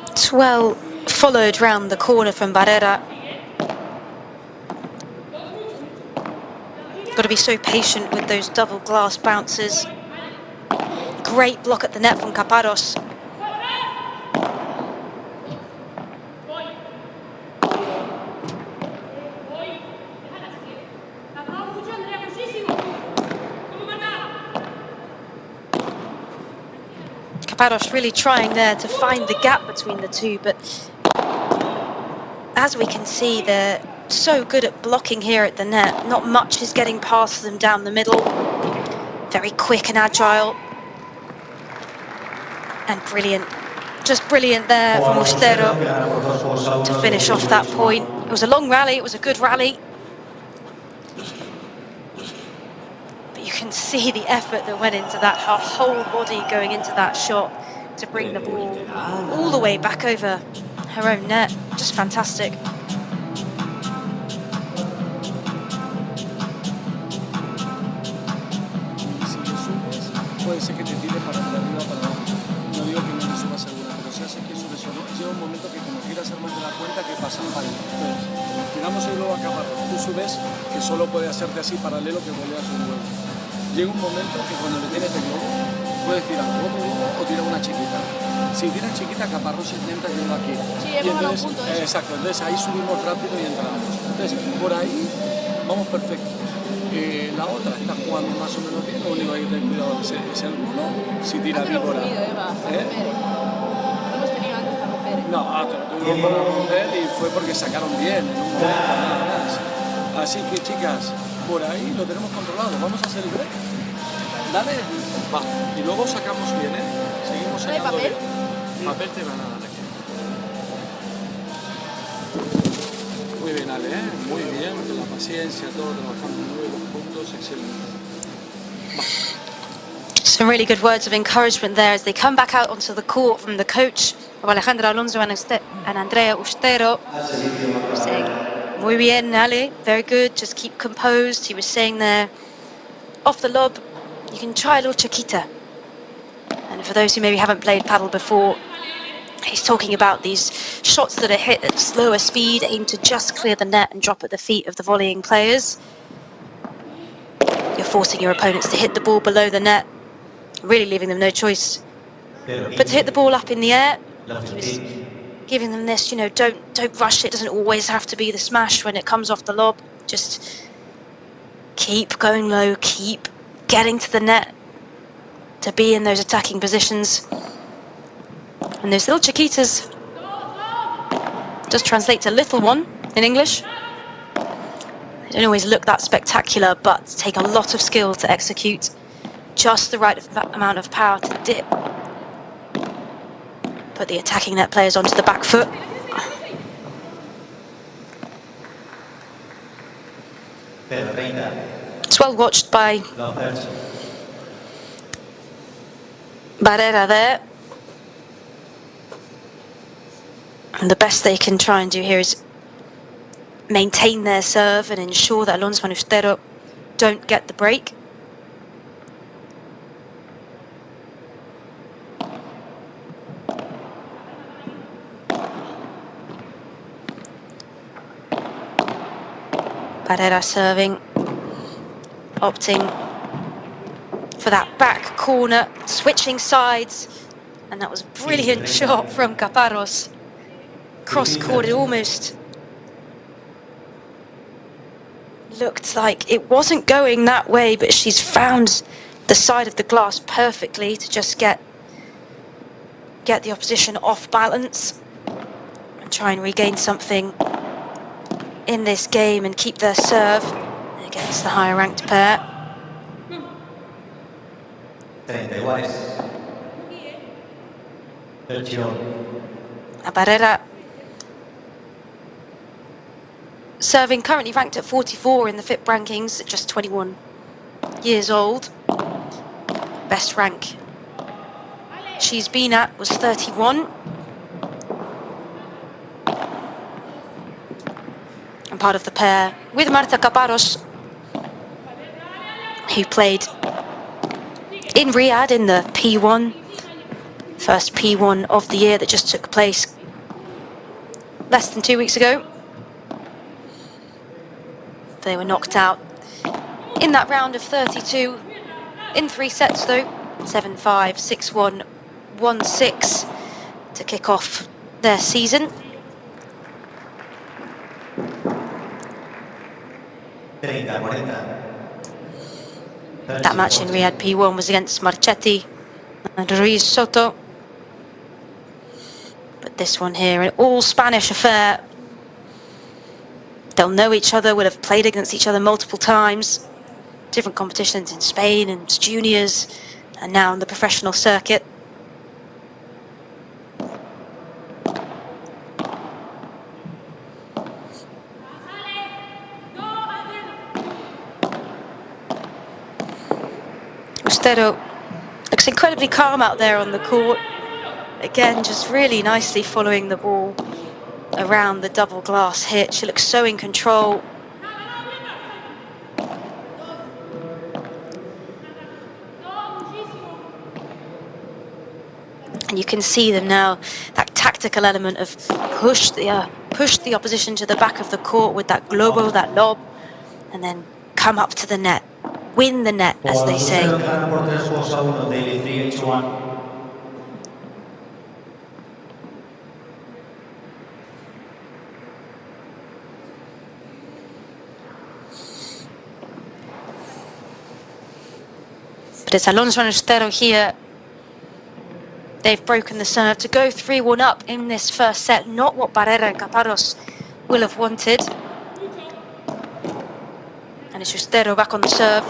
Speaker 3: It's well followed round the corner from Barrera. Got to be so patient with those double glass bounces. Great block at the net from Caparros. Caparros really trying there to find the gap between the two, but as we can see, they're so good at blocking here at the net. Not much is getting past them down the middle. Very quick and agile. And brilliant. Just brilliant there from Ustero to finish off that point. It was a long rally, it was a good rally. You can see the effort that went into that, her whole body going into that shot to bring the ball all the way back over her own net. Just fantastic.
Speaker 5: Puede ser que te tire para arriba o para abajo. No digo que no le subas segura, pero si haces que subes o no, llega un momento que como quieras hacer más de la cuenta, que pasa fallo. Entonces, tiramos el globo a Caparros, tú subes que solo puede hacerte así paralelo que voleas un huevo. Llega un momento que cuando le tienes el globo, puedes tirar otro globo o tirar una chiquita. Si tiras chiquita, Caparros intenta yendo aquí.
Speaker 9: Sí, hemos ganado un punto.
Speaker 5: Exacto, entonces ahí subimos rápido y entramos. Entonces, por ahí vamos perfectos. La otra está jugando más o menos bien, lo único que hay que tener cuidado es el uno, si tira víbora. No, tuvieron para romper y fue porque sacaron bien en un momento, nada más. Así que chicas, por ahí lo tenemos controlado. Vamos a hacer el break. Dale, va. Y luego sacamos bien, ¿eh? Seguimos sacando bien. Papel te van a dar aquí. Muy bien, Ale, ¿eh? Muy bien, la paciencia, todo, trabajando muy bien los puntos, excelente.
Speaker 3: Some really good words of encouragement there as they come back out onto the court from the coach of Alejandro Alonso and Andrea Ustero. Saying, muy bien, Ale, very good, just keep composed. He was saying there, off the lob, you can try a little chiquita. And for those who maybe haven't played paddle before, he's talking about these shots that are hit at slower speed, aimed to just clear the net and drop at the feet of the volleying players. You're forcing your opponents to hit the ball below the net, really leaving them no choice but to hit the ball up in the air. Just giving them this, you know, don't rush it. It doesn't always have to be the smash when it comes off the lob. Just keep going low, keep getting to the net to be in those attacking positions. And those little chiquitas does translate to little one in English. They don't always look that spectacular, but take a lot of skill to execute just the right amount of power to dip. Put the attacking net players onto the back foot. It's well watched by Barrera there. And the best they can try and do here is maintain their serve and ensure that Alonso and Ustero don't get the break. Barrera serving, opting for that back corner, switching sides, and that was a brilliant shot from Caparros. Cross-court, it almost looked like it wasn't going that way, but she's found the side of the glass perfectly to just get the opposition off balance and try and regain something in this game and keep their serve against the higher ranked pair. Barrera serving, currently ranked at 44 in the FIP rankings, at just 21 years old. Best rank she's been at was 31. And part of the pair with Marta Caparros, who played in Riyadh in the P1, first P1 of the year that just took place less than 2 weeks ago. They were knocked out in that round of 32 in 3 sets though, 7-5, 6-1, 1-6 to kick off their season. That match in Riyadh P1 was against Marchetti and Ruiz Soto. But this one here, an all-Spanish affair. They'll know each other, will have played against each other multiple times. Different competitions in Spain and juniors, and now on the professional circuit. Ustero looks incredibly calm out there on the court. Again, just really nicely following the ball around the double glass hit. She looks so in control. And you can see them now, that tactical element of push the opposition to the back of the court with that globo, that lob, and then come up to the net, win the net, as they say. But it's Alonso and Ustero here. They've broken the serve to go 3-1 up in this first set. Not what Barrera and Caparros will have wanted. And it's Ustero back on the serve.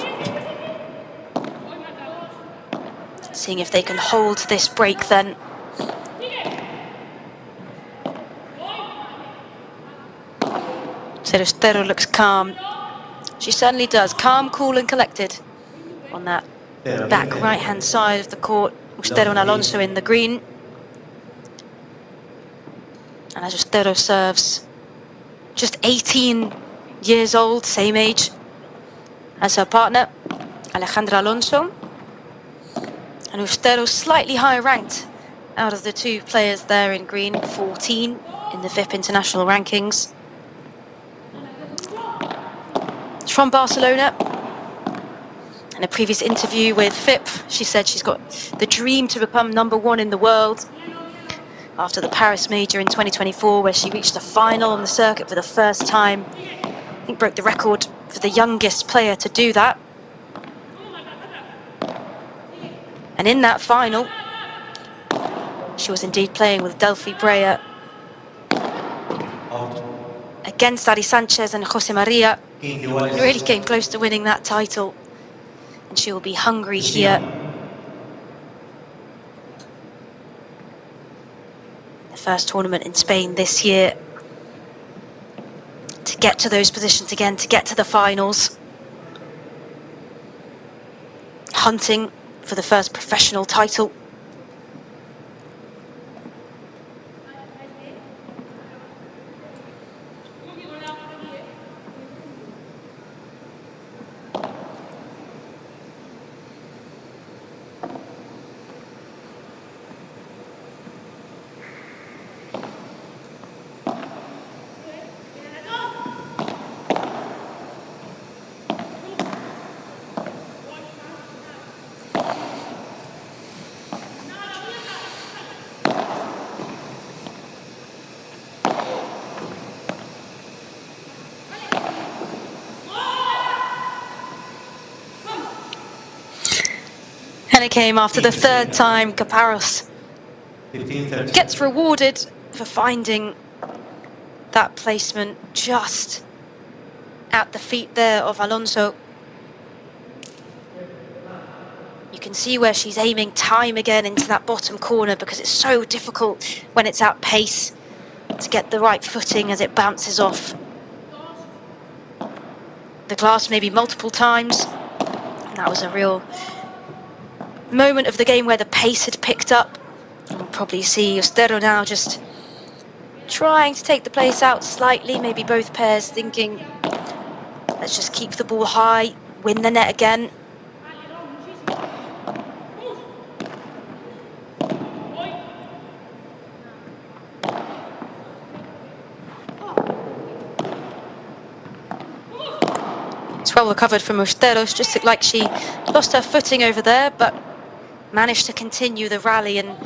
Speaker 3: Seeing if they can hold this break then. So Ustero looks calm. She certainly does. Calm, cool and collected on that back right-hand side of the court. Ustero and Alonso in the green. And as Ustero serves, just 18 years old, same age as her partner, Alejandro Alonso. And Ustero slightly higher ranked out of the two players there in green, 14 in the VIP international rankings. She's from Barcelona. In a previous interview with FIP, she said she's got the dream to become #1 in the world after the Paris Major in 2024, where she reached the final on the circuit for the first time. I think broke the record for the youngest player to do that. And in that final, she was indeed playing with Delphi Breyer against Ari Sanchez and Jose Maria. Really came close to winning that title. And she will be hungry here. The first tournament in Spain this year. To get to those positions again, to get to the finals. Hunting for the first professional title. And it came after the third time. Caparros gets rewarded for finding that placement just at the feet there of Alonso. You can see where she's aiming time again into that bottom corner, because it's so difficult when it's at pace to get the right footing as it bounces off the glass maybe multiple times. And that was a real moment of the game where the pace had picked up. And we'll probably see Ustero now just trying to take the place out slightly. Maybe both pairs thinking, let's just keep the ball high, win the net again. It's well recovered from Ustero. Just looked like she lost her footing over there, but managed to continue the rally, and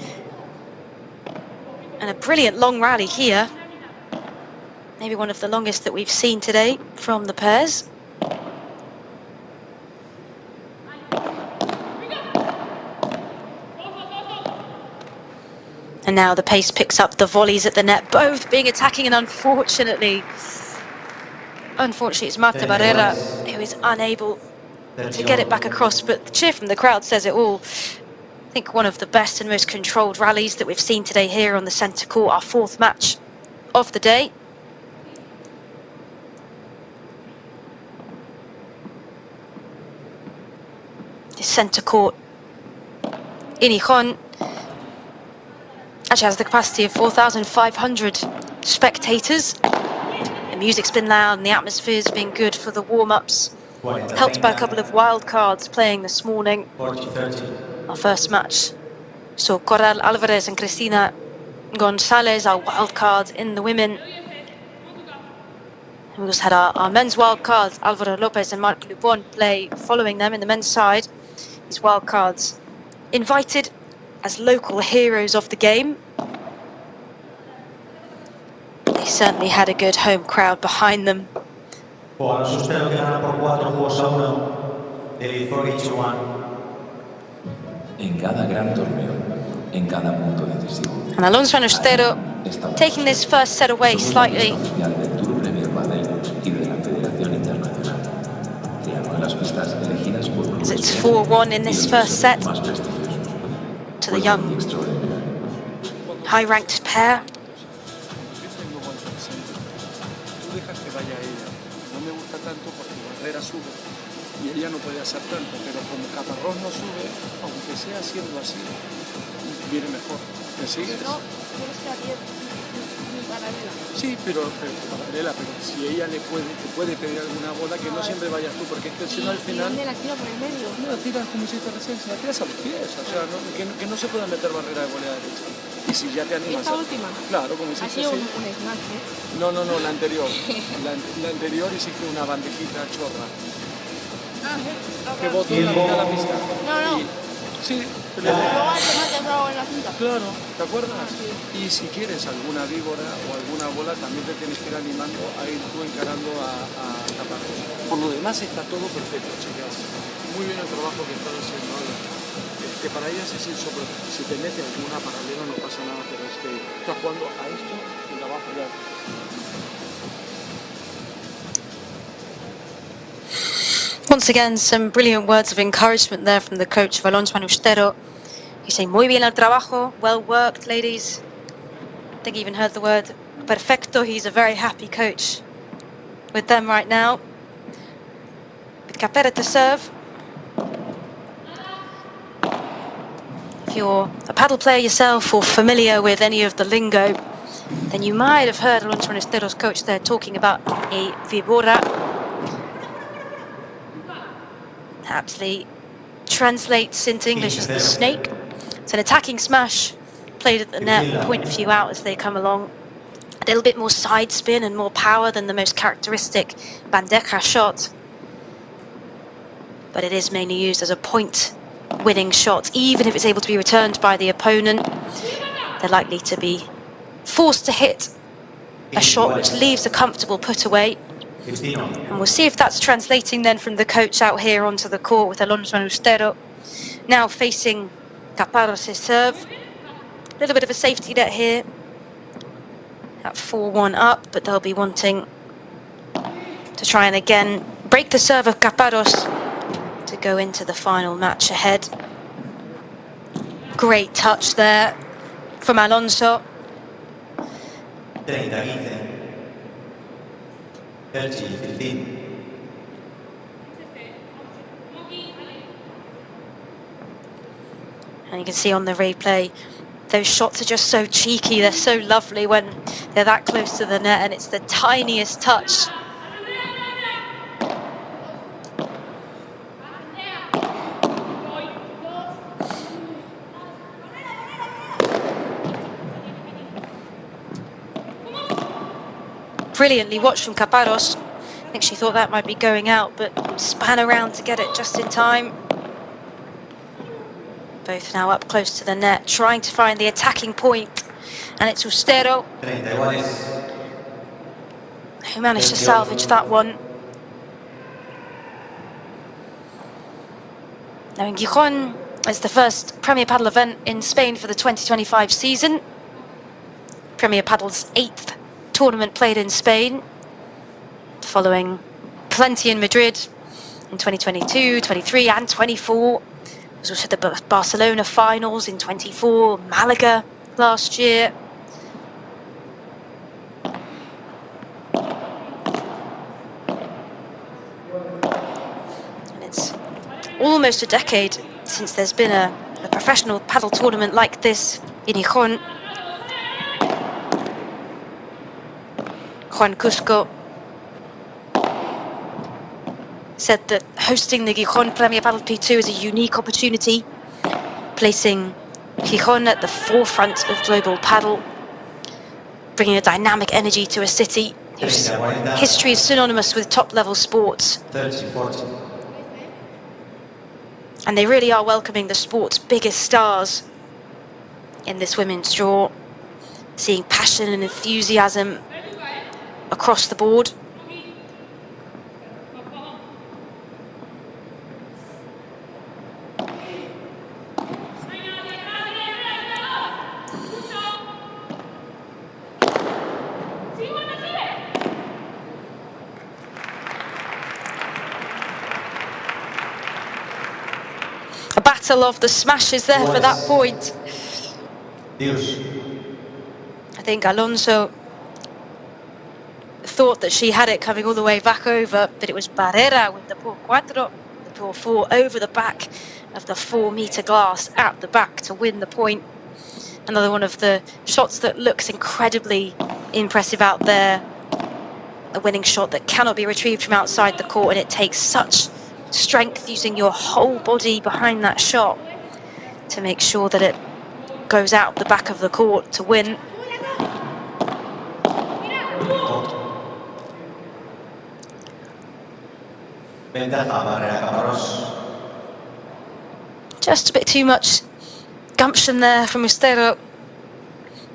Speaker 3: a brilliant long rally here. Maybe one of the longest that we've seen today from the pairs. And now the pace picks up, the volleys at the net, both being attacking, and unfortunately it's Marta Barrera who is unable to get it back across, but the cheer from the crowd says it all. I think one of the best and most controlled rallies that we've seen today here on the centre court, our fourth match of the day. This centre court in Gijon actually has the capacity of 4,500 spectators. The music's been loud and the atmosphere's been good for the warm-ups. Helped by a couple of wild cards playing this morning. Our first match saw Corral Alvarez and Cristina Gonzalez, our wild card in the women. And we also had our men's wild cards, Alvaro Lopez and Marc Lupon, play following them in the men's side. These wild cards invited as local heroes of the game. They certainly had a good home crowd behind them.
Speaker 12: En cada gran torneo, en cada punto decisivo.
Speaker 3: And Alonso and Ustero taking this first set away slightly. As it's 4-1 in this first set to the young, high-ranked pair.
Speaker 5: Y ella no puede hacer tanto, pero como Caparrós no sube, aunque sea haciendo así, viene mejor. ¿Me sigues?
Speaker 9: No, tienes que abrir para paralela.
Speaker 5: Sí, pero paralela, pero si ella te puede pedir alguna bola, que no siempre vayas tú, porque es que si no al final...
Speaker 9: ¿Y la tira por el medio?
Speaker 5: No, la tiras como si te recién, la tiras a los pies, o sea, que no se pueda meter barrera de volea derecha. Y si ya te animas...
Speaker 9: ¿Esta última?
Speaker 5: Claro, como hiciste
Speaker 9: Ha sido
Speaker 5: así.
Speaker 9: un smash, ¿eh?
Speaker 5: No, la anterior. la anterior hiciste una bandejita chorra. Que botó la mitad de la pista.
Speaker 9: No.
Speaker 5: Sí, se le
Speaker 9: Luego el tomate en la cinta.
Speaker 5: Claro, ¿te acuerdas? Y si quieres alguna víbora o alguna bola, también te tienes que ir animando a ir tú encarando a taparlos. Por lo demás está todo perfecto, chicas. Muy bien el trabajo que estás haciendo ahora. Que para ellas es eso, pero si te mete alguna paralela no pasa nada, pero es que estás jugando a esto y la vas a fallar.
Speaker 3: Once again, some brilliant words of encouragement there from the coach of Alonso Manustero. He's saying, muy bien el trabajo, well worked, ladies. I think he even heard the word perfecto. He's a very happy coach with them right now. With Capera to serve. If you're a paddle player yourself or familiar with any of the lingo, then you might have heard Alonso Manustero's coach there talking about a víbora. Aptly translates into English as the snake. It's an attacking smash played at the net, point a few out as they come along. A little bit more side spin and more power than the most characteristic bandeja shot. But it is mainly used as a point winning shot. Even if it's able to be returned by the opponent, they're likely to be forced to hit a shot which leaves a comfortable put away. And we'll see if that's translating then from the coach out here onto the court with Alonso Manustero. Now facing Caparros' serve. A little bit of a safety net here. At 4-1 up, but they'll be wanting to try and again break the serve of Caparros to go into the final match ahead. Great touch there from Alonso.
Speaker 4: 30-15. 30-15.
Speaker 3: And you can see on the replay, those shots are just so cheeky, they're so lovely when they're that close to the net, and it's the tiniest touch. Brilliantly watched from Caparros. I think she thought that might be going out, but span around to get it just in time. Both now up close to the net, trying to find the attacking point. And it's Ustero who managed to salvage that one. Now in Gijon is the first Premier Padel event in Spain for the 2025 season. Premier Padel's 8th tournament played in Spain, following plenty in Madrid in 2022, 23 and 24. There's also the Barcelona finals in 24, Malaga last year. And it's almost a decade since there's been a professional paddle tournament like this in Gijon. Juan Cusco said that hosting the Gijon Premier Padel P2 is a unique opportunity, placing Gijon at the forefront of global paddle, bringing a dynamic energy to a city whose history is synonymous with top-level sports.
Speaker 4: 30-40.
Speaker 3: And they really are welcoming the sport's biggest stars in this women's draw, seeing passion and enthusiasm across the board. A battle of the smashes there for that point. I think Alonso thought that she had it coming all the way back over, but it was Barrera with the por cuatro, the por four over the back of the 4-meter glass at the back to win the point. Another one of the shots that looks incredibly impressive out there. A winning shot that cannot be retrieved from outside the court, and it takes such strength using your whole body behind that shot to make sure that it goes out the back of the court to win. Just a bit too much gumption there from Ustero,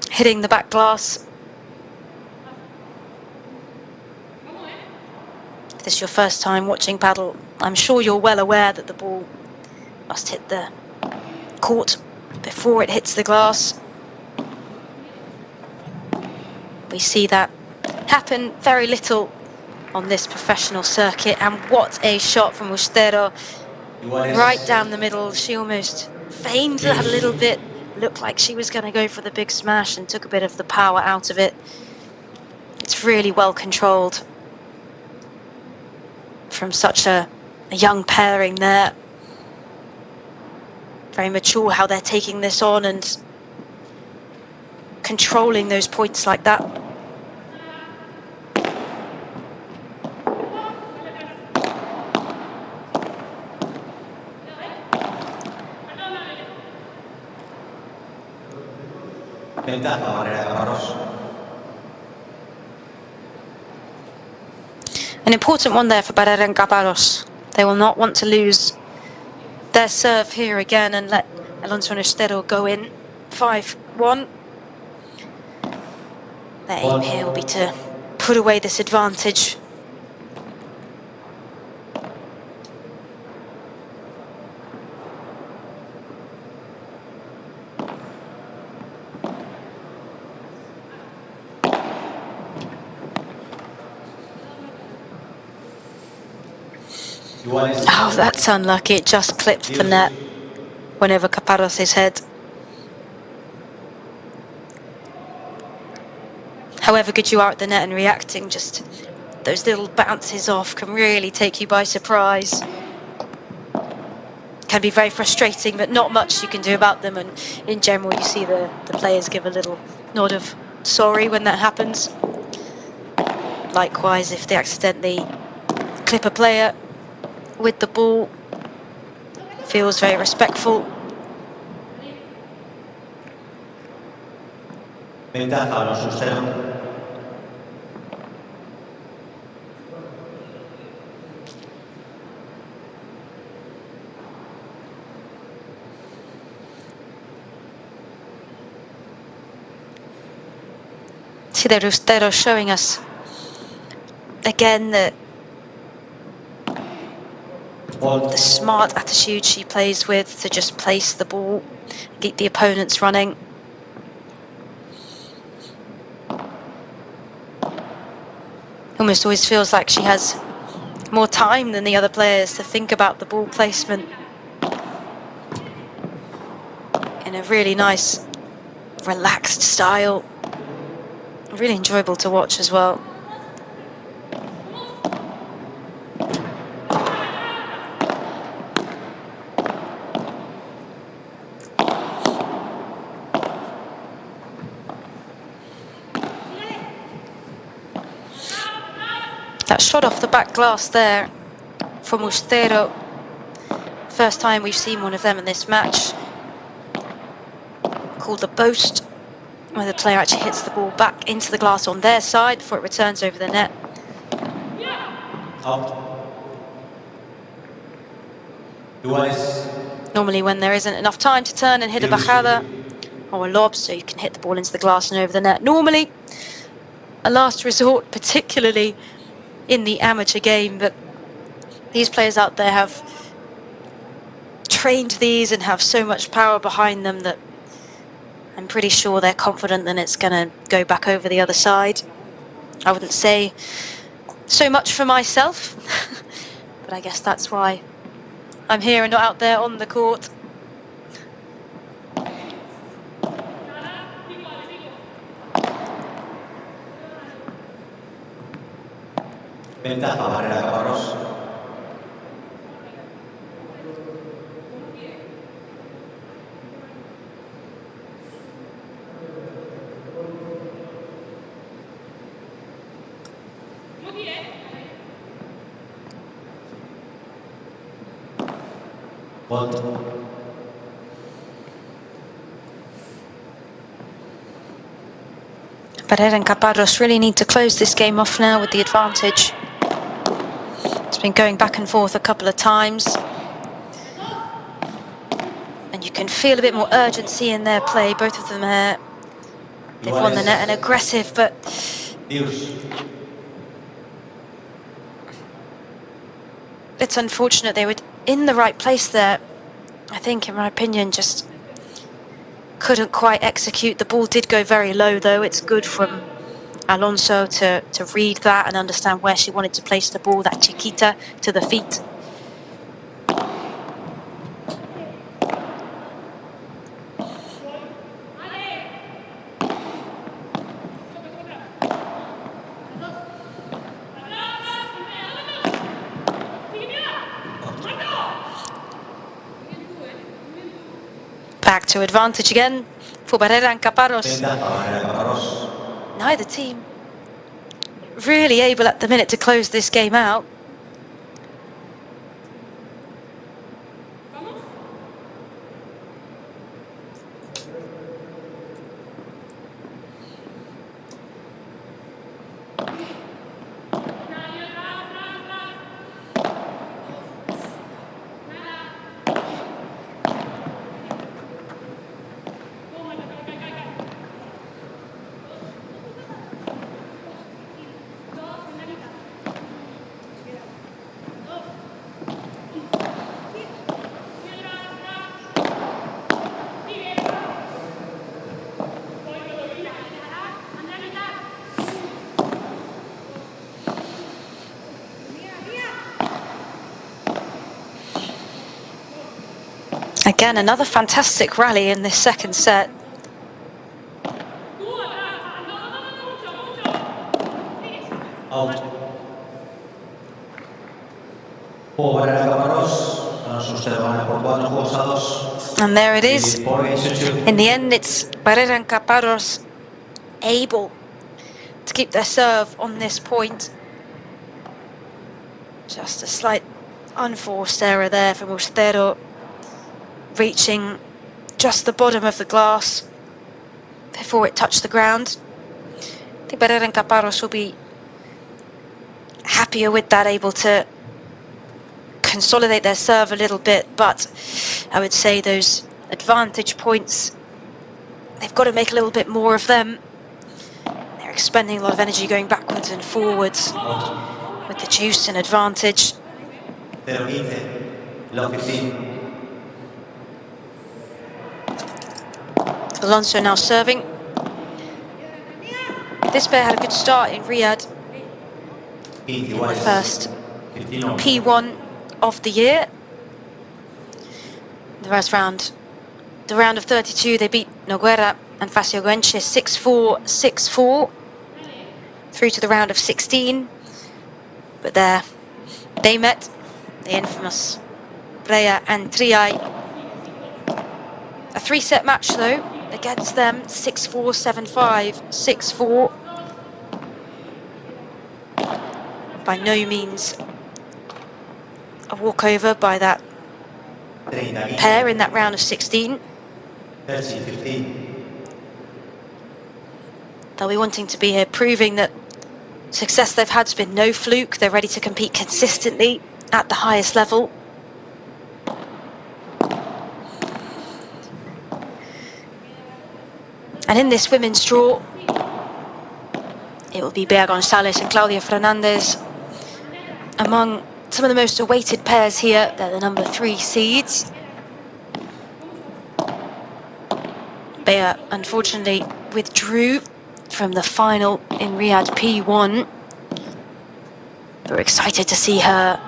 Speaker 3: hitting the back glass. If this is your first time watching paddle, I'm sure you're well aware that the ball must hit the court before it hits the glass. We see that happen very little on this professional circuit, and what a shot from Ustero, right down the middle. She almost feigned that a little bit, looked like she was going to go for the big smash and took a bit of the power out of it. It's really well controlled from such a young pairing there. Very mature how they're taking this on and controlling those points like that. An important one there for Barrera and Campos. They will not want to lose their serve here again and let Alonso and Ustero go in 5-1. Their aim here will be to put away this advantage. Oh, that's unlucky. It just clipped the net whenever Caparros's head. However good you are at the net and reacting, just those little bounces off can really take you by surprise. Can be very frustrating, but not much you can do about them. And in general, you see the players give a little nod of sorry when that happens. Likewise, if they accidentally clip a player with the ball, feels very respectful. See there, Ustero showing us again that the smart attitude she plays with to just place the ball, keep the opponents running. Almost always feels like she has more time than the other players to think about the ball placement in a really nice, relaxed style. Really enjoyable to watch as well. That shot off the back glass there from Ustero. First time we've seen one of them in this match. Called the boast, where the player actually hits the ball back into the glass on their side before it returns over the net. Normally when there isn't enough time to turn and hit a bajada or a lob, so you can hit the ball into the glass and over the net. Normally a last resort, particularly in the amateur game, but these players out there have trained these and have so much power behind them that I'm pretty sure they're confident that it's going to go back over the other side. I wouldn't say so much for myself, but I guess that's why I'm here and not out there on the court.
Speaker 4: Ventaja Barrera Campos.
Speaker 3: Barrera and Caparros really need to close this game off now with the advantage. It's been going back and forth a couple of times. And you can feel a bit more urgency in their play. Both of them they've won the net and aggressive, but it's unfortunate. They were in the right place there. I think, in my opinion, just couldn't quite execute. The ball did go very low, though. It's good from Alonso to read that and understand where she wanted to place the ball, that chiquita to the feet. Back to advantage again for Barrera and Caparros. Neither team really able at the minute to close this game out. Again, another fantastic rally in this second set. And there it is. In the end, it's Barrera and Caparros able to keep their serve on this point. Just a slight unforced error there from Ustero, reaching just the bottom of the glass before it touched the ground. I think Barrera and Caparros will be happier with that, able to consolidate their serve a little bit, but I would say those advantage points, they've got to make a little bit more of them. They're expending a lot of energy going backwards and forwards with the juice and advantage. Alonso now serving. This pair had a good start in Riyadh in the first P1 of the year. The round of 32, they beat Noguera and Facioguenche 6-4, 6-4 through to the round of 16. But there, they met the infamous Brea and Triay. A three-set match though against them, 6-4, 7-5, 6-4. By no means a walkover by that pair in that round of 16. They'll be wanting to be here, proving that success they've had has been no fluke. They're ready to compete consistently at the highest level. And in this women's draw, it will be Bea Gonzalez and Claudia Fernandez among some of the most awaited pairs here. They're the number 3 seeds. Bea unfortunately withdrew from the final in Riyadh P1. We're excited to see her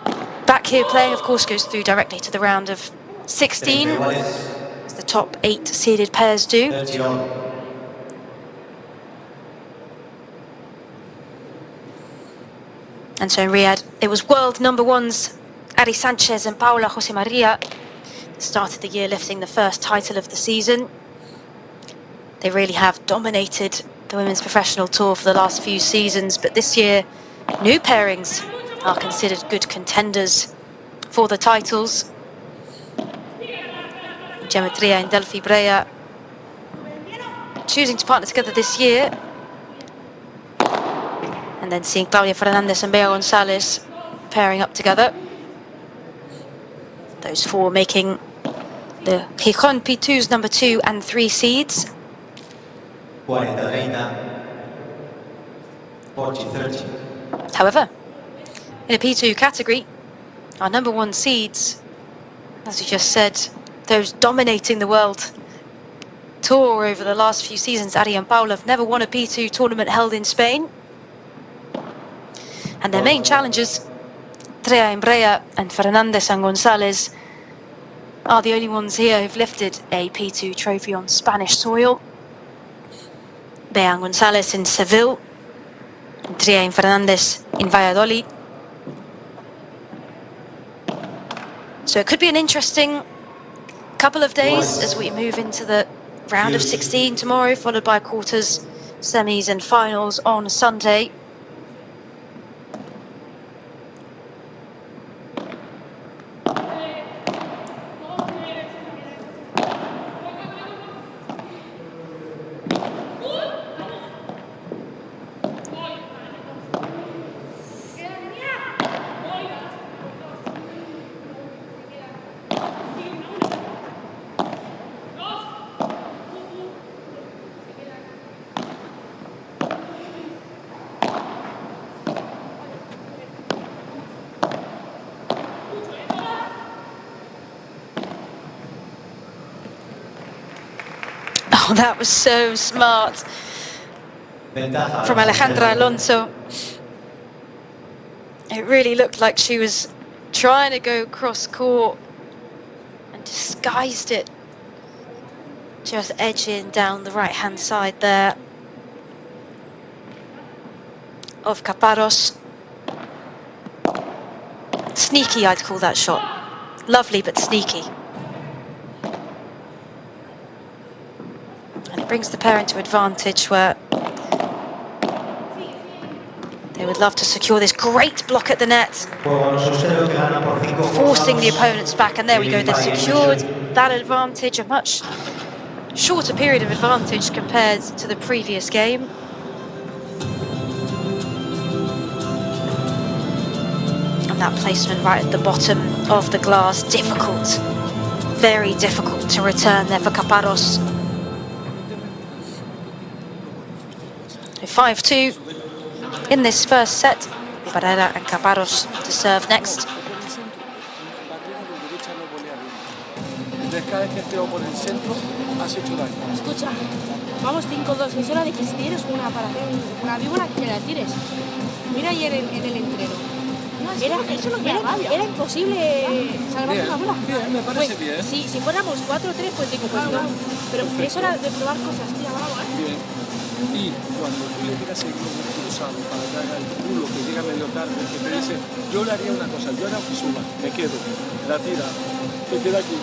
Speaker 3: back here playing. Of course, goes through directly to the round of 16, as the top 8 seeded pairs do. And so in Riyadh, it was world number 1s Ari Sanchez and Paula Jose Maria started the year lifting the first title of the season. They really have dominated the women's professional tour for the last few seasons, but this year new pairings are considered good contenders for the titles. Geometria and Delphi Brea choosing to partner together this year. And then seeing Claudia Fernandez and Bea Gonzalez pairing up together. Those four making the Gijon P2's number 2 and 3 seeds.
Speaker 4: 40-30, 40-30.
Speaker 3: However, in a P2 category, our number 1 seeds, as you just said, those dominating the world tour over the last few seasons, Ari and Pablo, have never won a P2 tournament held in Spain. And their main challengers, Trea and Brea and Fernandez and Gonzalez, are the only ones here who've lifted a P2 trophy on Spanish soil. Bea and Gonzalez in Seville, and Trea and Fernandez in Valladolid. So it could be an interesting couple of days as we move into the round of 16 tomorrow, followed by quarters, semis and finals on Sunday. Oh, that was so smart from Alejandra Alonso. It really looked like she was trying to go cross court and disguised it, just edging down the right hand side there of Caparros. Sneaky, I'd call that shot. Lovely but sneaky. And it brings the pair into advantage where they would love to secure this great block at the net, forcing the opponents back, and there we go, they've secured that advantage, a much shorter period of advantage compared to the previous game. And that placement right at the bottom of the glass, difficult, very difficult to return there for Caparros. 5-2 in this first set. Barrera and Caparros to serve next.
Speaker 15: Escucha, vamos 5-2, es hora de que si tienes una para hacer una víbora que la tires. Mira ayer en el entreno. Era imposible salvar una bola.
Speaker 5: Bien, me parece
Speaker 15: pues,
Speaker 5: bien.
Speaker 15: Si fuéramos 4-3, pues digo, pues no. Pero es hora de probar cosas, tía, bravo, ¿eh?
Speaker 5: Bien. Y cuando tú le tiras el globo cruzado para que haga el culo que llega medio tarde, que te dice, yo le haría una cosa, yo ahora suba, me quedo, la tira, te queda aquí,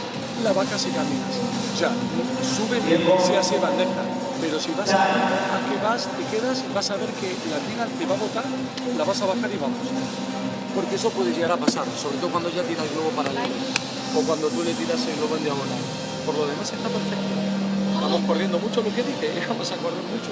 Speaker 5: la vaca si caminas. O sea, sube bien, se hace bandeja, pero si vas a que vas, te quedas, vas a ver que la tira te va a botar, la vas a bajar y vamos. Porque eso puede llegar a pasar, sobre todo cuando ya tira el globo paralelo, o cuando tú le tiras el globo en diagonal. Por lo demás está perfecto. Vamos corriendo mucho, lo que dije, vamos a correr mucho.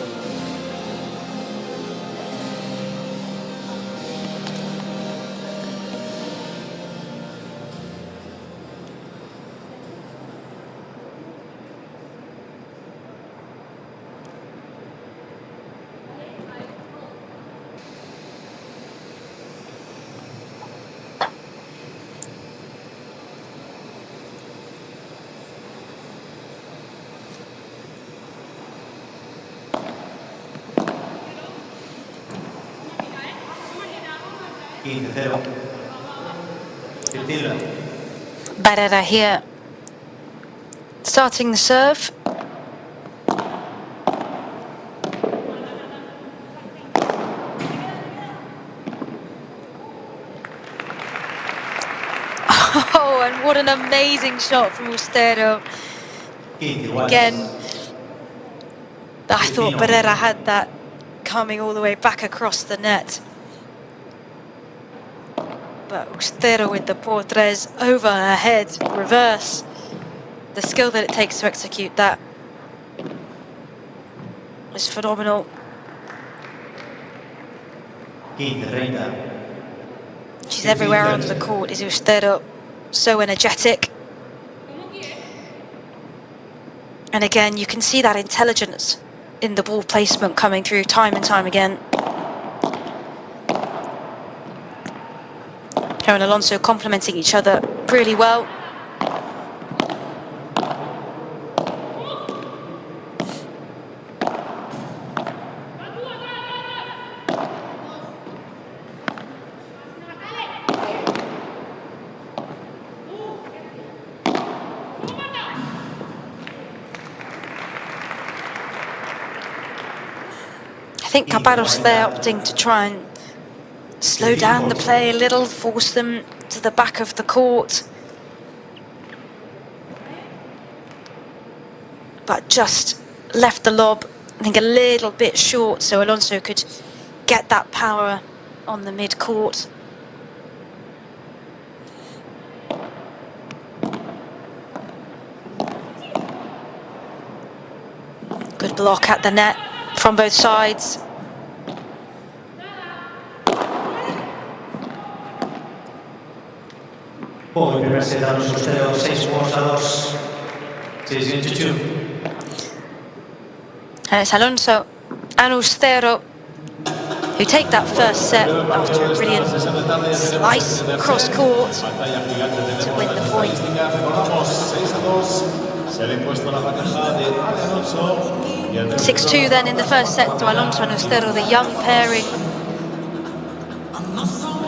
Speaker 3: Barrera here, starting the serve. Oh, and what an amazing shot from Ustero. Again, I thought Barrera had that coming all the way back across the net. But Ustero with the por tres over her head, reverse. The skill that it takes to execute that is phenomenal.
Speaker 4: 15-30.
Speaker 3: She's everywhere on the court, is Ustero. So energetic. And again, you can see that intelligence in the ball placement coming through time and time again. Her and Alonso complementing each other really well. I think Caparros there opting to try and slow down the play a little, force them to the back of the court. But just left the lob, I think, a little bit short, so Alonso could get that power on the mid-court. Good block at the net from both sides.
Speaker 4: Por el primer set a los Ustero, 6-2. 6-2.
Speaker 3: And it's Alonso and Ustero who take that first set after a brilliant slice cross court to win the point. 6-2 then in the first set to Alonso and Ustero, the young pairing,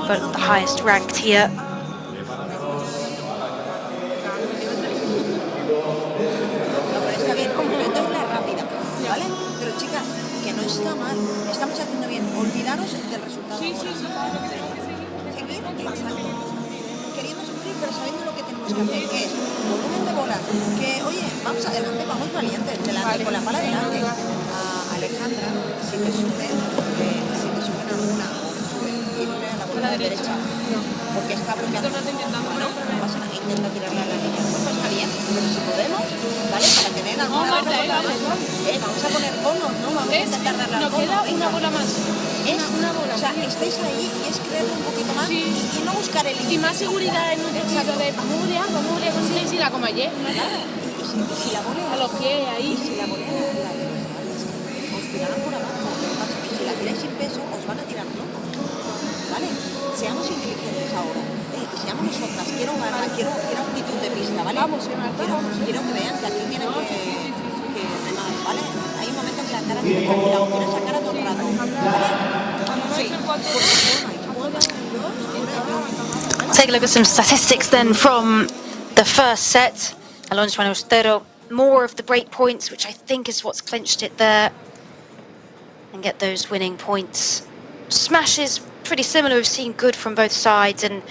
Speaker 3: but the highest ranked here.
Speaker 10: Está mal, estamos haciendo bien, olvidaros del resultado. Sí, sí, sí, lo que tenemos que seguir. Seguir, exacto. Queriendo sufrir, pero sabiendo lo que tenemos que hacer, que es volumen de bolas, que, oye, vamos adelante, vamos valientes, delante, con la pala adelante. A Alejandra, si te suben alguna, irle a la bola derecha, porque está bloqueando. Bueno, no pasa nada, intenta tirarle a la línea. Pues está bien, pero si podemos, ¿vale? Para tener alguna bola, vamos a poner conos, ¿no? Vamos a intentar darle al cono.
Speaker 9: Nos queda una bola más.
Speaker 10: Es una bola. O sea, estáis ahí y es creer un poquito más y no buscar el límite.
Speaker 9: Y más seguridad en un sentido de vamos a volear con silencio como ayer.
Speaker 10: Claro. Y si la volea
Speaker 9: a los pies ahí.
Speaker 10: Y si la volea os tirarán por abajo. Lo que pasa es que si la tiráis sin peso os van a tirar locos. ¿Vale? Seamos inteligentes ahora. Y seamos nosotras. Quiero garra, quiero actitud de pista, ¿vale? Quiero que vean que aquí tienen que remar, ¿vale? Hay un momento en que la cara tiene que mirar, quiero esa cara todo el rato, ¿vale? Sí.
Speaker 3: Take a look at some statistics then from the first set. Alonso and Ustero, more of the break points, which I think is what's clinched it there, and get those winning points. Smashes pretty similar, we've seen good from both sides, and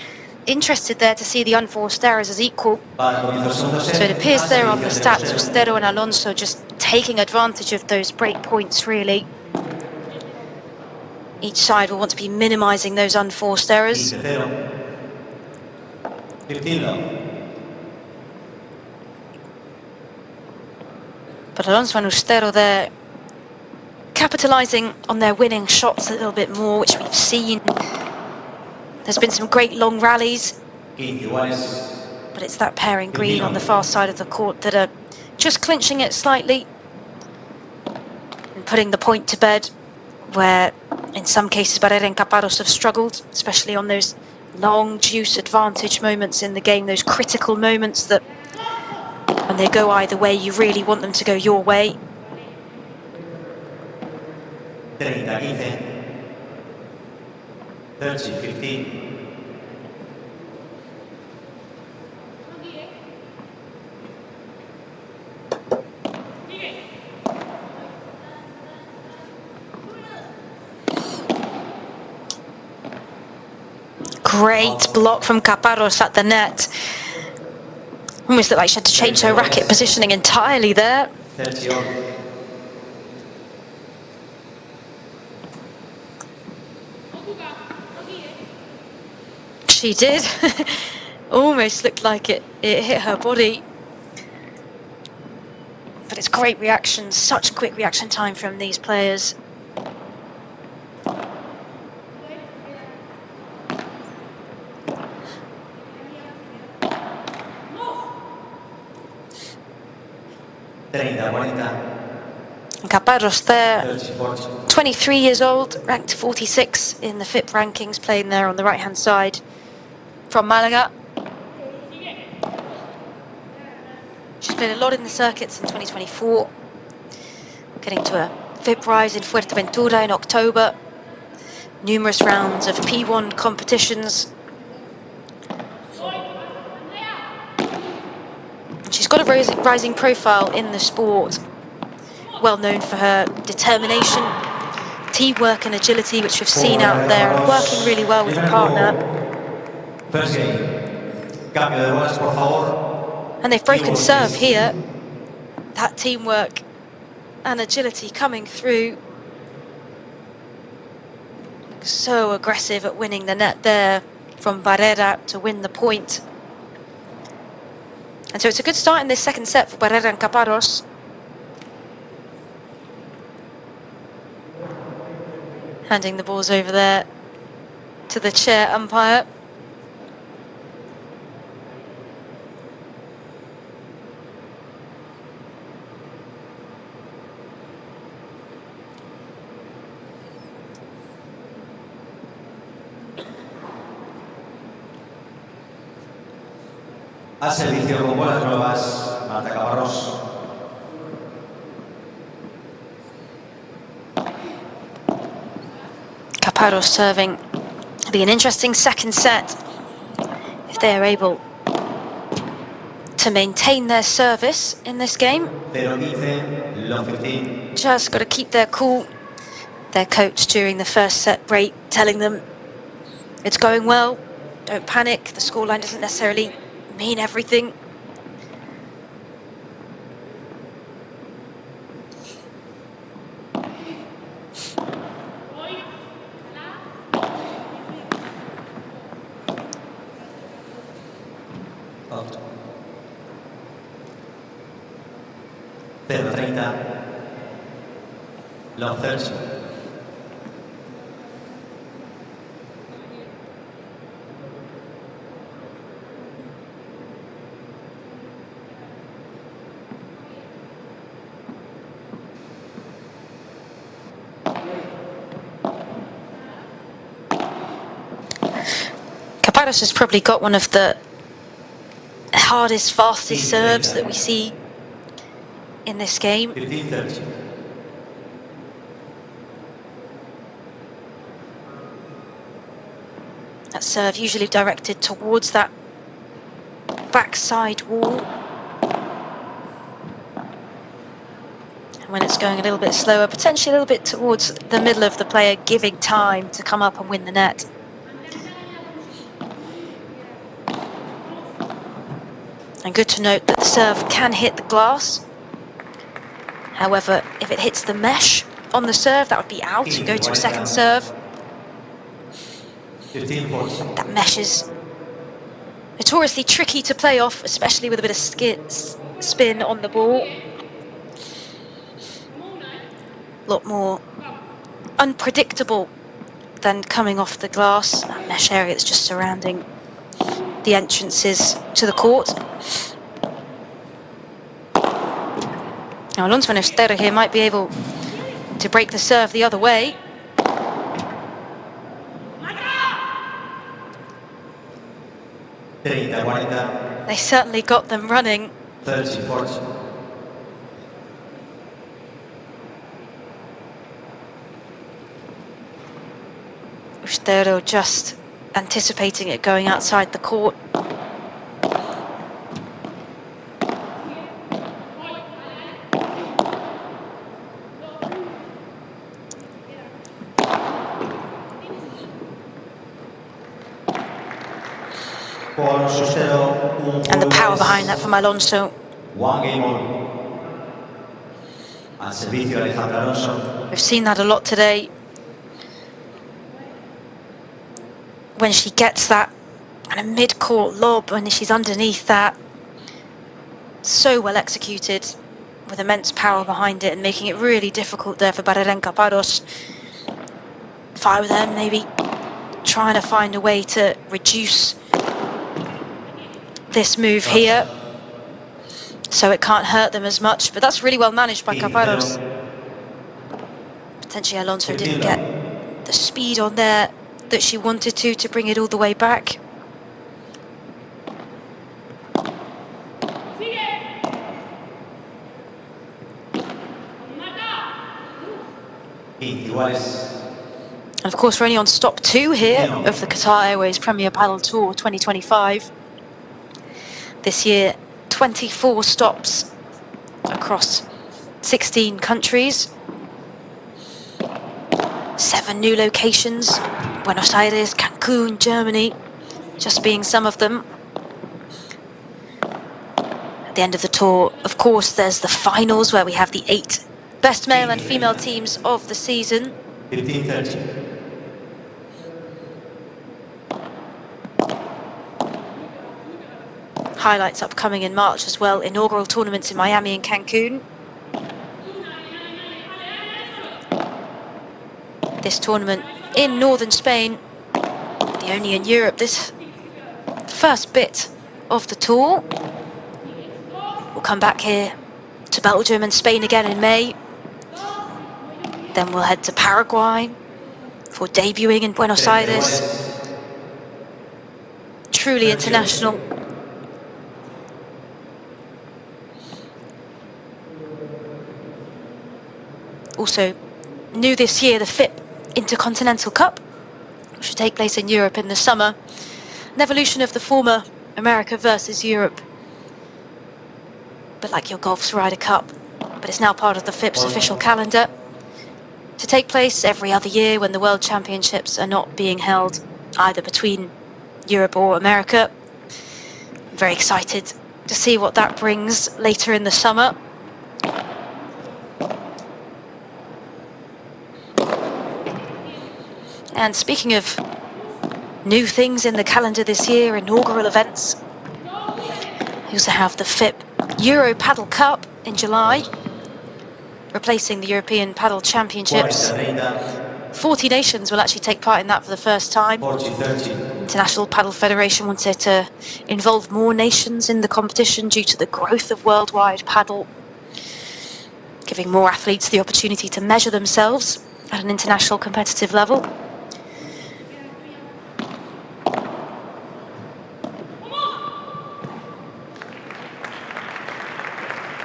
Speaker 3: interested there to see the unforced errors as equal. So it appears there on the stats, Ustero and Alonso just taking advantage of those break points, really. Each side will want to be minimising those unforced errors.
Speaker 4: 15.
Speaker 3: But Alonso and Ustero there capitalising on their winning shots a little bit more, which we've seen. There's been some great long rallies, but it's that pairing green on the far side of the court that are just clinching it slightly and putting the point to bed, where in some cases Barrera and Caparros have struggled, especially on those long juice advantage moments in the game, those critical moments that when they go either way, you really want them to go your way.
Speaker 4: 30-15. 30-15.
Speaker 3: Great block from Caparros at the net. Almost looked like she had to change her racket positioning entirely there.
Speaker 4: 30.
Speaker 3: She did. Almost looked like it hit her body. But it's great reaction, such quick reaction time from these players. And Caparros there, 23 years old, ranked 46 in the FIP rankings, playing there on the right-hand side from Malaga. She's played a lot in the circuits in 2024, getting to a FIP rise in Fuerteventura in October, numerous rounds of P1 competitions. She's got a rising profile in the sport, well known for her determination, teamwork and agility, which we've seen out there, and working really well with a partner. And they've broken serve here. That teamwork and agility coming through. So aggressive at winning the net there from Barrera to win the point. And so it's a good start in this second set for Barrera and Caparros. Handing the balls over there to the chair umpire.
Speaker 4: Al servicio con bolas nuevas, Marta Caparros.
Speaker 3: Caparros serving. It'll be an interesting second set if they are able to maintain their service in this game. Just got to keep their cool. Their coach during the first set break telling them it's going well, don't panic, the scoreline doesn't necessarily mean everything.
Speaker 4: Out. 0-30. Lopez.
Speaker 3: Caparros has probably got one of the hardest, fastest serves that we see in this game. That serve usually directed towards that backside wall. And when it's going a little bit slower, potentially a little bit towards the middle of the player, giving time to come up and win the net. And good to note that the serve can hit the glass. However, if it hits the mesh on the serve, that would be out and go to a second serve. That mesh is notoriously tricky to play off, especially with a bit of spin on the ball. A lot more unpredictable than coming off the glass. That mesh area that's just surrounding the entrances to the court. Now Alonso and Estero here might be able to break the serve the other way. They certainly got them running.
Speaker 4: 30-40.
Speaker 3: Estero just anticipating it going outside the court. And the power behind that from Alonso. We've seen that a lot today. When she gets that And a mid-court lob when she's underneath that. So well executed, with immense power behind it and making it really difficult there for Barrera and Campos. If I were them, maybe trying to find a way to reduce this move here so it can't hurt them as much, but that's really well managed by Campos. Potentially Alonso didn't get the speed on there that she wanted to bring it all the way back. And of course, we're only on stop 2 here of the Qatar Airways Premier Padel Tour 2025. This year, 24 stops across 16 countries. 7 new locations, Buenos Aires, Cancun, Germany, just being some of them. At the end of the tour, of course, there's the finals where we have the 8 best male and female teams of the season.
Speaker 4: 15:30.
Speaker 3: Highlights upcoming in March as well. Inaugural tournaments in Miami and Cancun. This tournament in northern Spain, the only in Europe, this first bit of the tour. We'll come back here to Belgium and Spain again in May. Then we'll head to Paraguay for debuting in Buenos Aires. Truly international. Also, new this year, the FIP Intercontinental Cup, which will take place in Europe in the summer. An evolution of the former America versus Europe. But like your Golf's Ryder Cup, but it's now part of the FIP's official calendar. To take place every other year when the World Championships are not being held either between Europe or America. I'm very excited to see what that brings later in the summer. And speaking of new things in the calendar this year, inaugural events, we also have the FIP Euro Padel Cup in July, replacing the European Padel Championships. 40 nations will actually take part in that for the first time. International Padel Federation wanted to involve more nations in the competition due to the growth of worldwide padel, giving more athletes the opportunity to measure themselves at an international competitive level.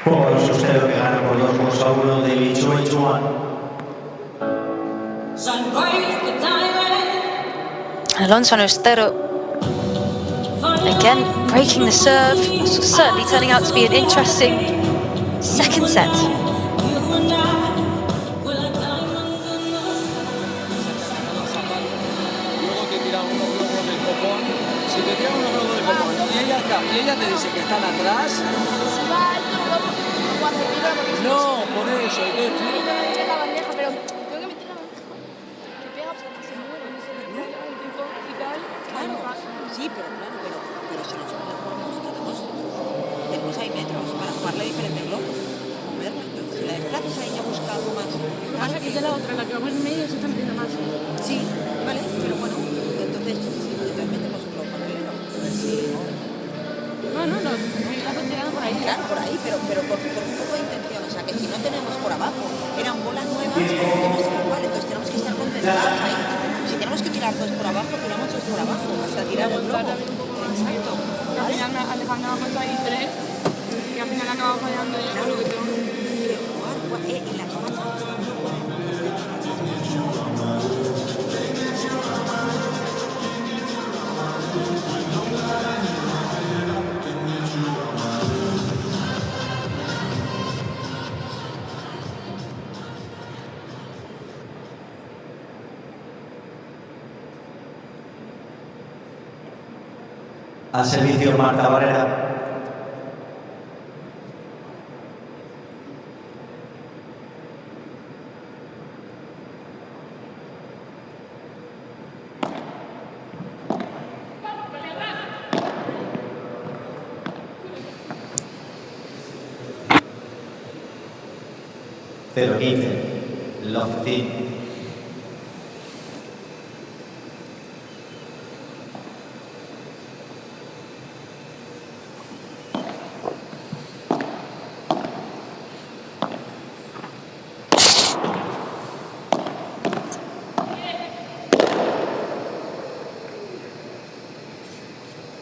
Speaker 4: Juego Sustero que gana por 2-1 de Gijon y Juan.
Speaker 3: Alonso Estero again breaking the serve. Certainly turning out to be an interesting second set.
Speaker 5: Luego te tira unos globos del copón. Si te tira unos globos del copón y ella te dice que están atrás. No, por eso.
Speaker 9: La bandeja, pero tengo que meter la bandeja. Que pega, que se mueve, no se le mueve el pico y tal.
Speaker 10: Claro, sí, pero si nosotros tenemos ahí metros para jugarle diferente globo. Moverla, entonces si la desplazas a ella busca algo más.
Speaker 9: Lo que pasa es que de la otra, la que vamos en medio, se está metiendo más.
Speaker 10: Sí, vale, pero bueno, entonces metemos un globo paralelo. Sí.
Speaker 9: No, la estás tirando por ahí.
Speaker 10: Claro, por ahí, pero por un poco de intención. O sea, que si no tenemos por abajo, eran bolas nuevas, hemos tirado igual, entonces tenemos que estar concentrados ahí. Si tenemos que tirar dos por abajo, tiramos dos por abajo, hasta tirar el globo. Exacto.
Speaker 9: Al final Alejandro ha puesto ahí 3 y al final acaba fallando yo con lo que tengo que
Speaker 10: jugar. Y las patas.
Speaker 4: Al servicio Marta Barrera. 0-15. Love team.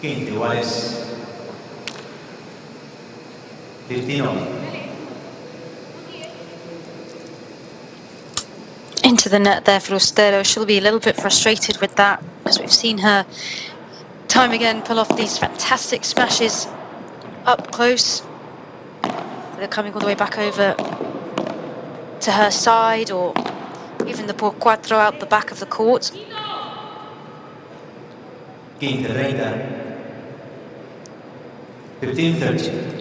Speaker 4: Iguales 15.
Speaker 3: Into the net there for Ustero. She'll be a little bit frustrated with that because we've seen her time again pull off these fantastic smashes up close. They're coming all the way back over to her side, or even the por cuatro out the back of the court.
Speaker 4: 15-30. 15-30.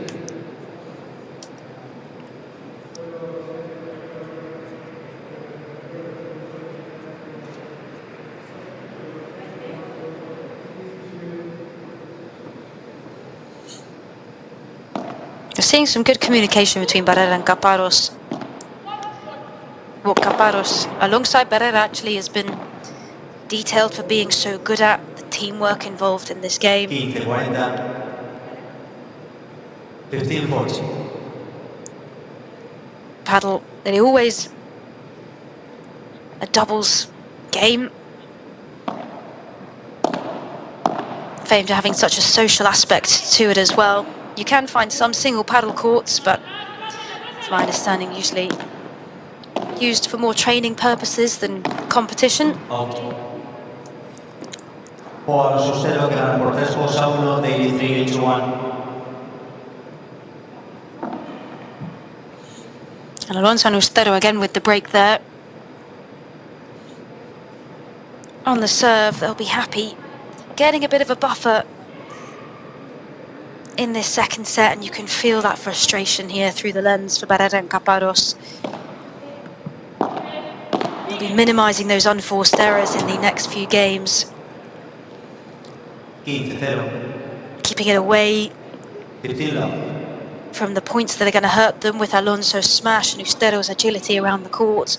Speaker 3: We're seeing some good communication between Barrera and Caparros. What Caparros, alongside Barrera, actually has been detailed for being so good at the teamwork involved in this game.
Speaker 4: 15-40. 15-40.
Speaker 3: Padel, they're always a doubles game. Famed for having such a social aspect to it as well. You can find some single paddle courts, but from my understanding, usually used for more training purposes than competition.
Speaker 4: Por Ustero que ganan por 3-1, daily 3-1.
Speaker 3: And Alonso and Ustero again with the break there. On the serve, they'll be happy getting a bit of a buffer in this second set, and you can feel that frustration here through the lens for Barrera and Caparros. They'll be minimising those unforced errors in the next few games.
Speaker 4: 15-0.
Speaker 3: Keeping it away
Speaker 4: 15-0.
Speaker 3: from the points that are going to hurt them with Alonso's smash and Ustero's agility around the court.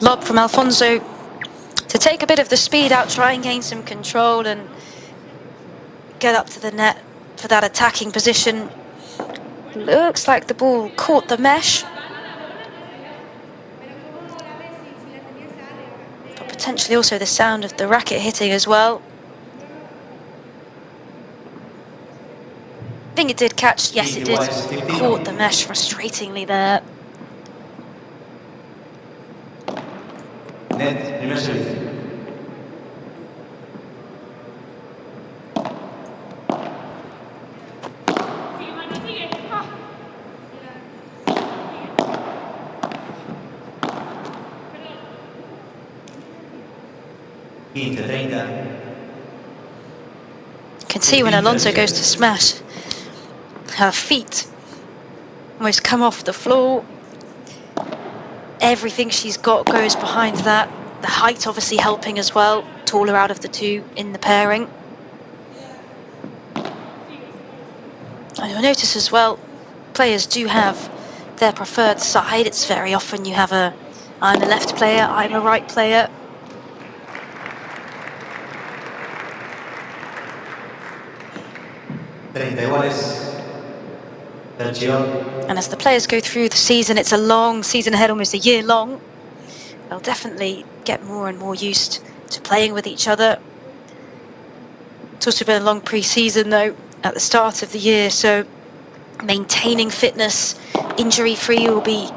Speaker 3: Lob from Alfonso to take a bit of the speed out, try and gain some control and get up to the net for that attacking position. Looks like the ball caught the mesh, but potentially also the sound of the racket hitting as well. I think it did catch, yes it did, caught the mesh frustratingly there.
Speaker 4: Net, primer servicio.
Speaker 3: Can see when Alonso goes to smash, her feet almost come off the floor. Everything she's got goes behind that. The height obviously helping as well, taller out of the two in the pairing. And you'll notice as well, players do have their preferred side. It's very often you have a, I'm a left player, I'm a right player. And as the players go through the season, it's a long season ahead, almost a year long. They'll definitely get more and more used to playing with each other. It's also been a long pre-season though at the start of the year, so maintaining fitness, injury-free will be,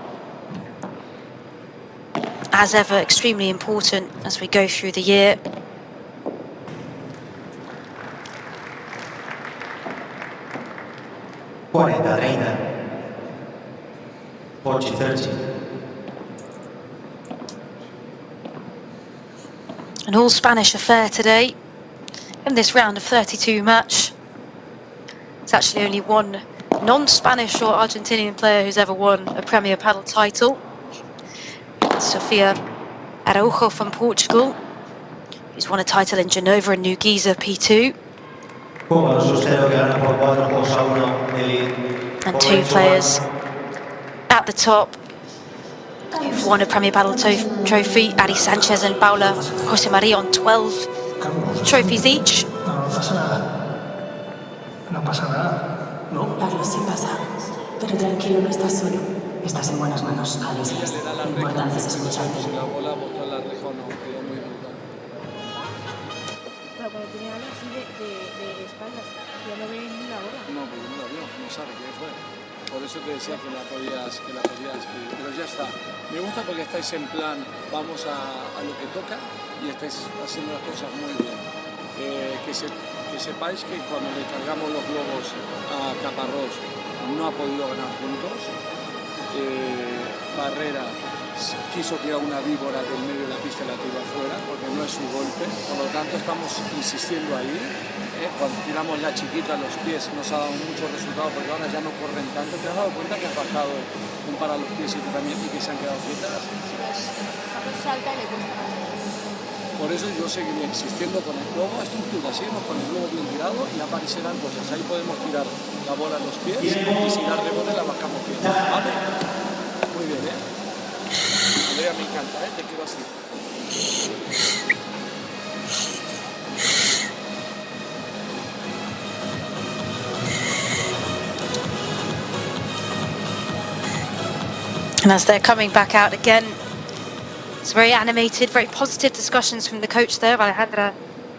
Speaker 3: as ever, extremely important as we go through the year. An all-Spanish affair today in this round of 32 match. It's actually only one non-Spanish or Argentinian player who's ever won a Premier Padel title. Sofia Araujo from Portugal, who's won a title in Genova and Nugiza P2. And two players at the top who've won a Premier Padel trophy, Ari Sanchez and Paula Jose Maria, on 12 trophies each.
Speaker 7: No pasa nada, ¿no?
Speaker 21: Pablo, sí pasa. Pero tranquilo, no estás solo. Estás en buenas manos, Alex. Lo importante es escucharte.
Speaker 5: La bola botó la región, no, quedó muy dura.
Speaker 9: Pero cuando tiene algo así de espaldas, ya no ve ni la bola.
Speaker 5: No, pero no la vio, no sabe qué fue. Por eso te decía que la podías pedir. Pero ya está. Me gusta porque estáis en plan, vamos a lo que toca y estáis haciendo las cosas muy bien. Que sepáis que cuando le cargamos los globos a Caparrós no ha podido ganar puntos. Barrera quiso tirar una víbora del medio de la pista y la tiró afuera porque no es su golpe. Por lo tanto estamos insistiendo ahí. Cuando tiramos la chiquita, los pies nos ha dado mucho resultado porque ahora ya no corren tanto. ¿Te has dado cuenta que has bajado un par a los pies y tú también y que se han quedado quietas?
Speaker 9: Salta y le cuesta.
Speaker 5: Por eso yo seguiré insistiendo con el globo a estructura, seguimos con el globo bien tirado y aparecerán cosas. Ahí podemos tirar la bola a los pies y si la rebote la bajamos bien. ¿Vale? Muy bien, ¿eh? Andrea, me encanta, ¿eh? Te quiero así.
Speaker 3: And as they're coming back out again, it's very animated, very positive discussions from the coach there, Alejandro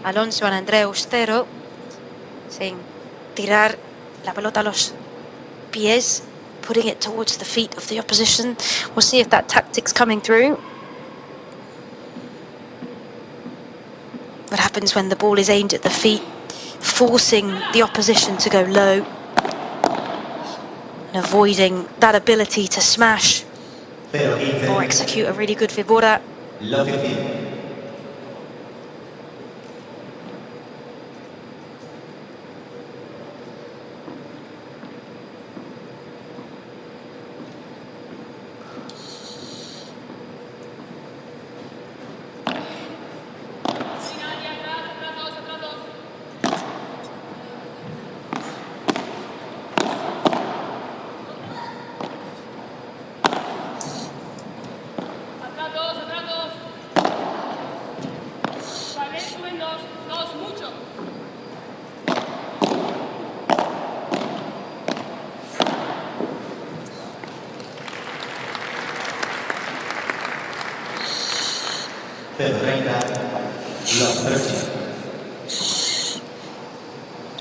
Speaker 3: Alonso and Andrea Austero, saying tirar la pelota a los pies, putting it towards the feet of the opposition. We'll see if that tactic's coming through. What happens when the ball is aimed at the feet, forcing the opposition to go low and avoiding that ability to smash or execute a really good vibora.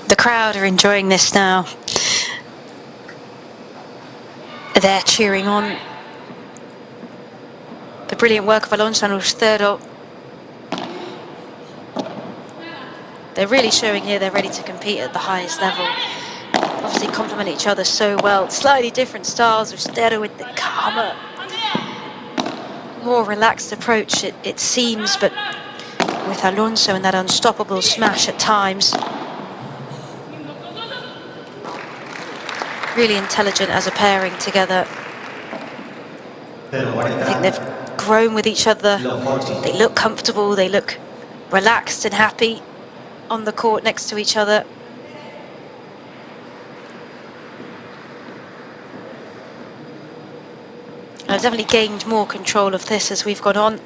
Speaker 3: The crowd are enjoying this now. They're cheering on the brilliant work of Alonso and Austero. They're really showing here they're ready to compete at the highest level. Obviously complement each other so well. Slightly different styles. Austero with the calmer, more relaxed approach, it seems, but with Alonso and that unstoppable smash at times. Really intelligent as a pairing together. I think they've grown with each other. They look comfortable, they look relaxed and happy on the court next to each other. I've definitely gained more control of this as we've gone on.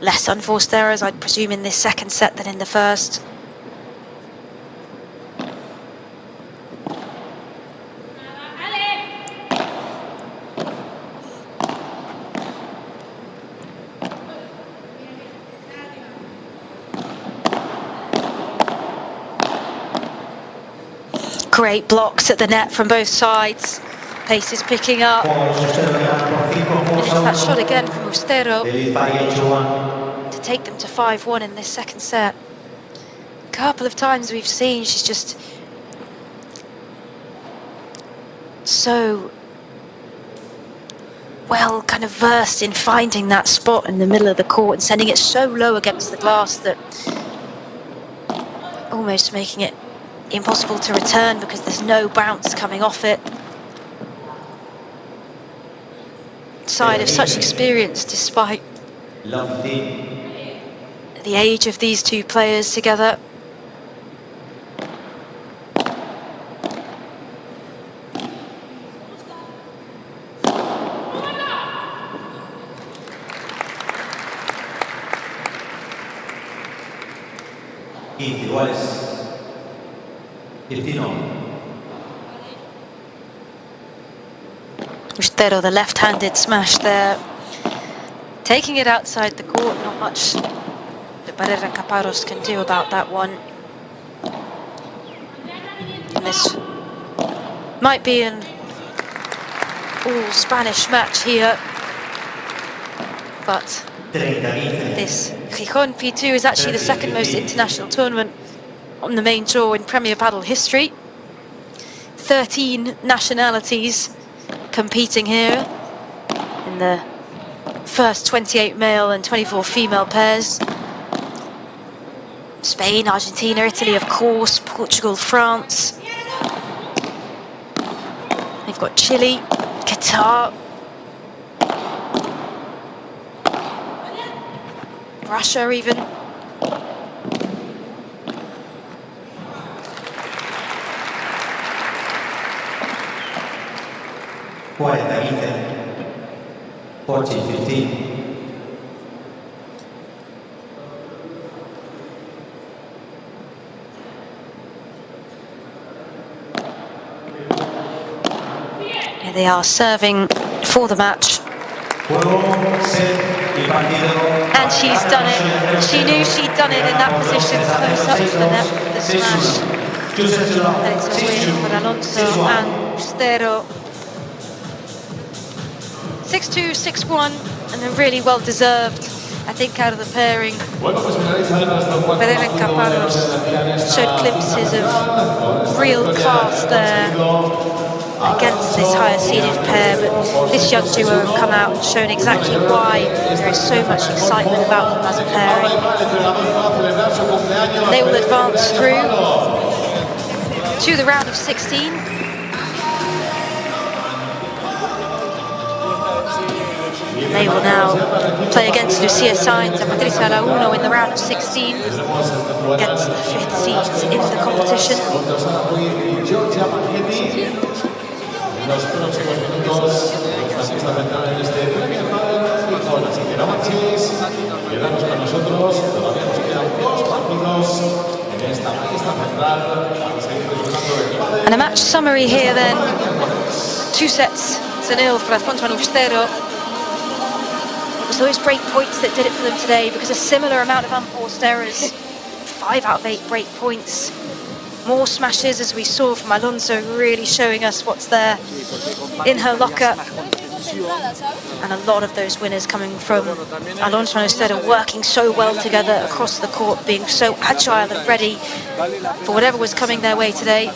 Speaker 3: Less unforced errors, I'd presume, in this second set than in the first. Great blocks at the net from both sides. Pace is picking up. And it's that shot again from Austero to take them to 5-1 in this second set. A couple of times we've seen she's just so well kind of versed in finding that spot in the middle of the court and sending it so low against the glass that almost making it impossible to return because there's no bounce coming off it. Side of such experience despite the age of these two players together. Ustero, the left-handed smash there, taking it outside the court. Not much that Barrera and Caparros can do about that one. And this might be an all-Spanish match here, but this Gijon P2 is actually the second most international tournament on the main draw in Premier Padel history. 13 nationalities competing here in the first 28 male and 24 female pairs. Spain, Argentina, Italy, of course, Portugal, France. They've got Chile, Qatar, Russia even. Here they are serving for the match. And she's done it. She knew she'd done it in that position, close up to the net with the smash. And it's a win for Alonso and Ustero. 6-2, 6-1, and a really well deserved, I think, out of the pairing. Barrera and Caparros showed glimpses of real class there against this higher seeded pair, but this young duo have come out and shown exactly why there is so much excitement about them as a pairing. They will advance through to the round of 16. They will now play against Lucia Sainz and Patricia Launo in the round of 16 against the 5th seeds in the competition.
Speaker 1: Los próximos minutos, la pista central en este primer Padel, Gijon, así que no marchéis, quedamos con nosotros, todavía nos quedan 2 partidos en esta pista central, para seguir disfrutando del Padel.
Speaker 3: And a match summary here then, 2 sets to 0 for Alfonso and Ustero. It was those break points that did it for them today, because a similar amount of unforced errors, 5 out of 8 break points. More smashes, as we saw from Alonso, really showing us what's there in her locker. And a lot of those winners coming from Alonso and Ustero, working so well together across the court, being so agile and ready for whatever was coming their way today.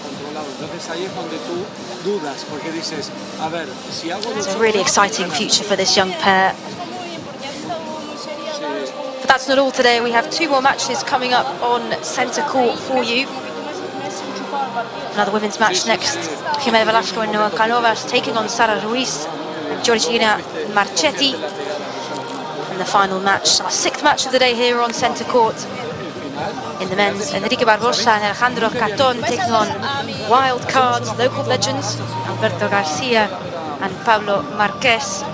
Speaker 3: It's a really exciting future for this young pair. But that's not all today. We have 2 more matches coming up on centre court for you. Another women's match next. Jimena Velasco and Noa Canovas taking on Sara Ruiz and Georgina Marchetti. And the final match, our 6th match of the day here on centre court. In the men's, Enrique Barbosa and Alejandro Caton taking on wild cards, local legends, Alberto Garcia and Pablo Marquez.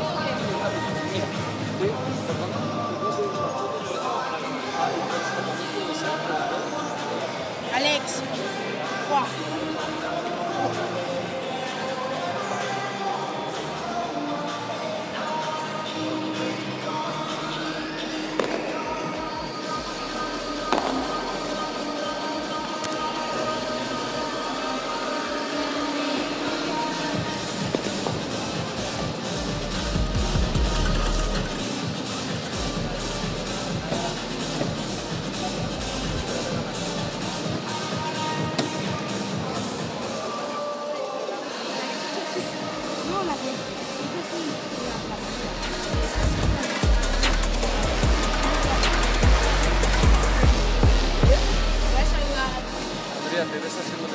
Speaker 5: Te ves haciendo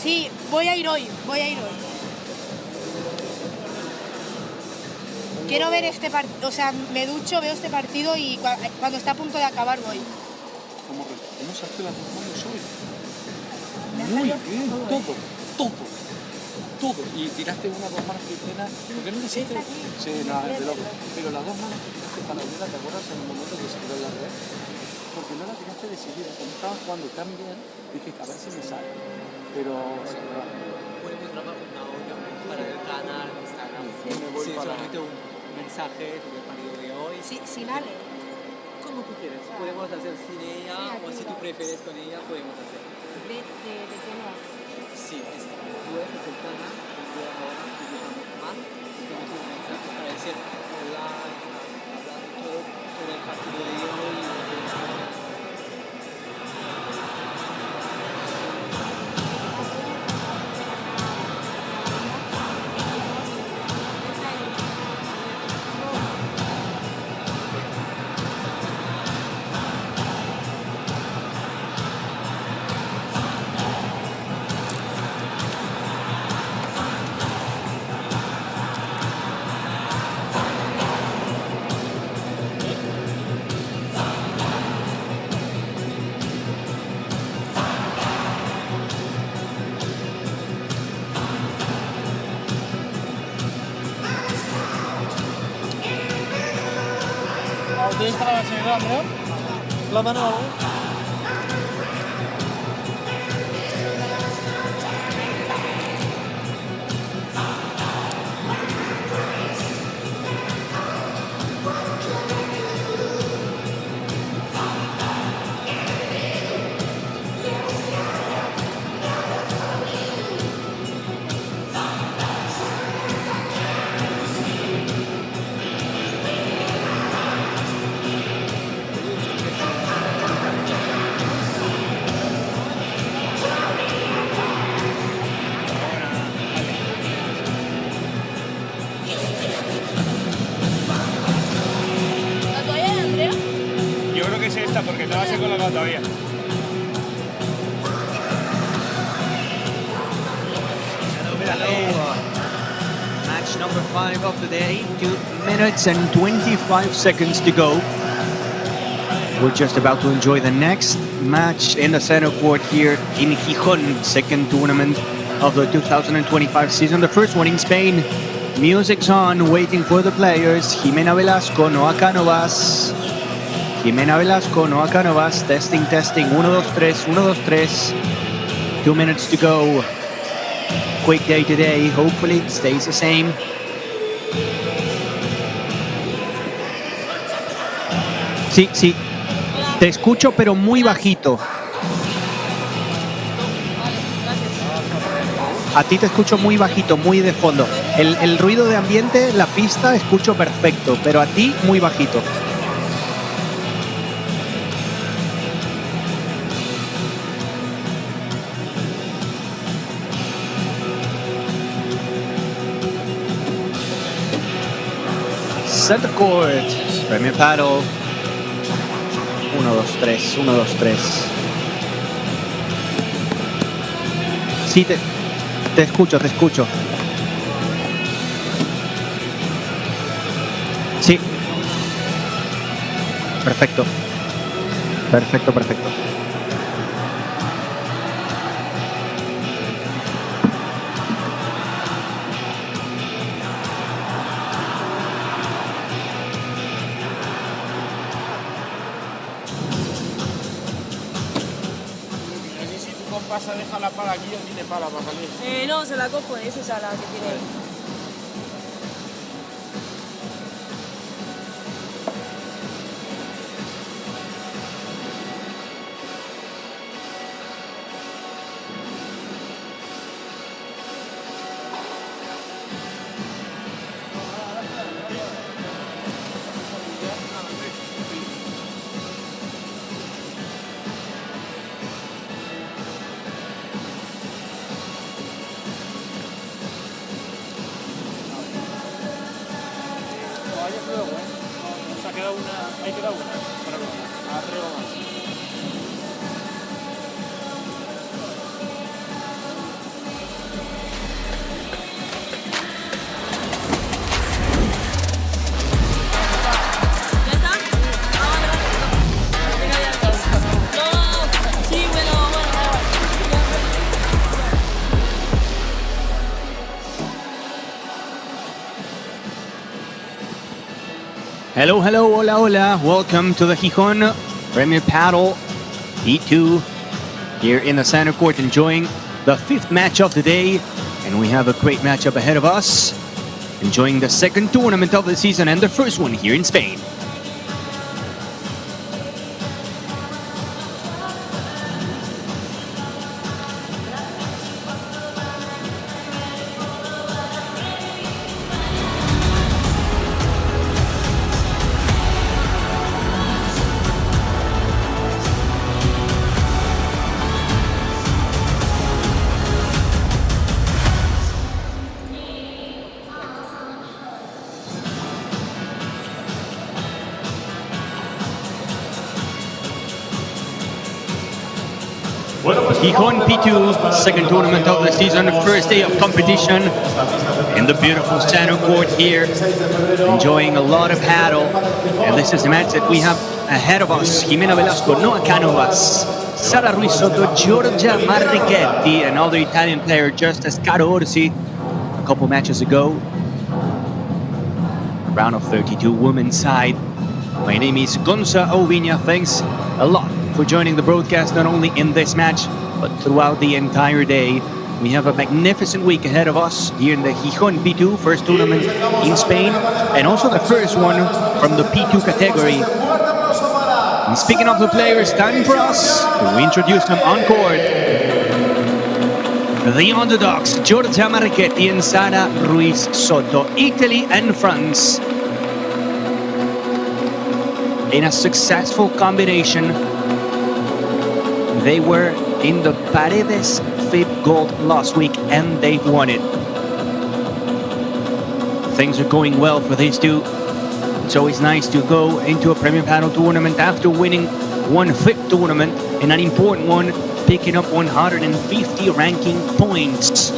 Speaker 9: Sí, voy a ir hoy. Quiero ver este partido, o sea, me ducho, veo este partido y cuando está a punto de acabar voy.
Speaker 5: ¿Cómo usaste las dos manos hoy? Muy bien, todo. Y tiraste una, dos manos Cristina. ¿Por qué no le hiciste? Sí, nada, de loco. Pero las dos manos que tiraste para la ayuda, ¿te acuerdas en el momento que se quedó en la red? Porque no la tiraste decidida. Cuando estabas jugando tan bien, dijiste, a ver si me sale. Pero
Speaker 6: podemos grabar un audio para el canal de Instagram. Sí, solamente un mensaje sobre el partido de hoy.
Speaker 9: Sí, sin Ale.
Speaker 6: Como tú quieres. Podemos hacer sin ella o si tú prefieres con ella, podemos hacer.
Speaker 9: ¿De qué no?
Speaker 6: Sí, tú eres el canal, yo ahora utilizando Marc, solamente un mensaje para decir hola, hablar de todo sobre el partido de hoy.
Speaker 5: ¿Dónde está la señora Andrea? La mano abajo.
Speaker 9: ¿La toalla de Andrea?
Speaker 2: Yo creo que es esta porque no la sé colocado todavía.
Speaker 13: Match number 5 of the day. 2 minutes and 25 seconds to go. We're just about to enjoy the next match in the center court here in Gijon, second tournament of the 2025 season. The first one in Spain. Music's on, waiting for the players. Jimena Velasco, Noah Canovas. Jimena Velasco, Noah Canovas. Testing. 1, 2, 3, 1, 2, 3. 2 minutes to go. Quick day today. Hopefully it stays the same. Sí. Te escucho, pero muy bajito. A ti te escucho muy bajito, muy de fondo. El ruido de ambiente, la pista, escucho perfecto, pero a ti muy bajito. Center court, Premier Padel. 1, 2, 3, 1, 2, 3. Sí, te escucho. Sí. Perfecto.
Speaker 5: Pasa, déjala para aquí, a mí le para salir.
Speaker 9: No, se la cojo, es esa la que tiene ahí.
Speaker 5: Ahí queda una. Para arriba más.
Speaker 13: Hello, hello, hola, hola. Welcome to the Gijon Premier Padel E2 here in the center court, enjoying the 5th match of the day. And we have a great matchup ahead of us, enjoying the 2nd tournament of the season and the 1st one here in Spain. Gijon P2, 2nd tournament of the season, 1st day of competition in the beautiful center court here, enjoying a lot of paddle. And this is the match that we have ahead of us. Jimena Velasco, Noah Canovas, Sara Ruiz Soto, Giorgia Marrichetti, another Italian player just as Caro Orsi a couple matches ago. Round of 32 women's side. My name is Gonza Oviña. Thanks a lot for joining the broadcast, not only in this match, but throughout the entire day. We have a magnificent week ahead of us here in the Gijon P2, 1st tournament in Spain, and also the 1st one from the P2 category. And speaking of the players, time for us to introduce them on court. The underdogs, Giorgia Marrichetti and Sara Ruiz Soto, Italy and France. In a successful combination, they were in the Perez FIB Gold last week and they've won it. Things are going well for these two. It's always nice to go into a Premier Padel tournament after winning one FIB tournament, and an important one, picking up 150 ranking points.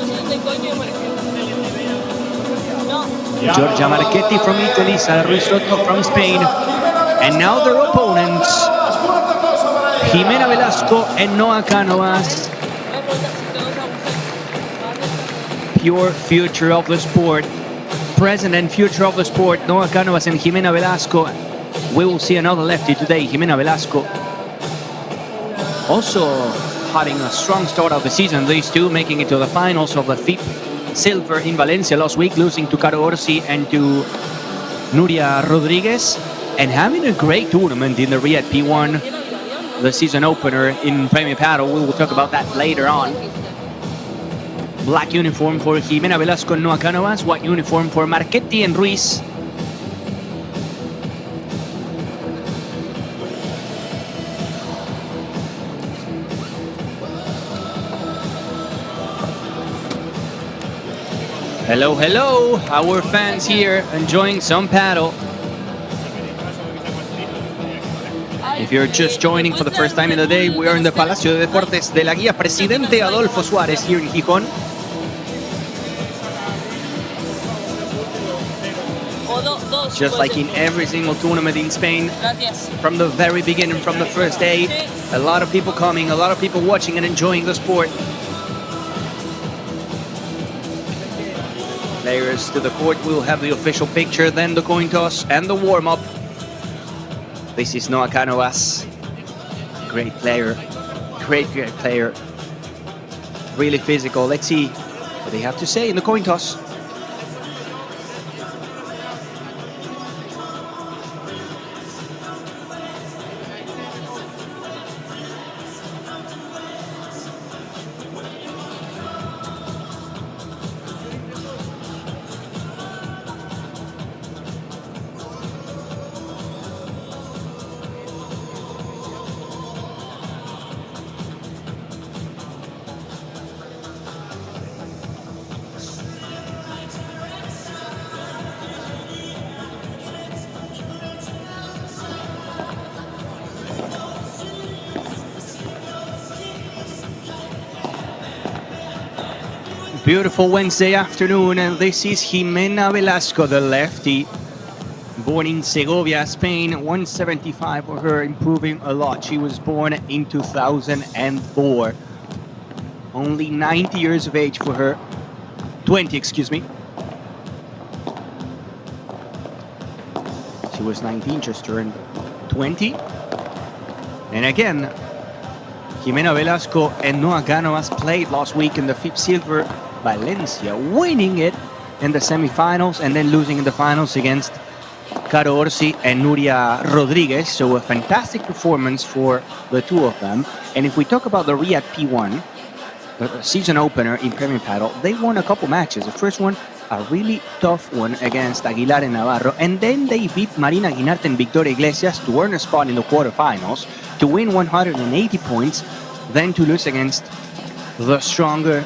Speaker 13: Giorgia Marrichetti from Italy, Sara Ruiz Soto from Spain, and now their opponents, Jimena Velasco and Noah Canovas. Pure future of the sport, present and future of the sport, Noah Canovas and Jimena Velasco. We will see another lefty today, Jimena Velasco. Also having a strong start of the season, these two making it to the finals of the FIB Silver in Valencia last week, losing to Caro Orsi and to Nuria Rodriguez, and having a great tournament in the Riyadh P1, the season opener in Premier Padel. We will talk about that later on. Black uniform for Jimena Velasco and Noah Canovas, white uniform for Marrichetti and Ruiz. Hello, hello, our fans here enjoying some paddle. If you're just joining for the first time in the day, we are in the Palacio de Deportes de la Guía Presidente Adolfo Suárez here in Gijon. Just like in every single tournament in Spain, from the very beginning, from the first day, a lot of people coming, a lot of people watching and enjoying the sport. Players to the court will have the official picture, then the coin toss and the warm-up. This is Noah Canovas. Great player. Great player. Really physical. Let's see what they have to say in the coin toss. Beautiful Wednesday afternoon, and this is Jimena Velasco, the lefty, born in Segovia, Spain. 175 for her, improving a lot. She was born in 2004. Only 90 years of age for her. 20, excuse me. She was 19, just turned 20. And again, Jimena Velasco and Noa Ganovas played last week in the FIP Silver Valencia, winning it in the semifinals and then losing in the finals against Caro Orsi and Nuria Rodriguez. So a fantastic performance for the two of them. And if we talk about the Riyadh P1, the season opener in Premier Padel, they won a couple matches. The first one, a really tough one against Aguilar and Navarro. And then they beat Marina Guinarte and Victoria Iglesias to earn a spot in the quarterfinals, to win 180 points, then to lose against the stronger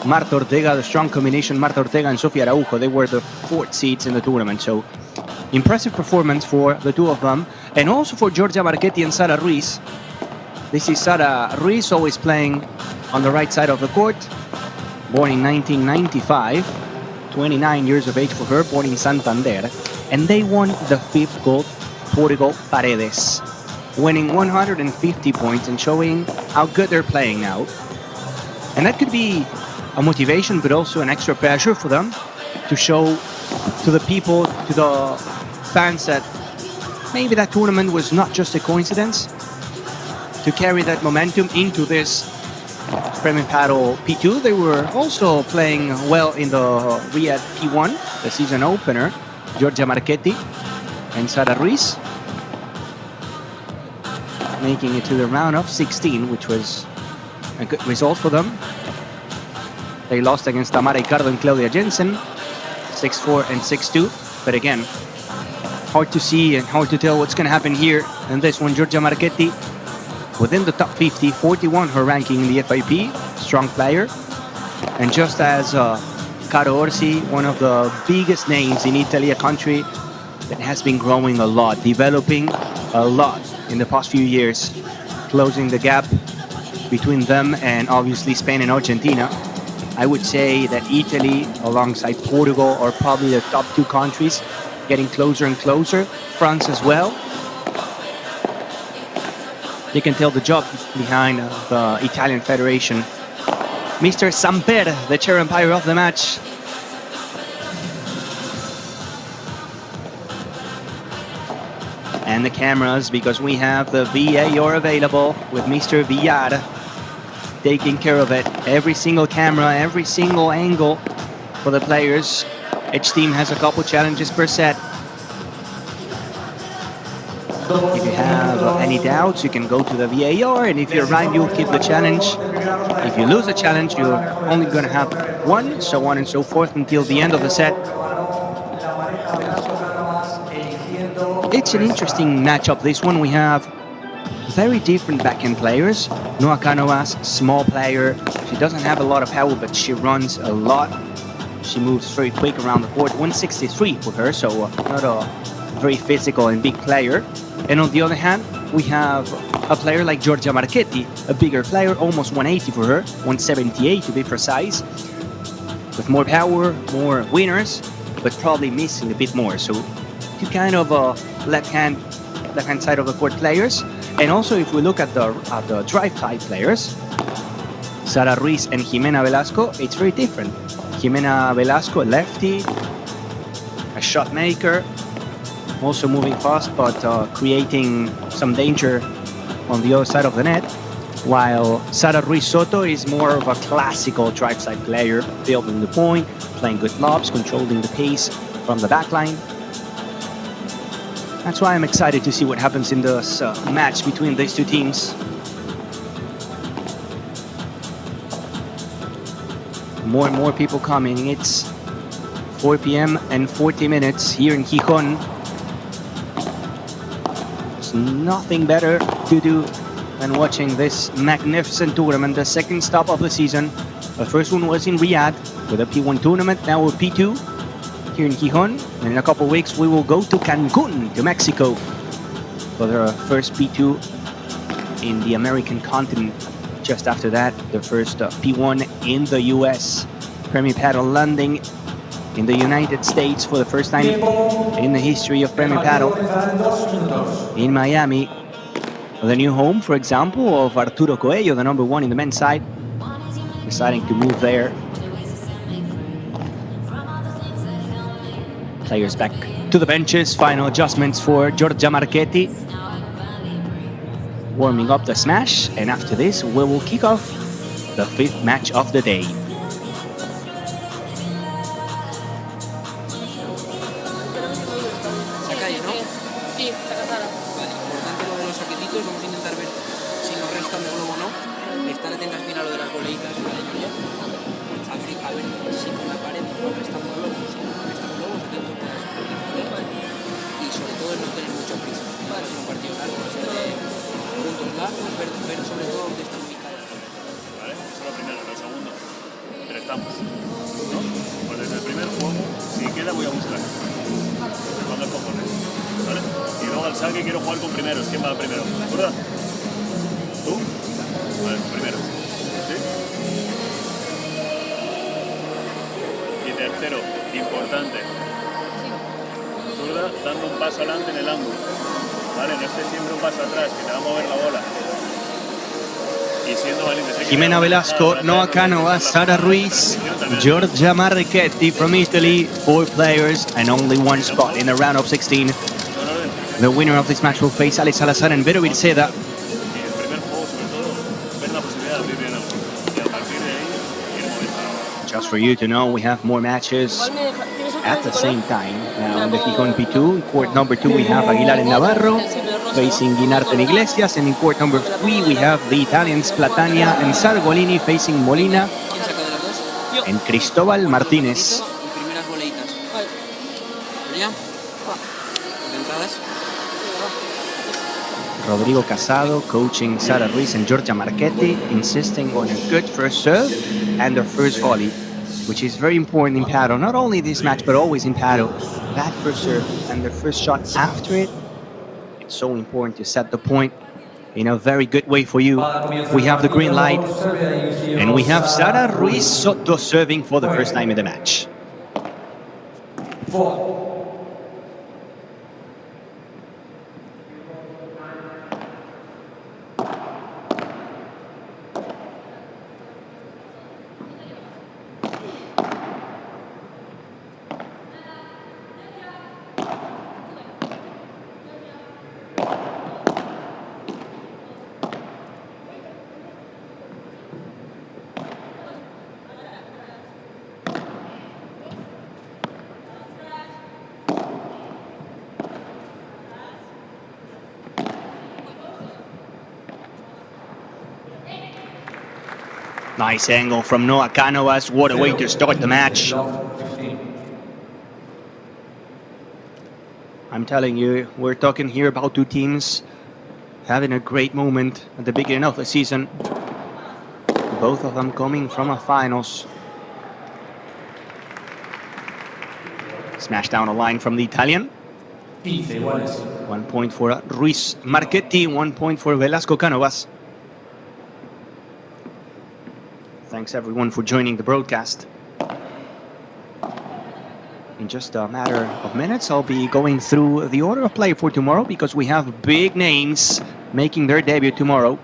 Speaker 13: Marta Ortega, the strong combination Marta Ortega and Sofia Araujo. They were the fourth seeds in the tournament. So impressive performance for the two of them. And also for Giorgia Marchetti and Sara Ruiz. This is Sara Ruiz, always playing on the right side of the court. Born in 1995, 29 years of age for her, born in Santander. And they won the fifth gold, Portugal Paredes, winning 150 points and showing how good they're playing now. And that could be a motivation, but also an extra pressure for them to show to the people, to the fans, that maybe that tournament was not just a coincidence, to carry that momentum into this Premier Padel P2. They were also playing well in the Riyadh P1, the season opener. Giorgia Marchetti and Sara Ruiz making it to the round of 16, which was a good result for them. They lost against Tamara Ricardo and Claudia Jensen, 6-4 and 6-2. But again, hard to see and hard to tell what's going to happen here. And this one, Giorgia Marchetti, within the top 50, 41 her ranking in the FIP, strong player. And just as Caro Orsi, one of the biggest names in Italy, a country that has been growing a lot, developing a lot in the past few years, closing the gap between them and obviously Spain and Argentina. I would say that Italy, alongside Portugal, are probably the top two countries, getting closer and closer. France as well. You can tell the job behind the Italian Federation. Mr. Samper, the chair umpire of the match. And the cameras, because we have the VAR available with Mr. Villar taking care of it. Every single camera, every single angle for the players. Each team has a couple challenges per set. If you have any doubts, you can go to the VAR, and if you're right, you'll keep the challenge. If you lose the challenge, you're only going to have one, so on and so forth until the end of the set. It's an interesting matchup, this one. We have very different backhand players. Noa Ganovas, small player. She doesn't have a lot of power, but she runs a lot. She moves very quick around the court. 163 for her, so not a very physical and big player. And on the other hand, we have a player like Giorgia Marchetti, a bigger player, almost 180 for her, 178 to be precise, with more power, more winners, but probably missing a bit more. So two kind of left-hand side of the court players. And also, if we look at the drive side players, Sara Ruiz and Jimena Velasco, it's very different. Jimena Velasco, a lefty, a shot maker, also moving fast, but creating some danger on the other side of the net, while Sara Ruiz Soto is more of a classical drive side player, building the point, playing good lobs, controlling the pace from the back line. That's why I'm excited to see what happens in this match between these two teams. More and more people coming. It's 4 p.m. and 40 minutes here in Gijon. There's nothing better to do than watching this magnificent tournament, the second stop of the season. The first one was in Riyadh with a P1 tournament, now with P2 here in Gijon. And in a couple of weeks, we will go to Cancun, to Mexico, for the first P2 in the American continent. Just after that, the first P1 in the US. Premier Padel landing in the United States for the first time in the history of Premier Padel. In Miami, the new home, for example, of Arturo Coelho, the number one in the men's side, deciding to move there. Players back to the benches. Final adjustments for Giorgia Marchetti. Warming up the smash, and after this, we will kick off the 5th match of the day.
Speaker 6: Sacáis, ¿no?
Speaker 15: Sí, sacasara.
Speaker 6: Vale, importante lo de los saquecitos, vamos a intentar ver si nos restan de globo o no. Estar atentas bien a lo de las boleitas, ¿vale, Nuria? A ver si con la pared nos restamos globos, si no nos restamos globos, atentos con las boleitas. Y sobre todo no tener mucha prisa. Va a ser un partido largo, así que puntos largos, ver sobre todo dónde están ubicados.
Speaker 17: Vale, eso es lo primero. Lo segundo, prestamos, ¿no? Pues desde el primer juego, si queda voy a buscar. Cuando cojones, ¿vale? Y luego al saque quiero jugar con primeros. ¿Quién va primero? ¿Zurda? ¿Tú? Vale, primero. ¿Sí? Y tercero, importante. Zurda dando un paso adelante en el ángulo. Vale, no estés siempre un paso atrás, que te va a mover la bola. Y siendo valientes.
Speaker 13: Jimena Velasco, Noah Canova, Sara Ruiz, Giorgia Marchetti from Italy. 4 players and only 1 spot in the round of 16. The winner of this match will face Alex Salazar and Vero Virceda. Just for you to know, we have more matches at the same time. Now in the Gijon P2, in court number 2 we have Aguilar and Navarro facing Guinarte and Iglesias, and in court number 3 we have the Italians Platania and Sargolini facing Molina and Cristobal Martinez.
Speaker 6: Y primeras boleitas. ¿Nuria? ¿Intentadas?
Speaker 13: Rodrigo Casado coaching Sara Ruiz and Giorgia Marchetti, insisting on a good first serve and the first volley, which is very important in paddle. Not only this match, but always in paddle. That first serve and the first shot after it, it's so important to set the point in a very good way for you. We have the green light, and we have Sara Ruiz Soto serving for the first time in the match. Nice angle from Noah Canovas. What a way to start the match. I'm telling you, we're talking here about 2 teams having a great moment at the beginning of the season. Both of them coming from a finals. Smash down a line from the Italian. 1 point for Ruiz Marchetti, 1 point for Velasco Canovas. Thanks everyone for joining the broadcast. In just a matter of minutes, I'll be going through the order of play for tomorrow because we have big names making their debut tomorrow.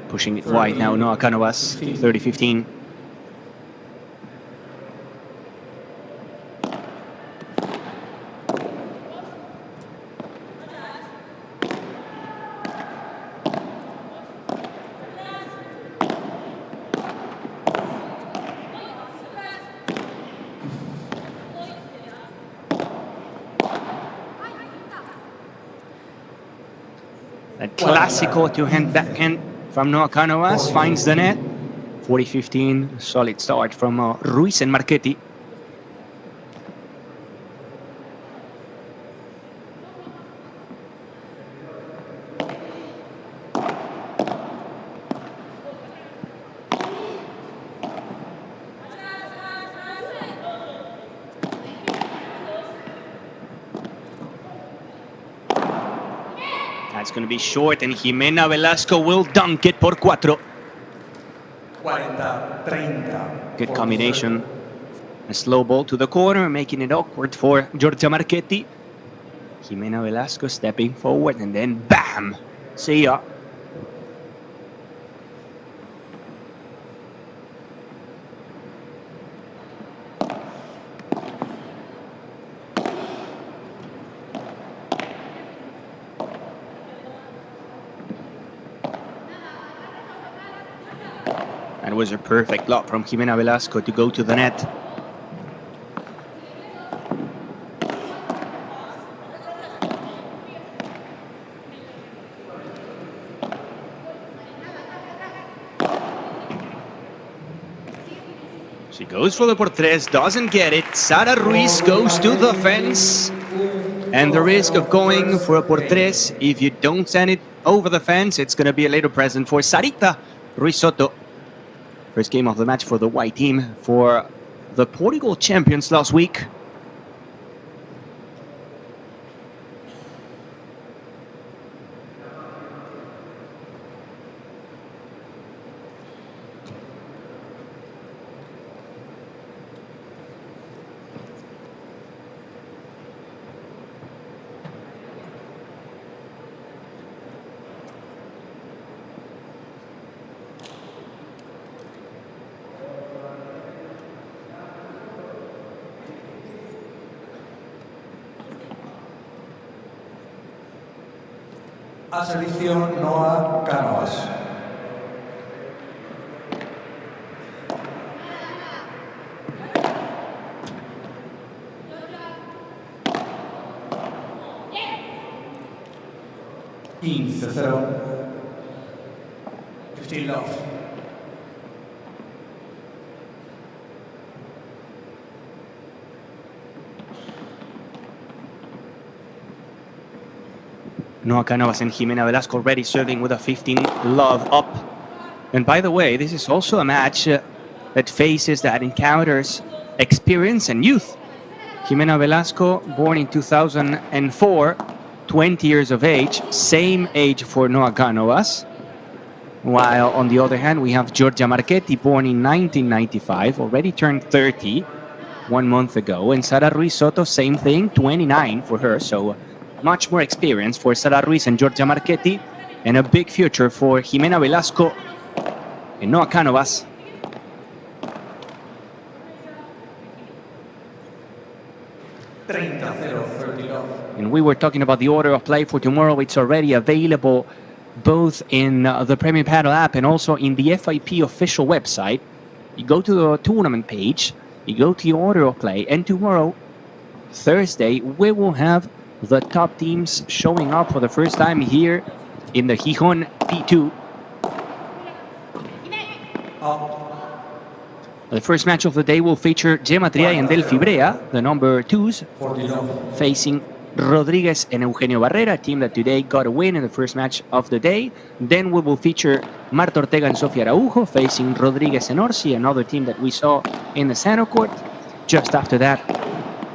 Speaker 13: Pushing it wide now, Noah Canovas, 30-15. Clásico two-hand backhand from Noah Canovas, finds the net. 40-15, solid start from Ruiz and Marchetti. That's going to be short, and Jimena Velasco will dunk it por 4.
Speaker 4: 40-30.
Speaker 13: Good combination. A slow ball to the corner, making it awkward for Giorgia Marchetti. Jimena Velasco stepping forward, and then bam! See ya. That was a perfect lob from Jimena Velasco to go to the net. She goes for the por tres, doesn't get it. Sara Ruiz goes to the fence. And the risk of going for a por tres, if you don't send it over the fence, it's going to be a later present for Sarita Ruiz Soto. First game of the match for the white team for the Portugal champions last week.
Speaker 4: A servicio Noa Cánovas. Quince 0. 15 love.
Speaker 13: Noa Cánovas and Jimena Velasco already serving with a 15 love up. And by the way, this is also a match that encounters experience and youth. Jimena Velasco, born in 2004, 20 years of age, same age for Noa Cánovas. While on the other hand, we have Giorgia Marchetti, born in 1995, already turned 30 1 month ago. And Sara Ruiz Soto, same thing, 29 for her. So much more experience for Sara Ruiz and Giorgia Marchetti, and a big future for Jimena Velasco and Noa Cánovas. And we were talking about the order of play for tomorrow. It's already available both in the Premier Padel app and also in the FIP official website. You go to the tournament page, you go to the order of play, and tomorrow, Thursday, we will have the top teams showing up for the first time here in the Gijon P2. The first match of the day will feature Gemma Triay and Delphi Brea, the number 2s, facing Rodriguez and Eugenio Barrera, a team that today got a win in the first match of the day. Then we will feature Marta Ortega and Sofia Araujo facing Rodriguez and Orsi, another team that we saw in the center court. Just after that,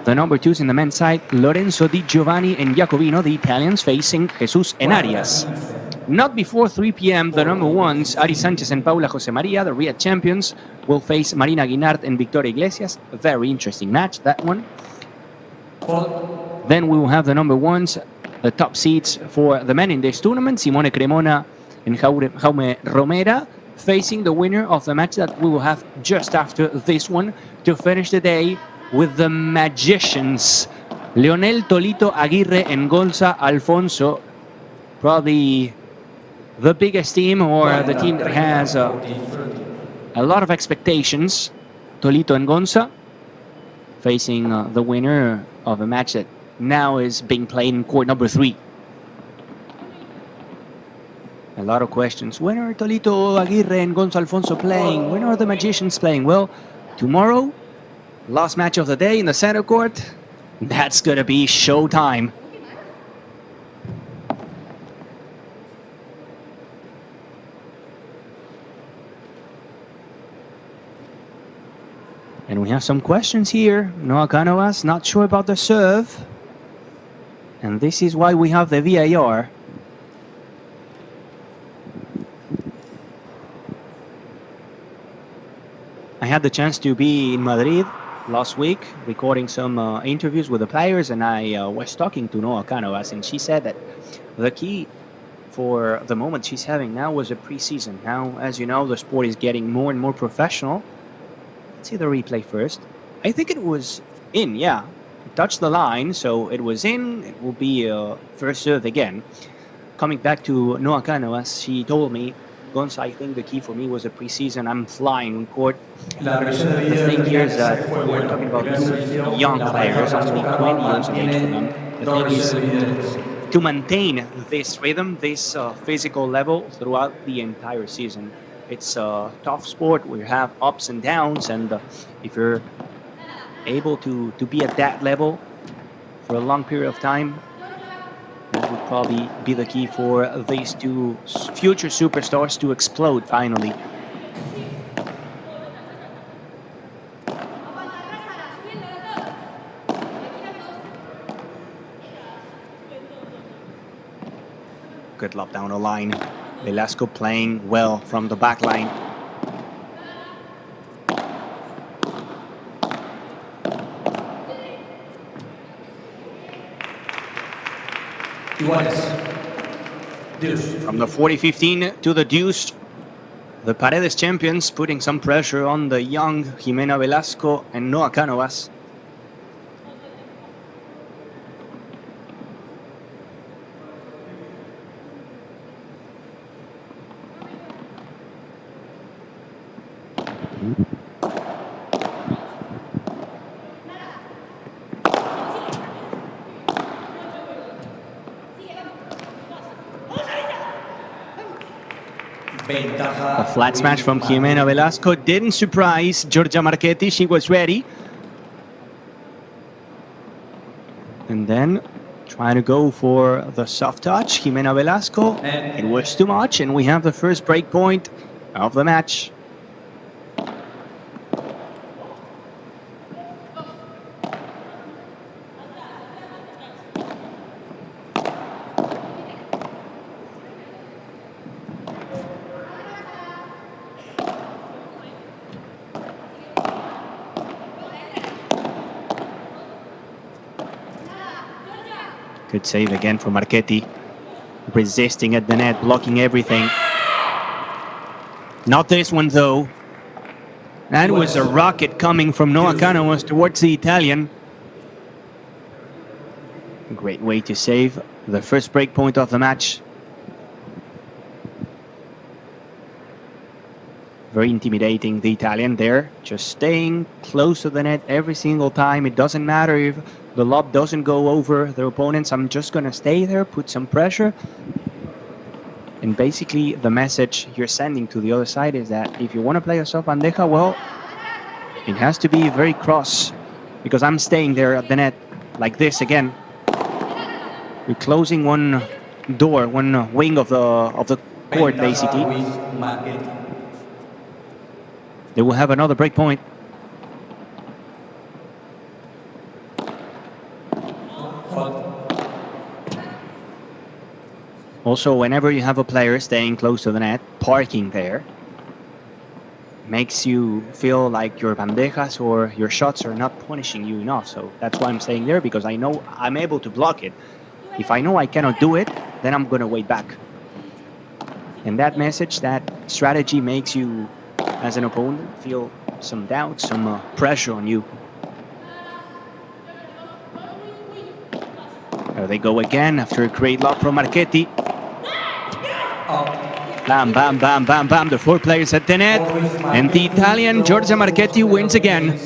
Speaker 13: the number 2s in the men's side, Lorenzo Di Giovanni and Jacobino, the Italians, facing Jesus and Arias. Not before 3 p.m., the number 1s, Ari Sanchez and Paula Jose Maria, the Riyadh champions, will face Marina Guinart and Victoria Iglesias. A very interesting match, that one. Then we will have the number 1s, the top seeds for the men in this tournament, Simone Cremona and Jaume Romera, facing the winner of the match that we will have just after this one to finish the day with the magicians, Leonel Tolito Aguirre and Gonza Alfonso, probably the biggest team, or the team that has a lot of expectations. Tolito and Gonza facing the winner of a match that now is being played in court number 3. A lot of questions. When are Tolito Aguirre and Gonza Alfonso playing? When are the magicians playing? Well, tomorrow, last match of the day in the center court, that's gonna be showtime. And we have some questions here. Noa Cánovas, not sure about the serve. And this is why we have the VAR. I had the chance to be in Madrid last week, recording some interviews with the players, and I was talking to Noa Cánovas, and she said that the key for the moment she's having now was a preseason. Now, as you know, the sport is getting more and more professional. Let's see the replay first. I think it was in, yeah. It touched the line, so it was in. It will be first serve again. Coming back to Noa Cánovas, she told me Gonza, I think the key for me was the preseason. I'm flying on court.
Speaker 4: La revisión de
Speaker 13: The
Speaker 4: vídeo
Speaker 13: thing here is
Speaker 4: tendría
Speaker 13: that
Speaker 4: que ser fue
Speaker 13: we're
Speaker 4: bueno.
Speaker 13: talking about
Speaker 4: Primer
Speaker 13: two
Speaker 4: servicio,
Speaker 13: young
Speaker 4: la pareja
Speaker 13: players, only
Speaker 4: Castro
Speaker 13: 20
Speaker 4: Talavan
Speaker 13: years of age for them.
Speaker 4: mantiene
Speaker 13: The
Speaker 4: dos
Speaker 13: thing is
Speaker 4: revisiones de vídeo de sí.
Speaker 13: to maintain this rhythm, this physical level throughout the entire season. It's a tough sport where you have ups and downs, and if you're able to be at that level for a long period of time, that would probably be the key for these two future superstars to explode finally. Good lob down the line. Velasco playing well from the back line. From the 40-15 to the deuce, the Paredes champions putting some pressure on the young Jimena Velasco and Noa Cánovas. A flat smash from Jimena Velasco didn't surprise Giorgia Marchetti. She was ready. And then trying to go for the soft touch. Jimena Velasco. It was too much, and we have the first break point of the match. Good save again for Marchetti. Resisting at the net, blocking everything. Not this one, though. That was a rocket coming from Noa Cánovas towards the Italian. Great way to save the first break point of the match. Very intimidating, the Italian there. Just staying close to the net every single time. It doesn't matter if the lob doesn't go over their opponents. I'm just going to stay there, put some pressure. And basically, the message you're sending to the other side is that if you want to play a soft bandeja, well, it has to be very cross. Because I'm staying there at the net like this again. We're closing one door, one wing of the court, basically. They will have another break point. Also, whenever you have a player staying close to the net, parking there, makes you feel like your bandejas or your shots are not punishing you enough. So that's why I'm staying there, because I know I'm able to block it. If I know I cannot do it, then I'm going to wait back. And that message, that strategy makes you, as an opponent, feel some doubt, some pressure on you. There they go again after a great lob from Marchetti. Bam, bam, bam, bam, bam. The four players at the net. And the Italian, Giorgia Marchetti, wins again.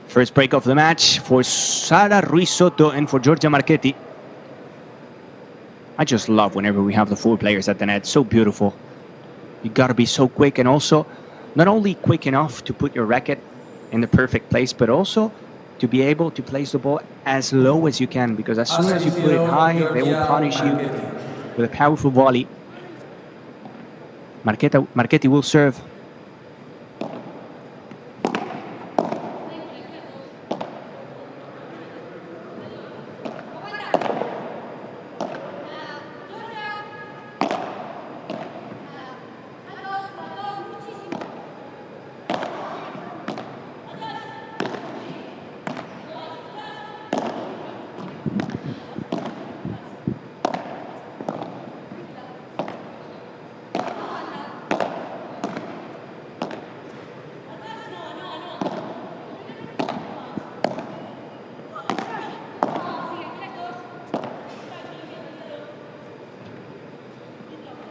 Speaker 13: First break of the match for Sara Ruiz Soto and for Giorgia Marchetti. I just love whenever we have the four players at the net. So beautiful. You gotta be so quick, and also not only quick enough to put your racket in the perfect place, but also to be able to place the ball as low as you can, because as soon as you put it high, they will punish you with a powerful volley. Marchetti will serve.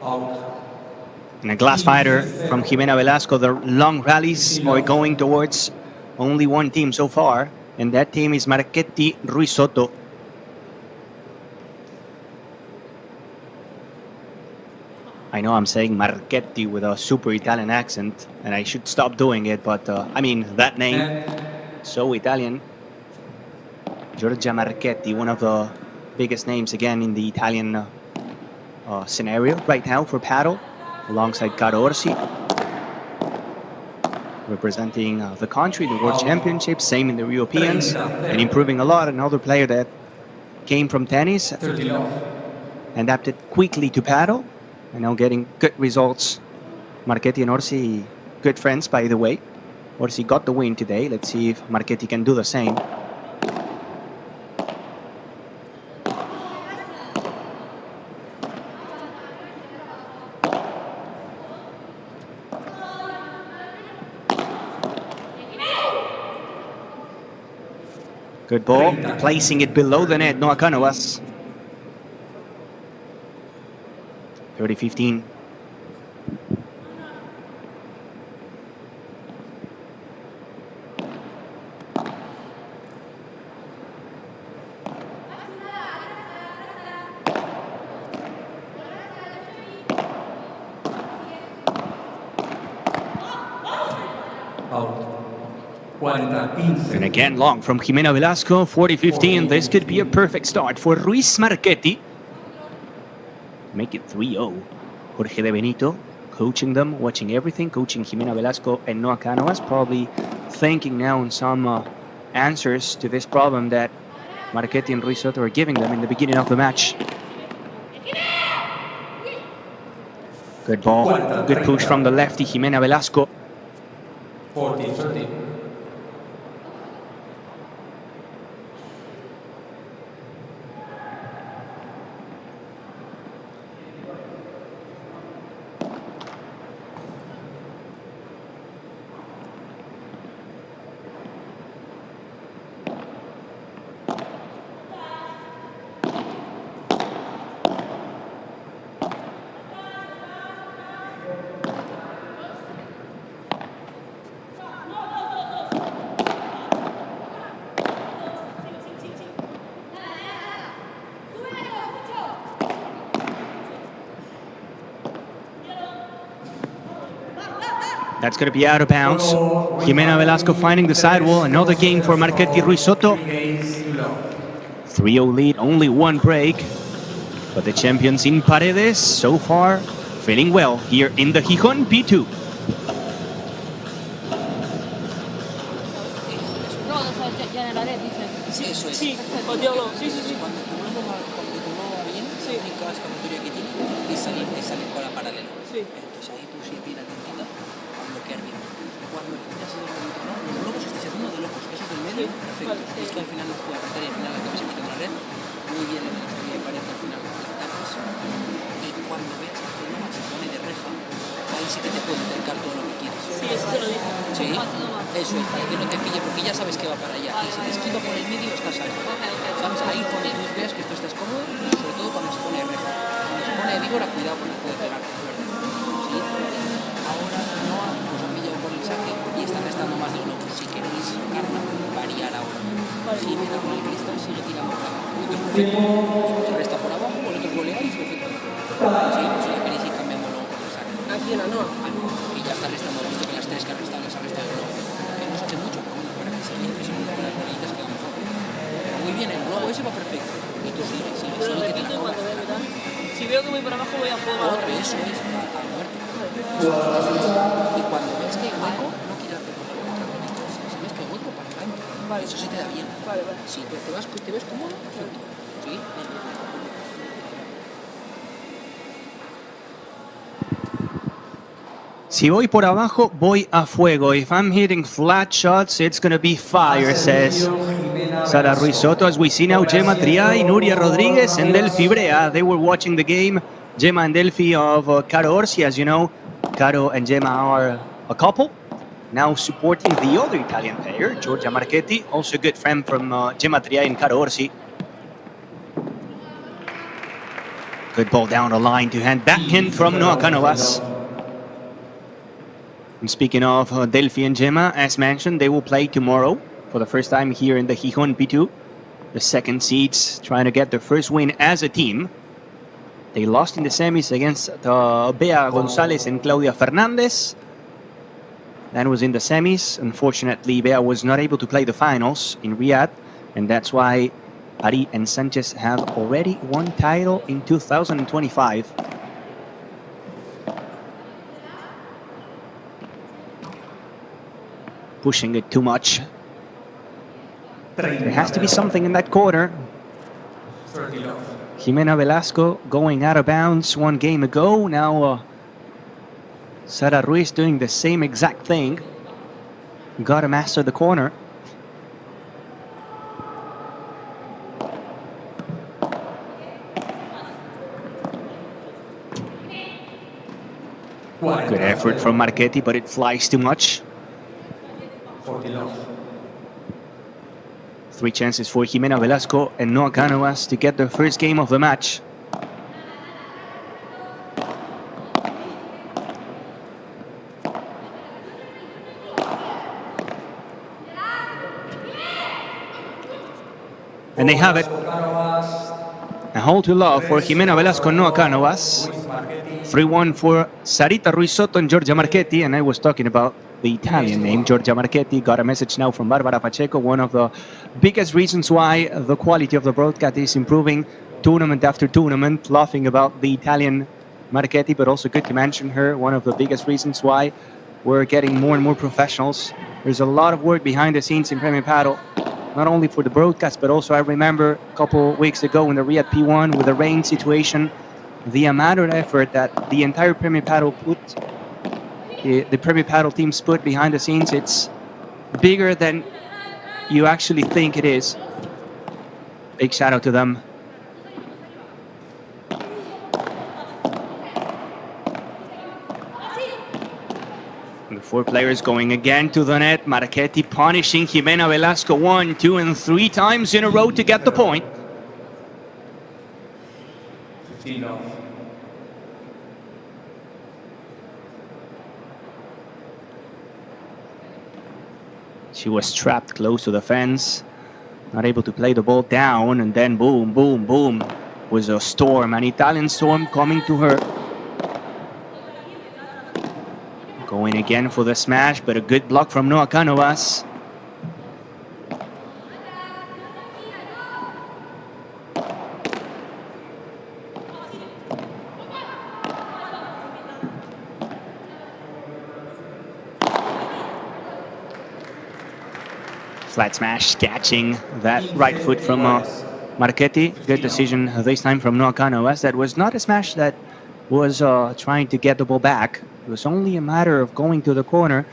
Speaker 13: And a glass fighter from Jimena Velasco. The long rallies are going towards only one team so far, and that team is Marchetti Ruiz Soto. I know I'm saying Marchetti with a super Italian accent, and I should stop doing it, but I mean, that name, so Italian. Giorgia Marchetti, one of the biggest names again in the Italian scenario right now for paddle, alongside Caro Orsi, representing the country in the World Championships, same in the Europeans, and improving a lot. Another player that came from tennis, adapted quickly to paddle, and now getting good results. Marchetti and Orsi, good friends, by the way. Orsi got the win today. Let's see if Marchetti can do the same. Good ball, placing it below the net, Noah Canovas. 30-15. And again, long from Jimena Velasco, 40-15. This could be a perfect start for Ruiz Marchetti. Make it 3-0. Jorge De Benito coaching them, watching everything, coaching Jimena Velasco and Noah Canovas, probably thinking now on some answers to this problem that Marchetti and Ruiz Soto are giving them in the beginning of the match. Good ball, good push from the lefty, Jimena Velasco.
Speaker 4: 40-30.
Speaker 13: That's going to be out of bounds. Jimena Velasco finding the sidewall. Another game for Marchetti Ruiz Soto. 3-0 lead, only one break. But the champions in Paredes so far feeling well here in the Gijon P2.
Speaker 15: No, ya en el área dicen.
Speaker 6: Eso es.
Speaker 15: Sí, patealo. Sí, sí, sí.
Speaker 6: Cuando tu globo va bien, la única escapatoria que tiene es salir con la paralela.
Speaker 15: Sí.
Speaker 6: Entonces ahí tú sí bien atentita a bloquear bien. Cuando quitas el globito, ¿no? Los globos estáis haciendo de locos, esos del medio, perfecto. Vale, es que al final no puede apretar y al final la cabeza se mete en la red. Muy bien en la salida de pared, al final la tapas. Y cuando veas que el global se pone de reja, ahí sí que te puede acercar todo lo que quieras.
Speaker 15: Sí, eso te lo dije.
Speaker 6: Sí, eso es, para que no te pille, porque ya sabes que va para allá. Y si te esquiva por el medio, estás ahí. ¿Sabes? Ahí cuando tú veas que esto estás cómodo, sobre todo cuando se pone de reja. Cuando se pone de víbora, cuidado porque puede pegar fuerte. ¿Sí? Ahora no nos han pillado por el saque y está restando más de uno. Si queréis variar ahora. Si me da con el cristal, sigue tirando por abajo. Esto es perfecto. Si resta por abajo, vosotros goleáis, perfecto. Sí, pues si la queréis ir cambiando luego por el saque.
Speaker 15: Aquí en la no.
Speaker 6: Y ya está restando, visto que las tres que ha restado las ha restado de nuevo. Que no se hace mucho, pero bueno, para que se vaya presionando con las bolitas queda mejor. Pero muy bien, el globo ese va perfecto. Y tú sigue,
Speaker 15: Pero lo repito cuando veo, ¿verdad? Si veo que voy para abajo, voy a fuego.
Speaker 6: Otro, eso es, a muerte. Y cuando ves que hay hueco, no quieras hacer como el contrabandista. Si ves que hay hueco, para adelante. Vale. Eso se te da bien.
Speaker 15: Vale, vale.
Speaker 6: Si te ves cómodo, perfecto. ¿Sí?
Speaker 13: Si voy por abajo, voy a fuego. If I'm hitting flat shots, it's going to be fire, says Sara Ruiz Soto. As we see now, Gemma Triay, Nuria Rodriguez, and Delphi Brea. They were watching the game. Gemma and Delphi of Caro Orsi. As you know, Caro and Gemma are a couple. Now supporting the other Italian player, Giorgia Marchetti, also a good friend from Gemma Triay and Caro Orsi. Good ball down the line to hand back in from Noah Canovas. And speaking of Delphi and Gemma, as mentioned, they will play tomorrow for the first time here in the Gijon P2. The second seeds trying to get their first win as a team. They lost in the semis against Bea Gonzalez and Claudia Fernandez. That was in the semis. Unfortunately, Bea was not able to play the finals in Riyadh, and that's why Ari and Sanchez have already won title in 2025. Pushing it too much. There has to be something in that corner. Jimena Velasco going out of bounds one game ago. Now Sara Ruiz doing the same exact thing. Got to master the corner. Good effort from Marchetti, but it flies too much. 3 chances for Jimena Velasco and Noah Canovas to get the first game of the match. And they have it. A hole to love for Jimena Velasco and Noah Canovas. 3-1 for Sarita Ruiz Soto and Giorgia Marchetti. And I was talking about the Italian name, Giorgia Marchetti. Got a message now from Barbara Pacheco, one of the biggest reasons why the quality of the broadcast is improving tournament after tournament, laughing about the Italian Marchetti, but also good to mention her, one of the biggest reasons why we're getting more and more professionals. There's a lot of work behind the scenes in Premier Padel, not only for the broadcast, but also I remember a couple weeks ago in the Riyadh P1 with the rain situation, the amount of effort that the entire Premier Padel the Premier Padel teams put behind the scenes, it's bigger than you actually think it is. Big shout out to them. The 4 players going again to the net. Marchetti punishing Jimena Velasco 1, 2, and 3 times in a row to get the point.
Speaker 4: 15-0.
Speaker 13: She was trapped close to the fence, not able to play the ball down, and then boom, boom, boom, was a storm, an Italian storm coming to her. Going again for the smash, but a good block from Noah Canovas. Flat smash, catching that right foot from Marchetti. Good decision this time from Noah Canovas. That was not a smash that was trying to get the ball back. It was only a matter of going to the corner.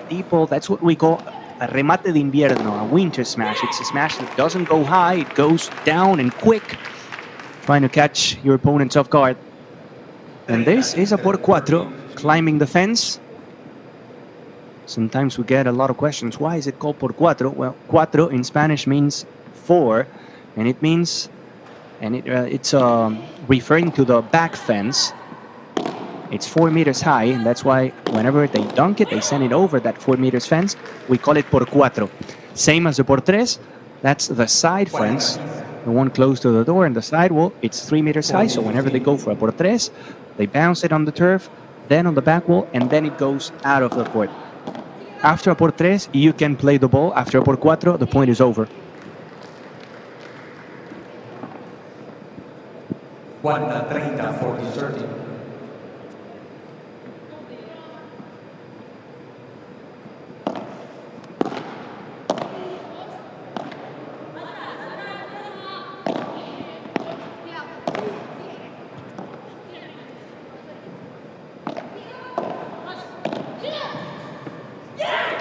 Speaker 13: People, that's what we call a remate de invierno, a winter smash. It's a smash that doesn't go high, it goes down and quick, trying to catch your opponents off guard. And this is a por cuatro, climbing the fence. Sometimes we get a lot of questions. Why is it called por cuatro? Well, cuatro in Spanish means 4, and it means, and it's referring to the back fence. It's 4 meters high, and that's why whenever they dunk it, they send it over that 4 meters fence. We call it por cuatro. Same as the por tres, that's the side fence, the one close to the door, and the side wall, it's 3 meters high. So whenever they go for a por tres, they bounce it on the turf, then on the back wall, and then it goes out of the court. After a por tres, you can play the ball. After a por cuatro, the point is over.
Speaker 4: Juan 30, 40, 30.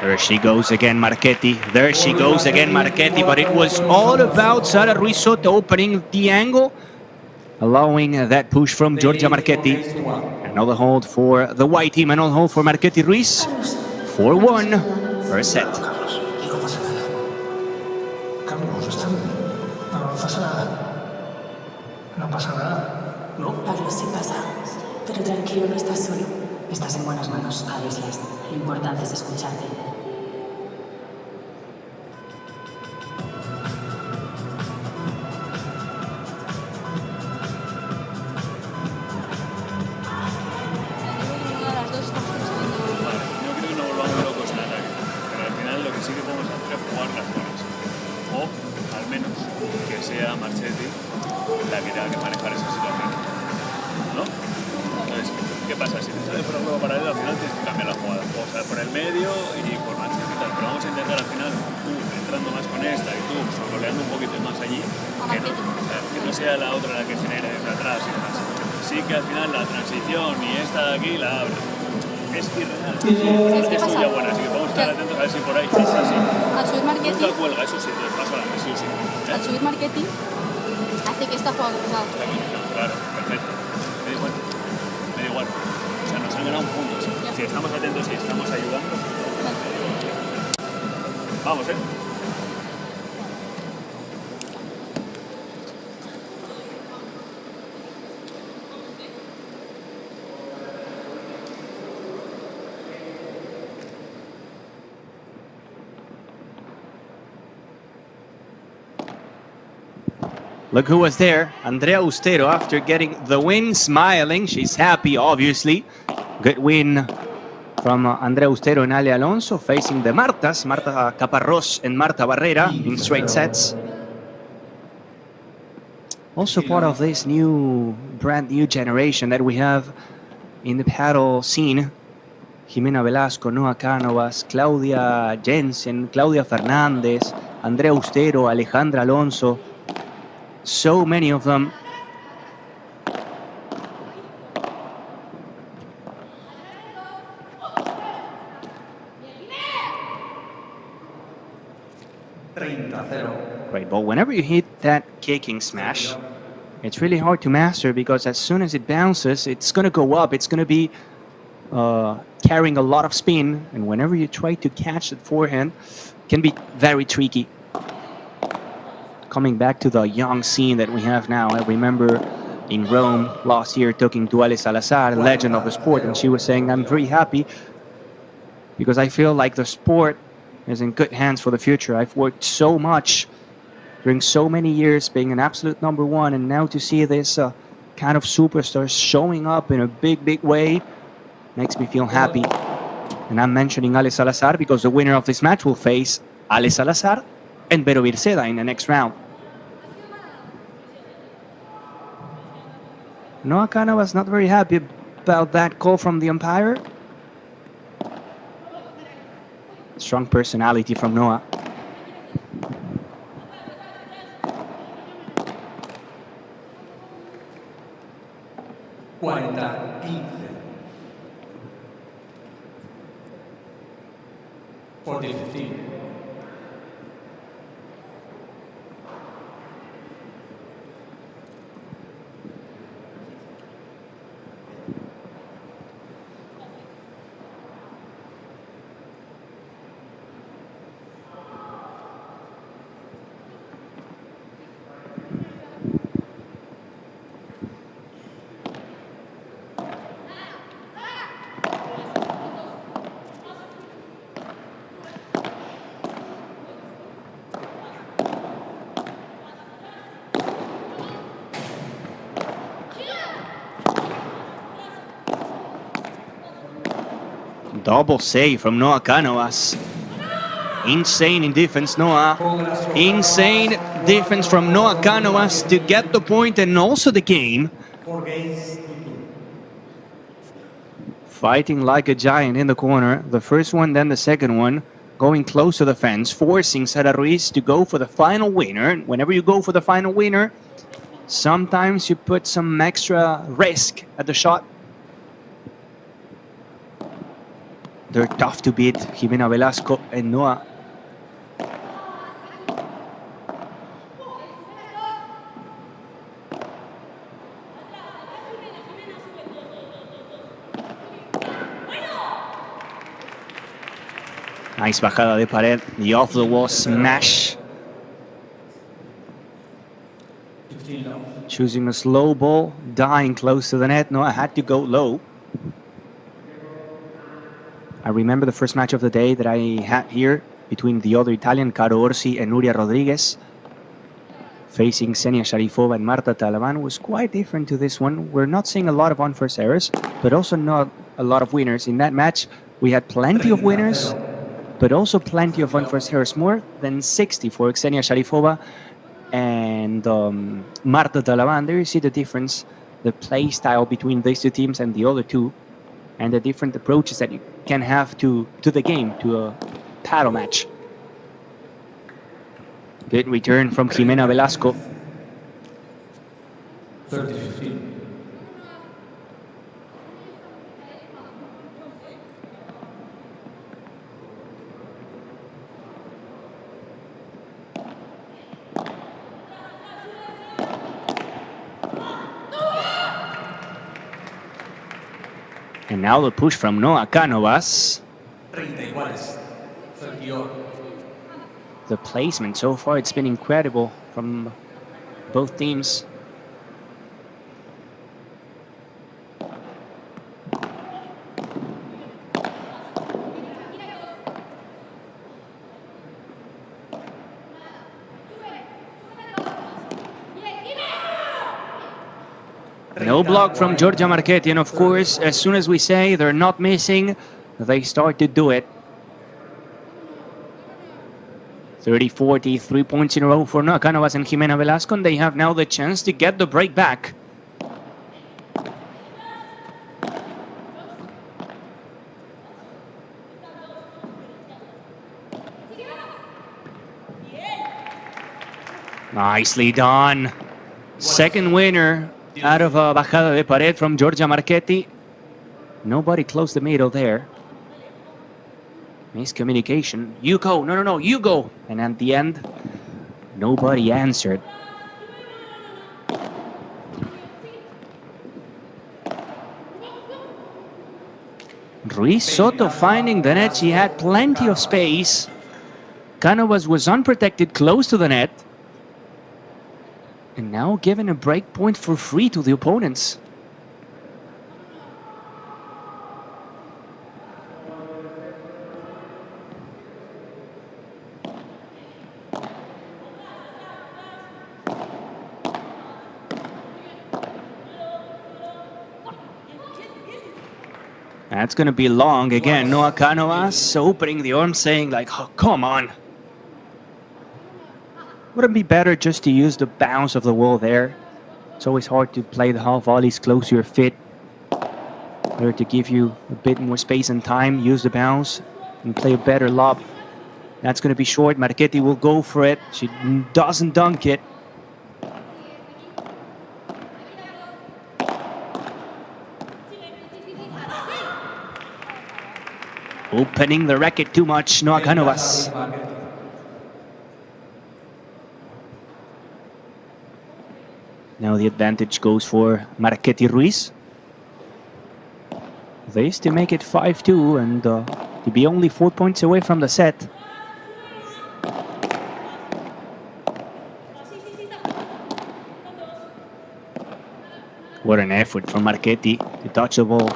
Speaker 13: There she goes again, Marchetti. There she goes again, Marchetti. But it was all about Sara Ruiz Soto opening the angle, allowing that push from Giorgia Marchetti. Another hold for the white team, another hold for Marchetti Ruiz. 4-1, first set.
Speaker 7: Campos, está bien. No pasa nada. No pasa nada. ¿no?
Speaker 21: Pablo, sí pasa. Pero tranquilo, no estás solo. Estás en buenas manos, Alisles. Lo importante es escucharte.
Speaker 17: Sí que podemos hacer es jugar las zonas. O, al menos, que sea Marchetti la que tenga que manejar esa situación. ¿No? Entonces, ¿qué pasa? Si te sale por el juego paralelo, al final tienes que cambiar la jugada. O sea, por el medio y por Marchetti y tal. Pero vamos a intentar al final, tú entrando más con esta y tú sololeando un poquito más allí, que no sea la otra la que genere desde atrás y demás. Sí que al final la transición y esta de aquí la abre. Es irreal. Es suya buena, así que vamos a estar atentos a ver si por ahí es así.
Speaker 15: Al subir marketing.
Speaker 17: Nunca cuelga, eso sí, entonces paso a la sí o sí.
Speaker 15: Al subir marketing hace que esta jugada cruzada.
Speaker 17: Claro, perfecto. Me da igual. O sea, nos han ganado un punto. Si estamos atentos y estamos ayudando. Vamos,
Speaker 13: Look who was there. Andrea Austero, after getting the win, smiling. She's happy, obviously. Good win from Andrea Austero and Ale Alonso, facing the Martas, Marta Caparrós and Marta Barrera in straight sets. Also part of this brand new generation that we have in the paddle scene. Jimena Velasco, Noa Cánovas, Claudia Jensen, Claudia Fernández, Andrea Austero, Alejandra Alonso. So many of them. Right, but whenever you hit that kicking smash, it's really hard to master because as soon as it bounces, it's going to go up. It's going to be carrying a lot of spin. And whenever you try to catch it forehand, it can be very tricky. Coming back to the young scene that we have now, I remember in Rome last year talking to Ale Salazar, legend of the sport, and she was saying, I'm very happy because I feel like the sport is in good hands for the future. I've worked so much during so many years being an absolute number one, and now to see this kind of superstars showing up in a big, big way makes me feel happy. And I'm mentioning Ale Salazar because the winner of this match will face Ale Salazar and Vero Virceda in the next round. Noa Cano was not very happy about that call from the umpire. Strong personality from Noa.
Speaker 4: Por 15.
Speaker 13: Double save from Noa Cánovas. Insane in defense, Noa. Insane defense from Noa Cánovas to get the point and also the game. Fighting like a giant in the corner. The first one, then the second one. Going close to the fence, forcing Sara Ruiz to go for the final winner. Whenever you go for the final winner, sometimes you put some extra risk at the shot. They're tough to beat, Jimena Velasco and Noa. Nice bajada de pared, the off the wall smash. Choosing a slow ball, dying close to the net. No, I had to go low. I remember the first match of the day that I had here between the other Italian, Caro Orsi and Nuria Rodriguez, facing Ksenia Sharifova and Marta Talavan, was quite different to this one. We're not seeing a lot of unforced errors, but also not a lot of winners. In that match, we had plenty of winners, but also plenty of unforced errors, more than 60 for Ksenia Sharifova and Marta Talavan. There you see the difference, the play style between these two teams and the other two, and the different approaches that you can have to the game, to a paddle match. Good return from Jimena Velasco.
Speaker 19: 30-15.
Speaker 13: And now the push from Noah Cánovas.
Speaker 19: 30 iguales. 38.
Speaker 13: The placement so far, it's been incredible from both teams. No block from Giorgia Marchetti, and of course, as soon as we say they're not missing, they start to do it. 30-40, 3 points in a row for Cánovas and Jimena Velasco, and they have now the chance to get the break back. Nicely done. Second winner out of a bajada de pared from Giorgia Marchetti. Nobody closed the middle there. Miscommunication. You go. No, you go. And at the end, nobody answered. Ruiz Soto finding the net. She had plenty of space. Cánovas was unprotected close to the net. And now giving a break point for free to the opponents. That's going to be long again. Noah Cánovas opening the arm, saying like, oh, come on. Wouldn't it be better just to use the bounce of the wall there? It's always hard to play the half volleys close to your feet. Better to give you a bit more space and time, use the bounce, and play a better lob. That's going to be short. Marchetti will go for it. She doesn't dunk it. Opening the racket too much, Noah Cánovas. Now the advantage goes for Marchetti Ruiz. They used to make it 5-2 and to be only 4 points away from the set. What an effort from Marchetti to touch the ball.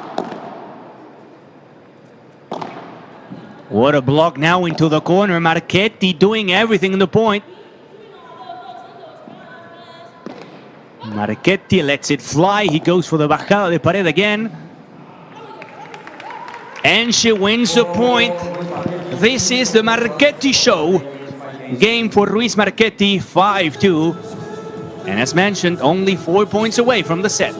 Speaker 13: What a block now into the corner. Marchetti doing everything in the point. Marchetti lets it fly. He goes for the bajada de pared again. And she wins the point. This is the Marchetti show. Game for Ruiz Marchetti, 5-2. And as mentioned, only 4 points away from the set.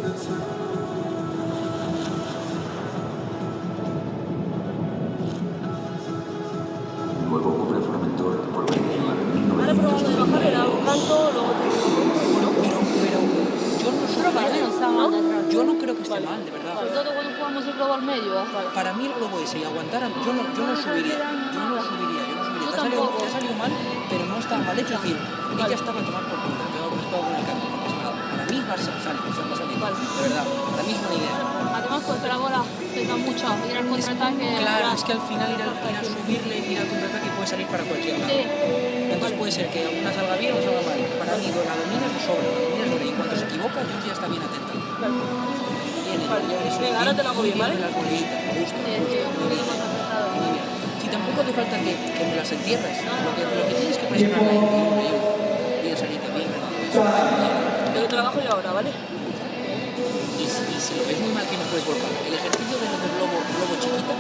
Speaker 6: Para mí el globo ese y aguantaran, yo no subiría. Te ha salido mal, pero no estaba mal hecho. Es decir, ella estaba a tomar por culo, pero no estaba con el campo, no pasa nada. Para mí, va a salir, de verdad, la misma idea.
Speaker 15: Además, contra la bola pesa mucho, ir al contraataque.
Speaker 6: Claro, es que al final ir a subirle, ir al contraataque puede salir para cualquier lado. Entonces puede ser que una salga bien o salga mal. Para mí, la dominas de sobra, la dominas de y cuando se equivoca, yo ya está bien atenta.
Speaker 15: Venga, ahora te lo hago bien, ¿vale?
Speaker 6: Las boleitas, me gusta, Si tampoco hace falta que me las entierres, lo que tienes que presionarla bien salita, bien grande.
Speaker 15: Pero trabajo yo ahora, ¿vale?
Speaker 6: Y si lo ves muy mal que no puedes volcar, el ejercicio de globo chiquita,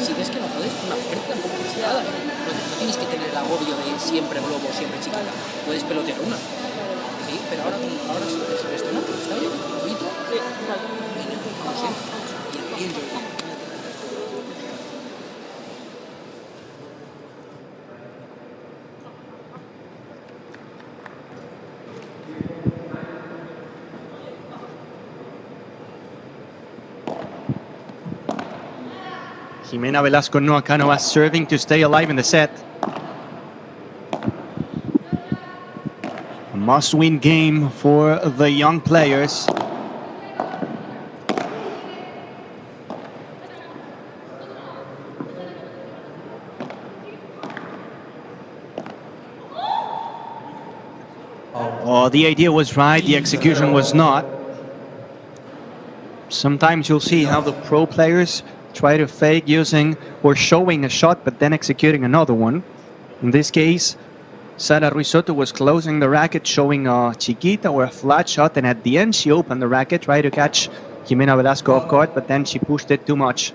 Speaker 6: si ves que no puedes, una fuerza tampoco pasa nada. No tienes que tener el agobio de siempre globo, siempre chiquita. Puedes pelotear una. Sí, pero ahora sí, esto no, está bien, globito. Sí, exacto. Como siempre. Bien, bien.
Speaker 13: Jimena Velasco Noa Cánovas serving to stay alive in the set. A must-win game for the young players. Oh, the idea was right, the execution was not. Sometimes you'll see how the pro players try to fake using or showing a shot but then executing another one. In this case, Sara Ruiz-Soto was closing the racket, showing a chiquita or a flat shot, and at the end she opened the racket, tried to catch Jimena Velasco off guard, but then she pushed it too much.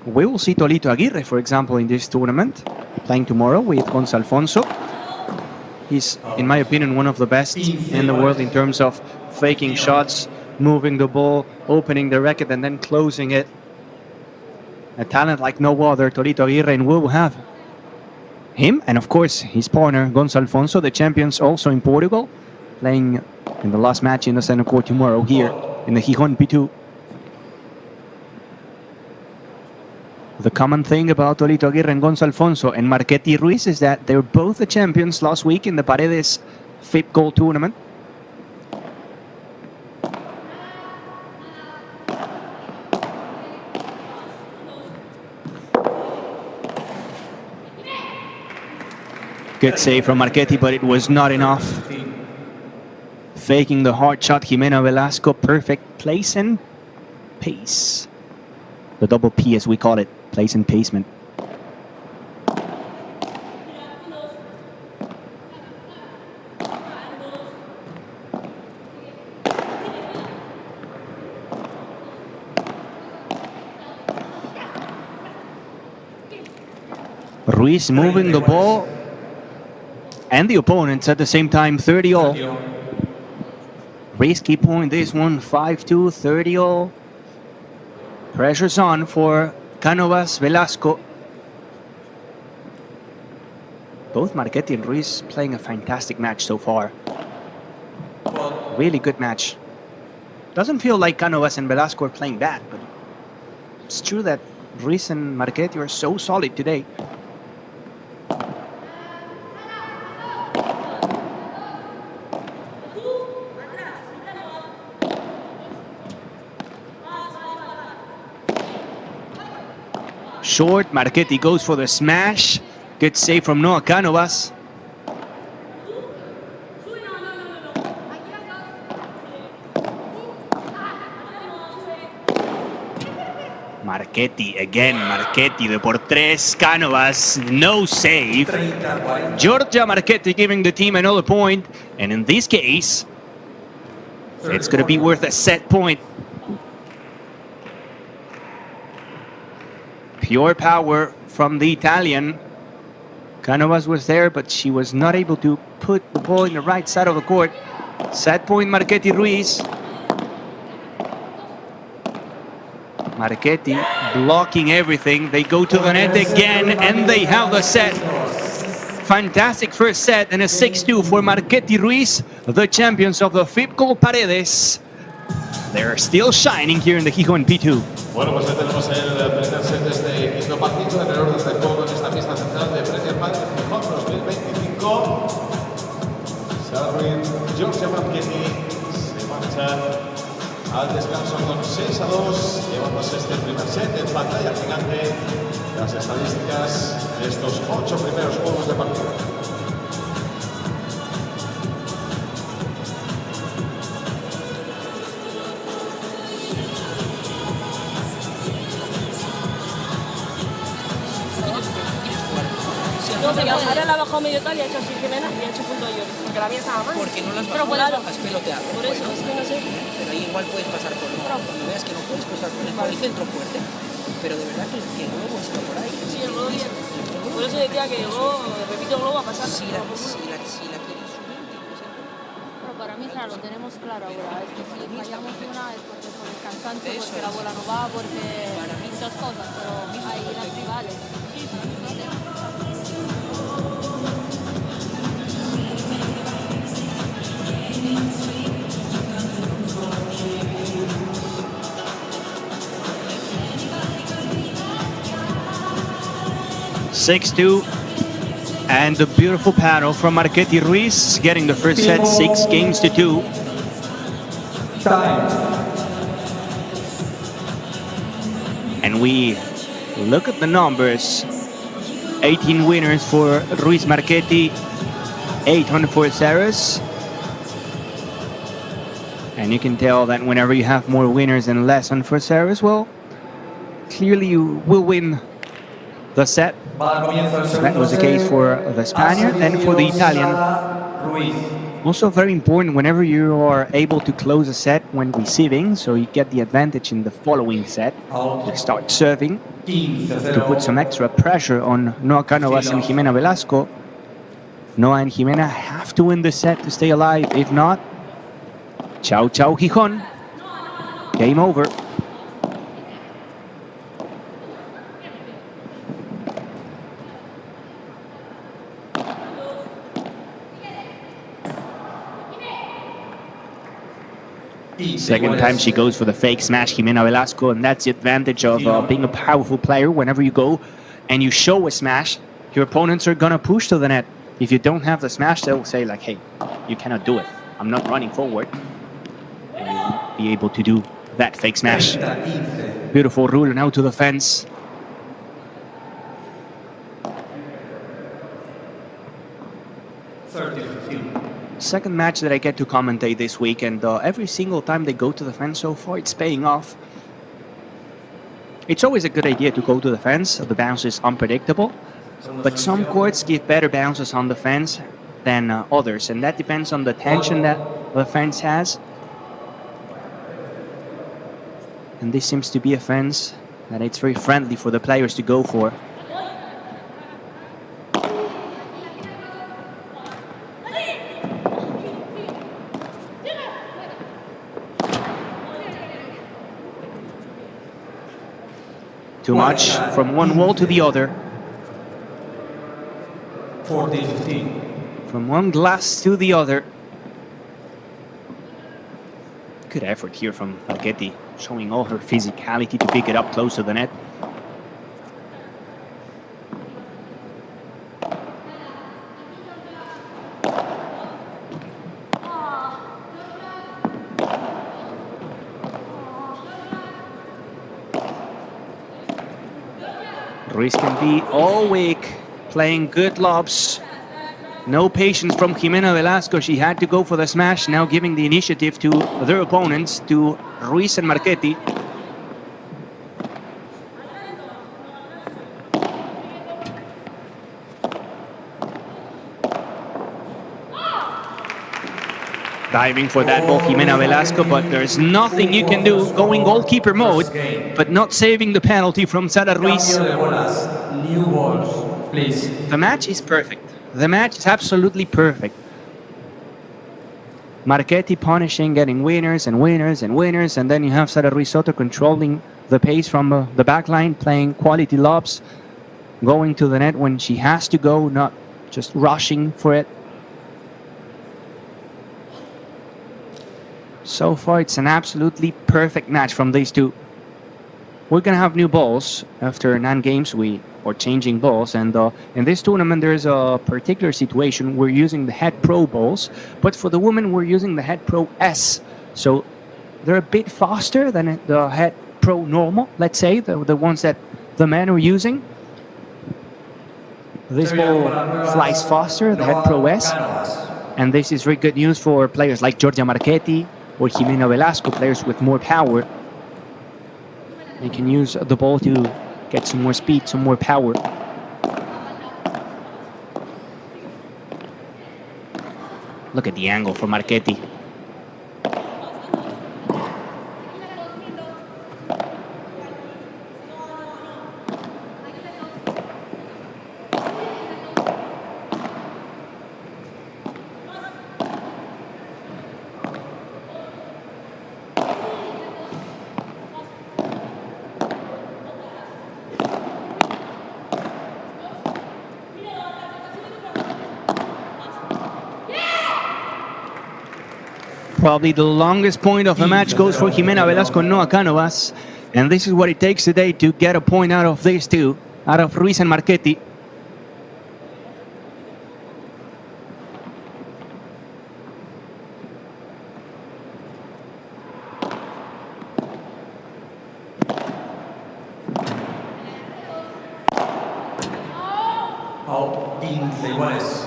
Speaker 13: We will see Tolito Aguirre, for example, in this tournament, playing tomorrow with Gonzalfonso. He's, in my opinion, one of the best in the world in terms of faking shots, moving the ball, opening the racket, and then closing it. A talent like no other, Tolito Aguirre, and we will have him, and of course his partner, Gonzalfonso, the champions also in Portugal, playing in the last match in the center court tomorrow here in the Gijon P2. The common thing about Tolito Aguirre and Gonzalfonso and Marchetti Ruiz is that they're both the champions last week in the Paredes FIP Gold Tournament. Good save from Marchetti, but it was not enough. Faking the hard shot, Jimena Velasco, perfect place and pace. The double P as we call it, place and pacement. Ruiz moving the ball and the opponents at the same time, 30-all. Ruiz keep point this one, 5-2, 30-all. Pressure's on for Cánovas, Velasco. Both Marchetti and Ruiz playing a fantastic match so far. Really good match. Doesn't feel like Cánovas and Velasco are playing bad, but it's true that Ruiz and Marchetti are so solid today. Short, Marchetti goes for the smash. Good save from Noa Cánovas. Marchetti again, Marchetti de por tres, Cánovas, no save. Giorgia Marchetti giving the team another point, and in this case, it's going to be worth a set point. Pure power from the Italian. Cánovas was there, but she was not able to put the ball in the right side of the court. Set point, Marchetti Ruiz. Marchetti blocking everything. They go to the net again, and they have the set. Fantastic first set, and a 6-2 for Marchetti Ruiz, the champions of the FIP Gold Paredes. They're still shining here in the Gijon P2.
Speaker 1: Bueno, pues ya tenemos el primer set de este quinto partido en el orden de juego en esta pista central de Premier Padel Gijón 2025. Giorgia Marchetti se marchan al descanso con 6-2, llevándose este primer set en pantalla gigante. Las estadísticas de estos 8 primeros juegos de partido.
Speaker 9: No, pero ahora la ha bajado medio tal y ha hecho así Jimena y ha hecho punto a Jordi. Porque la mía estaba mal.
Speaker 6: Porque no las
Speaker 9: pero
Speaker 6: bajas, has peloteado.
Speaker 9: Por eso, es que no sé.
Speaker 6: Pero ahí igual puedes pasar por no. Cuando veas que no puedes pasar por el centro fuerte. Pero de verdad que el globo está por ahí.
Speaker 9: Sí, el globo bien. Por eso decía que el globo, repito, el globo a pasar.
Speaker 6: Si la quieres subir,
Speaker 9: Pero para mí, claro, lo tenemos claro ahora. Es que si fallamos una es porque por el cansancio, porque la bola no va, porque muchas cosas, pero hay las rivales. Sí, para mí no.
Speaker 13: 6-2. And the beautiful paddle from Marchetti Ruiz, getting the first set 6-2. And we look at the numbers. 18 winners for Ruiz Marchetti, 804 Saras. And you can tell that whenever you have more winners and less unfair Saras, well, clearly you will win the set. That was the case for the Spaniard and for the Italian. Also very important whenever you are able to close a set when receiving, so you get the advantage in the following set. You start serving to put some extra pressure on Noah Cánovas and Jimena Velasco. Noah and Jimena have to win the set to stay alive. If not, ciao ciao Gijon. Game over. Second time she goes for the fake smash, Jimena Velasco, and that's the advantage of being a powerful player. Whenever you go and you show a smash, your opponents are gonna push to the net. If you don't have the smash, they'll say like, hey, you cannot do it. I'm not running forward. And you won't be able to do that fake smash. Beautiful rule now to the fence. Second match that I get to commentate this week, and every single time they go to the fence so far, it's paying off. It's always a good idea to go to the fence. The bounce is unpredictable, but some courts give better bounces on the fence than others, and that depends on the tension that the fence has. And this seems to be a fence that it's very friendly for the players to go for. Too much from one wall to the other.
Speaker 4: 40-15.
Speaker 13: From one glass to the other. Good effort here from Marchetti, showing all her physicality to pick it up close to the net. Ruiz can be all weak, playing good lobs. No patience from Jimena Velasco. She had to go for the smash, now giving the initiative to their opponents, to Ruiz and Marchetti. Diving for that ball, Jimena Velasco, but there's nothing you can do, going goalkeeper mode, but not saving the penalty from Sara Ruiz.
Speaker 4: New balls, please.
Speaker 13: The match is perfect. The match is absolutely perfect. Marchetti punishing, getting winners and winners and winners, and then you have Sara Ruiz Soto controlling the pace from the back line, playing quality lobs, going to the net when she has to go, not just rushing for it. So far, it's an absolutely perfect match from these two. We're gonna have new balls after 9 games. or changing balls. And in this tournament, there's a particular situation. We're using the Head Pro balls, but for the women, we're using the Head Pro S. So they're a bit faster than the Head Pro normal, let's say, the ones that the men are using. This ball flies faster, the Head Pro S. And this is very good news for players like Giorgia Marchetti or Jimena Velasco, players with more power. They can use the ball to get some more speed, some more power. Look at the angle for Marchetti. Probably the longest point of the match goes for Jimena Velasco, Noa Cánovas. And this is what it takes today to get a point out of these two, out of Ruiz and Marchetti.
Speaker 4: Oh, 15 iguales.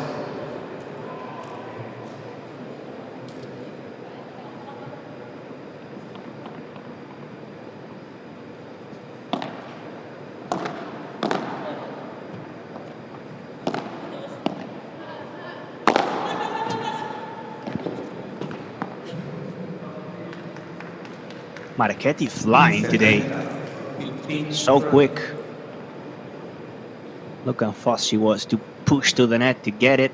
Speaker 13: Marchetti flying today. So quick. Look how fast she was to push to the net to get it.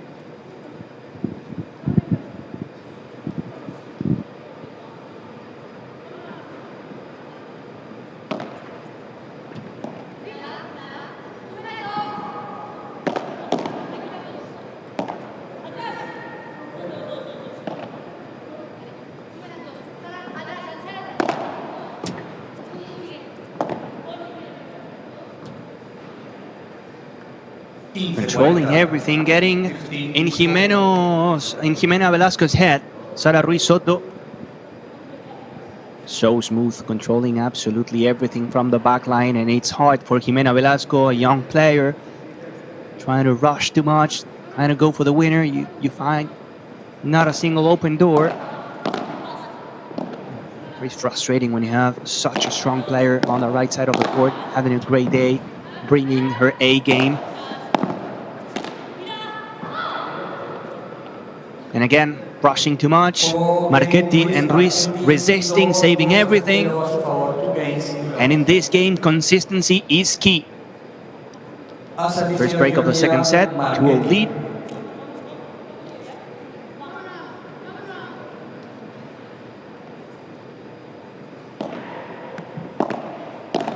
Speaker 13: Controlling everything, getting in Jimena Velasco's head. Sara Ruiz Soto. So smooth, controlling absolutely everything from the back line, and it's hard for Jimena Velasco, a young player, trying to rush too much, trying to go for the winner. You find not a single open door. Very frustrating when you have such a strong player on the right side of the court, having a great day, bringing her A game. And again, rushing too much. Marchetti and Ruiz resisting, saving everything. And in this game, consistency is key. First break of the second set, 2-0 lead.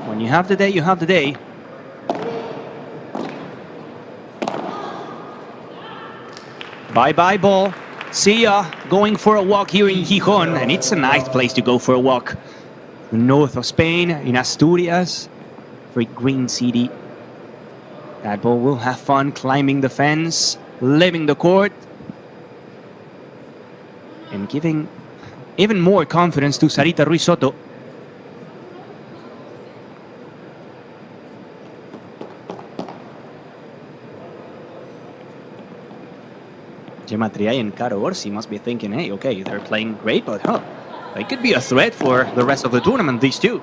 Speaker 13: When you have the day, you have the day. Bye-bye ball. See ya. Going for a walk here in Gijon, and it's a nice place to go for a walk. North of Spain, in Asturias. Very green city. That ball will have fun climbing the fence, leaving the court, and giving even more confidence to Sarita Ruiz Soto. Gemma Triay and Caro Orsi must be thinking, hey, okay, they're playing great, but they could be a threat for the rest of the tournament, these two.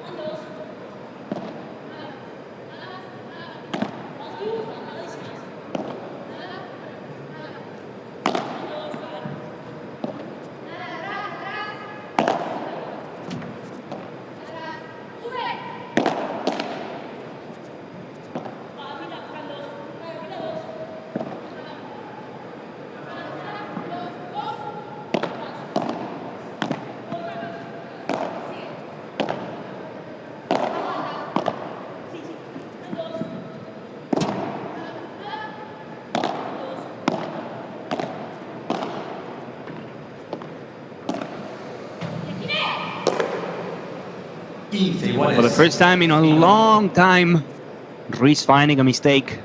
Speaker 13: For the first time in a long time, Ruiz finding a mistake.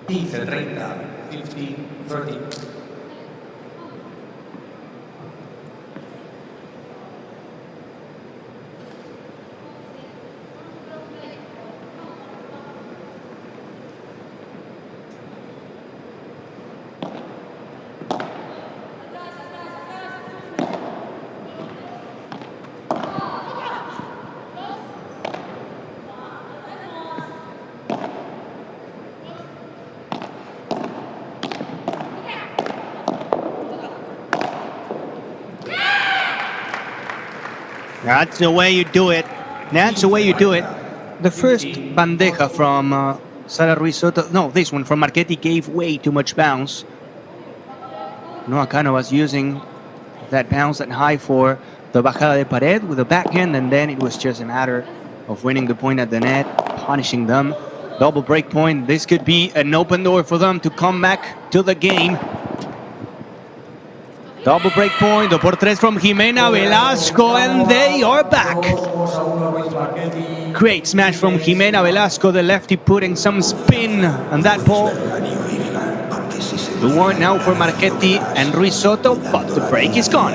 Speaker 4: Quince, 30, 15, 30.
Speaker 13: That's the way you do it. That's the way you do it. The first bandeja from Sara Ruiz Soto, no, this one from Marchetti gave way too much bounce. Noah Cano was using that bounce at high for the bajada de pared with a backhand, and then it was just a matter of winning the point at the net, punishing them. Double break point. This could be an open door for them to come back to the game. Double break point, 2 por 3 from Jimena Velasco, and they are back. Great smash from Jimena Velasco, the lefty putting some spin on that ball. The one now for Marchetti and Ruiz Soto, but the break is gone.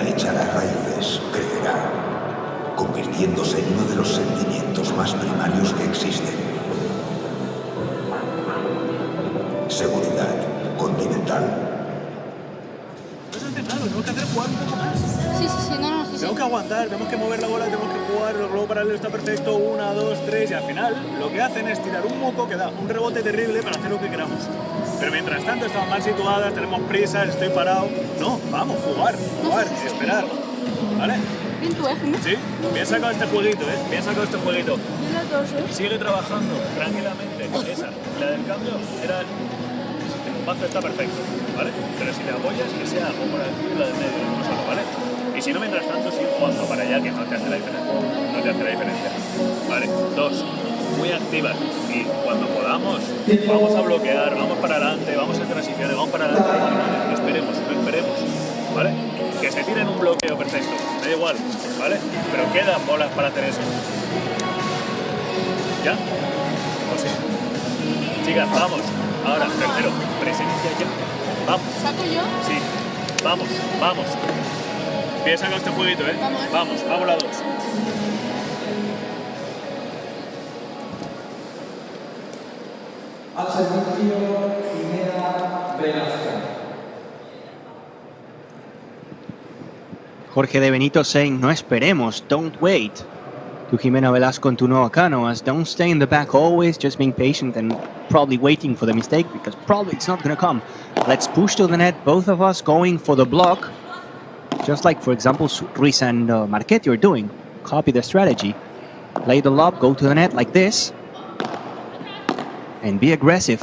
Speaker 18: Convirtiéndose en uno de los sentimientos más primarios que existen. Seguridad continental.
Speaker 17: Claro, tenemos que hacer jugar un poco más.
Speaker 9: Sí, no, sí.
Speaker 17: Tenemos que aguantar, tenemos que mover la bola, tenemos que jugar, el globo paralelo está perfecto, 1, 2, 3, y al final lo que hacen es tirar un moco que da un rebote terrible para hacer lo que queramos. Pero mientras tanto estamos mal situadas, tenemos prisas, estoy parado. No, vamos, jugar, esperar. ¿Vale?
Speaker 9: Bien tú, ¿no?
Speaker 17: Sí, bien sacado este jueguito, bien sacado este jueguito. Y sigue trabajando tranquilamente. Esa, la del cambio, era... El paso está perfecto, ¿vale? Pero si te apoyas, que sea algo por aquí, la del medio, no solo, ¿vale? Y si no, mientras tanto, sigue jugando para allá, que no te hace la diferencia. No te hace la diferencia. ¿Vale? 2, muy activas. Y cuando podamos, vamos a bloquear, vamos para adelante, vamos a transiciones, vamos para adelante. No esperemos, ¿vale? Que se tiren un bloqueo perfecto, me da igual, ¿vale? Pero quedan bolas para hacer eso. ¿Ya? ¿O sí? Chicas, vamos. Ahora, tercero, presencia ya. Vamos.
Speaker 9: ¿Saco yo?
Speaker 17: Sí. Vamos. Bien sacado este jueguito, Vamos, hago la 2.
Speaker 4: Al servicio, Jimena Velasco.
Speaker 13: Jorge de Benito saying, no esperemos, don't wait. To Jimena Velasco and to Noah Cano, as don't stay in the back always, just being patient and probably waiting for the mistake, because probably it's not going to come. Let's push to the net, both of us going for the block, just like, for example, Ruiz and Marchetti are doing. Copy the strategy. Play the lob, go to the net like this, and be aggressive.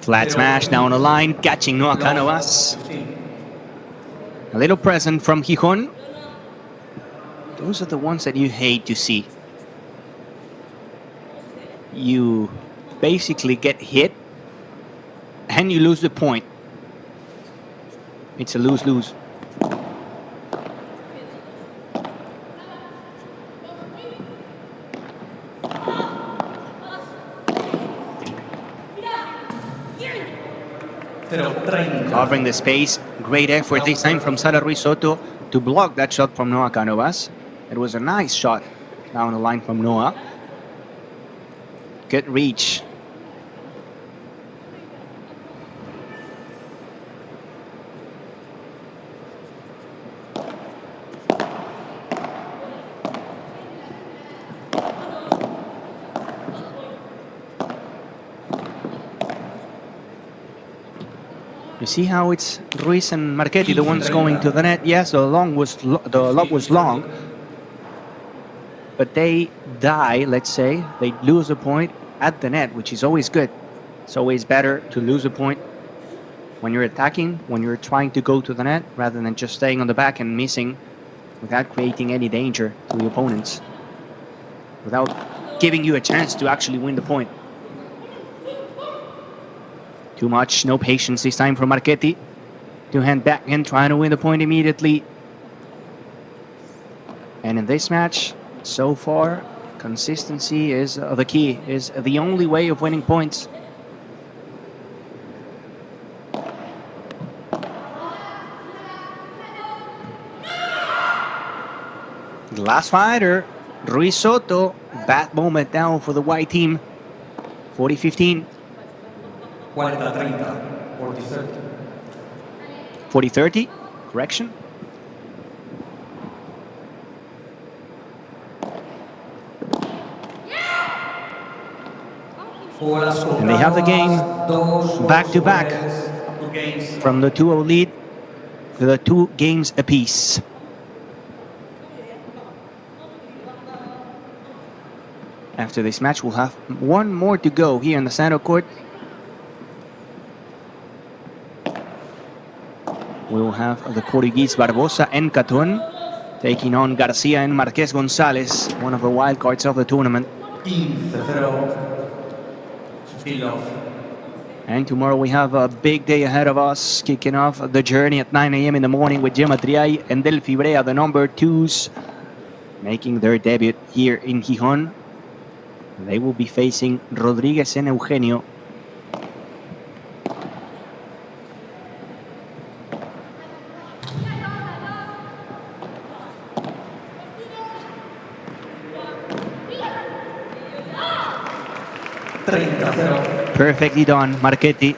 Speaker 13: Flat smash down the line, catching Noah Canovas. A little present from Gijon. Those are the ones that you hate to see. You basically get hit and you lose the point. It's a lose-lose. Covering the space. Great effort this time from Sara Ruiz Soto to block that shot from Noah Canovas. It was a nice shot down the line from Noah. Good reach. You see how it's Ruiz and Marchetti, the ones going to the net. Yes, the lob was long, but they die, let's say. They lose a point at the net, which is always good. It's always better to lose a point when you're attacking, when you're trying to go to the net, rather than just staying on the back and missing without creating any danger to the opponents, without giving you a chance to actually win the point. Too much, no patience this time for Marchetti. Two-hand backhand, trying to win the point immediately. And in this match, so far, consistency is the key, is the only way of winning points. The last fighter, Ruiz Soto, bad moment now for the white team. 40-15.
Speaker 4: 40-30, 40-30.
Speaker 13: 40-30, correction. And they have the game back to back from the 2-0 lead to the 2 games apiece. After this match, we'll have one more to go here in the center court. We will have the Portuguese Barbosa and Caton taking on Garcia and Marquez Gonzalez, one of the wild cards of the tournament. And tomorrow we have a big day ahead of us, kicking off the journey at 9 a.m. in the morning with Gemma Triay and Delphi Brea, the number 2s, making their debut here in Gijon. They will be facing Rodriguez and Eugenio. Perfectly done, Marchetti.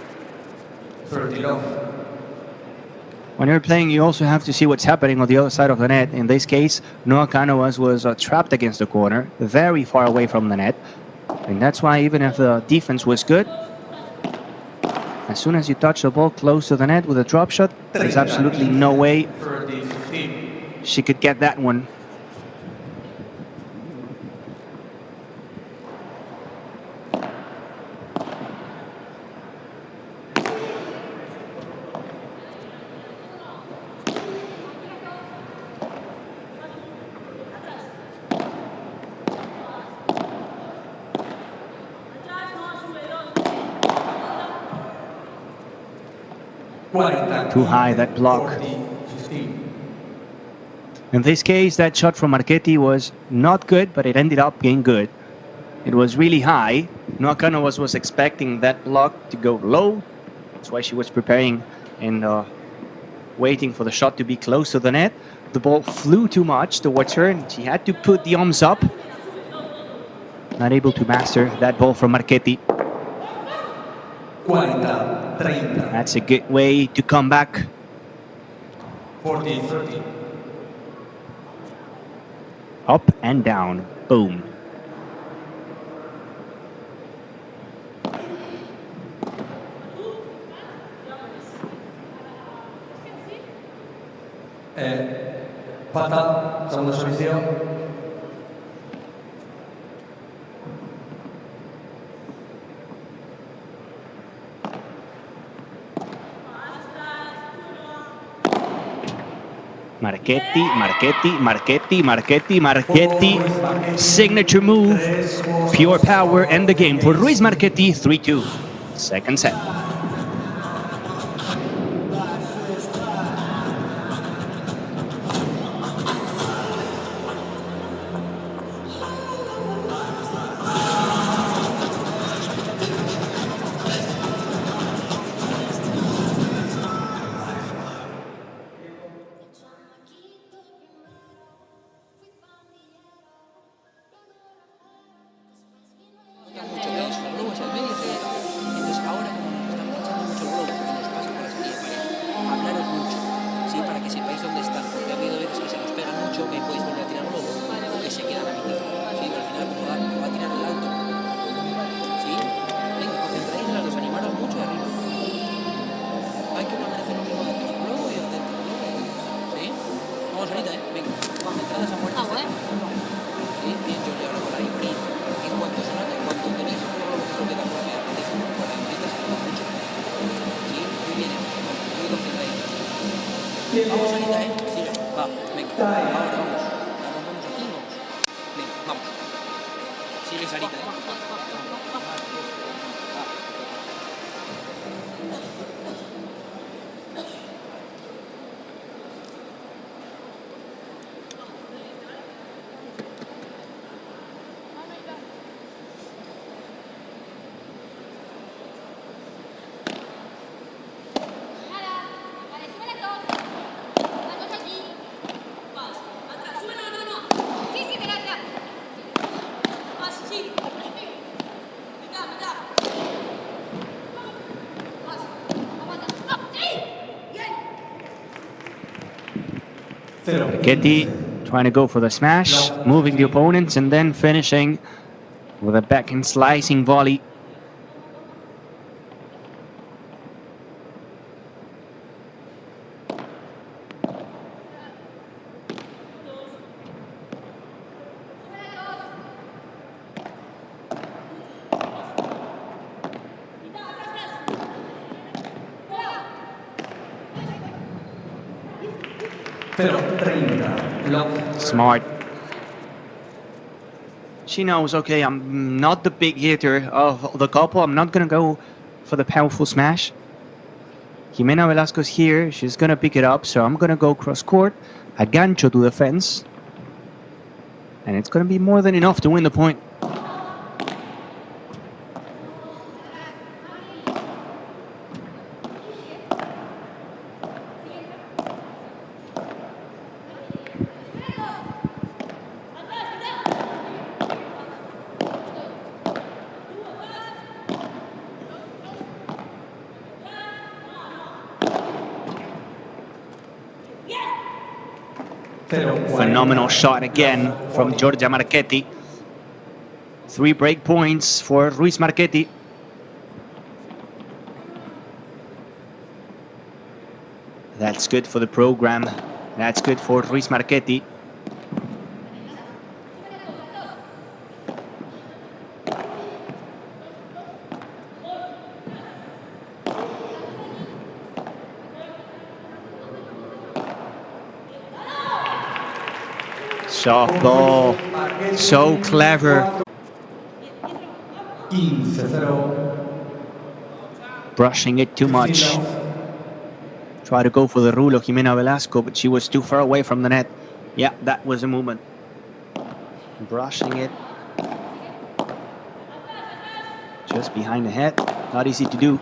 Speaker 13: When you're playing, you also have to see what's happening on the other side of the net. In this case, Noah Cánovas was trapped against the corner, very far away from the net. And that's why even if the defense was good, as soon as you touch the ball close to the net with a drop shot, there's absolutely no way she could get that one. Too high, that block. In this case, that shot from Marchetti was not good, but it ended up being good. It was really high. Noah Cánovas was expecting that block to go low. That's why she was preparing and waiting for the shot to be close to the net. The ball flew too much towards her, and she had to put the arms up. Not able to master that ball from Marchetti.
Speaker 4: 40-30.
Speaker 13: That's a good way to come back.
Speaker 4: 40-30.
Speaker 13: Up and down. Boom.
Speaker 4: Pata, segundo servicio.
Speaker 13: Marchetti, Marchetti, Marchetti, Marchetti, Marchetti. Signature move, pure power, and the game for Ruiz Marchetti, 3-2. Second set.
Speaker 6: Vamos. Sigue Sarita,
Speaker 13: Marchetti trying to go for the smash, moving the opponents, and then finishing with a backhand slicing volley. Smart. She knows, okay, I'm not the big hitter of the couple. I'm not going to go for the powerful smash. Jimena Velasco's here. She's going to pick it up. So I'm going to go cross court. A gancho to the fence. And it's going to be more than enough to win the point. Phenomenal shot again from Giorgia Marchetti. 3 break points for Ruiz Marchetti. That's good for the program. That's good for Ruiz Marchetti. Softball, so clever. Brushing it too much. Try to go for the rulo, Jimena Velasco, but she was too far away from the net. Yeah, that was a movement. Brushing it. Just behind the head. Not easy to do.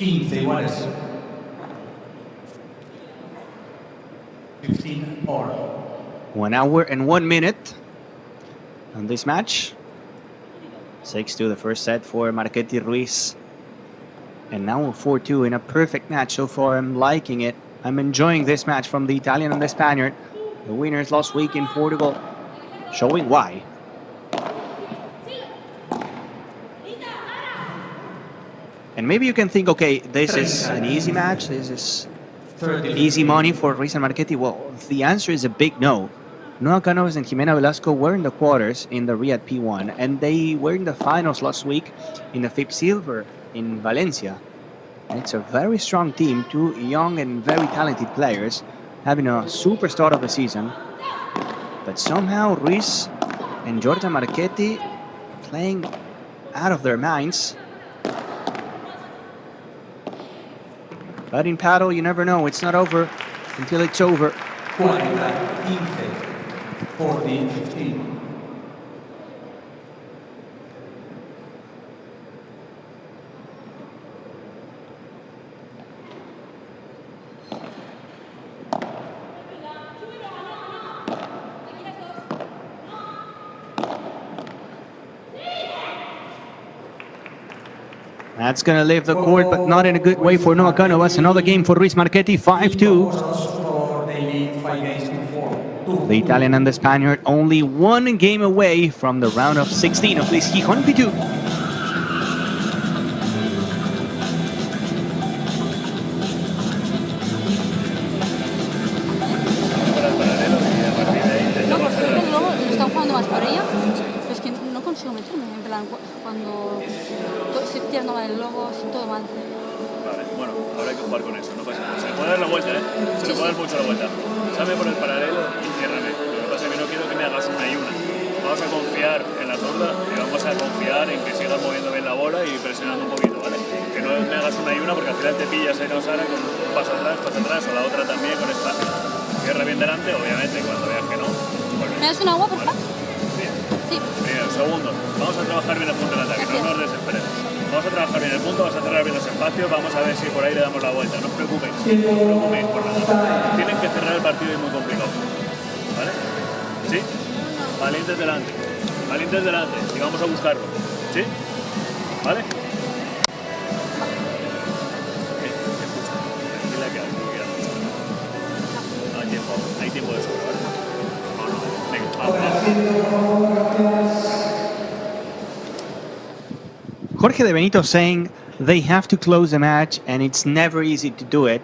Speaker 4: Iguales. 15 or
Speaker 13: 1 hour and 1 minute on this match. 6-2 the first set for Marchetti Ruiz. And now a 4-2 in a perfect match so far. I'm liking it. I'm enjoying this match from the Italian and the Spaniard. The winners last week in Portugal. Showing why. And maybe you can think, okay, this is an easy match. This is easy money for Ruiz and Marchetti. Well, the answer is a big no. Noah Canovas and Jimena Velasco were in the quarters in the Riyadh P1, and they were in the finals last week in the FIP Silver in Valencia. And it's a very strong team, 2 young and very talented players having a super start of the season. But somehow Ruiz and Giorgia Marchetti playing out of their minds. But in paddle, you never know. It's not over until it's over.
Speaker 4: 40-15.
Speaker 13: That's going to leave the court, but not in a good way for Noah Canovas. Another game for Ruiz Marchetti, 5-2.
Speaker 4: They lead 5 games to 4.
Speaker 13: The Italian and the Spaniard only one game away from the round of 16 of this Gijon P2.
Speaker 9: No, pues creo que luego están jugando más para ella. Es que no consigo meterme, en plan, cuando se pierdo el logo, todo mal.
Speaker 17: Vale, bueno, ahora hay que jugar con eso, no pasa nada. Se le puede dar la vuelta, ¿eh? Se le puede dar mucho la vuelta. Salve por el paralelo y ciérrame. Lo que pasa es que no quiero que me hagas una y una. Vamos a confiar en la zurda y vamos a confiar en que sigas moviendo bien la bola y presionando un poquito, ¿vale? Que no me hagas una y una porque al final te pillas en Osara con un paso atrás, o la otra también con espacio. Cierra bien delante, obviamente, cuando veas que no.
Speaker 9: ¿Me das un agua, por favor?
Speaker 17: Bien.
Speaker 9: Sí.
Speaker 17: Bien, segundo. Vamos a trabajar bien el punto del ataque, no nos desesperemos. Vamos a trabajar bien el punto, vas a cerrar bien los espacios, vamos a ver si por ahí le damos la vuelta. No os preocupéis, no os preocupéis por nada. Tienen que cerrar el partido y es muy complicado. ¿Vale? ¿Sí? Valientes delante. Valientes delante. Y vamos a buscarlo. ¿Sí? ¿Vale? Escucha. Tranquila que algo quiera mucho. No hay tiempo de sobra, ¿vale? No. Venga, vamos.
Speaker 13: Jorge de Benito saying they have to close the match and it's never easy to do it.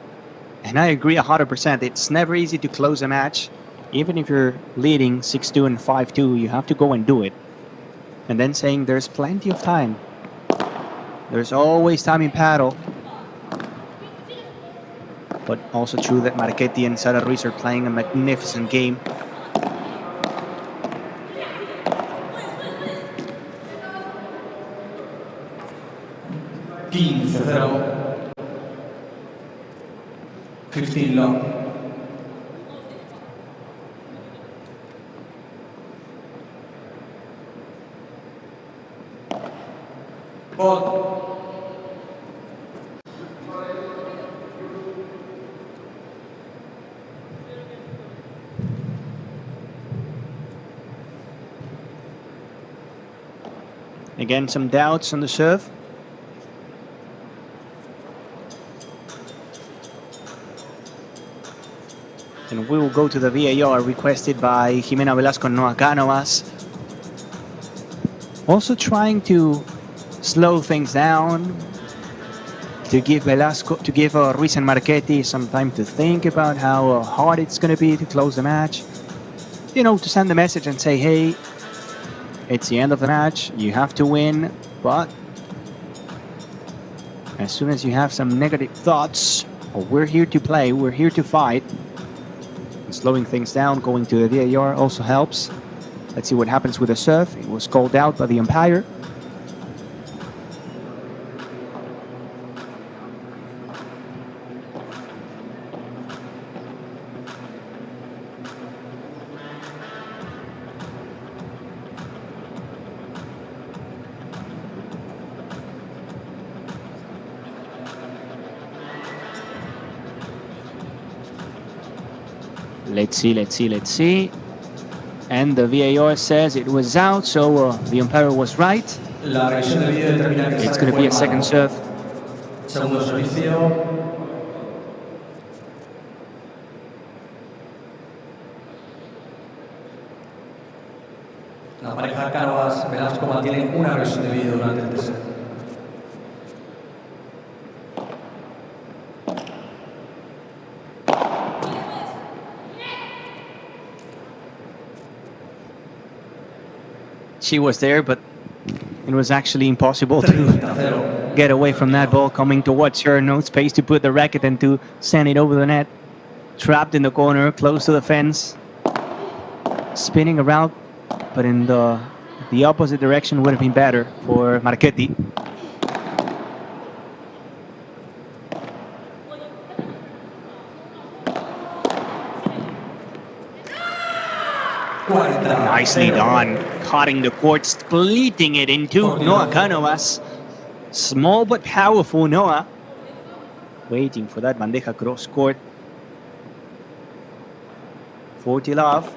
Speaker 13: And I agree 100%. It's never easy to close a match. Even if you're leading 6-2 and 5-2, you have to go and do it. And then saying there's plenty of time. There's always time in paddle. But also true that Marchetti and Sara Ruiz are playing a magnificent game.
Speaker 4: $15-0. 15 long. Ball.
Speaker 13: Again, some doubts on the serve. And we will go to the VAR requested by Jimena Velasco and Noah Cánovas. Also trying to slow things down, to give Ruiz and Marchetti some time to think about how hard it's going to be to close the match. You know, to send the message and say, hey, it's the end of the match, you have to win, but as soon as you have some negative thoughts, we're here to play, we're here to fight. And slowing things down, going to the VAR also helps. Let's see what happens with the serve. It was called out by the umpire. Let's see. And the VAR says it was out, so the umpire was right. It's going to be a second serve.
Speaker 4: Segundo servicio. La pareja Cánovas-Velasco mantiene una agresión de vídeo durante el tercer.
Speaker 13: She was there, but it was actually impossible to get away from that ball coming towards her. No space to put the racket and to send it over the net. Trapped in the corner, close to the fence. Spinning around, but in the opposite direction would have been better for Marchetti. Nicely done, cutting the court, splitting it into Noah Cánovas. Small but powerful Noah. Waiting for that bandeja cross court. 40 love.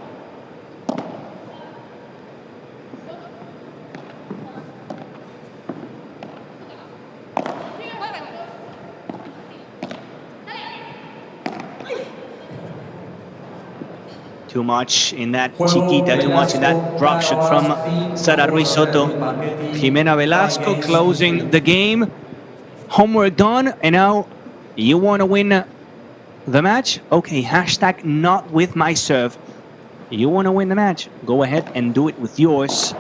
Speaker 13: Too much in that chiquita, too much in that drop shot from Sara Ruiz Soto. Jimena Velasco closing the game. Homework done, and now you want to win the match? Okay, hashtag not with my serve. You want to win the match? Go ahead and do it with yours.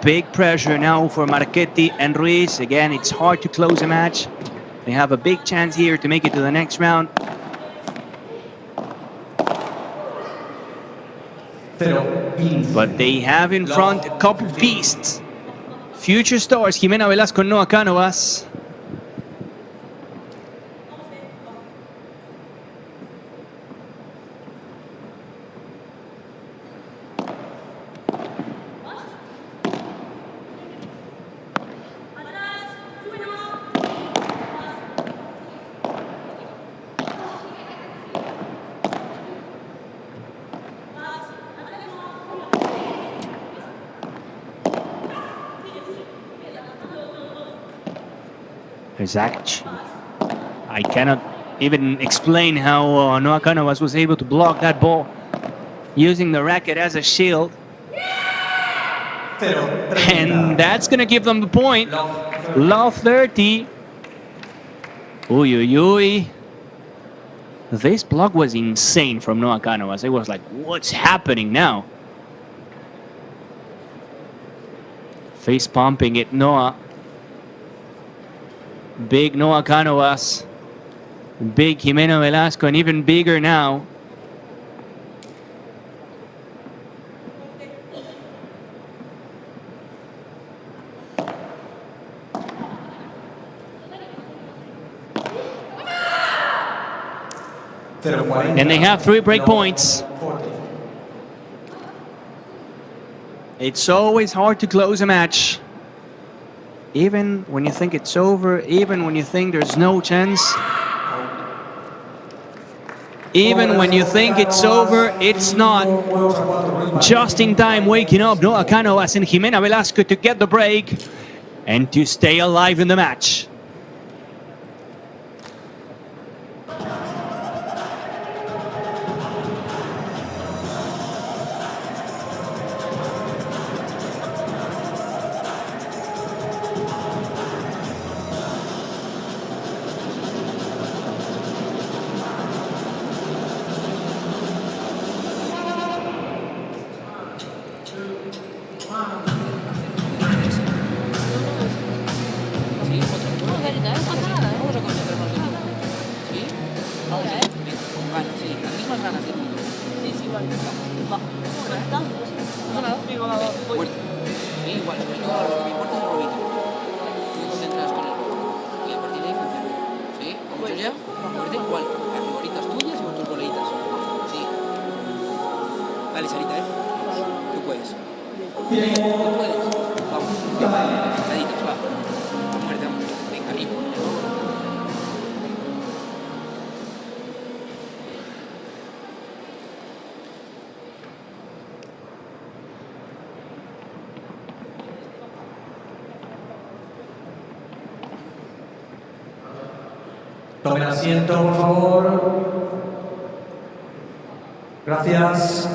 Speaker 13: Big pressure now for Marchetti and Ruiz. Again, it's hard to close a match. They have a big chance here to make it to the next round. But they have in front a couple beasts. Future stars, Jimena Velasco and Noah Cánovas. I cannot even explain how Noah Cánovas was able to block that ball using the racket as a shield. And that's going to give them the point. Love 30. Uy, uy, uy. This block was insane from Noah Cánovas. It was like, what's happening now? Face pumping it, Noah. Big Noah Cánovas, big Jimena Velasco, and even bigger now. And they have 3 break points. It's always hard to close a match. Even when you think it's over, even when you think there's no chance, even when you think it's over, it's not. Just in time waking up Noah Cánovas and Jimena Velasco to get the break and to stay alive in the match.
Speaker 4: Tomen asiento, por favor. Gracias.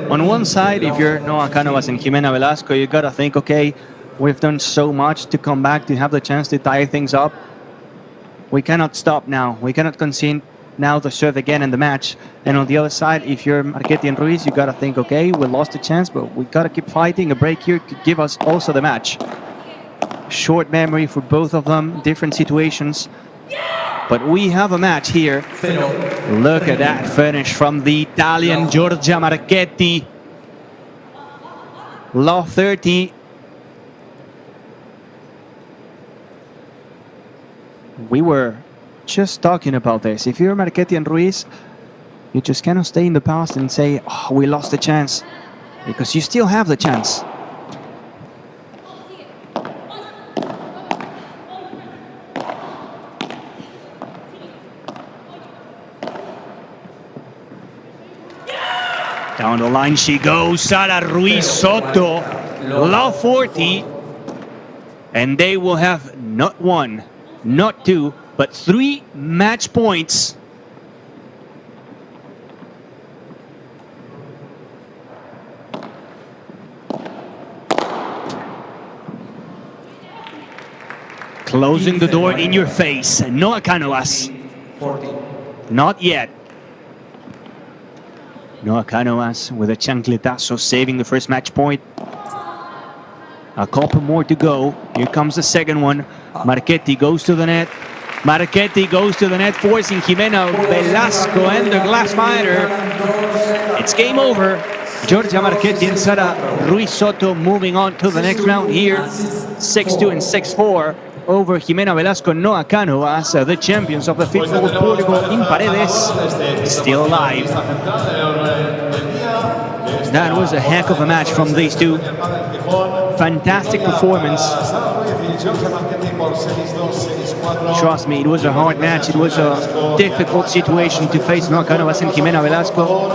Speaker 13: On one side, if you're Noah Cánovas and Jimena Velasco, you gotta think, okay, we've done so much to come back to have the chance to tie things up. We cannot stop now. We cannot concede now to serve again in the match. And on the other side, if you're Marchetti and Ruiz, you gotta think, okay, we lost the chance, but we gotta keep fighting. A break here could give us also the match. Short memory for both of them, different situations. But we have a match here. Look at that finish from the Italian Giorgia Marchetti. Love 30. We were just talking about this. If you're Marchetti and Ruiz, you just cannot stay in the past and say, oh, we lost the chance. Because you still have the chance. Down the line she goes, Sara Ruiz Soto, love 40. And they will have not 1, not 2, but 3 match points. Closing the door in your face. Noah Canoas. Not yet. Noah Canoas with a chancletazo saving the first match point. A couple more to go. Here comes the second one. Marchetti goes to the net. Marchetti goes to the net, forcing Jimena Velasco and the glass fighter. It's game over. Giorgia Marchetti and Sara Ruiz Soto moving on to the next round here. 6-2 and 6-4 over Jimena Velasco and Noah Canoas, the champions of the fifth World Portugal in Paredes, still alive. That was a heck of a match from these two. Fantastic performance. Trust me, it was a hard match. It was a difficult situation to face Noah Canoas and Jimena Velasco,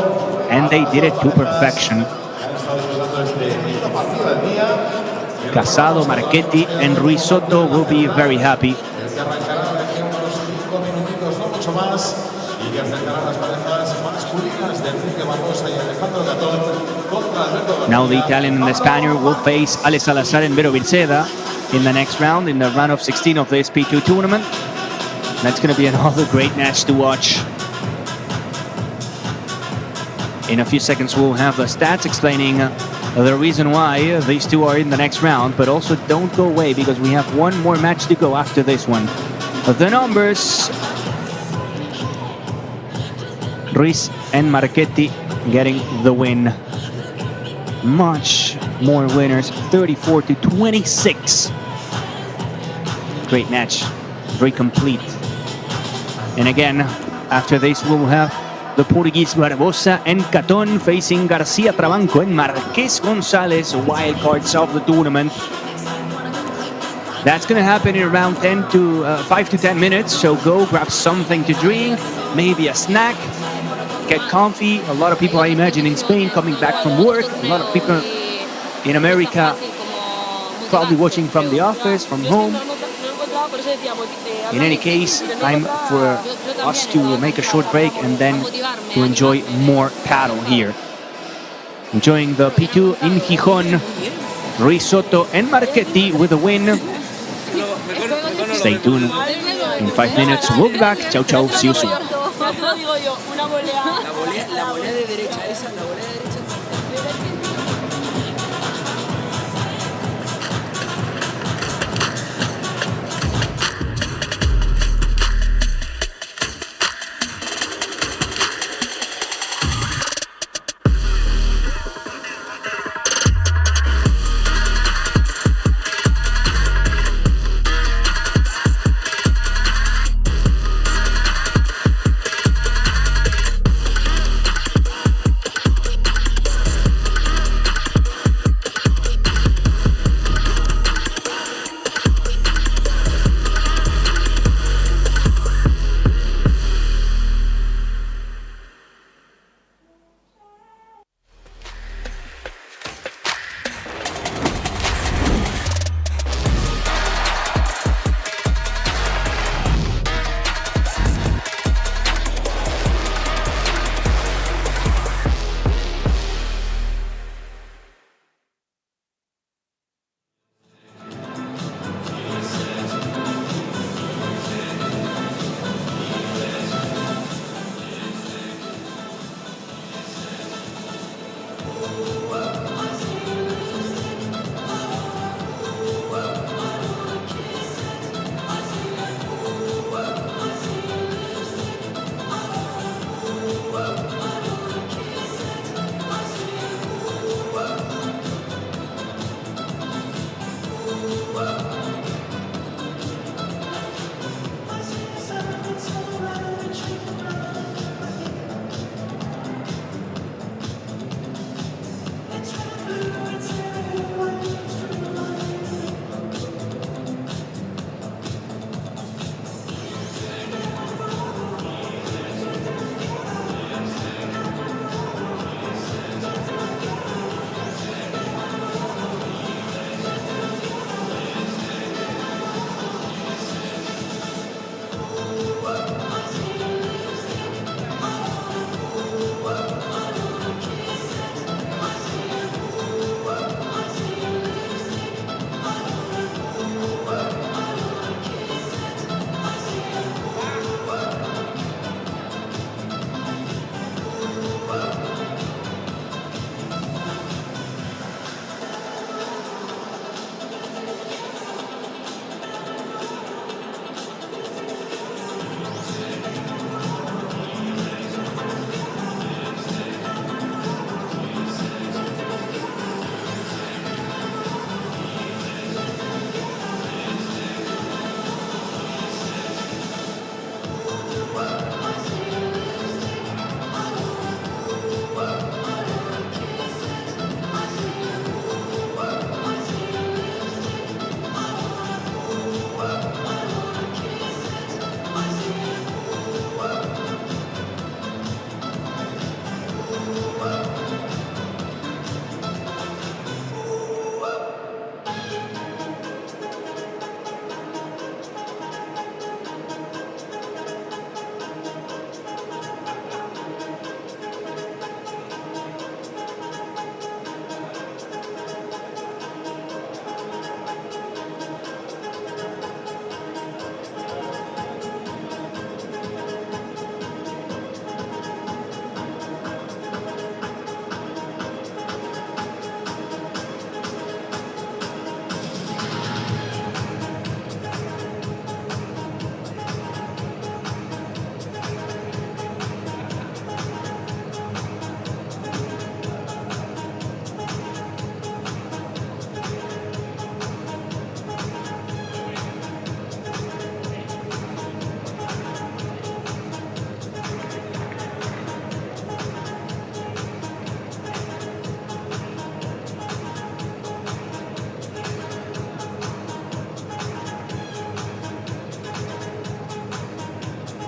Speaker 13: and they did it to perfection. Casado, Marchetti, and Ruiz Soto will be very happy. Now the Italian and the Spaniard will face Ale Salazar and Vero Vilceda in the next round, in the round of 16 of the SP2 tournament. That's going to be another great match to watch. In a few seconds we'll have the stats explaining the reason why these two are in the next round, but also don't go away because we have one more match to go after this one. The numbers: Ruiz and Marchetti getting the win. Much more winners, 34-26. Great match, very complete. And again, after this we'll have the Portuguese Barbosa and Caton facing Garcia Trabanco and Marquez Gonzalez, wild cards of the tournament. That's going to happen in around 5 to 10 minutes, so go grab something to drink, maybe a snack, get comfy. A lot of people, I imagine, in Spain coming back from work, a lot of people in America probably watching from the office, from home. In any case, time for us to make a short break and then to enjoy more paddle here. Enjoying the P2 in Gijon, Ruiz Soto and Marchetti with a win. Stay tuned. In 5 minutes, we'll be back. Ciao, ciao. See you soon.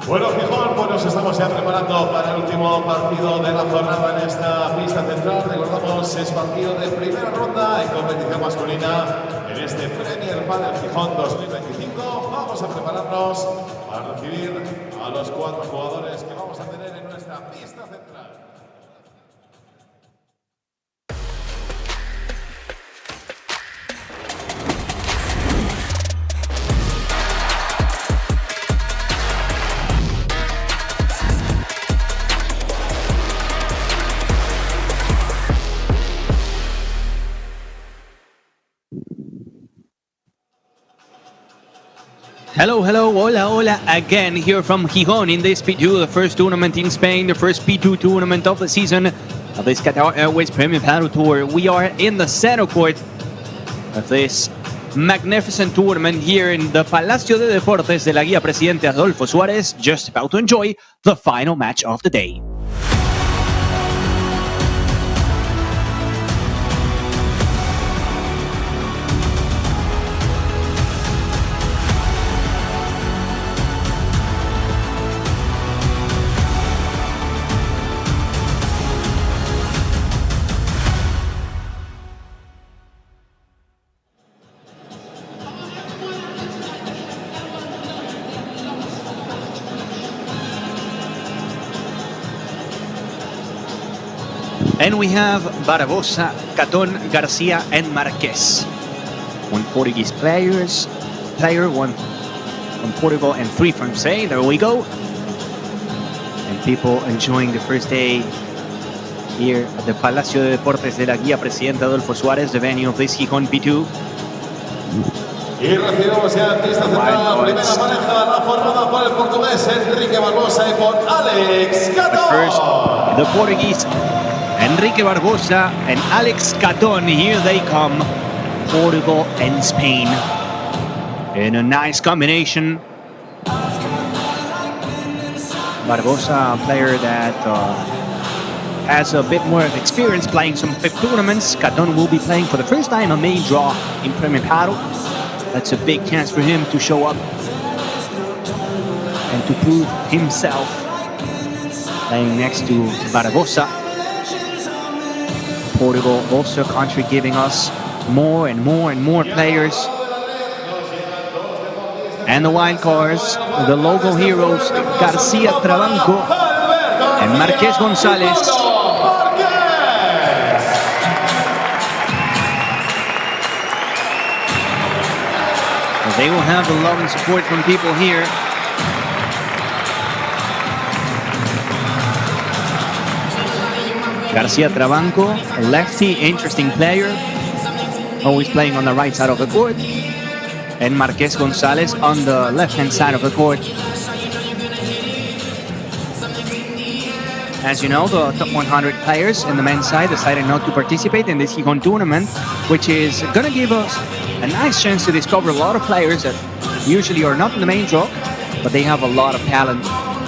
Speaker 1: Bueno, Gijón, pues nos estamos ya preparando para el último partido de la jornada en esta pista central. Recordamos, es partido de primera ronda en competición masculina en este Premier Padel Gijón 2025. Vamos a prepararnos para recibir a los 4 jugadores que vamos a tener en nuestra pista central.
Speaker 13: Hello, hello, hola, hola, again here from Gijon in this P2, the first tournament in Spain, the first P2 tournament of the season of this Qatar Airways Premier Padel Tour. We are in the center court of this magnificent tournament here in the Palacio de Deportes de la Guía Presidente Adolfo Suárez, just about to enjoy the final match of the day. And we have Barbosa, Caton, Garcia, and Marquez. One Portuguese player, one from Portugal, and 3 from Spain. There we go. And people enjoying the first day here at the Palacio de Deportes de la Guía Presidente Adolfo Suárez, the venue of this Gijon P2.
Speaker 1: Y recibimos ya en pista central la primera pareja, la formada por el portugués Enrique Barbosa y por Alex Caton.
Speaker 13: First, the Portuguese Enrique Barbosa and Alex Caton. Here they come, Portugal and Spain, in a nice combination. Barbosa, a player that has a bit more of experience playing some FIP tournaments. Caton will be playing for the first time a main draw in Premier Padel. That's a big chance for him to show up and to prove himself, playing next to Barbosa. Portugal also country giving us more and more players. And the wild cards, the local heroes, Garcia Trabanco and Marquez Gonzalez. They will have the love and support from people here. Garcia Trabanco, a lefty, interesting player, always playing on the right side of the court. And Marquez Gonzalez on the left-hand side of the court. As you know, the top 100 players in the men's side decided not to participate in this Gijon tournament, which is going to give us a nice chance to discover a lot of players that usually are not in the main draw, but they have a lot of talent,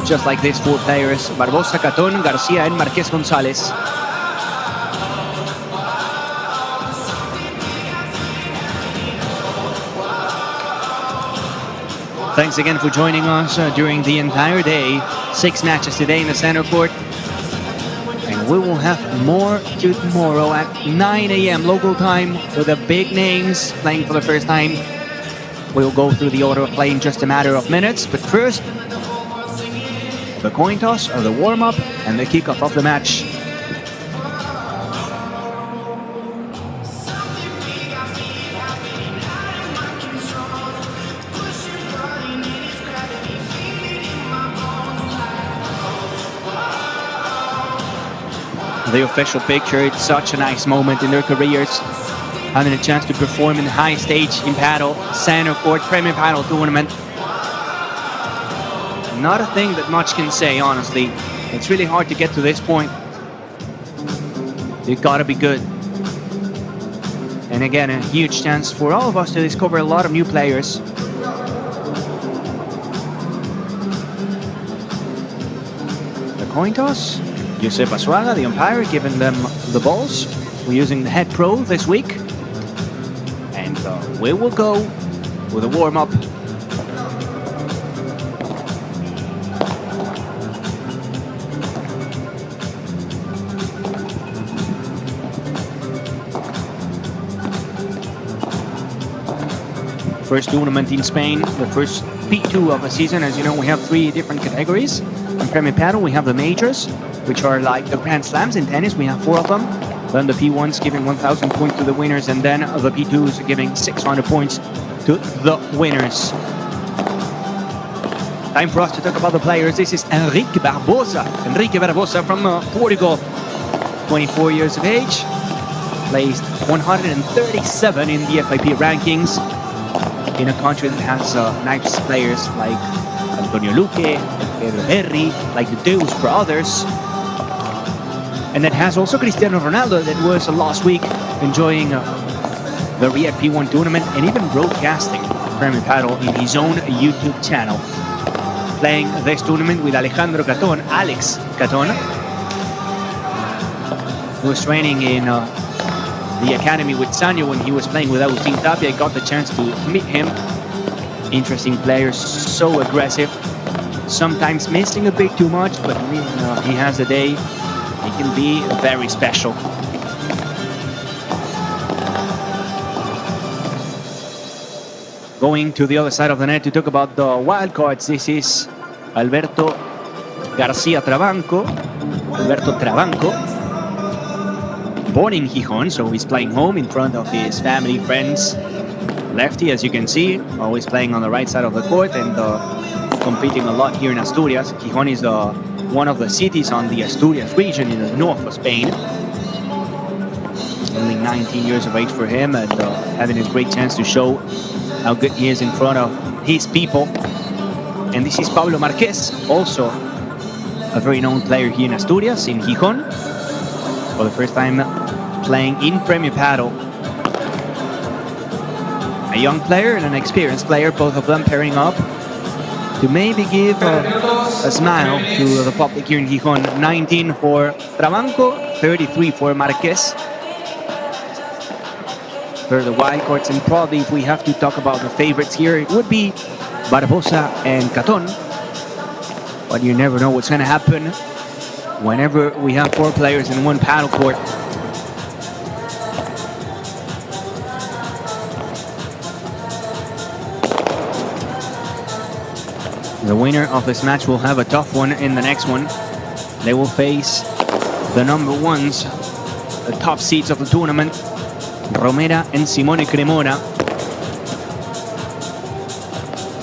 Speaker 13: just like these 4 players, Barbosa, Caton, Garcia, and Marquez Gonzalez. Thanks again for joining us during the entire day. 6 matches today in the center court. And we will have more tomorrow at 9 a.m. local time with the big names playing for the first time. We'll go through the order of play in just a matter of minutes, but first, the coin toss, or the warm-up, and the kickoff of the match. The official picture, it's such a nice moment in their careers, having a chance to perform in the high stage in Padel, Center Court Premier Padel Tournament. Not a thing that much can say, honestly. It's really hard to get to this point. You gotta be good. And again, a huge chance for all of us to discover a lot of new players. The coin toss. Josep Asuaga, the umpire, giving them the balls. We're using the Head Pro this week. And we will go with a warm-up. First tournament in Spain, the first P2 of the season. As you know, we have 3 different categories. In Premier Padel, we have the majors, which are like the Grand Slams. In tennis, we have 4 of them. Then the P1s giving 1,000 points to the winners, and then the P2s giving 600 points to the winners. Time for us to talk about the players. This is Enrique Barbosa from Portugal. 24 years of age, placed 137 in the FIP rankings, in a country that has nice players like Antonio Luque, Pedro Herri, like the Deus brothers. And that has also Cristiano Ronaldo, that was last week enjoying the Riyadh P1 tournament and even broadcasting Premier Padel in his own YouTube channel. Playing this tournament with Alejandro Caton, Alex Caton, who was training in the academy with Sanyo when he was playing with Agustin. I got the chance to meet him. Interesting player, so aggressive, sometimes missing a bit too much, but when he has a day, he can be very special. Going to the other side of the net to talk about the wildcards, this is Alberto Trabanco, born in Gijon, so he's playing home in front of his family, friends. Lefty, as you can see, always playing on the right side of the court and competing a lot here in Asturias. Gijon is one of the cities on the Asturias region in the north of Spain. Only 19 years of age for him, and having a great chance to show how good he is in front of his people. And this is Pablo Marquez, also a very known player here in Asturias, in Gijon, for the first time playing in Premier Padel. A young player and an experienced player, both of them pairing up to maybe give a smile to the public here in Gijon. 19 for Trabanco, 33 for Marquez. For the wildcards, and probably if we have to talk about the favorites here, it would be Barbosa and Caton. But you never know what's going to happen whenever we have 4 players in one paddle court. The winner of this match will have a tough one in the next one. They will face the number 1s, the top seeds of the tournament, Romera and Simone Cremona.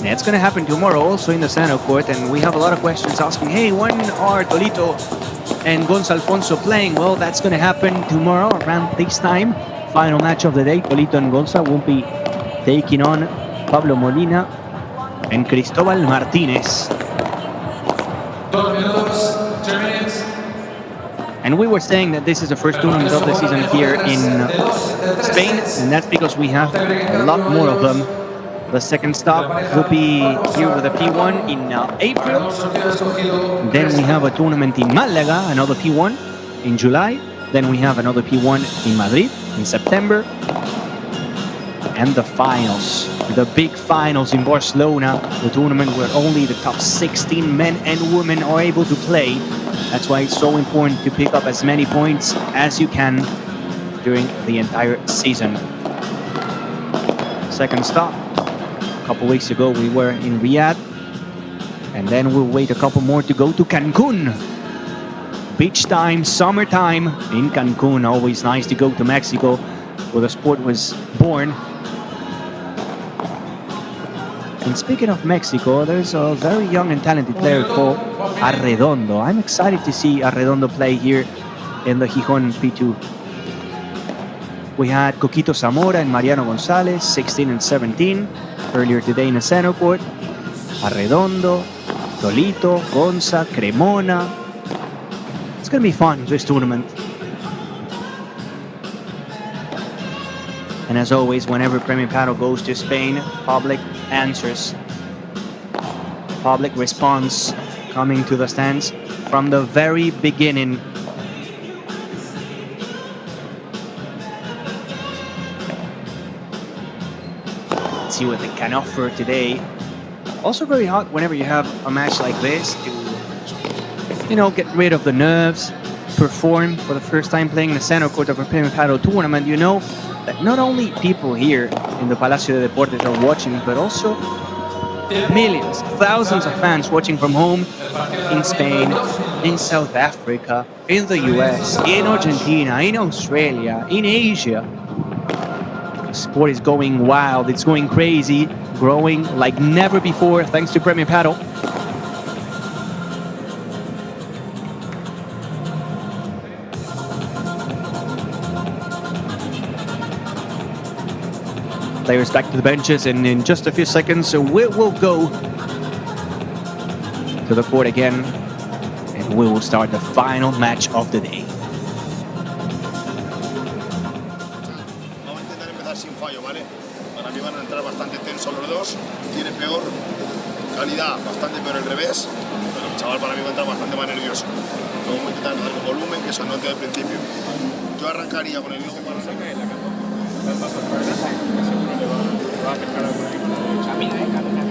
Speaker 13: That's going to happen tomorrow also in the center court, and we have a lot of questions asking, hey, when are Tolito and Gonzalfonso playing? Well, that's going to happen tomorrow around this time. Final match of the day. Tolito and Gonza will be taking on Pablo Molina and Cristobal Martinez.
Speaker 19: 2 minutes, 2 minutes.
Speaker 13: And we were saying that this is the first tournament of the season here in Spain, and that's because we have a lot more of them. The second stop will be here with the P1 in April. Then we have a tournament in Málaga, another P1 in July. Then we have another P1 in Madrid in September. And the finals, the big finals in Barcelona, the tournament where only the top 16 men and women are able to play. That's why it's so important to pick up as many points as you can during the entire season. Second stop. A couple weeks ago we were in Riyadh, and then we'll wait a couple more to go to Cancun. Beach time, summertime in Cancun. Always nice to go to Mexico, where the sport was born. And speaking of Mexico, there's a very young and talented player called Arredondo. I'm excited to see Arredondo play here in the Gijon P2. We had Coquito Zamora and Mariano Gonzalez, 16 and 17, earlier today in the center court. Arredondo, Tolito, Gonza, Cremona. It's going to be fun, this tournament. And as always, whenever Premier Padel goes to Spain, public answers. Public response coming to the stands from the very beginning. Let's see what they can offer today. Also very hot whenever you have a match like this to, you know, get rid of the nerves, perform for the first time playing the center court of a Premier Padel tournament. You know that not only people here in the Palacio de Deportes are watching, but also millions, thousands of fans watching from home in Spain, in South Africa, in the US, in Argentina, in Australia, in Asia. The sport is going wild, it's going crazy, growing like never before thanks to Premier Padel. Players back to the benches, and in just a few seconds we will go to the court again, and we will start the final match of the day.
Speaker 11: Vamos a intentar empezar sin fallo, ¿vale? Para mí van a entrar bastante tensos los dos. Tiene peor calidad, bastante peor el revés, pero el chaval para mí va a entrar bastante más nervioso. Luego vamos a intentar empezar con volumen, que se note al principio. Yo arrancaría con el loco para sacar en la cama. Das pasos por delante, que seguro le va a pescar alguna vez. Camina, camina.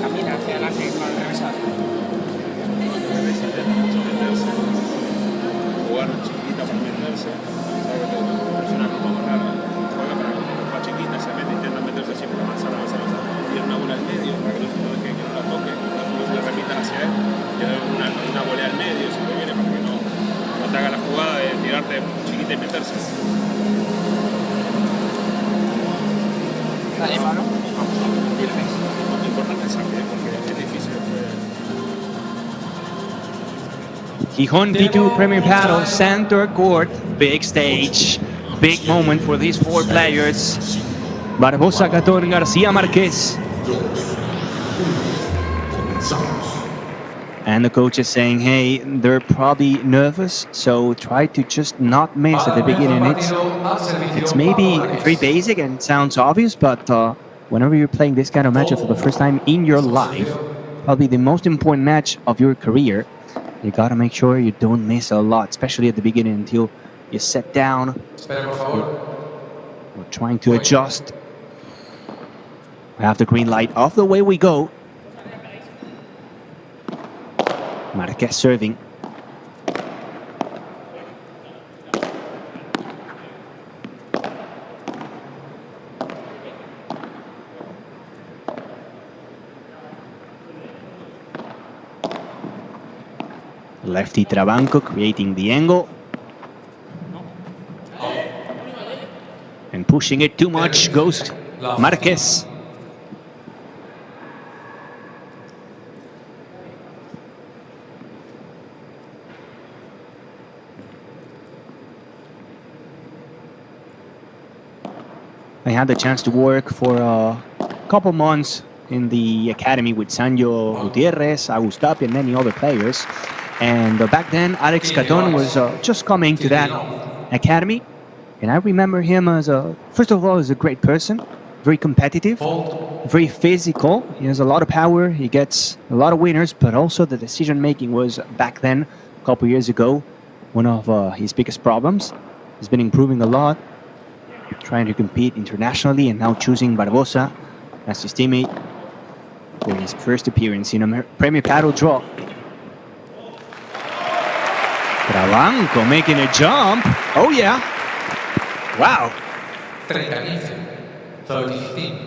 Speaker 11: Camina hacia adelante para regresar. El revés intenta mucho meterse, jugar chiquita para meterse, sabe que es una ruta muy rara. Juega para la chiquita, se mete, intenta meterse siempre, avanzar. Tiene una bola al medio para que no deje que no la toque, no le remitan hacia él. Tiene una bola al medio, si viene para que no te haga la jugada de tirarte chiquita y meterse.
Speaker 6: Dale, Pablo.
Speaker 11: Lo importante es saque, porque es difícil.
Speaker 13: Gijon P2 Premier Padel center court, big stage, big moment for these four players. Barbosa, Catón, García, Márquez. And the coach is saying, hey, they're probably nervous, so try to just not miss at the beginning. It's maybe very basic and sounds obvious, but whenever you're playing this kind of match for the first time in your life, probably the most important match of your career, you gotta make sure you don't miss a lot, especially at the beginning until you sit down. We're trying to adjust. We have the green light. Off the way we go. Marquez serving. Lefty Trabanco creating the angle. And pushing it too much goes Marquez. I had the chance to work for a couple months in the academy with Sancho Gutierrez, Agustin, and many other players. And back then, Alex Caton was just coming to that academy. And I remember him as first of all, as a great person, very competitive, very physical. He has a lot of power. He gets a lot of winners, but also the decision making was back then, a couple years ago, one of his biggest problems. He's been improving a lot, trying to compete internationally, and now choosing Barbosa as his teammate for his first appearance in a Premier Padel draw. Travanco making a jump. Oh yeah. Wow.
Speaker 19: 30-15. 30-15.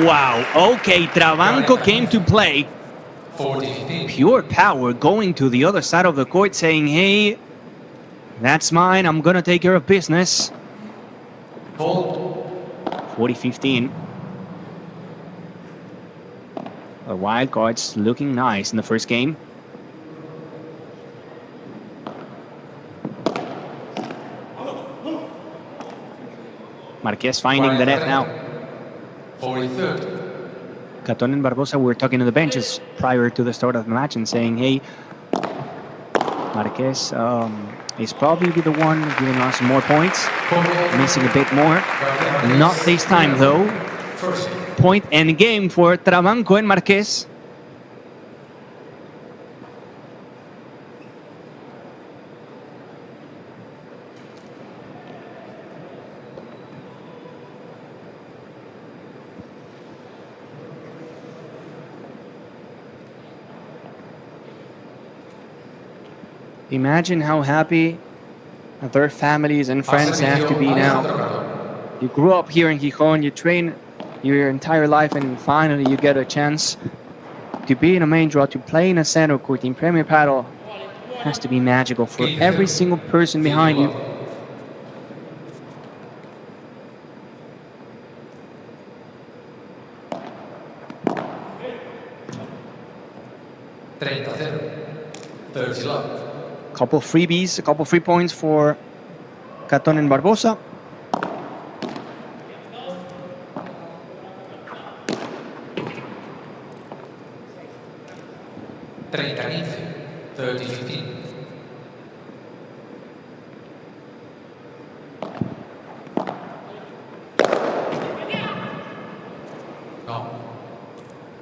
Speaker 13: Wow. Okay, Travanco came to play.
Speaker 19: 40-15.
Speaker 13: Pure power going to the other side of the court saying, hey, that's mine. I'm going to take care of business. 40-15. The wild cards looking nice in the first game. Marquez finding the net now.
Speaker 19: 40-30.
Speaker 13: Caton and Barbosa were talking to the benches prior to the start of the match and saying, hey, Marquez is probably the one giving us more points, missing a bit more. Not this time though. Point and game for Travanco and Marquez. Imagine how happy their families and friends have to be now. You grew up here in Gijon, you train your entire life, and finally you get a chance to be in a main draw, to play in a center court in Premier Padel. Has to be magical for every single person behind you. Couple freebies, a couple free points for Caton and Barbosa.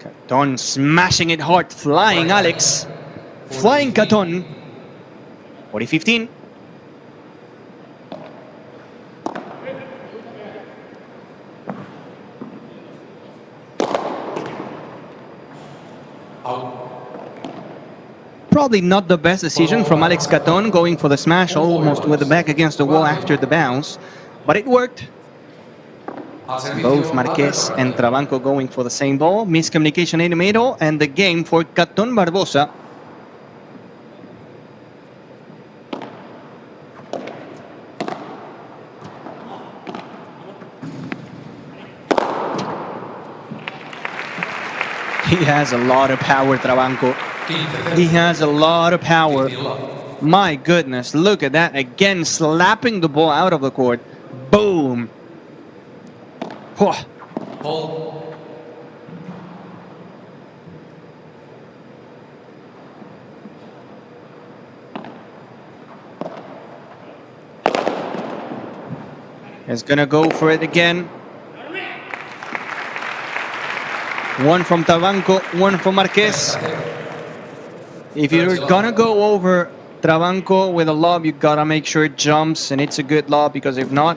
Speaker 13: Caton smashing it hard, flying Alex. Flying Caton. 40-15. Probably not the best decision from Alex Caton, going for the smash almost with the back against the wall after the bounce, but it worked. Both Marquez and Travanco going for the same ball. Miscommunication in the middle, and the game for Caton Barbosa. He has a lot of power, Travanco. He has a lot of power. My goodness, look at that. Again, slapping the ball out of the court. Boom. He's gonna go for it again. One from Travanco, one from Marquez. If you're gonna go over Travanco with a lob, you gotta make sure it jumps and it's a good lob, because if not,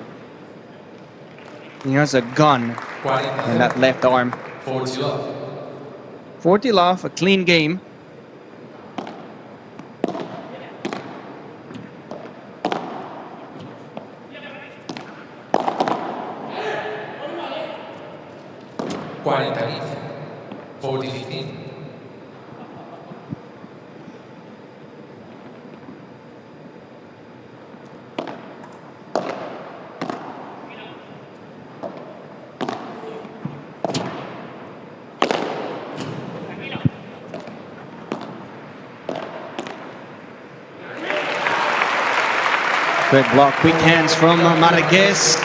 Speaker 13: he has a gun in that left arm. 40 love, a clean game. Good block, quick hands from Marquez.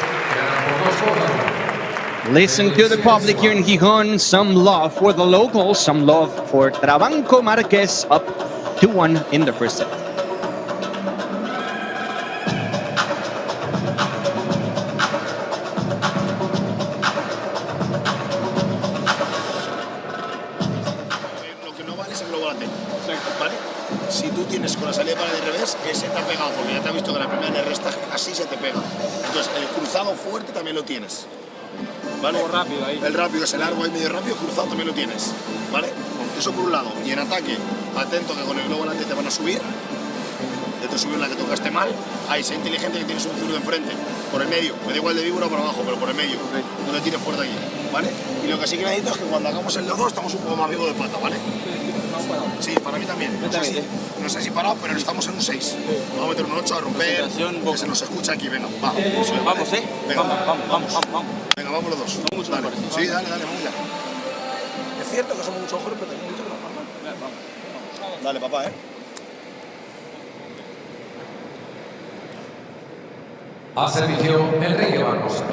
Speaker 13: Listen to the public here in Gijon. Some love for the locals, some love for Travanco. Marquez up 2-1 in the first set.
Speaker 11: ¿vale? Si tú tienes con la salida para el revés, ese te ha pegado, porque ya te has visto que la primera le resta así se te pega. Entonces, el cruzado fuerte también lo tienes, ¿vale?
Speaker 5: Rápido ahí.
Speaker 11: El rápido, ese largo y medio rápido, cruzado también lo tienes, ¿vale? Eso por un lado. Y en ataque, atento que con el globo delante te van a subir. Ya te subieron la que tocaste mal. Ahí, sé inteligente que tienes un zurdo enfrente, por el medio. Me da igual de víbora o por abajo, pero por el medio. No le tires fuerte aquí, ¿vale? Y lo que sí que necesito es que cuando hagamos el 2 estamos un poco más vivos de pata, ¿vale? Sí, para mí también. No sé si parado, pero estamos en un 6. Vamos a meter un 8 a romper, que se nos escucha aquí. Venga, va.
Speaker 5: Vamos,
Speaker 11: Venga,
Speaker 5: vamos.
Speaker 11: Venga, vamos los dos. Dale. Sí, dale, vamos ya. Es cierto que somos muchos jóvenes, pero tenemos mucho que trabajar. Dale, papá,
Speaker 19: A servicio Enrique Barbosa.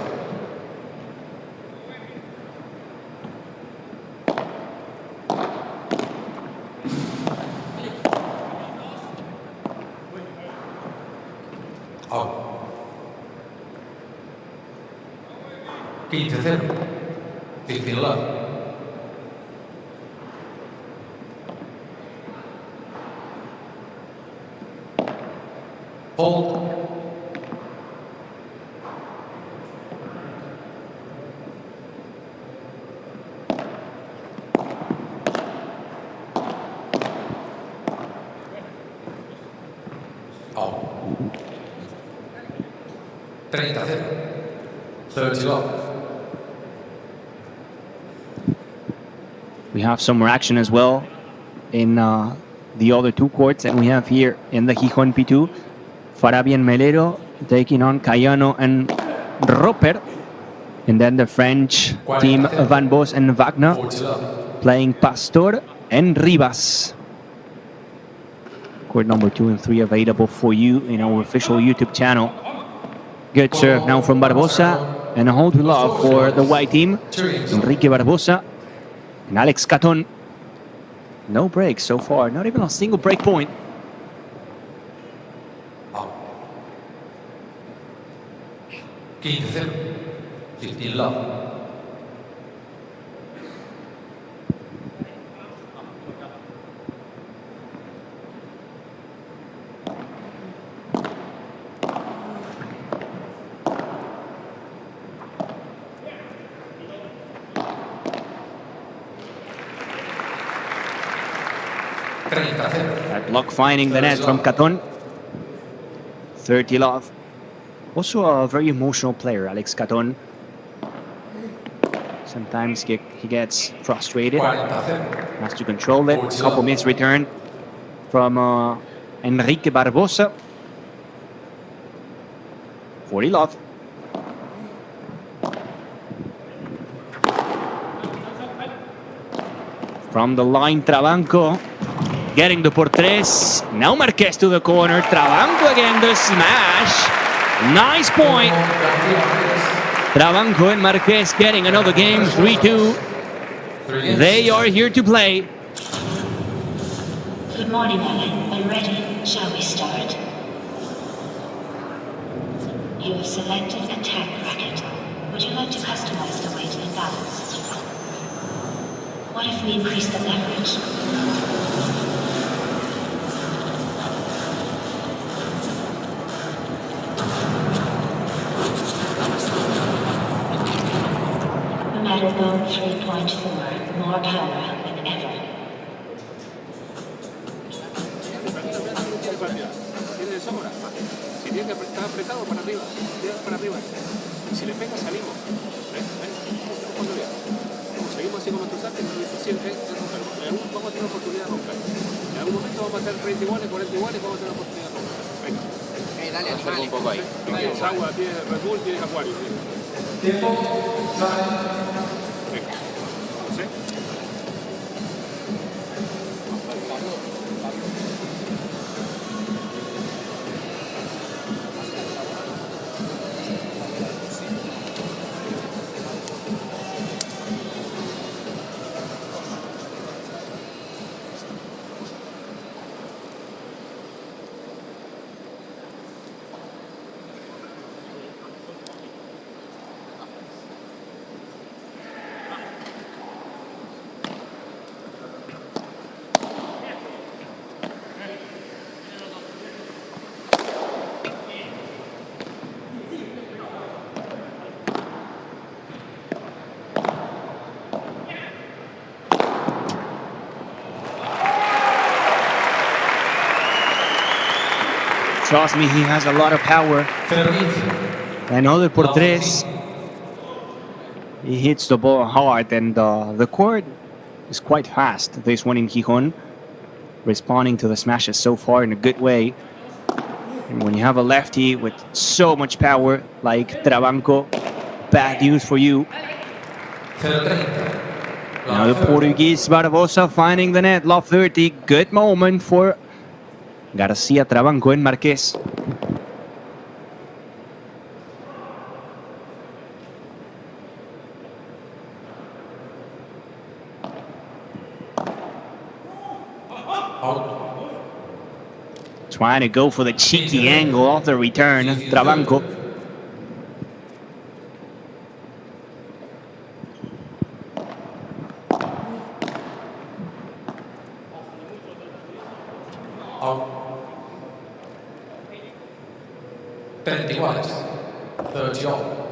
Speaker 19: Out. 15-0. 15 love. Hold. Out. 30-0. 30 love.
Speaker 13: We have some more action as well in the other two courts that we have here in the Gijon P2. Farabian Melero taking on Cayano and Roper. And then the French team Van Bos and Wagner playing Pastor and Rivas. Court number 2 and 3 available for you in our official YouTube channel. Good serve now from Barbosa, and a hold to love for the white team. Enrique Barbosa and Alex Caton. No breaks so far, not even a single break point.
Speaker 19: 15-0. 15 love.
Speaker 13: That block finding the net from Caton. 30 love. Also a very emotional player, Alex Caton. Sometimes he gets frustrated, has to control it. A couple minutes return from Enrique Barbosa. 40 love. From the line, Trabanco getting the por tres. Now Marquez to the corner. Trabanco again, the smash. Nice point. Trabanco and Marquez getting another game, 3-2. They are here to play.
Speaker 8: Good morning, Alan. Are you ready? Shall we start? You have selected attack racket. Would you like to customize the weight and balance? What if we increase the leverage? Metalbone 3.4, more power than ever.
Speaker 2: Tiene de Zamora. Si tiene que estar apretado para arriba, para arriba. Y si le pega, salimos. Seguimos así como tú sabes, es difícil romper. Vamos a tener oportunidad de romper. En algún momento vamos a tener 30 iguales, 40 iguales, vamos a tener oportunidad de romper. Venga.
Speaker 6: Dale, animal.
Speaker 2: Un poco ahí. Tienes agua, tienes Red Bull, tienes acuario.
Speaker 19: Tiempo.
Speaker 13: Trust me, he has a lot of power. Another por tres. He hits the ball hard, and the court is quite fast. This one in Gijon, responding to the smashes so far in a good way. And when you have a lefty with so much power like Trabanco, bad news for you. Now the Portuguese Barbosa finding the net, love 30. Good moment for García Trabanco en Marqués. Trying to go for the cheeky angle off the return, Trabanco.
Speaker 19: Out. 30 iguales. 30 all.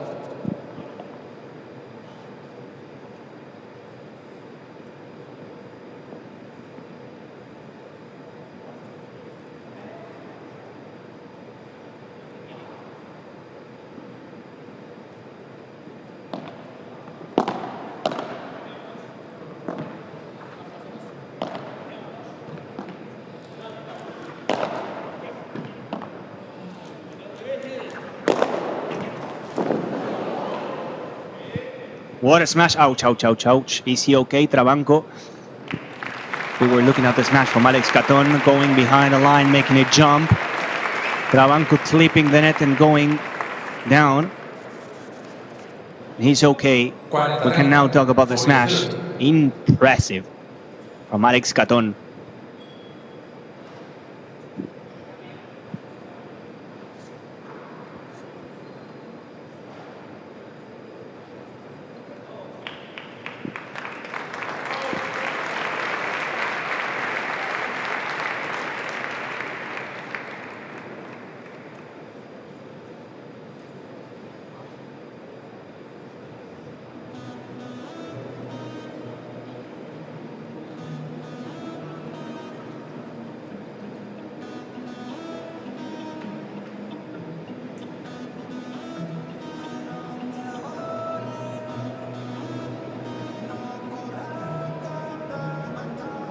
Speaker 13: What a smash. Ouch, ouch, ouch, ouch. Is he okay, Trabanco? We were looking at the smash from Alex Caton, going behind the line, making a jump. Trabanco clipping the net and going down. He's okay. We can now talk about the smash. Impressive from Alex Caton.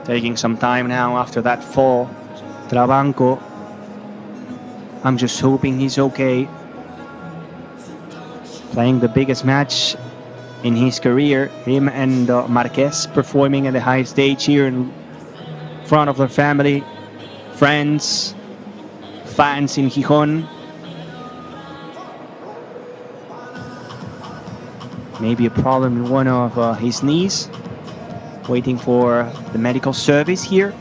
Speaker 13: Taking some time now after that fall. Trabanco. I'm just hoping he's okay. Playing the biggest match in his career. Him and Marquez performing at the high stage here in front of their family, friends, fans in Gijon. Maybe a problem in one of his knees. Waiting for the medical service here.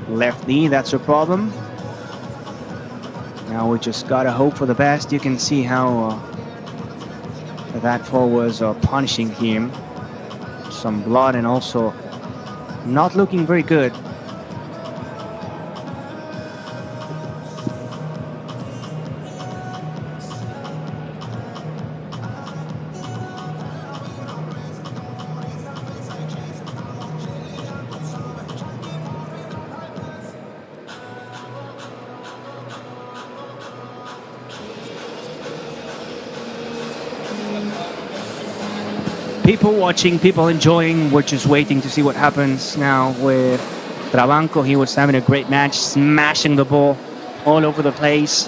Speaker 13: Left knee, that's a problem. Now we just gotta hope for the best. You can see how that fall was punishing him. Some blood and also not looking very good. People watching, people enjoying. We're just waiting to see what happens now with Trabanco. He was having a great match, smashing the ball all over the place.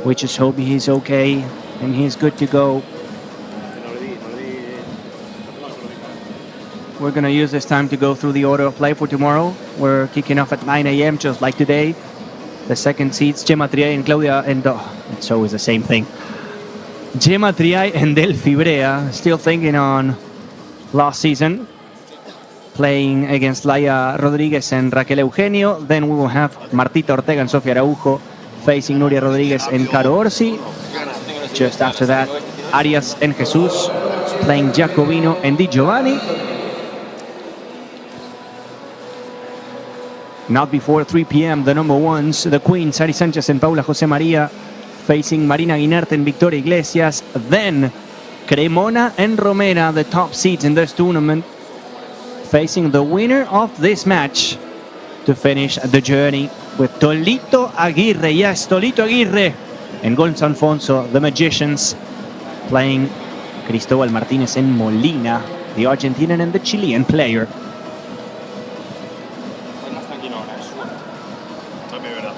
Speaker 13: We just hope he's okay and he's good to go. We're going to use this time to go through the order of play for tomorrow. We're kicking off at 9 a.m. just like today. The second seeds, Gemma Triay and Claudia, and it's always the same thing. Gemma Triay and Delphi Brea, still thinking on last season, playing against Laia Rodriguez and Raquel Eugenio. Then we will have Martita Ortega and Sofia Araujo facing Nuria Rodriguez and Caro Orsi. Just after that, Arias and Jesus playing Giacobino and Di Giovanni. Not before 3 p.m. The number ones, the queens, Ari Sánchez and Paula José María, facing Marina Guinarte and Victoria Iglesias. Then Cremona and Romera, the top seeds in this tournament, facing the winner of this match to finish the journey with Tolito Aguirre. Yes, Tolito Aguirre and Gonz Alfonso, the magicians, playing Cristóbal Martínez and Molina, the Argentinian and the Chilean player.
Speaker 11: También es verdad.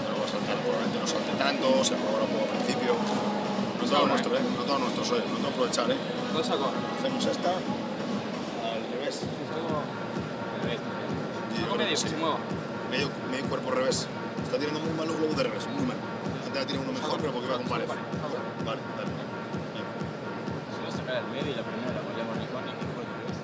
Speaker 11: No va a saltar, probablemente no salte tanto, se juega un poco al principio. No todo nuestro, no todo nuestro, no todo aprovechar, Hacemos esta al revés.
Speaker 2: Medio,
Speaker 11: sí.
Speaker 2: que se mueva.
Speaker 11: Medio cuerpo revés. Está tirando muy mal los globos de revés, muy mal. Antes ha tirado uno mejor, pero porque iba con Párez. Vale, dale.
Speaker 2: Si no se me da el medio y la primera la ponemos ni con ni que fue al revés.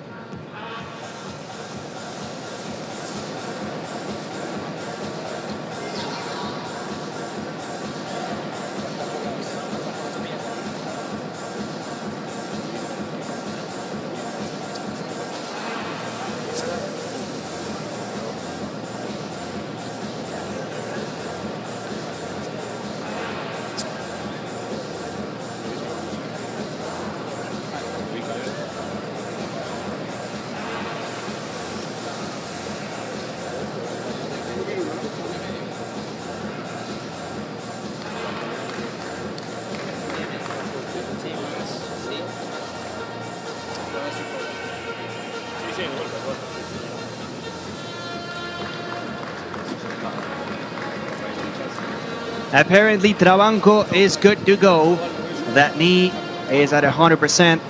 Speaker 13: Apparently Trabanco is good to go. That knee is at 100%.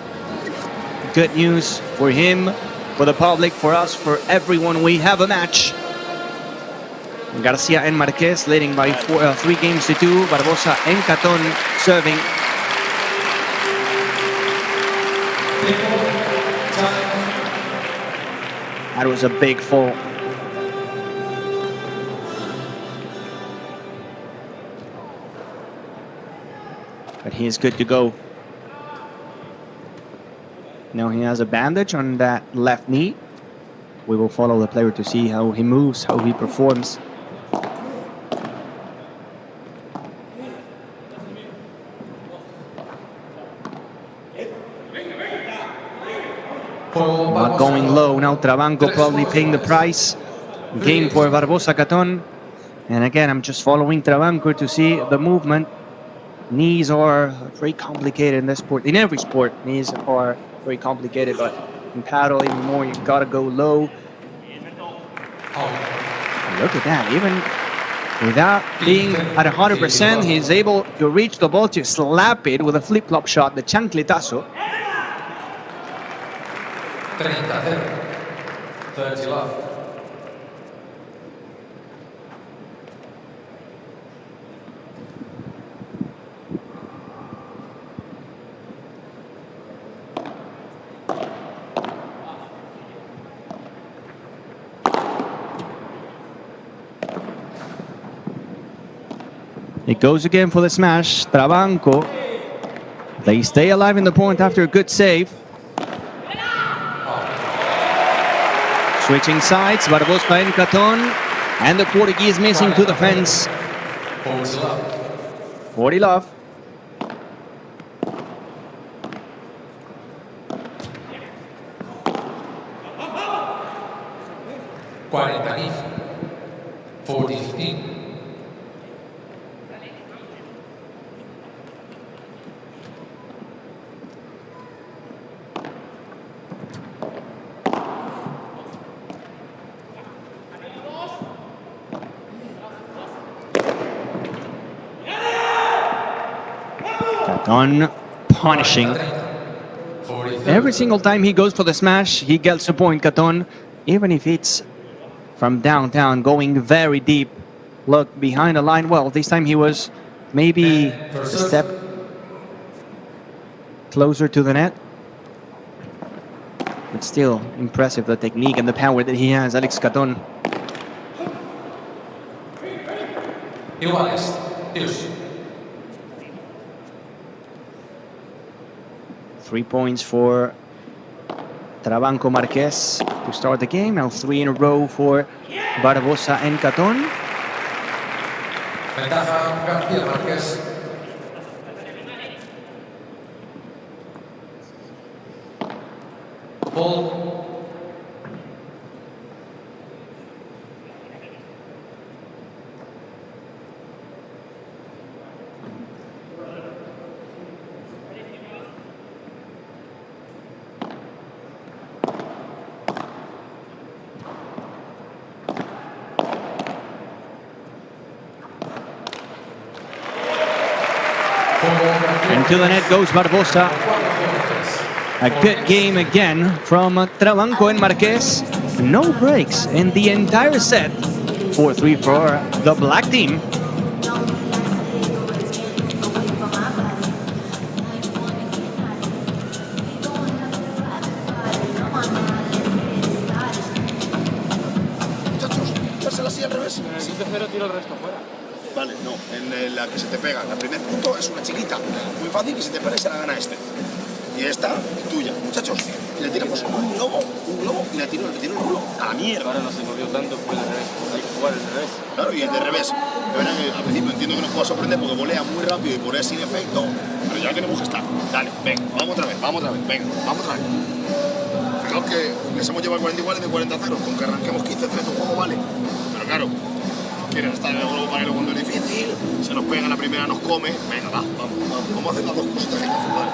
Speaker 13: Good news for him, for the public, for us, for everyone. We have a match. Garcia and Marquez leading by 3 games to 2. Barbosa and Catón serving. That was a big fall. But he is good to go. Now he has a bandage on that left knee. We will follow the player to see how he moves, how he performs. But going low now, Trabanco probably paying the price. Game for Barbosa Catón. And again, I'm just following Trabanco to see the movement. Knees are very complicated in this sport. In every sport, knees are very complicated, but in paddle even more, you gotta go low. Look at that, even without being at 100%, he's able to reach the ball to slap it with a flip-flop shot, the chancletazo.
Speaker 19: 30-0. 30 love.
Speaker 13: It goes again for the smash. Trabanco. They stay alive in the point after a good save. Switching sides, Barbosa and Catón. And the Portuguese missing to the fence. 40 love. On punishing. Every single time he goes for the smash, he gets a point, Catón, even if it's from downtown, going very deep. Look, behind the line. Well, this time he was maybe a step closer to the net. But still, impressive, the technique and the power that he has, Alex Catón.
Speaker 19: Iguales.
Speaker 13: 3 points for Trabanco Marquez to start the game. Now 3 in a row for Barbosa and Catón.
Speaker 19: Ventaja García Márquez. Ball.
Speaker 13: Into the net goes Barbosa. A good game again from Trabanco and Marquez. No breaks in the entire set. 4-3 for the black team.
Speaker 11: Muchachos, dársela así al revés.
Speaker 5: Si te cero, tiro el resto fuera.
Speaker 11: Vale, no, en la que se te pega. El primer punto es una chiquita, muy fácil, que si te pega se la gana este. Y esta, tuya. Muchachos, le tiramos un globo y le tiro el globo a la mierda.
Speaker 2: Ahora no se movió tanto, fue al revés. Hay que jugar al revés.
Speaker 11: Claro, y el de revés. De verdad que al principio entiendo que no puedo sorprender porque volea muy rápido y por eso sin efecto, pero ya tenemos que estar. Dale, venga, vamos otra vez, venga, vamos otra vez. Fijaos que les hemos llevado 40 iguales de 40-0, con que arranquemos 15-3 tu juego vale. Pero claro, quieren estar en el globo para el cuando es difícil, se nos pega la primera, nos come. Venga, vamos a hacer las dos cositas que hay que hacer, vale.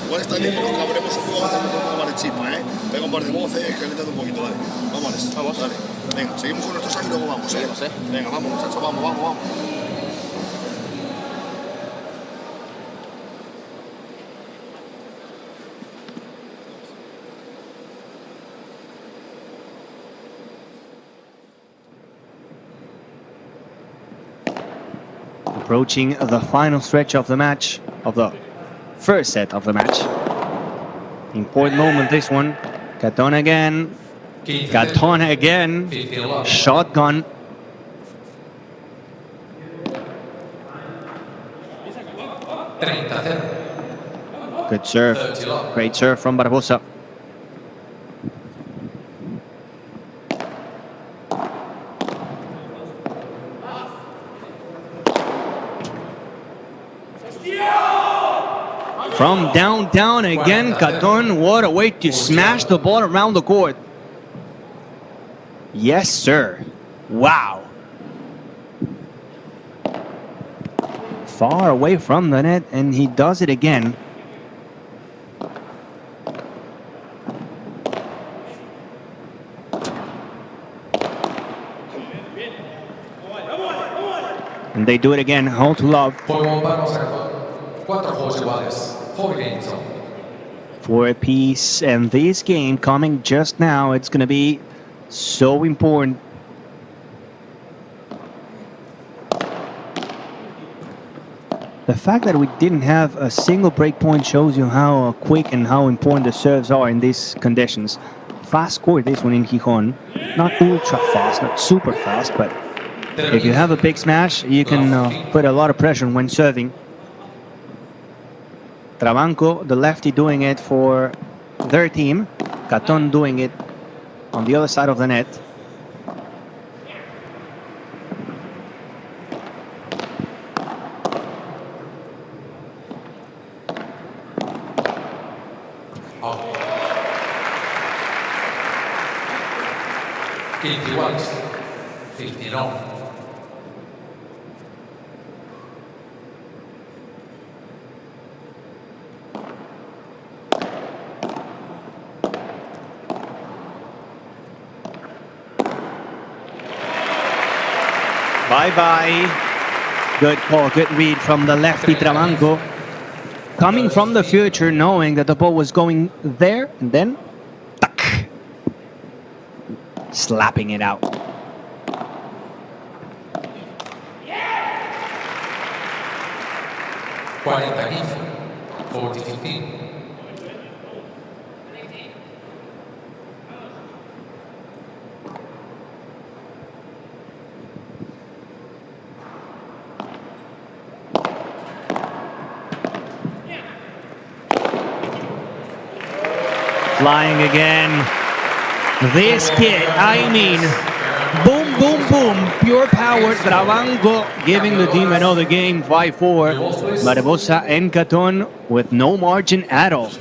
Speaker 11: Igual está bien que nos cabremos un poco, hacemos un poco más de chispa, Pega un par de voces, calentad un poquito, dale. Vamos, dale. Venga, seguimos con nuestro saque y luego vamos, Venga, vamos, muchachos, vamos.
Speaker 13: Approaching the final stretch of the match, of the first set of the match. Important moment, this one. Catón again. Shotgun. Good serve. Great serve from Barbosa. From downtown again, Catón, what a way to smash the ball around the court. Yes, sir. Wow. Far away from the net, and he does it again. And they do it again, all to love. 4 apiece, and this game coming just now, it's going to be so important. The fact that we didn't have a single break point shows you how quick and how important the serves are in these conditions. Fast court, this one in Gijon. Not ultra fast, not super fast, but if you have a big smash, you can put a lot of pressure when serving. Trabanco, the lefty, doing it for their team. Catón doing it on the other side of the net. Bye-bye. Good call, good read from the lefty Trabanco. Coming from the future, knowing that the ball was going there, and then tuck, slapping it out. Flying again. This kid, I mean, Boom, boom, boom. Pure power. Trabanco giving the team another game, 5-4. Barbosa and Caton with no margin at all.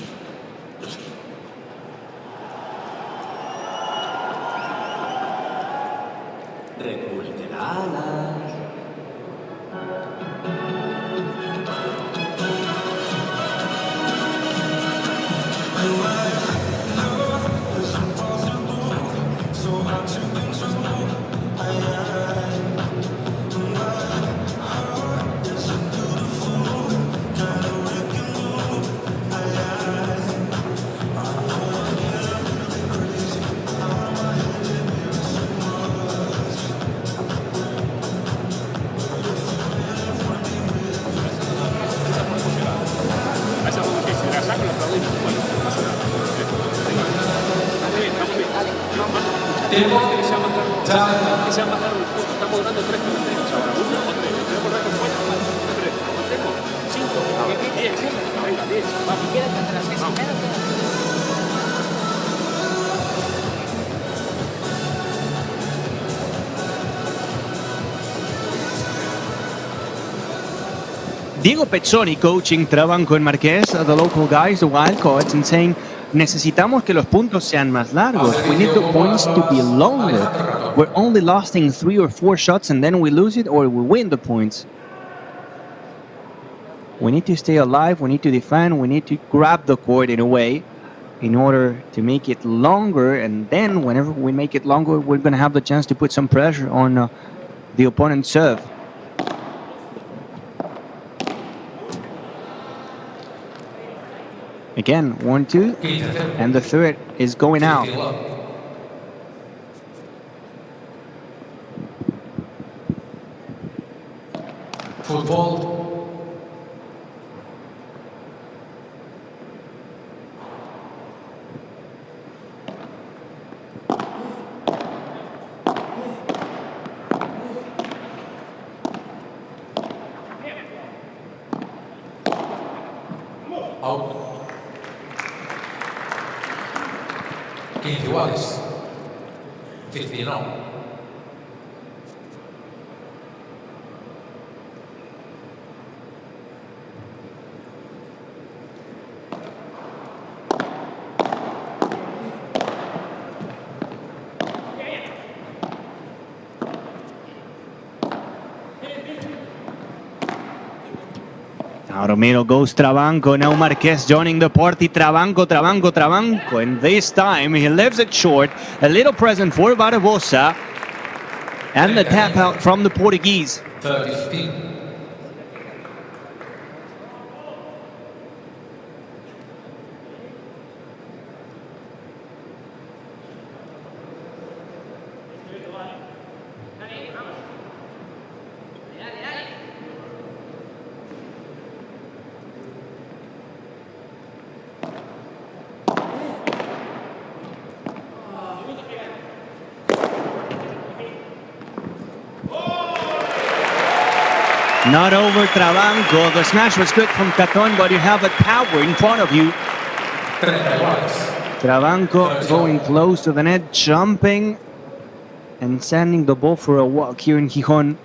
Speaker 13: Diego Pezzoni coaching Trabanco and Marquez, the local guys, the wild cards, and saying, necesitamos que los puntos sean más largos. We need the points to be longer. We're only losing 3 or 4 shots and then we lose it or we win the points. We need to stay alive, we need to defend, we need to grab the court in a way in order to make it longer, and then whenever we make it longer, we're going to have the chance to put some pressure on the opponent's serve. Again, 1-2, and the third is going out.
Speaker 19: Football. Out. 15 iguales. 15 no.
Speaker 13: Out of middle goes Trabanco. Now Marquez joining the party. Trabanco. And this time he leaves it short. A little present for Barbosa. And the tap out from the Portuguese.
Speaker 19: 30-15.
Speaker 13: Not over Trabanco. The smash was good from Caton, but you have a power in front of you. Trabanco going close to the net, jumping and sending the ball for a walk here in Gijon.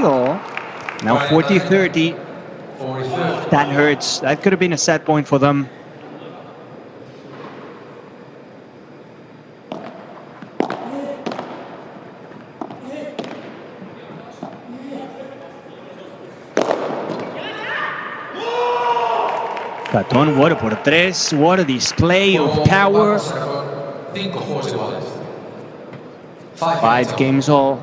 Speaker 13: All. Now 40-30. That hurts. That could have been a set point for them. Caton, what a por tres. What a display of power. 5 games all.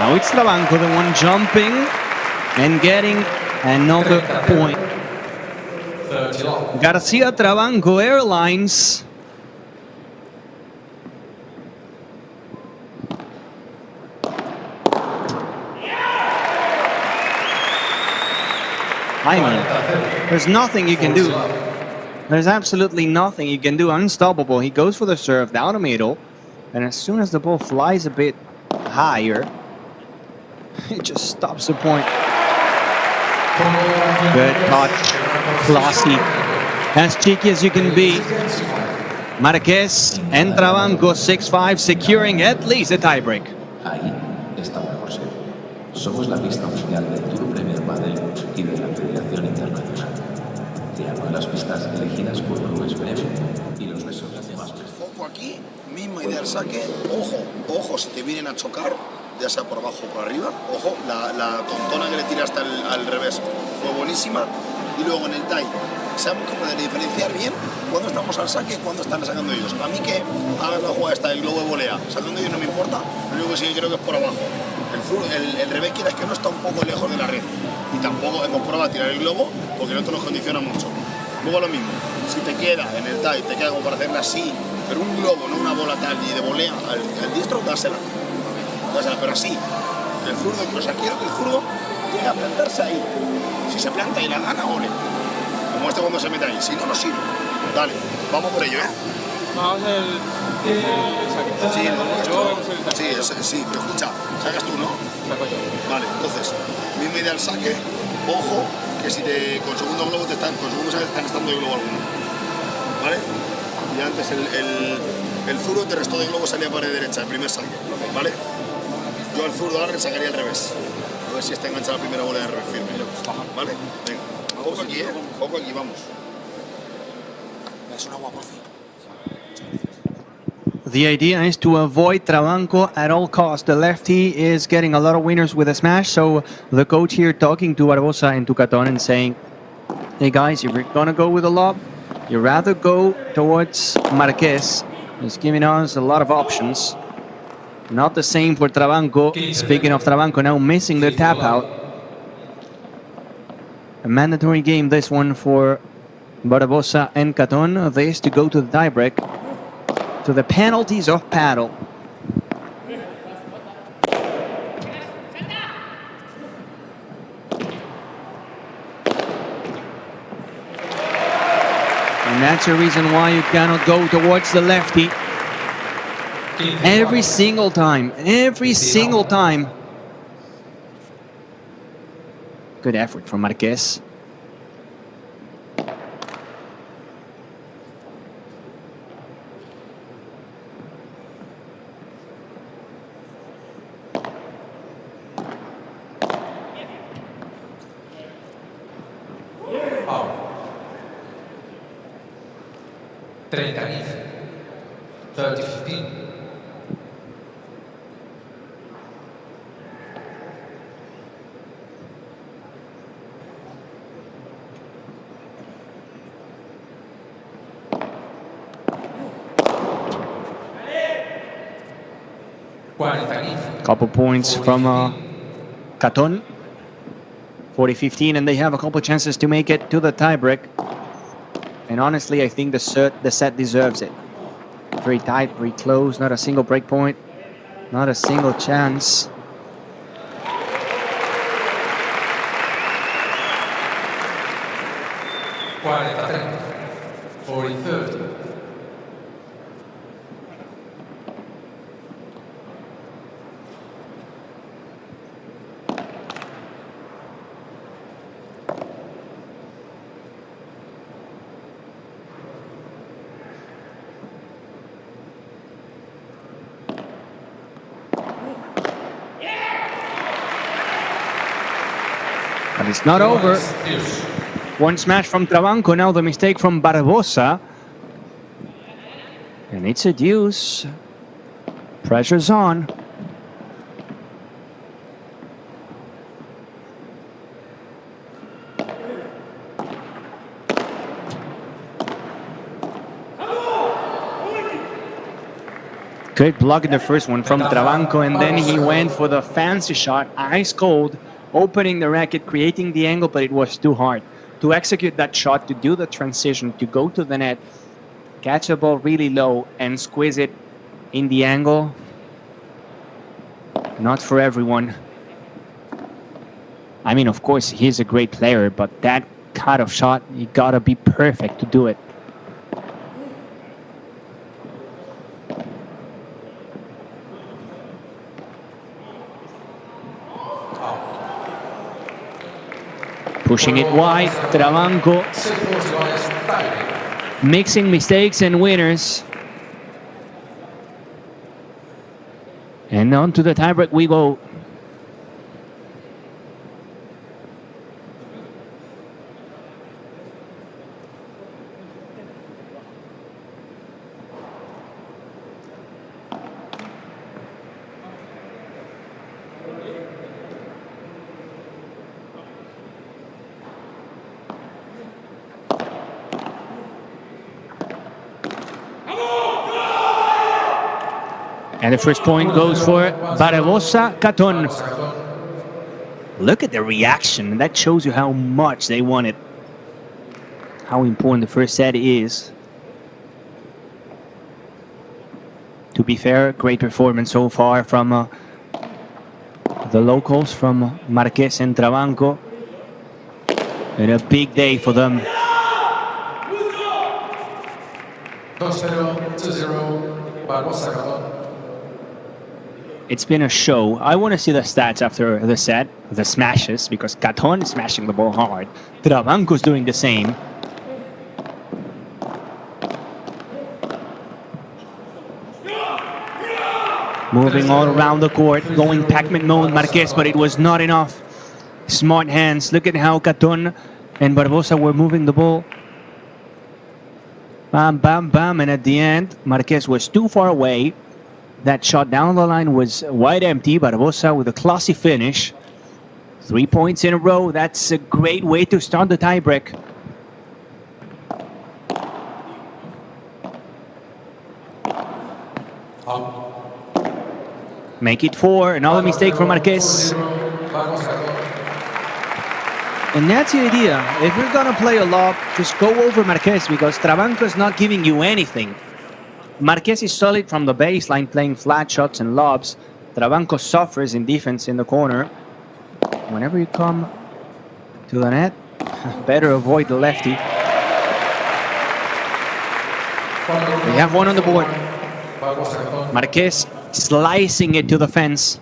Speaker 13: Now it's Travanco, the one jumping and getting another point. Garcia Travanco Airlines. I mean, there's nothing you can do. There's absolutely nothing you can do. Unstoppable. He goes for the serve down the middle, and as soon as the ball flies a bit higher, he just stops the point. Good touch. Classy. As cheeky as you can be. Marquez and Travanco 6-5, securing at least a tiebreak.
Speaker 12: Ahí está mejor ser. Somos la pista oficial del Tour Premier Padel y de la Federación Internacional. Te hablo de las pistas elegidas por clubes breve y los besos más.
Speaker 11: Foco aquí, misma idea del saque. Ojo, si te vienen a chocar, ya sea por abajo o por arriba. Ojo, la tontona que le tiraste al revés fue buenísima. Y luego en el tie, sabemos que poder diferenciar bien cuándo estamos al saque y cuándo están sacando ellos. A mí que hagas la jugada esta, el globo de volea, sacando ellos no me importa, lo único que sí creo que es por abajo. El revés quieras que no está un poco lejos de la red. Y tampoco hemos probado a tirar el globo porque no te nos condiciona mucho. Luego lo mismo, si te queda en el tie, te queda como para hacerla así, pero un globo, no una bola tal y de volea al diestro, dásela, pero así. El zurdo, o sea, quiero que el zurdo llegue a plantarse ahí. Si se planta y la gana, ole. Como este cuando se mete ahí, si no, no sirve. Dale, vamos por ello, ¿eh?
Speaker 5: Vamos el saque.
Speaker 11: Sí, sí, pero escucha, sacas tú, ¿no?
Speaker 5: Saco yo.
Speaker 11: Vale, entonces, misma idea al saque, ojo, que si con segundo globo te están estando de globo alguno. ¿Vale? Y antes el zurdo te restó de globo, salía para la derecha, el primer saque. ¿Vale? Yo al zurdo ahora le sacaría al revés. A ver si está enganchada la primera bola de revés firme. ¿Vale? Venga. Foco aquí, Foco aquí, vamos. Es una guapa.
Speaker 13: The idea is to avoid Travanco at all costs. The lefty is getting a lot of winners with a smash, so the coach here talking to Barbosa and to Caton and saying, hey guys, if you're gonna go with a lob, you rather go towards Marquez. He's giving us a lot of options. Not the same for Travanco. Speaking of Travanco, now missing the tap out. A mandatory game, this one for Barbosa and Caton. This to go to the tiebreak, to the penalties of Padel. And that's the reason why you cannot go towards the lefty. Every single time. Good effort from Marquez.
Speaker 19: Pablo. 30-15. 30-15.
Speaker 13: Couple points from Caton. 40-15, and they have a couple chances to make it to the tiebreak. And honestly, I think the set deserves it. Very tight, very close, not a single break point, not a single chance. But it's not over. One smash from Travanco, now the mistake from Barbosa. And it's a deuce. Pressure's on. Good block in the first one from Trabanco, and then he went for the fancy shot, ice cold, opening the racket, creating the angle, but it was too hard to execute that shot, to do the transition, to go to the net, catch the ball really low, and squeeze it in the angle. Not for everyone. I mean, of course, he's a great player, but that cut-off shot, you gotta be perfect to do it. Pushing it wide, Trabanco. Mixing mistakes and winners. And on to the tiebreak we go. And the first point goes for Barbosa Caton. Look at the reaction. That shows you how much they want it. How important the first set is. To be fair, great performance so far from the locals, from Marquez and Trabanco. And a big day for them.
Speaker 19: 2-0, 2-0, Barbosa Caton.
Speaker 13: It's been a show. I want to see the stats after the set, the smashes, because Caton is smashing the ball hard. Trabanco's doing the same. Moving all around the court, going Pac-Man mode, Marquez, but it was not enough. Smart hands. Look at how Caton and Barbosa were moving the ball. Bam, bam, bam, and at the end, Marquez was too far away. That shot down the line was wide empty. Barbosa with a classy finish. 3 points in a row. That's a great way to start the tiebreak. Make it 4. Another mistake from Marquez. And that's the idea. If you're going to play a lob, just go over Marquez, because Trabanco is not giving you anything. Marquez is solid from the baseline, playing flat shots and lobs. Trabanco suffers in defense in the corner. Whenever you come to the net, better avoid the lefty. We have one on the board. Marquez slicing it to the fence.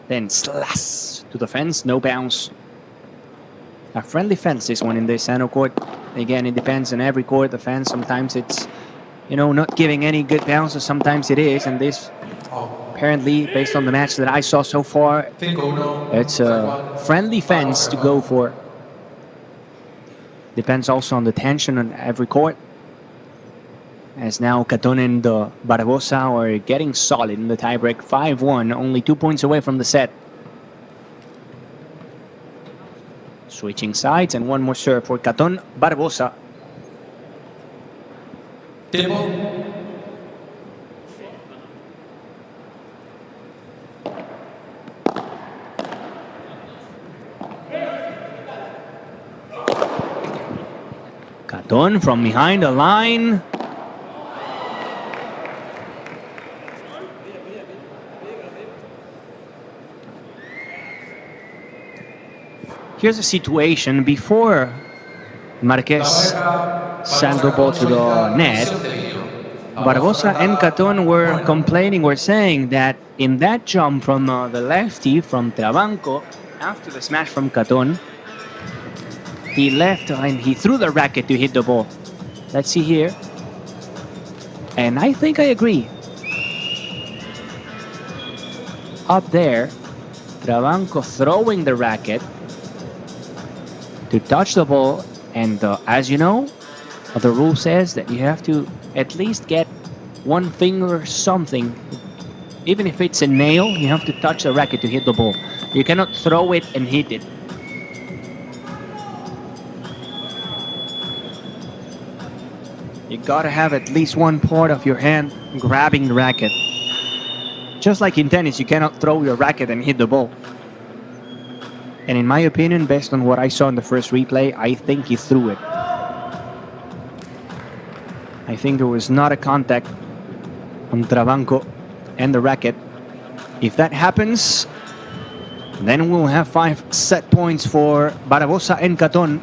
Speaker 13: Then slash to the fence, no bounce. A friendly fence, this one in the center court. Again, it depends on every court. The fence, sometimes it's, you know, not giving any good bounces. Sometimes it is, and this, apparently, based on the match that I saw so far, it's a friendly fence to go for. Depends also on the tension on every court. As now Caton and Barbosa are getting solid in the tiebreak. 5-1, only 2 points away from the set. Switching sides, and one more serve for Caton. Barbosa. Caton from behind the line. Here's a situation before Marquez sent the ball to the net. Barbosa and Caton were complaining, were saying that in that jump from the lefty, from Trabanco, after the smash from Caton, he left and he threw the racket to hit the ball. Let's see here. And I think I agree. Up there, Trabanco throwing the racket to touch the ball, and as you know, the rule says that you have to at least get one finger or something. Even if it's a nail, you have to touch the racket to hit the ball. You cannot throw it and hit it. You You gotta have at least one part of your hand grabbing the racket. Just like in tennis, you cannot throw your racket and hit the ball. And in my opinion, based on what I saw in the first replay, I think he threw it. I think there was not a contact on Trabanco and the racket. If that happens, then we'll have 5 set points for Barbosa and Caton.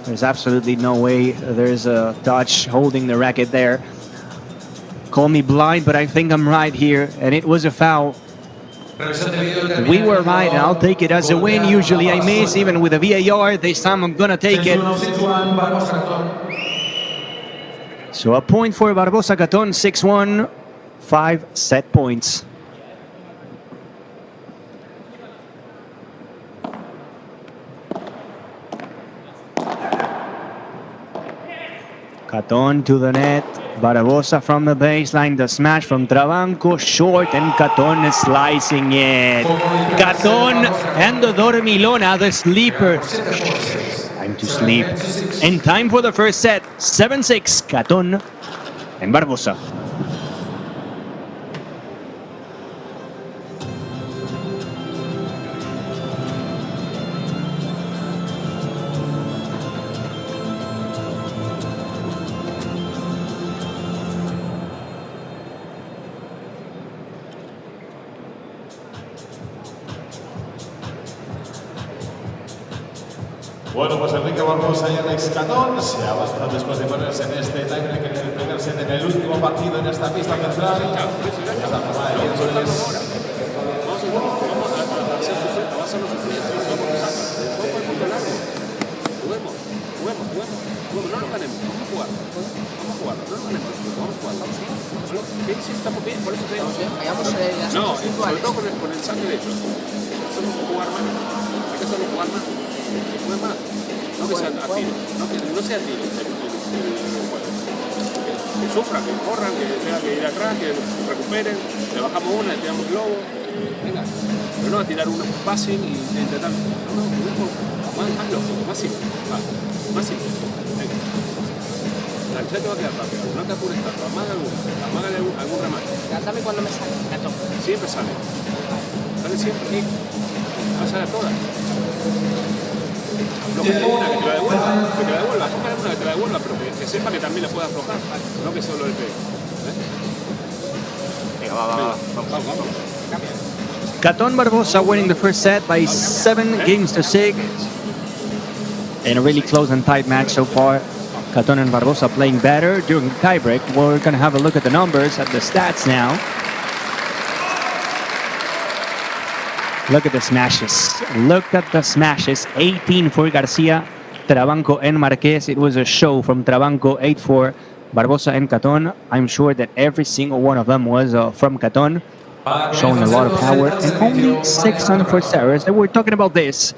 Speaker 13: There's absolutely no way there's a touch holding the racket there. Call me blind, but I think I'm right here, and it was a foul. We were right, and I'll take it as a win. Usually I miss, even with a VAR. This time I'm gonna take it. So a point for Barbosa Caton, 6-1, 5 set points. Caton to the net. Barbosa from the baseline, the smash from Trabanco, short, and Caton is slicing it. Caton and the Dormilona, the sleeper. Time to sleep. And time for the first set, 7-6, Caton and Barbosa.
Speaker 1: Bueno, pues Enrique Barbosa y Alex Caton se avanzan después de ponerse en este tiebreak en el primer set en el último partido en esta pista central. Esta jornada de miércoles.
Speaker 2: Estamos bien, por eso te digo. No, sobre todo con el saque de hecho. Hacemos jugar más. Hay que hacerlo jugar más. Jugar más. No que sea a tiro. No sea a tiro. Que sufran, que corran, que tengan que ir atrás, que recuperen. Le bajamos una, le tiramos globo. Venga. Pero no a tirar un passing y intentar. No, más lógico, más simple. Más simple. Venga. La lucha te va a quedar rápido, no te apures tanto, amágale algún remate.
Speaker 6: Cántame cuando me sale, gato.
Speaker 2: Siempre sale. Sale siempre. Sí. Va a salir a todas. Aflójate una que te la devuelva, aflójale una que te la devuelva, pero que sepa que también la puede aflojar, no que solo le pegue. Venga, vamos.
Speaker 13: Caton Barbosa winning the first set by 7 games to 6. In a really close and tight match so far. Caton and Barbosa playing better during the tiebreak. We're going to have a look at the numbers, at the stats now. Look at the smashes. Look at the smashes. 18 for Garcia, Trabanco and Marquez. It was a show from Trabanco, 8 for Barbosa and Caton. I'm sure that every single one of them was from Caton, showing a lot of power. And only 6 unforced errors. And we're talking about this.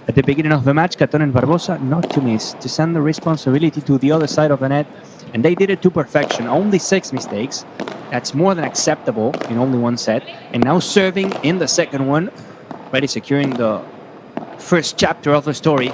Speaker 13: At the beginning of the match, Caton and Barbosa not to miss, to send the responsibility to the other side of the net, and they did it to perfection. Only 6 mistakes. That's more than acceptable in only one set. And now serving in the second one, already securing the first chapter of the story.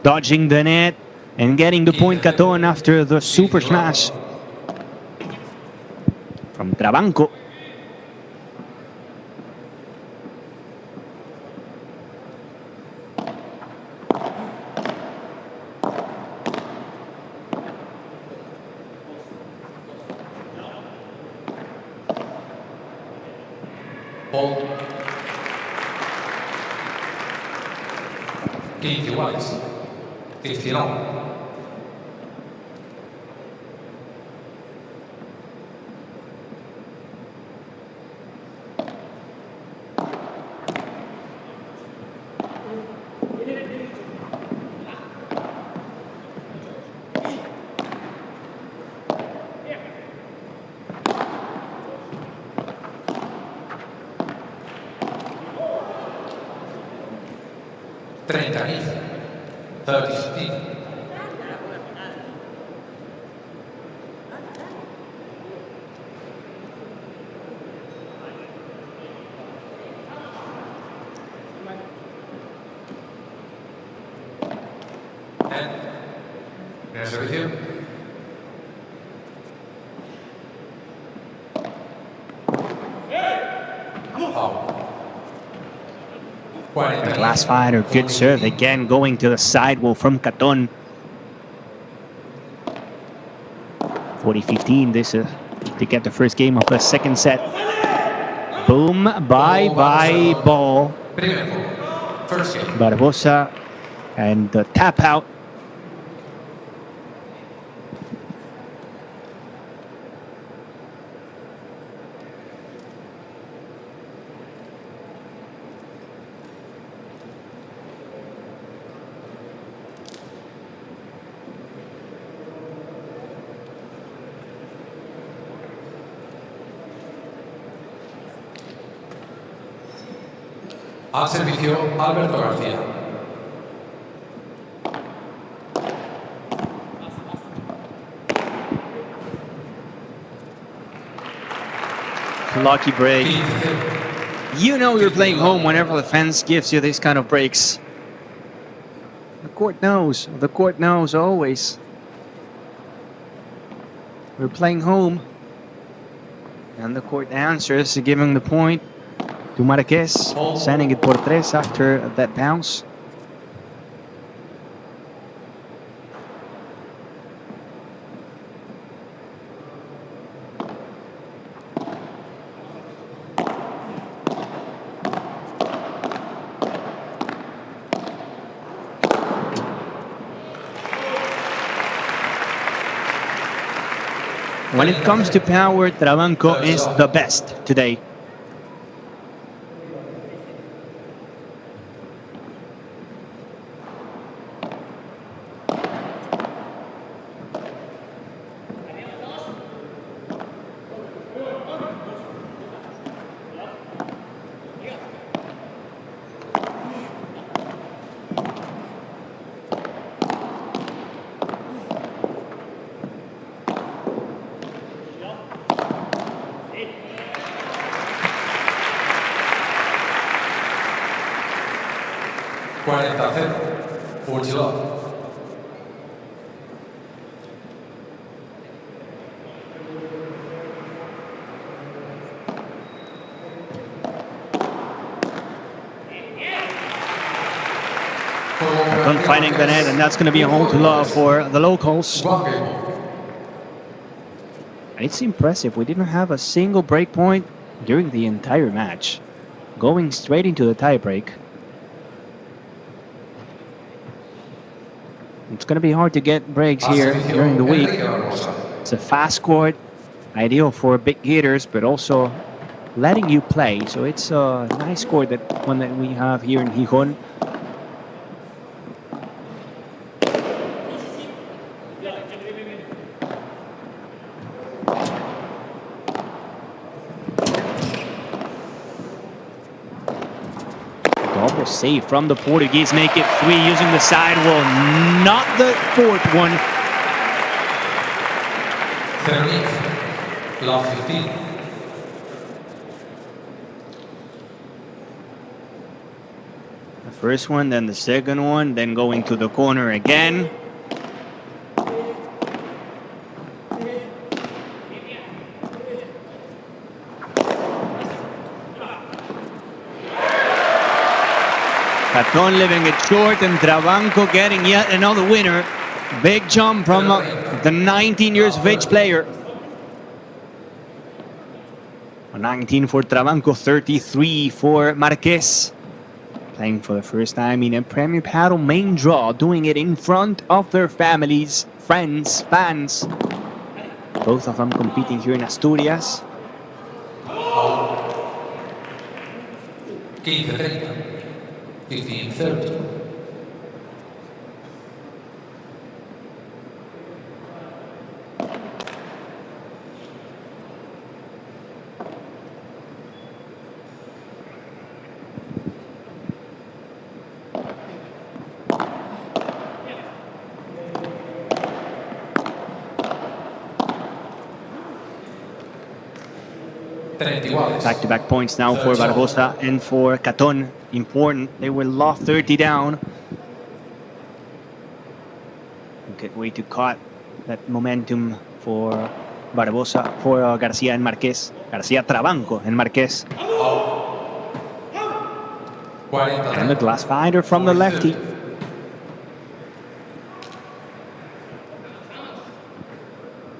Speaker 13: Dodging the net and getting the point Caton after the super smash from Trabanco.
Speaker 19: Hold. 15 iguales. 15 all. 30-15. Primer servicio.
Speaker 13: The glass fighter, good serve again, going to the sidewall from Caton. 40-15, this is to get the first game of the second set. Boom, bye ball. Barbosa and the tap out.
Speaker 19: Al servicio, Alberto García.
Speaker 13: Lucky break. You know you're playing home whenever the fence gives you these kind of breaks. The court knows always. We're playing home. And the court answers, giving the point to Marquez, sending it por tres after that bounce. When it comes to power, Trabanco is the best today. Finding the net, and that's going to be a hole to love for the locals. And it's impressive. We didn't have a single break point during the entire match, going straight into the tie break. It's going to be hard to get breaks here during the week. It's a fast court, ideal for big hitters, but also letting you play. So it's a nice court, that one that we have here in Gijon. Save from the Portuguese, make it 3 using the sidewall, not the fourth one.
Speaker 19: Love 15.
Speaker 13: The first one, then the second one, then going to the corner again. Caton leaving it short, and Trabanco getting yet another winner. Big jump from the 19 years of age player. 19 for Trabanco, 33 for Marquez. Playing for the first time in a Premier Padel main draw, doing it in front of their families, friends, fans. Both of them competing here in Asturias.
Speaker 19: 15-30. 15-30.
Speaker 13: Back-to-back points now for Barbosa and for Caton. Important. They were lost 30 down. Good way to cut that momentum for Barbosa, for Garcia and Marquez. Garcia Trabanco and Marquez. And the glass fighter from the lefty.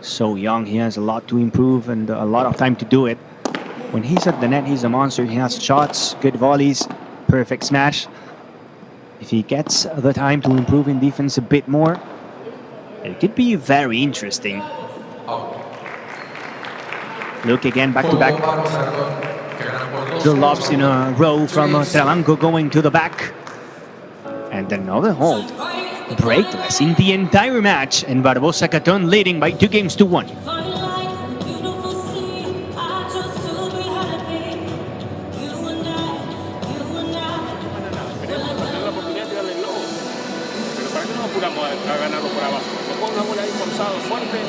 Speaker 13: So young, he has a lot to improve and a lot of time to do it. When he's at the net, he's a monster. He has shots, good volleys, perfect smash. If he gets the time to improve in defense a bit more, it could be very interesting. Look again, back to back. Two lobs in a row from Trabanco going to the back. And another hold. Breakless in the entire match. And Barbosa Caton leading by 2-1.
Speaker 2: A ganarlo por abajo. Le pongo una bola ahí forzado, fuerte.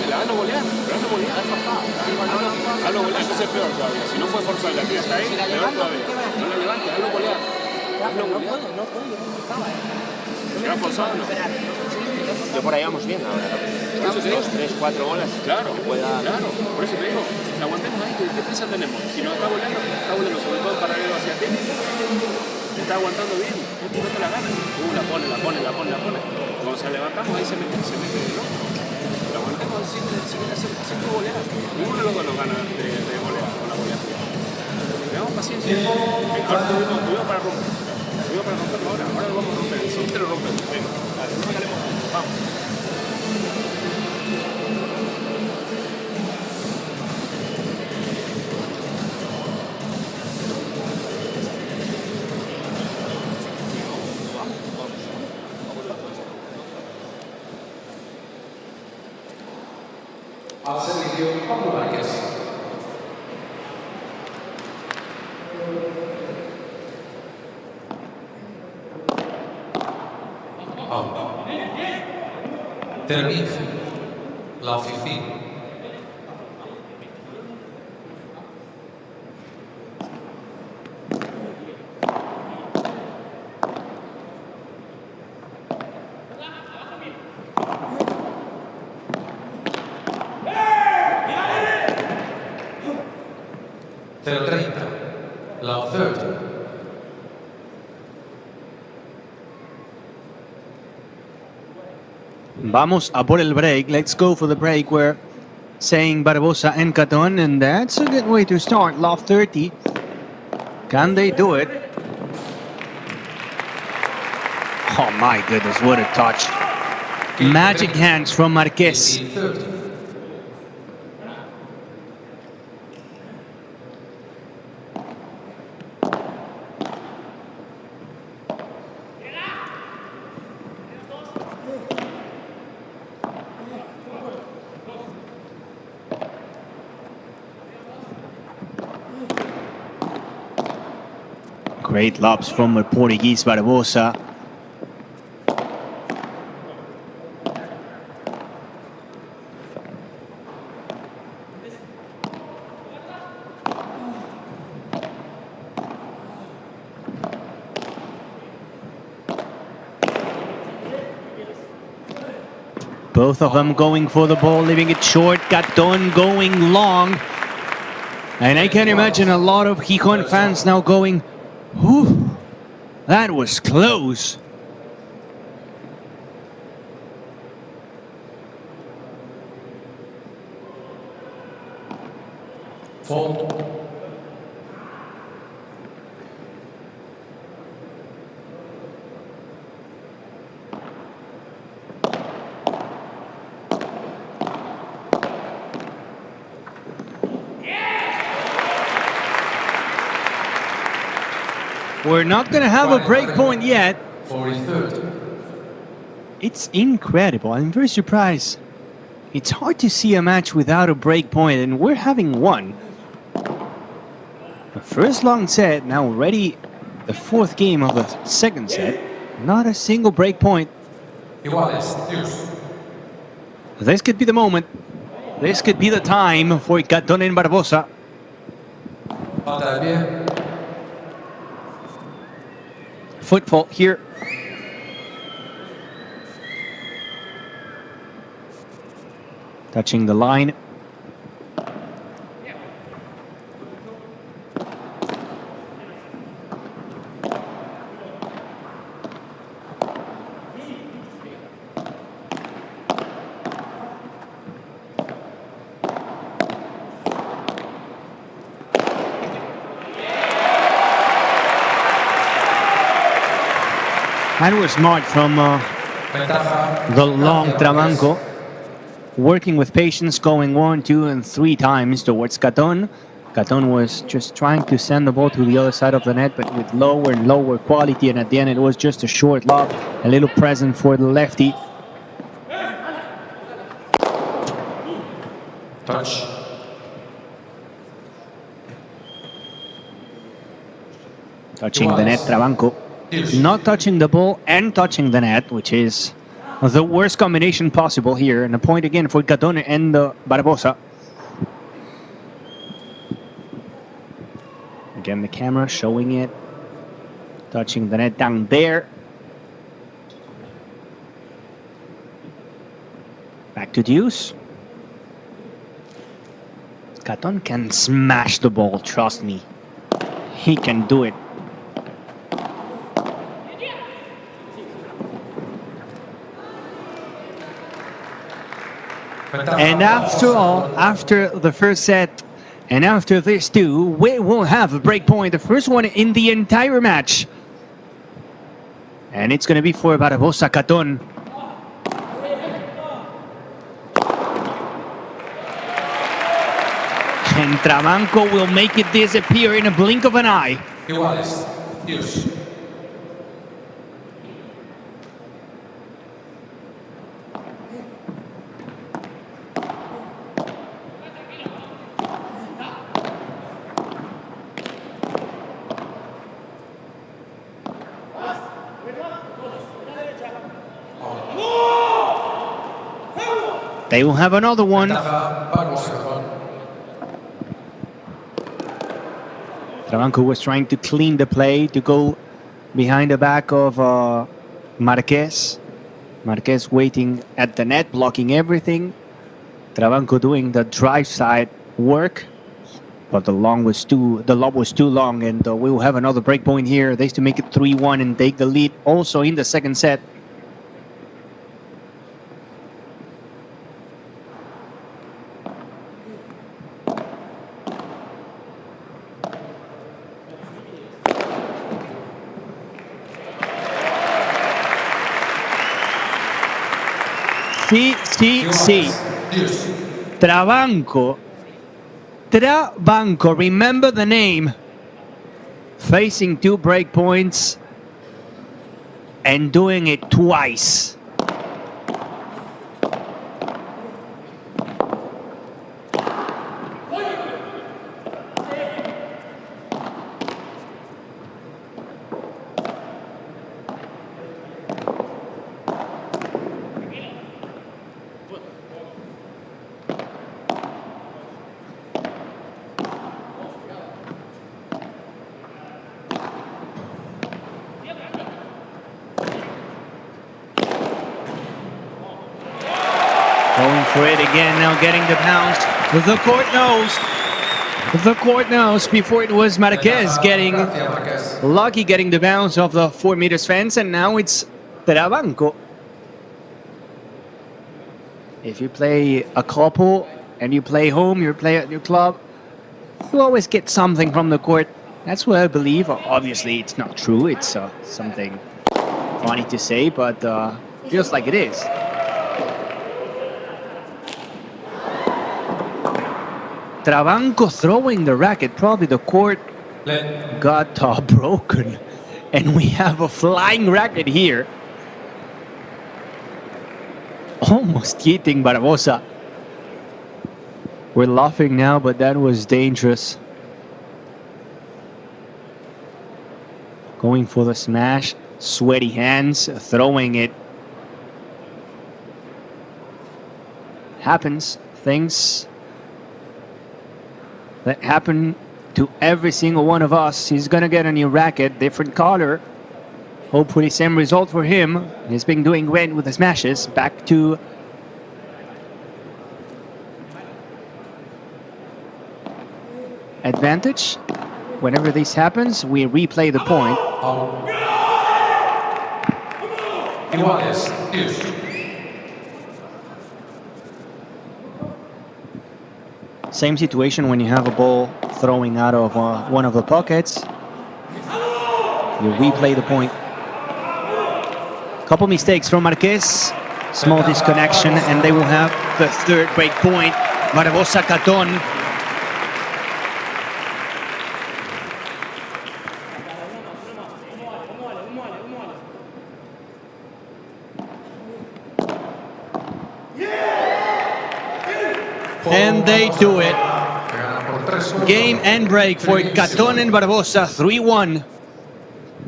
Speaker 2: La van a golear, pero no golear, es forzado. Hazlo golear, eso es peor todavía. Si no fue forzado y la tira está ahí, peor todavía. No la levantes, hazlo golear. Hazlo golear. No puedo, no forzaba. ¿Era forzado o no?
Speaker 14: Yo por ahí vamos bien ahora. Estamos 2, 3, 4 bolas.
Speaker 2: Claro, claro. Por eso te digo, aguantemos ahí, ¿qué prisa tenemos? Si no está volando sobre todo paralelo hacia ti. Está aguantando bien, no te la gana. La pone. Cuando se levantamos ahí se mete, ¿no? La aguantamos haciendo golear. Ninguno de los dos nos gana de golear con la goleada. Tenemos paciencia. Ahora tuvimos cuidado para romper. Cuidado para romperlo ahora. Ahora lo vamos a romper. Si usted lo rompe, venga. Dale, no regalemos. Vamos.
Speaker 19: Al servicio, Pablo Márquez. Termina la oficina.
Speaker 13: Vamos a por el break. Let's go for the break. We're saying Barbosa and Caton, and that's a good way to start. Love 30. Can they do it? Oh my goodness, what a touch. Magic hands from Marquez. Great lobs from Portuguese Barbosa. Both of them going for the ball, leaving it short. Caton going long. And I can imagine a lot of Gijon fans now going, whew, that was close.
Speaker 19: Fault.
Speaker 13: We're not going to have a break point yet.
Speaker 19: 43rd.
Speaker 13: It's incredible. I'm very surprised. It's hard to see a match without a break point, and we're having one. The first long set, now already the fourth game of the second set. Not a single break point. This could be the moment. This could be the time for Caton and Barbosa.
Speaker 19: Falta de pie.
Speaker 13: Foot fault here. Touching the line. That was smart from the long Trabanco. Working with patience, going 1, 2, and 3 times towards Caton. Caton was just trying to send the ball to the other side of the net, but with lower and lower quality. And at the end, it was just a short lob, a little present for the lefty.
Speaker 19: Touch.
Speaker 13: Touching the net, Trabanco. Not touching the ball and touching the net, which is the worst combination possible here. And a point again for Caton and Barbosa. Again, the camera showing it. Touching the net down there. Back to deuce. Caton can smash the ball, trust me. He can do it. And after all, after the first set, and after this too, we will have a break point, the first one in the entire match. And it's going to be for Barbosa Caton. And Trabanco will make it disappear in a blink of an eye.
Speaker 19: Iguales. Dios.
Speaker 13: They will have another one. Trabanco was trying to clean the play to go behind the back of Marquez. Marquez waiting at the net, blocking everything. Trabanco doing the drive side work, but the lob was too long, and we will have another break point here. They to make it 3-1 and take the lead also in the second set. Sí. Trabanco, remember the name. Facing 2 break points and doing it twice. For it again, now getting the bounce. The court knows before it was Marquez getting lucky getting the bounce of the 4 meters fence, and now it's Trabanco. If you play a couple and you play home, you play at your club, you always get something from the court. That's what I believe. Obviously, it's not true. It's something funny to say, but feels like it is. Trabanco throwing the racket. Probably the court got broken. And we have a flying racket here. Almost hitting Barbosa. We're laughing now, but that was dangerous. Going for the smash. Sweaty hands. Throwing it. Happens. Things that happen to every single one of us. He's gonna get a new racket, different color. Hopefully same result for him. He's been doing great with the smashes. Back to advantage. Whenever this happens, we replay the point. Same situation when you have a ball throwing out of one of the pockets. You replay the point. Couple mistakes from Marquez. Small disconnection, and they will have the third break point. Barbosa Caton. And they do it. Game and break for Caton and Barbosa, 3-1.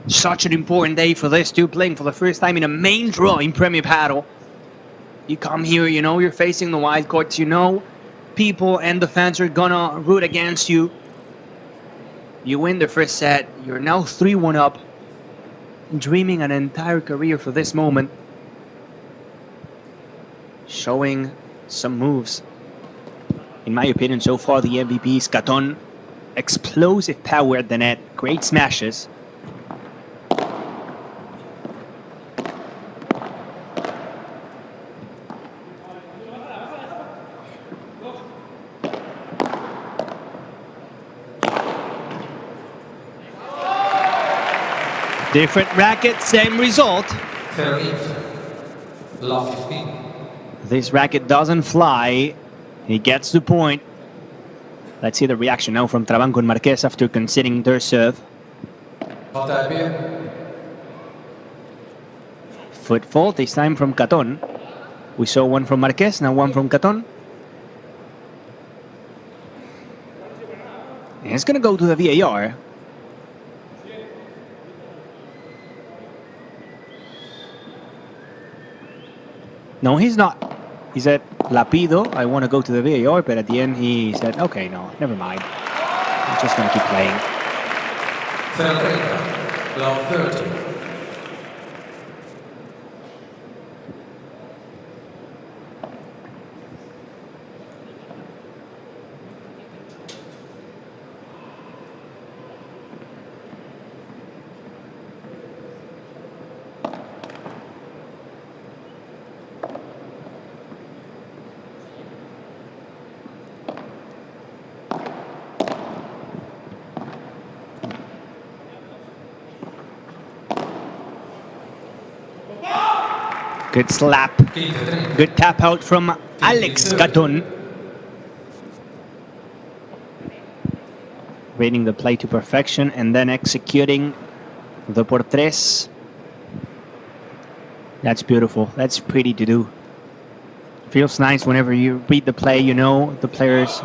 Speaker 13: Such an important day for these two, playing for the first time in a main draw in Premier Padel. You come here, you know you're facing the wild cards, you know people and the fans are gonna root against you. You win the first set, you're now 3-1 up, dreaming an entire career for this moment. Showing some moves. In my opinion, so far the MVP is Caton. Explosive power at the net, great smashes. Different racket, same result. This racket doesn't fly. He gets the point. Let's see the reaction now from Trabanco and Marquez after conceding their serve. Foot fault, this time from Caton. We saw one from Marquez, now one from Caton. And it's going to go to the VAR. No, he's not. He said, Lapido, I want to go to the VAR, but at the end he said, okay, no, never mind. I'm just going to keep playing.
Speaker 19: 30.
Speaker 13: Good slap. Good tap out from Alex Caton. Reading the play to perfection and then executing the por tres. That's beautiful. That's pretty to do. Feels nice whenever you read the play, you know the players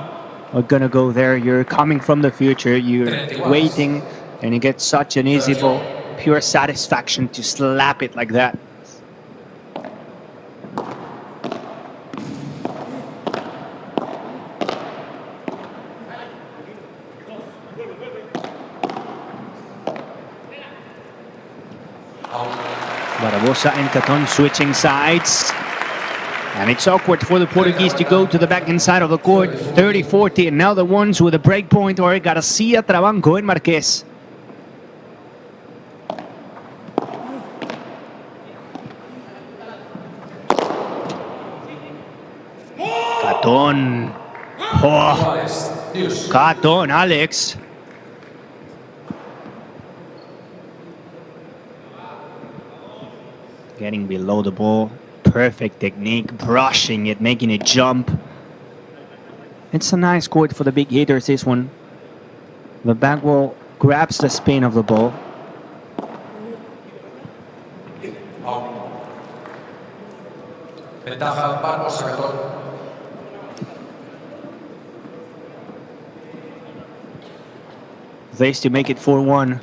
Speaker 13: are gonna go there. You're coming from the future, you're waiting, and you get such an easy ball. Pure satisfaction to slap it like that. Barbosa and Caton switching sides. And it's awkward for the Portuguese to go to the backhand side of the court. 30-40, and now the ones with a break point are Garcia, Trabanco, and Marquez. Caton. Oh. Caton, Alex. Getting below the ball. Perfect technique, brushing it, making it jump. It's a nice court for the big hitters, this one. The back wall grabs the spin of the ball. This to make it 4-1.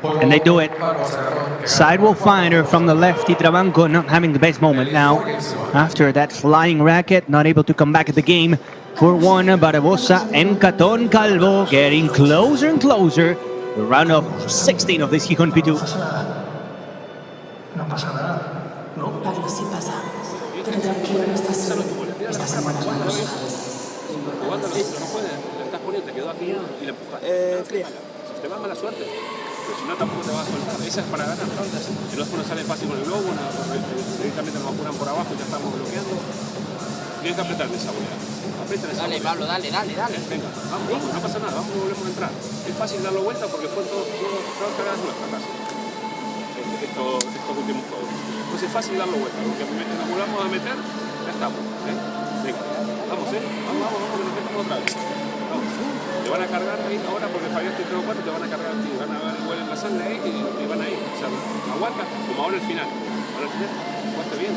Speaker 13: And they do it. Sidewall finder from the lefty. Trabanco not having the best moment now. After that flying racket, not able to come back at the game for Juan. Barbosa and Caton Calvo getting closer and closer. The round of 16 of this Gijon P2.
Speaker 7: No pasa nada, ¿no?
Speaker 21: Pablo, sí pasa. Pero tranquilo, no estás solo. Estás en buenas manos, ¿sabes?
Speaker 2: Jugando, no puede, le estás poniendo, te quedó aquí y le empujas. Si te va mala suerte, pero si no tampoco te va a soltar. Esa es para ganar. Si no, después no sale fácil con el globo, directamente nos apuran por abajo y ya estamos bloqueando. Tienes que apretar esa bolera.
Speaker 6: Dale, Pablo, dale.
Speaker 2: Venga, vamos, no pasa nada, vamos, volvemos a entrar. Es fácil darlo vuelta porque fue todas cagadas nuestras casi. Estos últimos juegos. Pues es fácil darlo vuelta, porque nos volvamos a meter, ya estamos. Venga, vamos, vamos, que nos metemos otra vez. Vamos. Te van a cargar ahí ahora porque fallaste 3 o 4, te van a cargar aquí, van a ver igual en la sangre ahí y van ahí. O sea, aguanta, como ahora el final. Ahora el final, aguanta bien.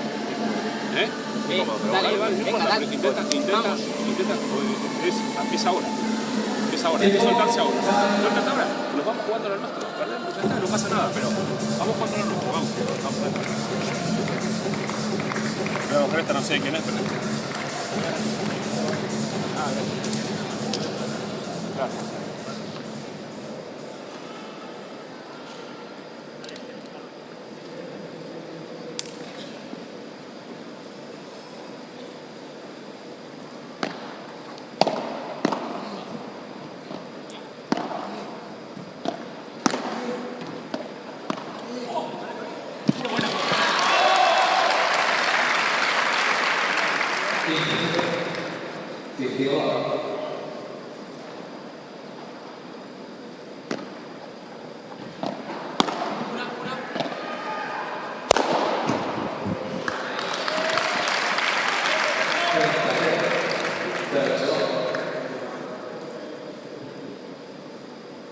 Speaker 2: Vale, no importa, pero intenta, es ahora. Hay que soltarse ahora. Suéltate ahora, nos vamos jugando a lo nuestro. Perdemos, ya está, no pasa nada, pero vamos jugando a lo nuestro, vamos. Pero esta no sé quién es, pero... Gracias.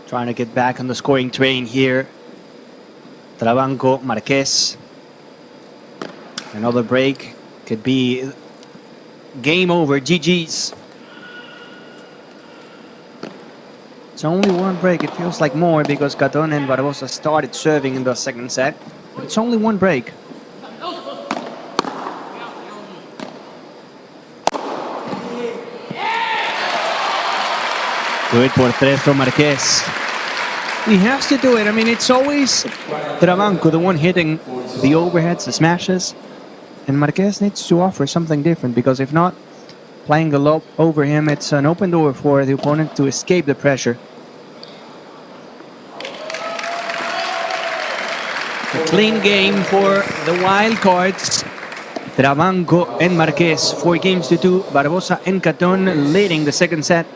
Speaker 13: Trying to get back on the scoring train here. Trabanco, Marquez. Another break. Could be game over, GG's. It's only one break. It feels like more because Caton and Barbosa started serving in the second set. But it's only one break. Good por 3 from Marquez. He has to do it. I mean, it's always Trabanco, the one hitting the overheads, the smashes. And Marquez needs to offer something different because if not, playing the lob over him, it's an open door for the opponent to escape the pressure. A clean game for the wild cards. Trabanco and Marquez, 4-2. Barbosa and Caton leading the second set.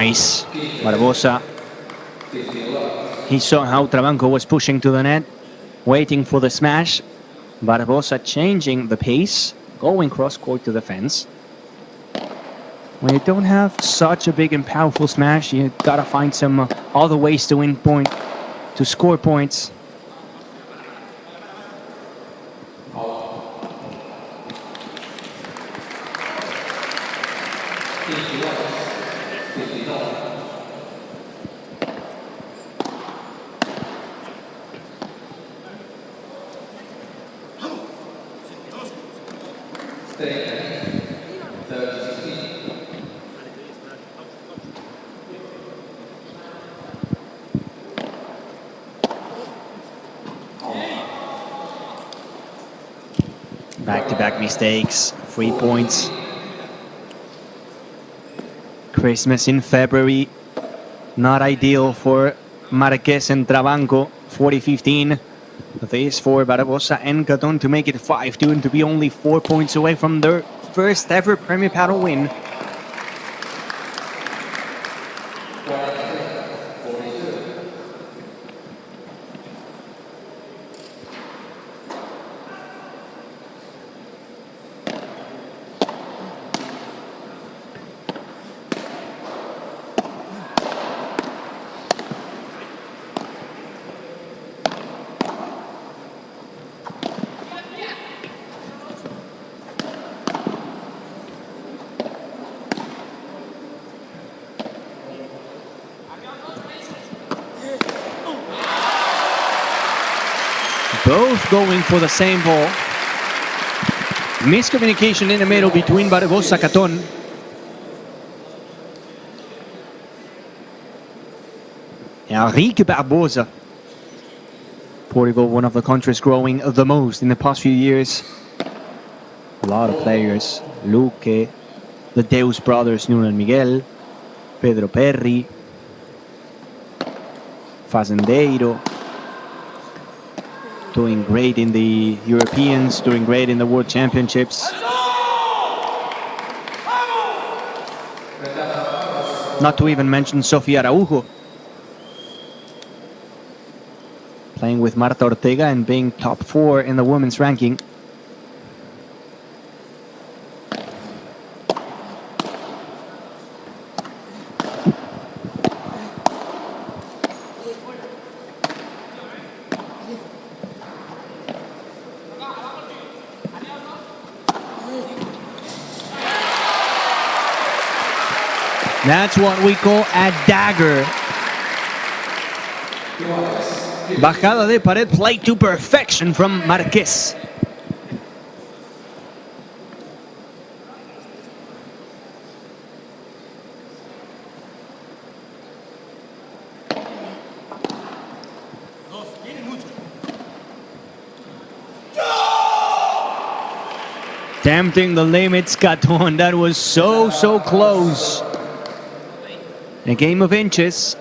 Speaker 13: Nice. Barbosa. He saw how Trabanco was pushing to the net, waiting for the smash. Barbosa changing the pace, going cross-court to the fence. When you don't have such a big and powerful smash, you gotta find some other ways to win point, to score points. Back-to-back mistakes, 3 points. Christmas in February, not ideal for Marquez and Trabanco, 40-15. This for Barbosa and Caton to make it 5-2 and to be only 4 points away from their first ever Premier Padel win. Both going for the same ball. Miscommunication in the middle between Barbosa Caton. Enrique Barbosa. Portugal, one of the countries growing the most in the past few years. A lot of players. Luque, the Deus brothers, Nuno and Miguel, Pedro Perry, Fazendeiro. Doing great in the Europeans, doing great in the World Championships. Not to even mention Sofia Araujo. Playing with Marta Ortega and being top 4 in the women's ranking. That's what we call a dagger. Bajada de pared, played to perfection from Marquez. Tempting the limits, Caton. That was so close. A game of inches.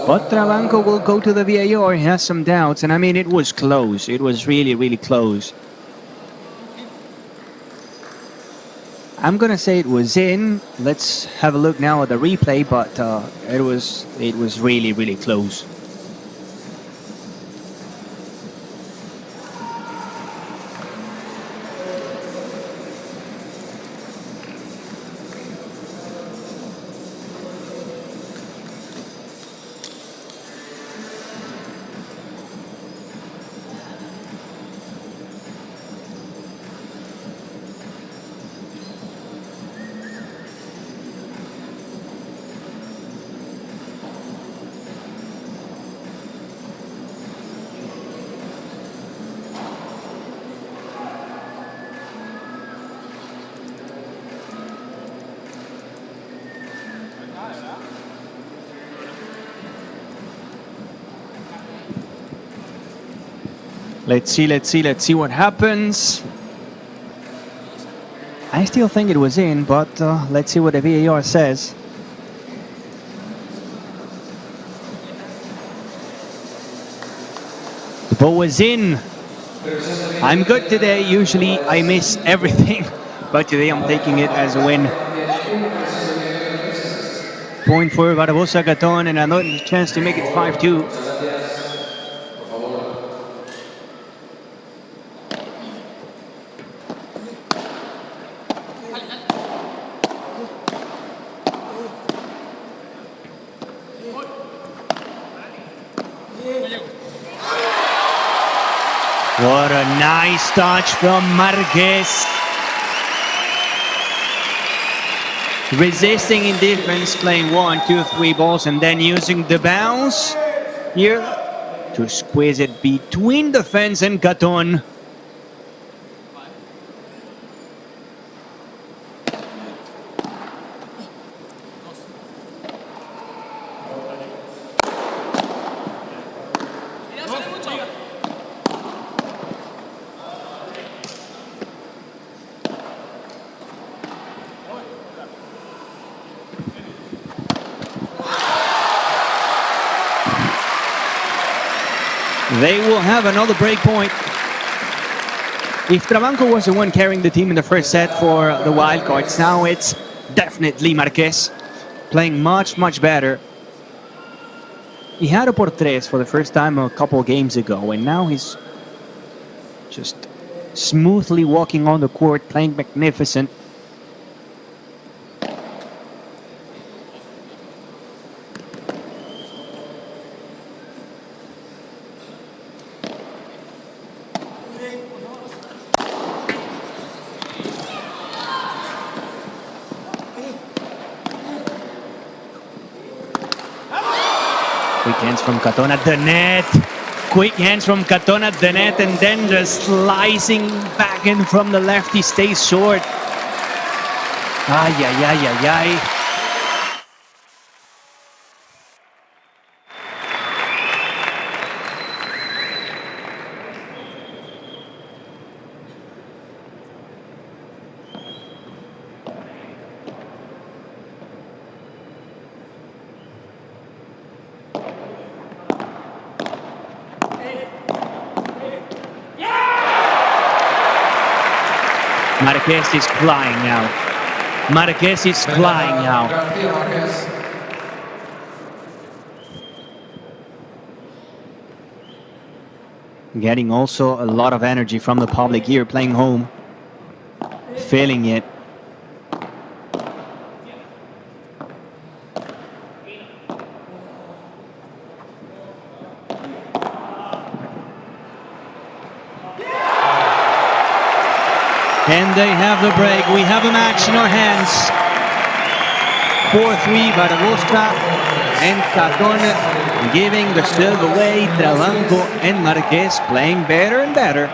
Speaker 13: But Trabanco will go to the VAR. He has some doubts, and I mean, it was close. It was really really close. I'm gonna say it was in. Let's have a look now at the replay, but it was really really close. Let's see what happens. I still think it was in, but let's see what the VAR says. The ball was in. I'm good today. Usually I miss everything, but today I'm taking it as a win. Point for Barbosa Caton and another chance to make it 5-2. What a nice touch from Marquez. Resisting in defense, playing 1, 2, 3 balls, and then using the bounce here to squeeze it between the fence and Caton. They will have another break point. If Trabanco was the one carrying the team in the first set for the wildcards, now it's definitely Marquez playing much better. He had a por tres for the first time a couple games ago, and now he's just smoothly walking on the court, playing magnificent. Quick hands from Caton at the net. Quick hands from Caton at the net, and then just slicing back in from the left. He stays short. Ay, ay, ay, ay, ay. Marquez is flying now. Marquez is flying now. Getting also a lot of energy from the public here, playing home. Feeling it. And they have the break. We have a match in our hands. 4-3 Barbosa and Caton giving the serve away. Trabanco and Marquez playing better and better.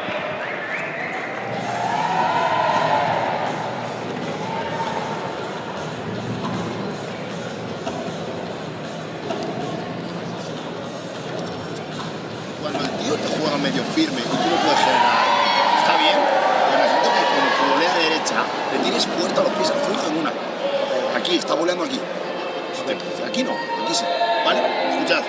Speaker 11: Cuando el tío te juega medio firme y tú no puedes generar, está bien, pero necesito que con tu volea derecha le tires fuerte a los pies al fondo en una. Aquí, está voleando aquí. Aquí no, aquí sí. ¿Vale? Escuchad,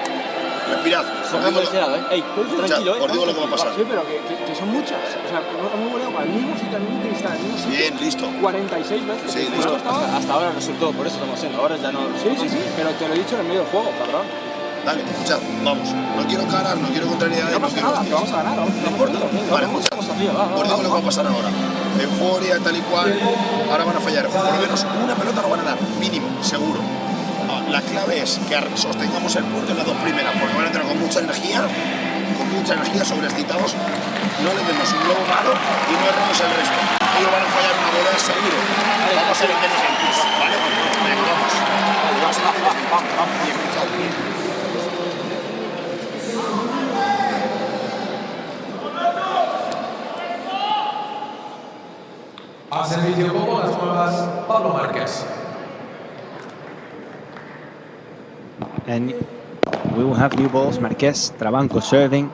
Speaker 11: respirad. Os digo lo que va a pasar.
Speaker 5: Sí, pero que son muchas. O sea, hemos voleado al mismo sitio, al mismo cristal, al mismo sitio.
Speaker 11: Bien, listo.
Speaker 5: 46 veces.
Speaker 11: Sí, listo.
Speaker 2: Hasta ahora resultó, por eso estamos haciendo. Ahora ya no.
Speaker 5: Sí, pero te lo he dicho en el medio del juego, cabrón.
Speaker 11: Dale, escuchad, vamos. No quiero caras, no quiero contrariedades.
Speaker 5: No pasa nada, que vamos a ganar.
Speaker 11: No importa. Vale, escuchad. Os digo lo que va a pasar ahora. Euforia, tal y cual. Ahora van a fallar. Por lo menos una pelota no van a dar. Mínimo, seguro. La clave es que sostengamos el punto en las dos primeras, porque van a entrar con mucha energía, sobreexcitados. No le demos un globo malo y no erremos el resto. Ellos van a fallar una bola seguro. Vamos a ser inteligentes, ¿vale? Venga, vamos. Vamos a ser inteligentes. Vamos, bien, bien.
Speaker 19: Al servicio como las nuevas, Pablo Márquez.
Speaker 13: And we will have new balls. Marquez, Trabanco serving.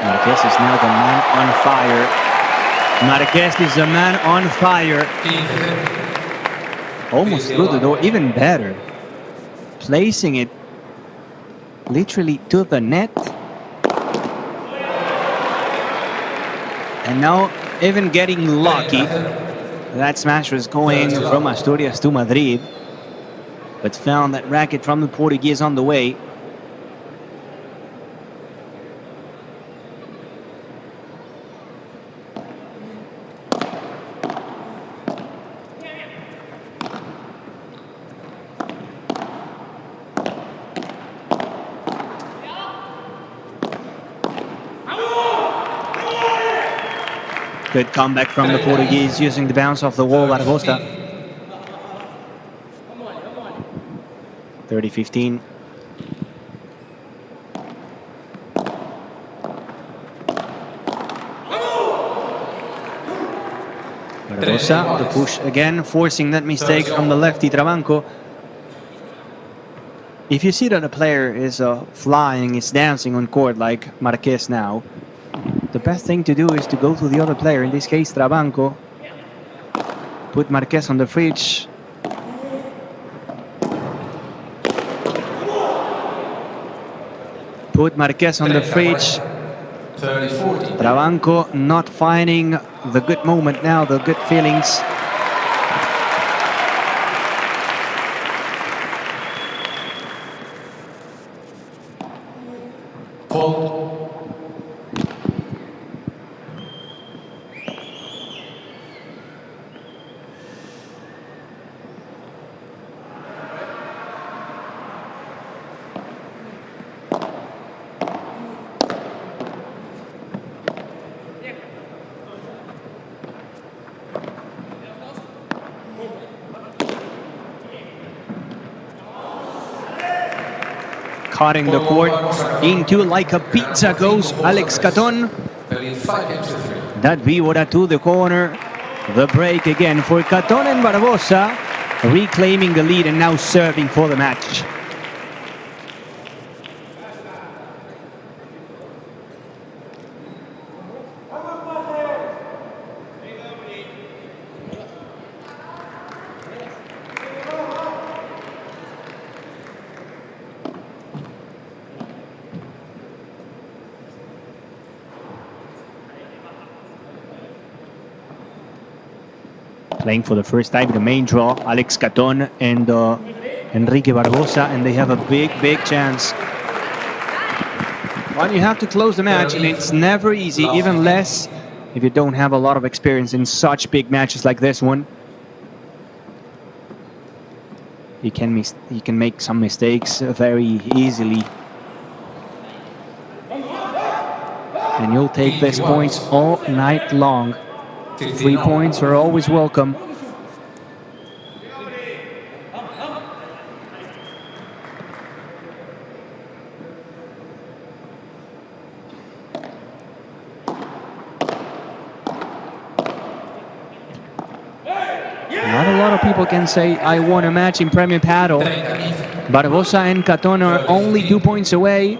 Speaker 13: Marquez is now the man on fire. Marquez is the man on fire. Almost through the door, even better. Placing it literally to the net. And now even getting lucky. That smash was going from Asturias to Madrid, but found that racket from the Portuguese on the way. Good comeback from the Portuguese using the bounce off the wall, Barbosa. 30-15. Barbosa, the push again, forcing that mistake from the lefty Trabanco. If you see that a player is flying, is dancing on court like Marquez now, the best thing to do is to go to the other player, in this case Trabanco, put Marquez on the fridge. Put Marquez on the fridge. Trabanco not finding the good moment now, the good feelings. cutting the court into like a pizza goes Alex Caton. That víbora to the corner. The break again for Caton and Barbosa, reclaiming the lead and now serving for the match. Playing for the first time in the main draw, Alex Caton and Enrique Barbosa, and they have a big chance. Well, you have to close the match, and it's never easy, even less if you don't have a lot of experience in such big matches like this one. You can make some mistakes very easily. And you'll take these points all night long. 3 points are always welcome. Not a lot of people can say, I won a match in Premier Padel. Barbosa and Caton are only 2 points away.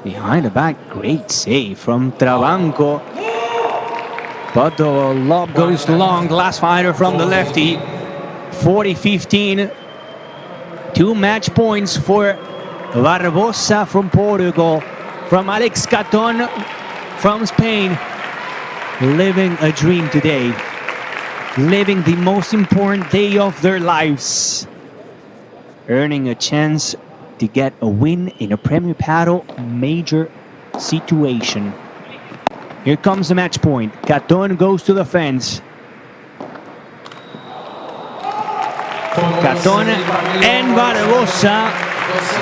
Speaker 13: Behind the back, great save from Trabanco. But the lob goes long. Glass fighter from the lefty. 40-15. 2 match points for Barbosa from Portugal. From Alex Caton from Spain. Living a dream today. Living the most important day of their lives. Earning a chance to get a win in a Premier Padel major situation. Here comes the match point. Caton goes to the fence. Caton and Barbosa.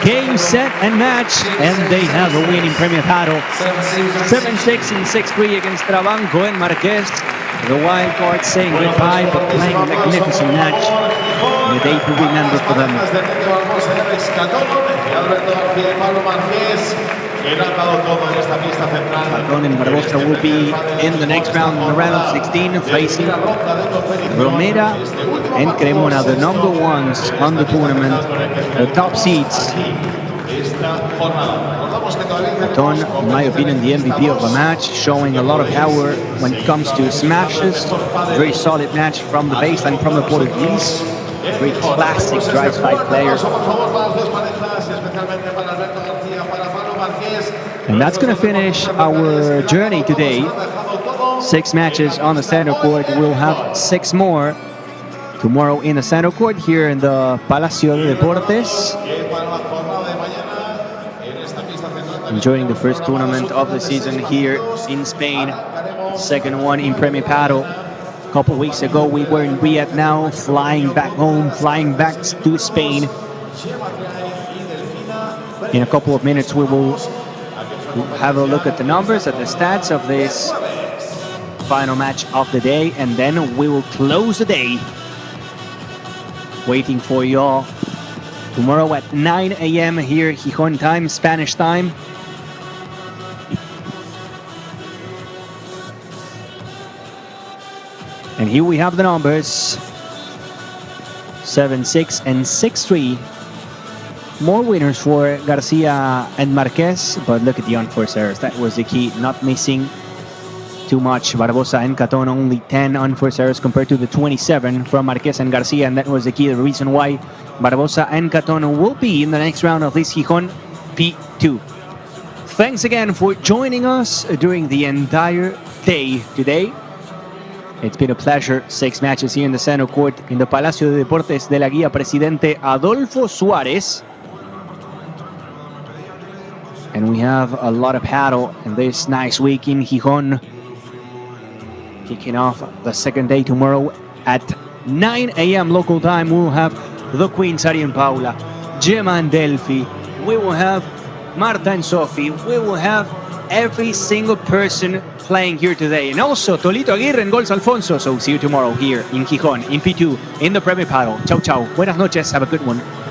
Speaker 13: Game, set, and match. And they have a win in Premier Padel. 7-6 and 6-3 against Trabanco and Marquez. The wild card saying goodbye, but playing a magnificent match. And a day to remember for them. Caton and Barbosa will be in the next round, in the round of 16, facing Romera and Cremona, the number ones on the tournament, the top seeds. Caton, in my opinion, the MVP of the match, showing a lot of power when it comes to smashes. Very solid match from the baseline from the Portuguese. Very classic drive side player. And that's going to finish our journey today. 6 matches on the center court. We'll have 6 more tomorrow in the center court here in the Palacio de Deportes. Enjoying the first tournament of the season here in Spain. Second one in Premier Padel. A couple weeks ago we were in Riyadh, now flying back home, flying back to Spain. In a couple of minutes we will have a look at the numbers, at the stats of this final match of the day, and then we will close the day. Waiting for y'all tomorrow at 9 a.m. here, Gijon time, Spanish time. And here we have the numbers. 7-6 and 6-3. More winners for Garcia and Marquez, but look at the unforced errors. That was the key, not missing too much. Barbosa and Caton only 10 unforced errors compared to the 27 from Marquez and Garcia, and that was the key, the reason why Barbosa and Caton will be in the next round of this Gijon P2. Thanks again for joining us during the entire day today. It's been a pleasure. 6 matches here in the center court in the Palacio de Deportes de la Guía Presidente Adolfo Suárez. And we have a lot of paddle in this nice week in Gijon. Kicking off the second day tomorrow at 9 a.m. local time. We'll have the Queens, Ari and Paula, Gemma and Delphi. We will have Marta and Sophie. We will have every single person playing here today. And also, Tolito Aguirre and Gols Alfonso. So see you tomorrow here in Gijon, in P2, in the Premier Padel. Ciao, ciao. Buenas noches. Have a good one.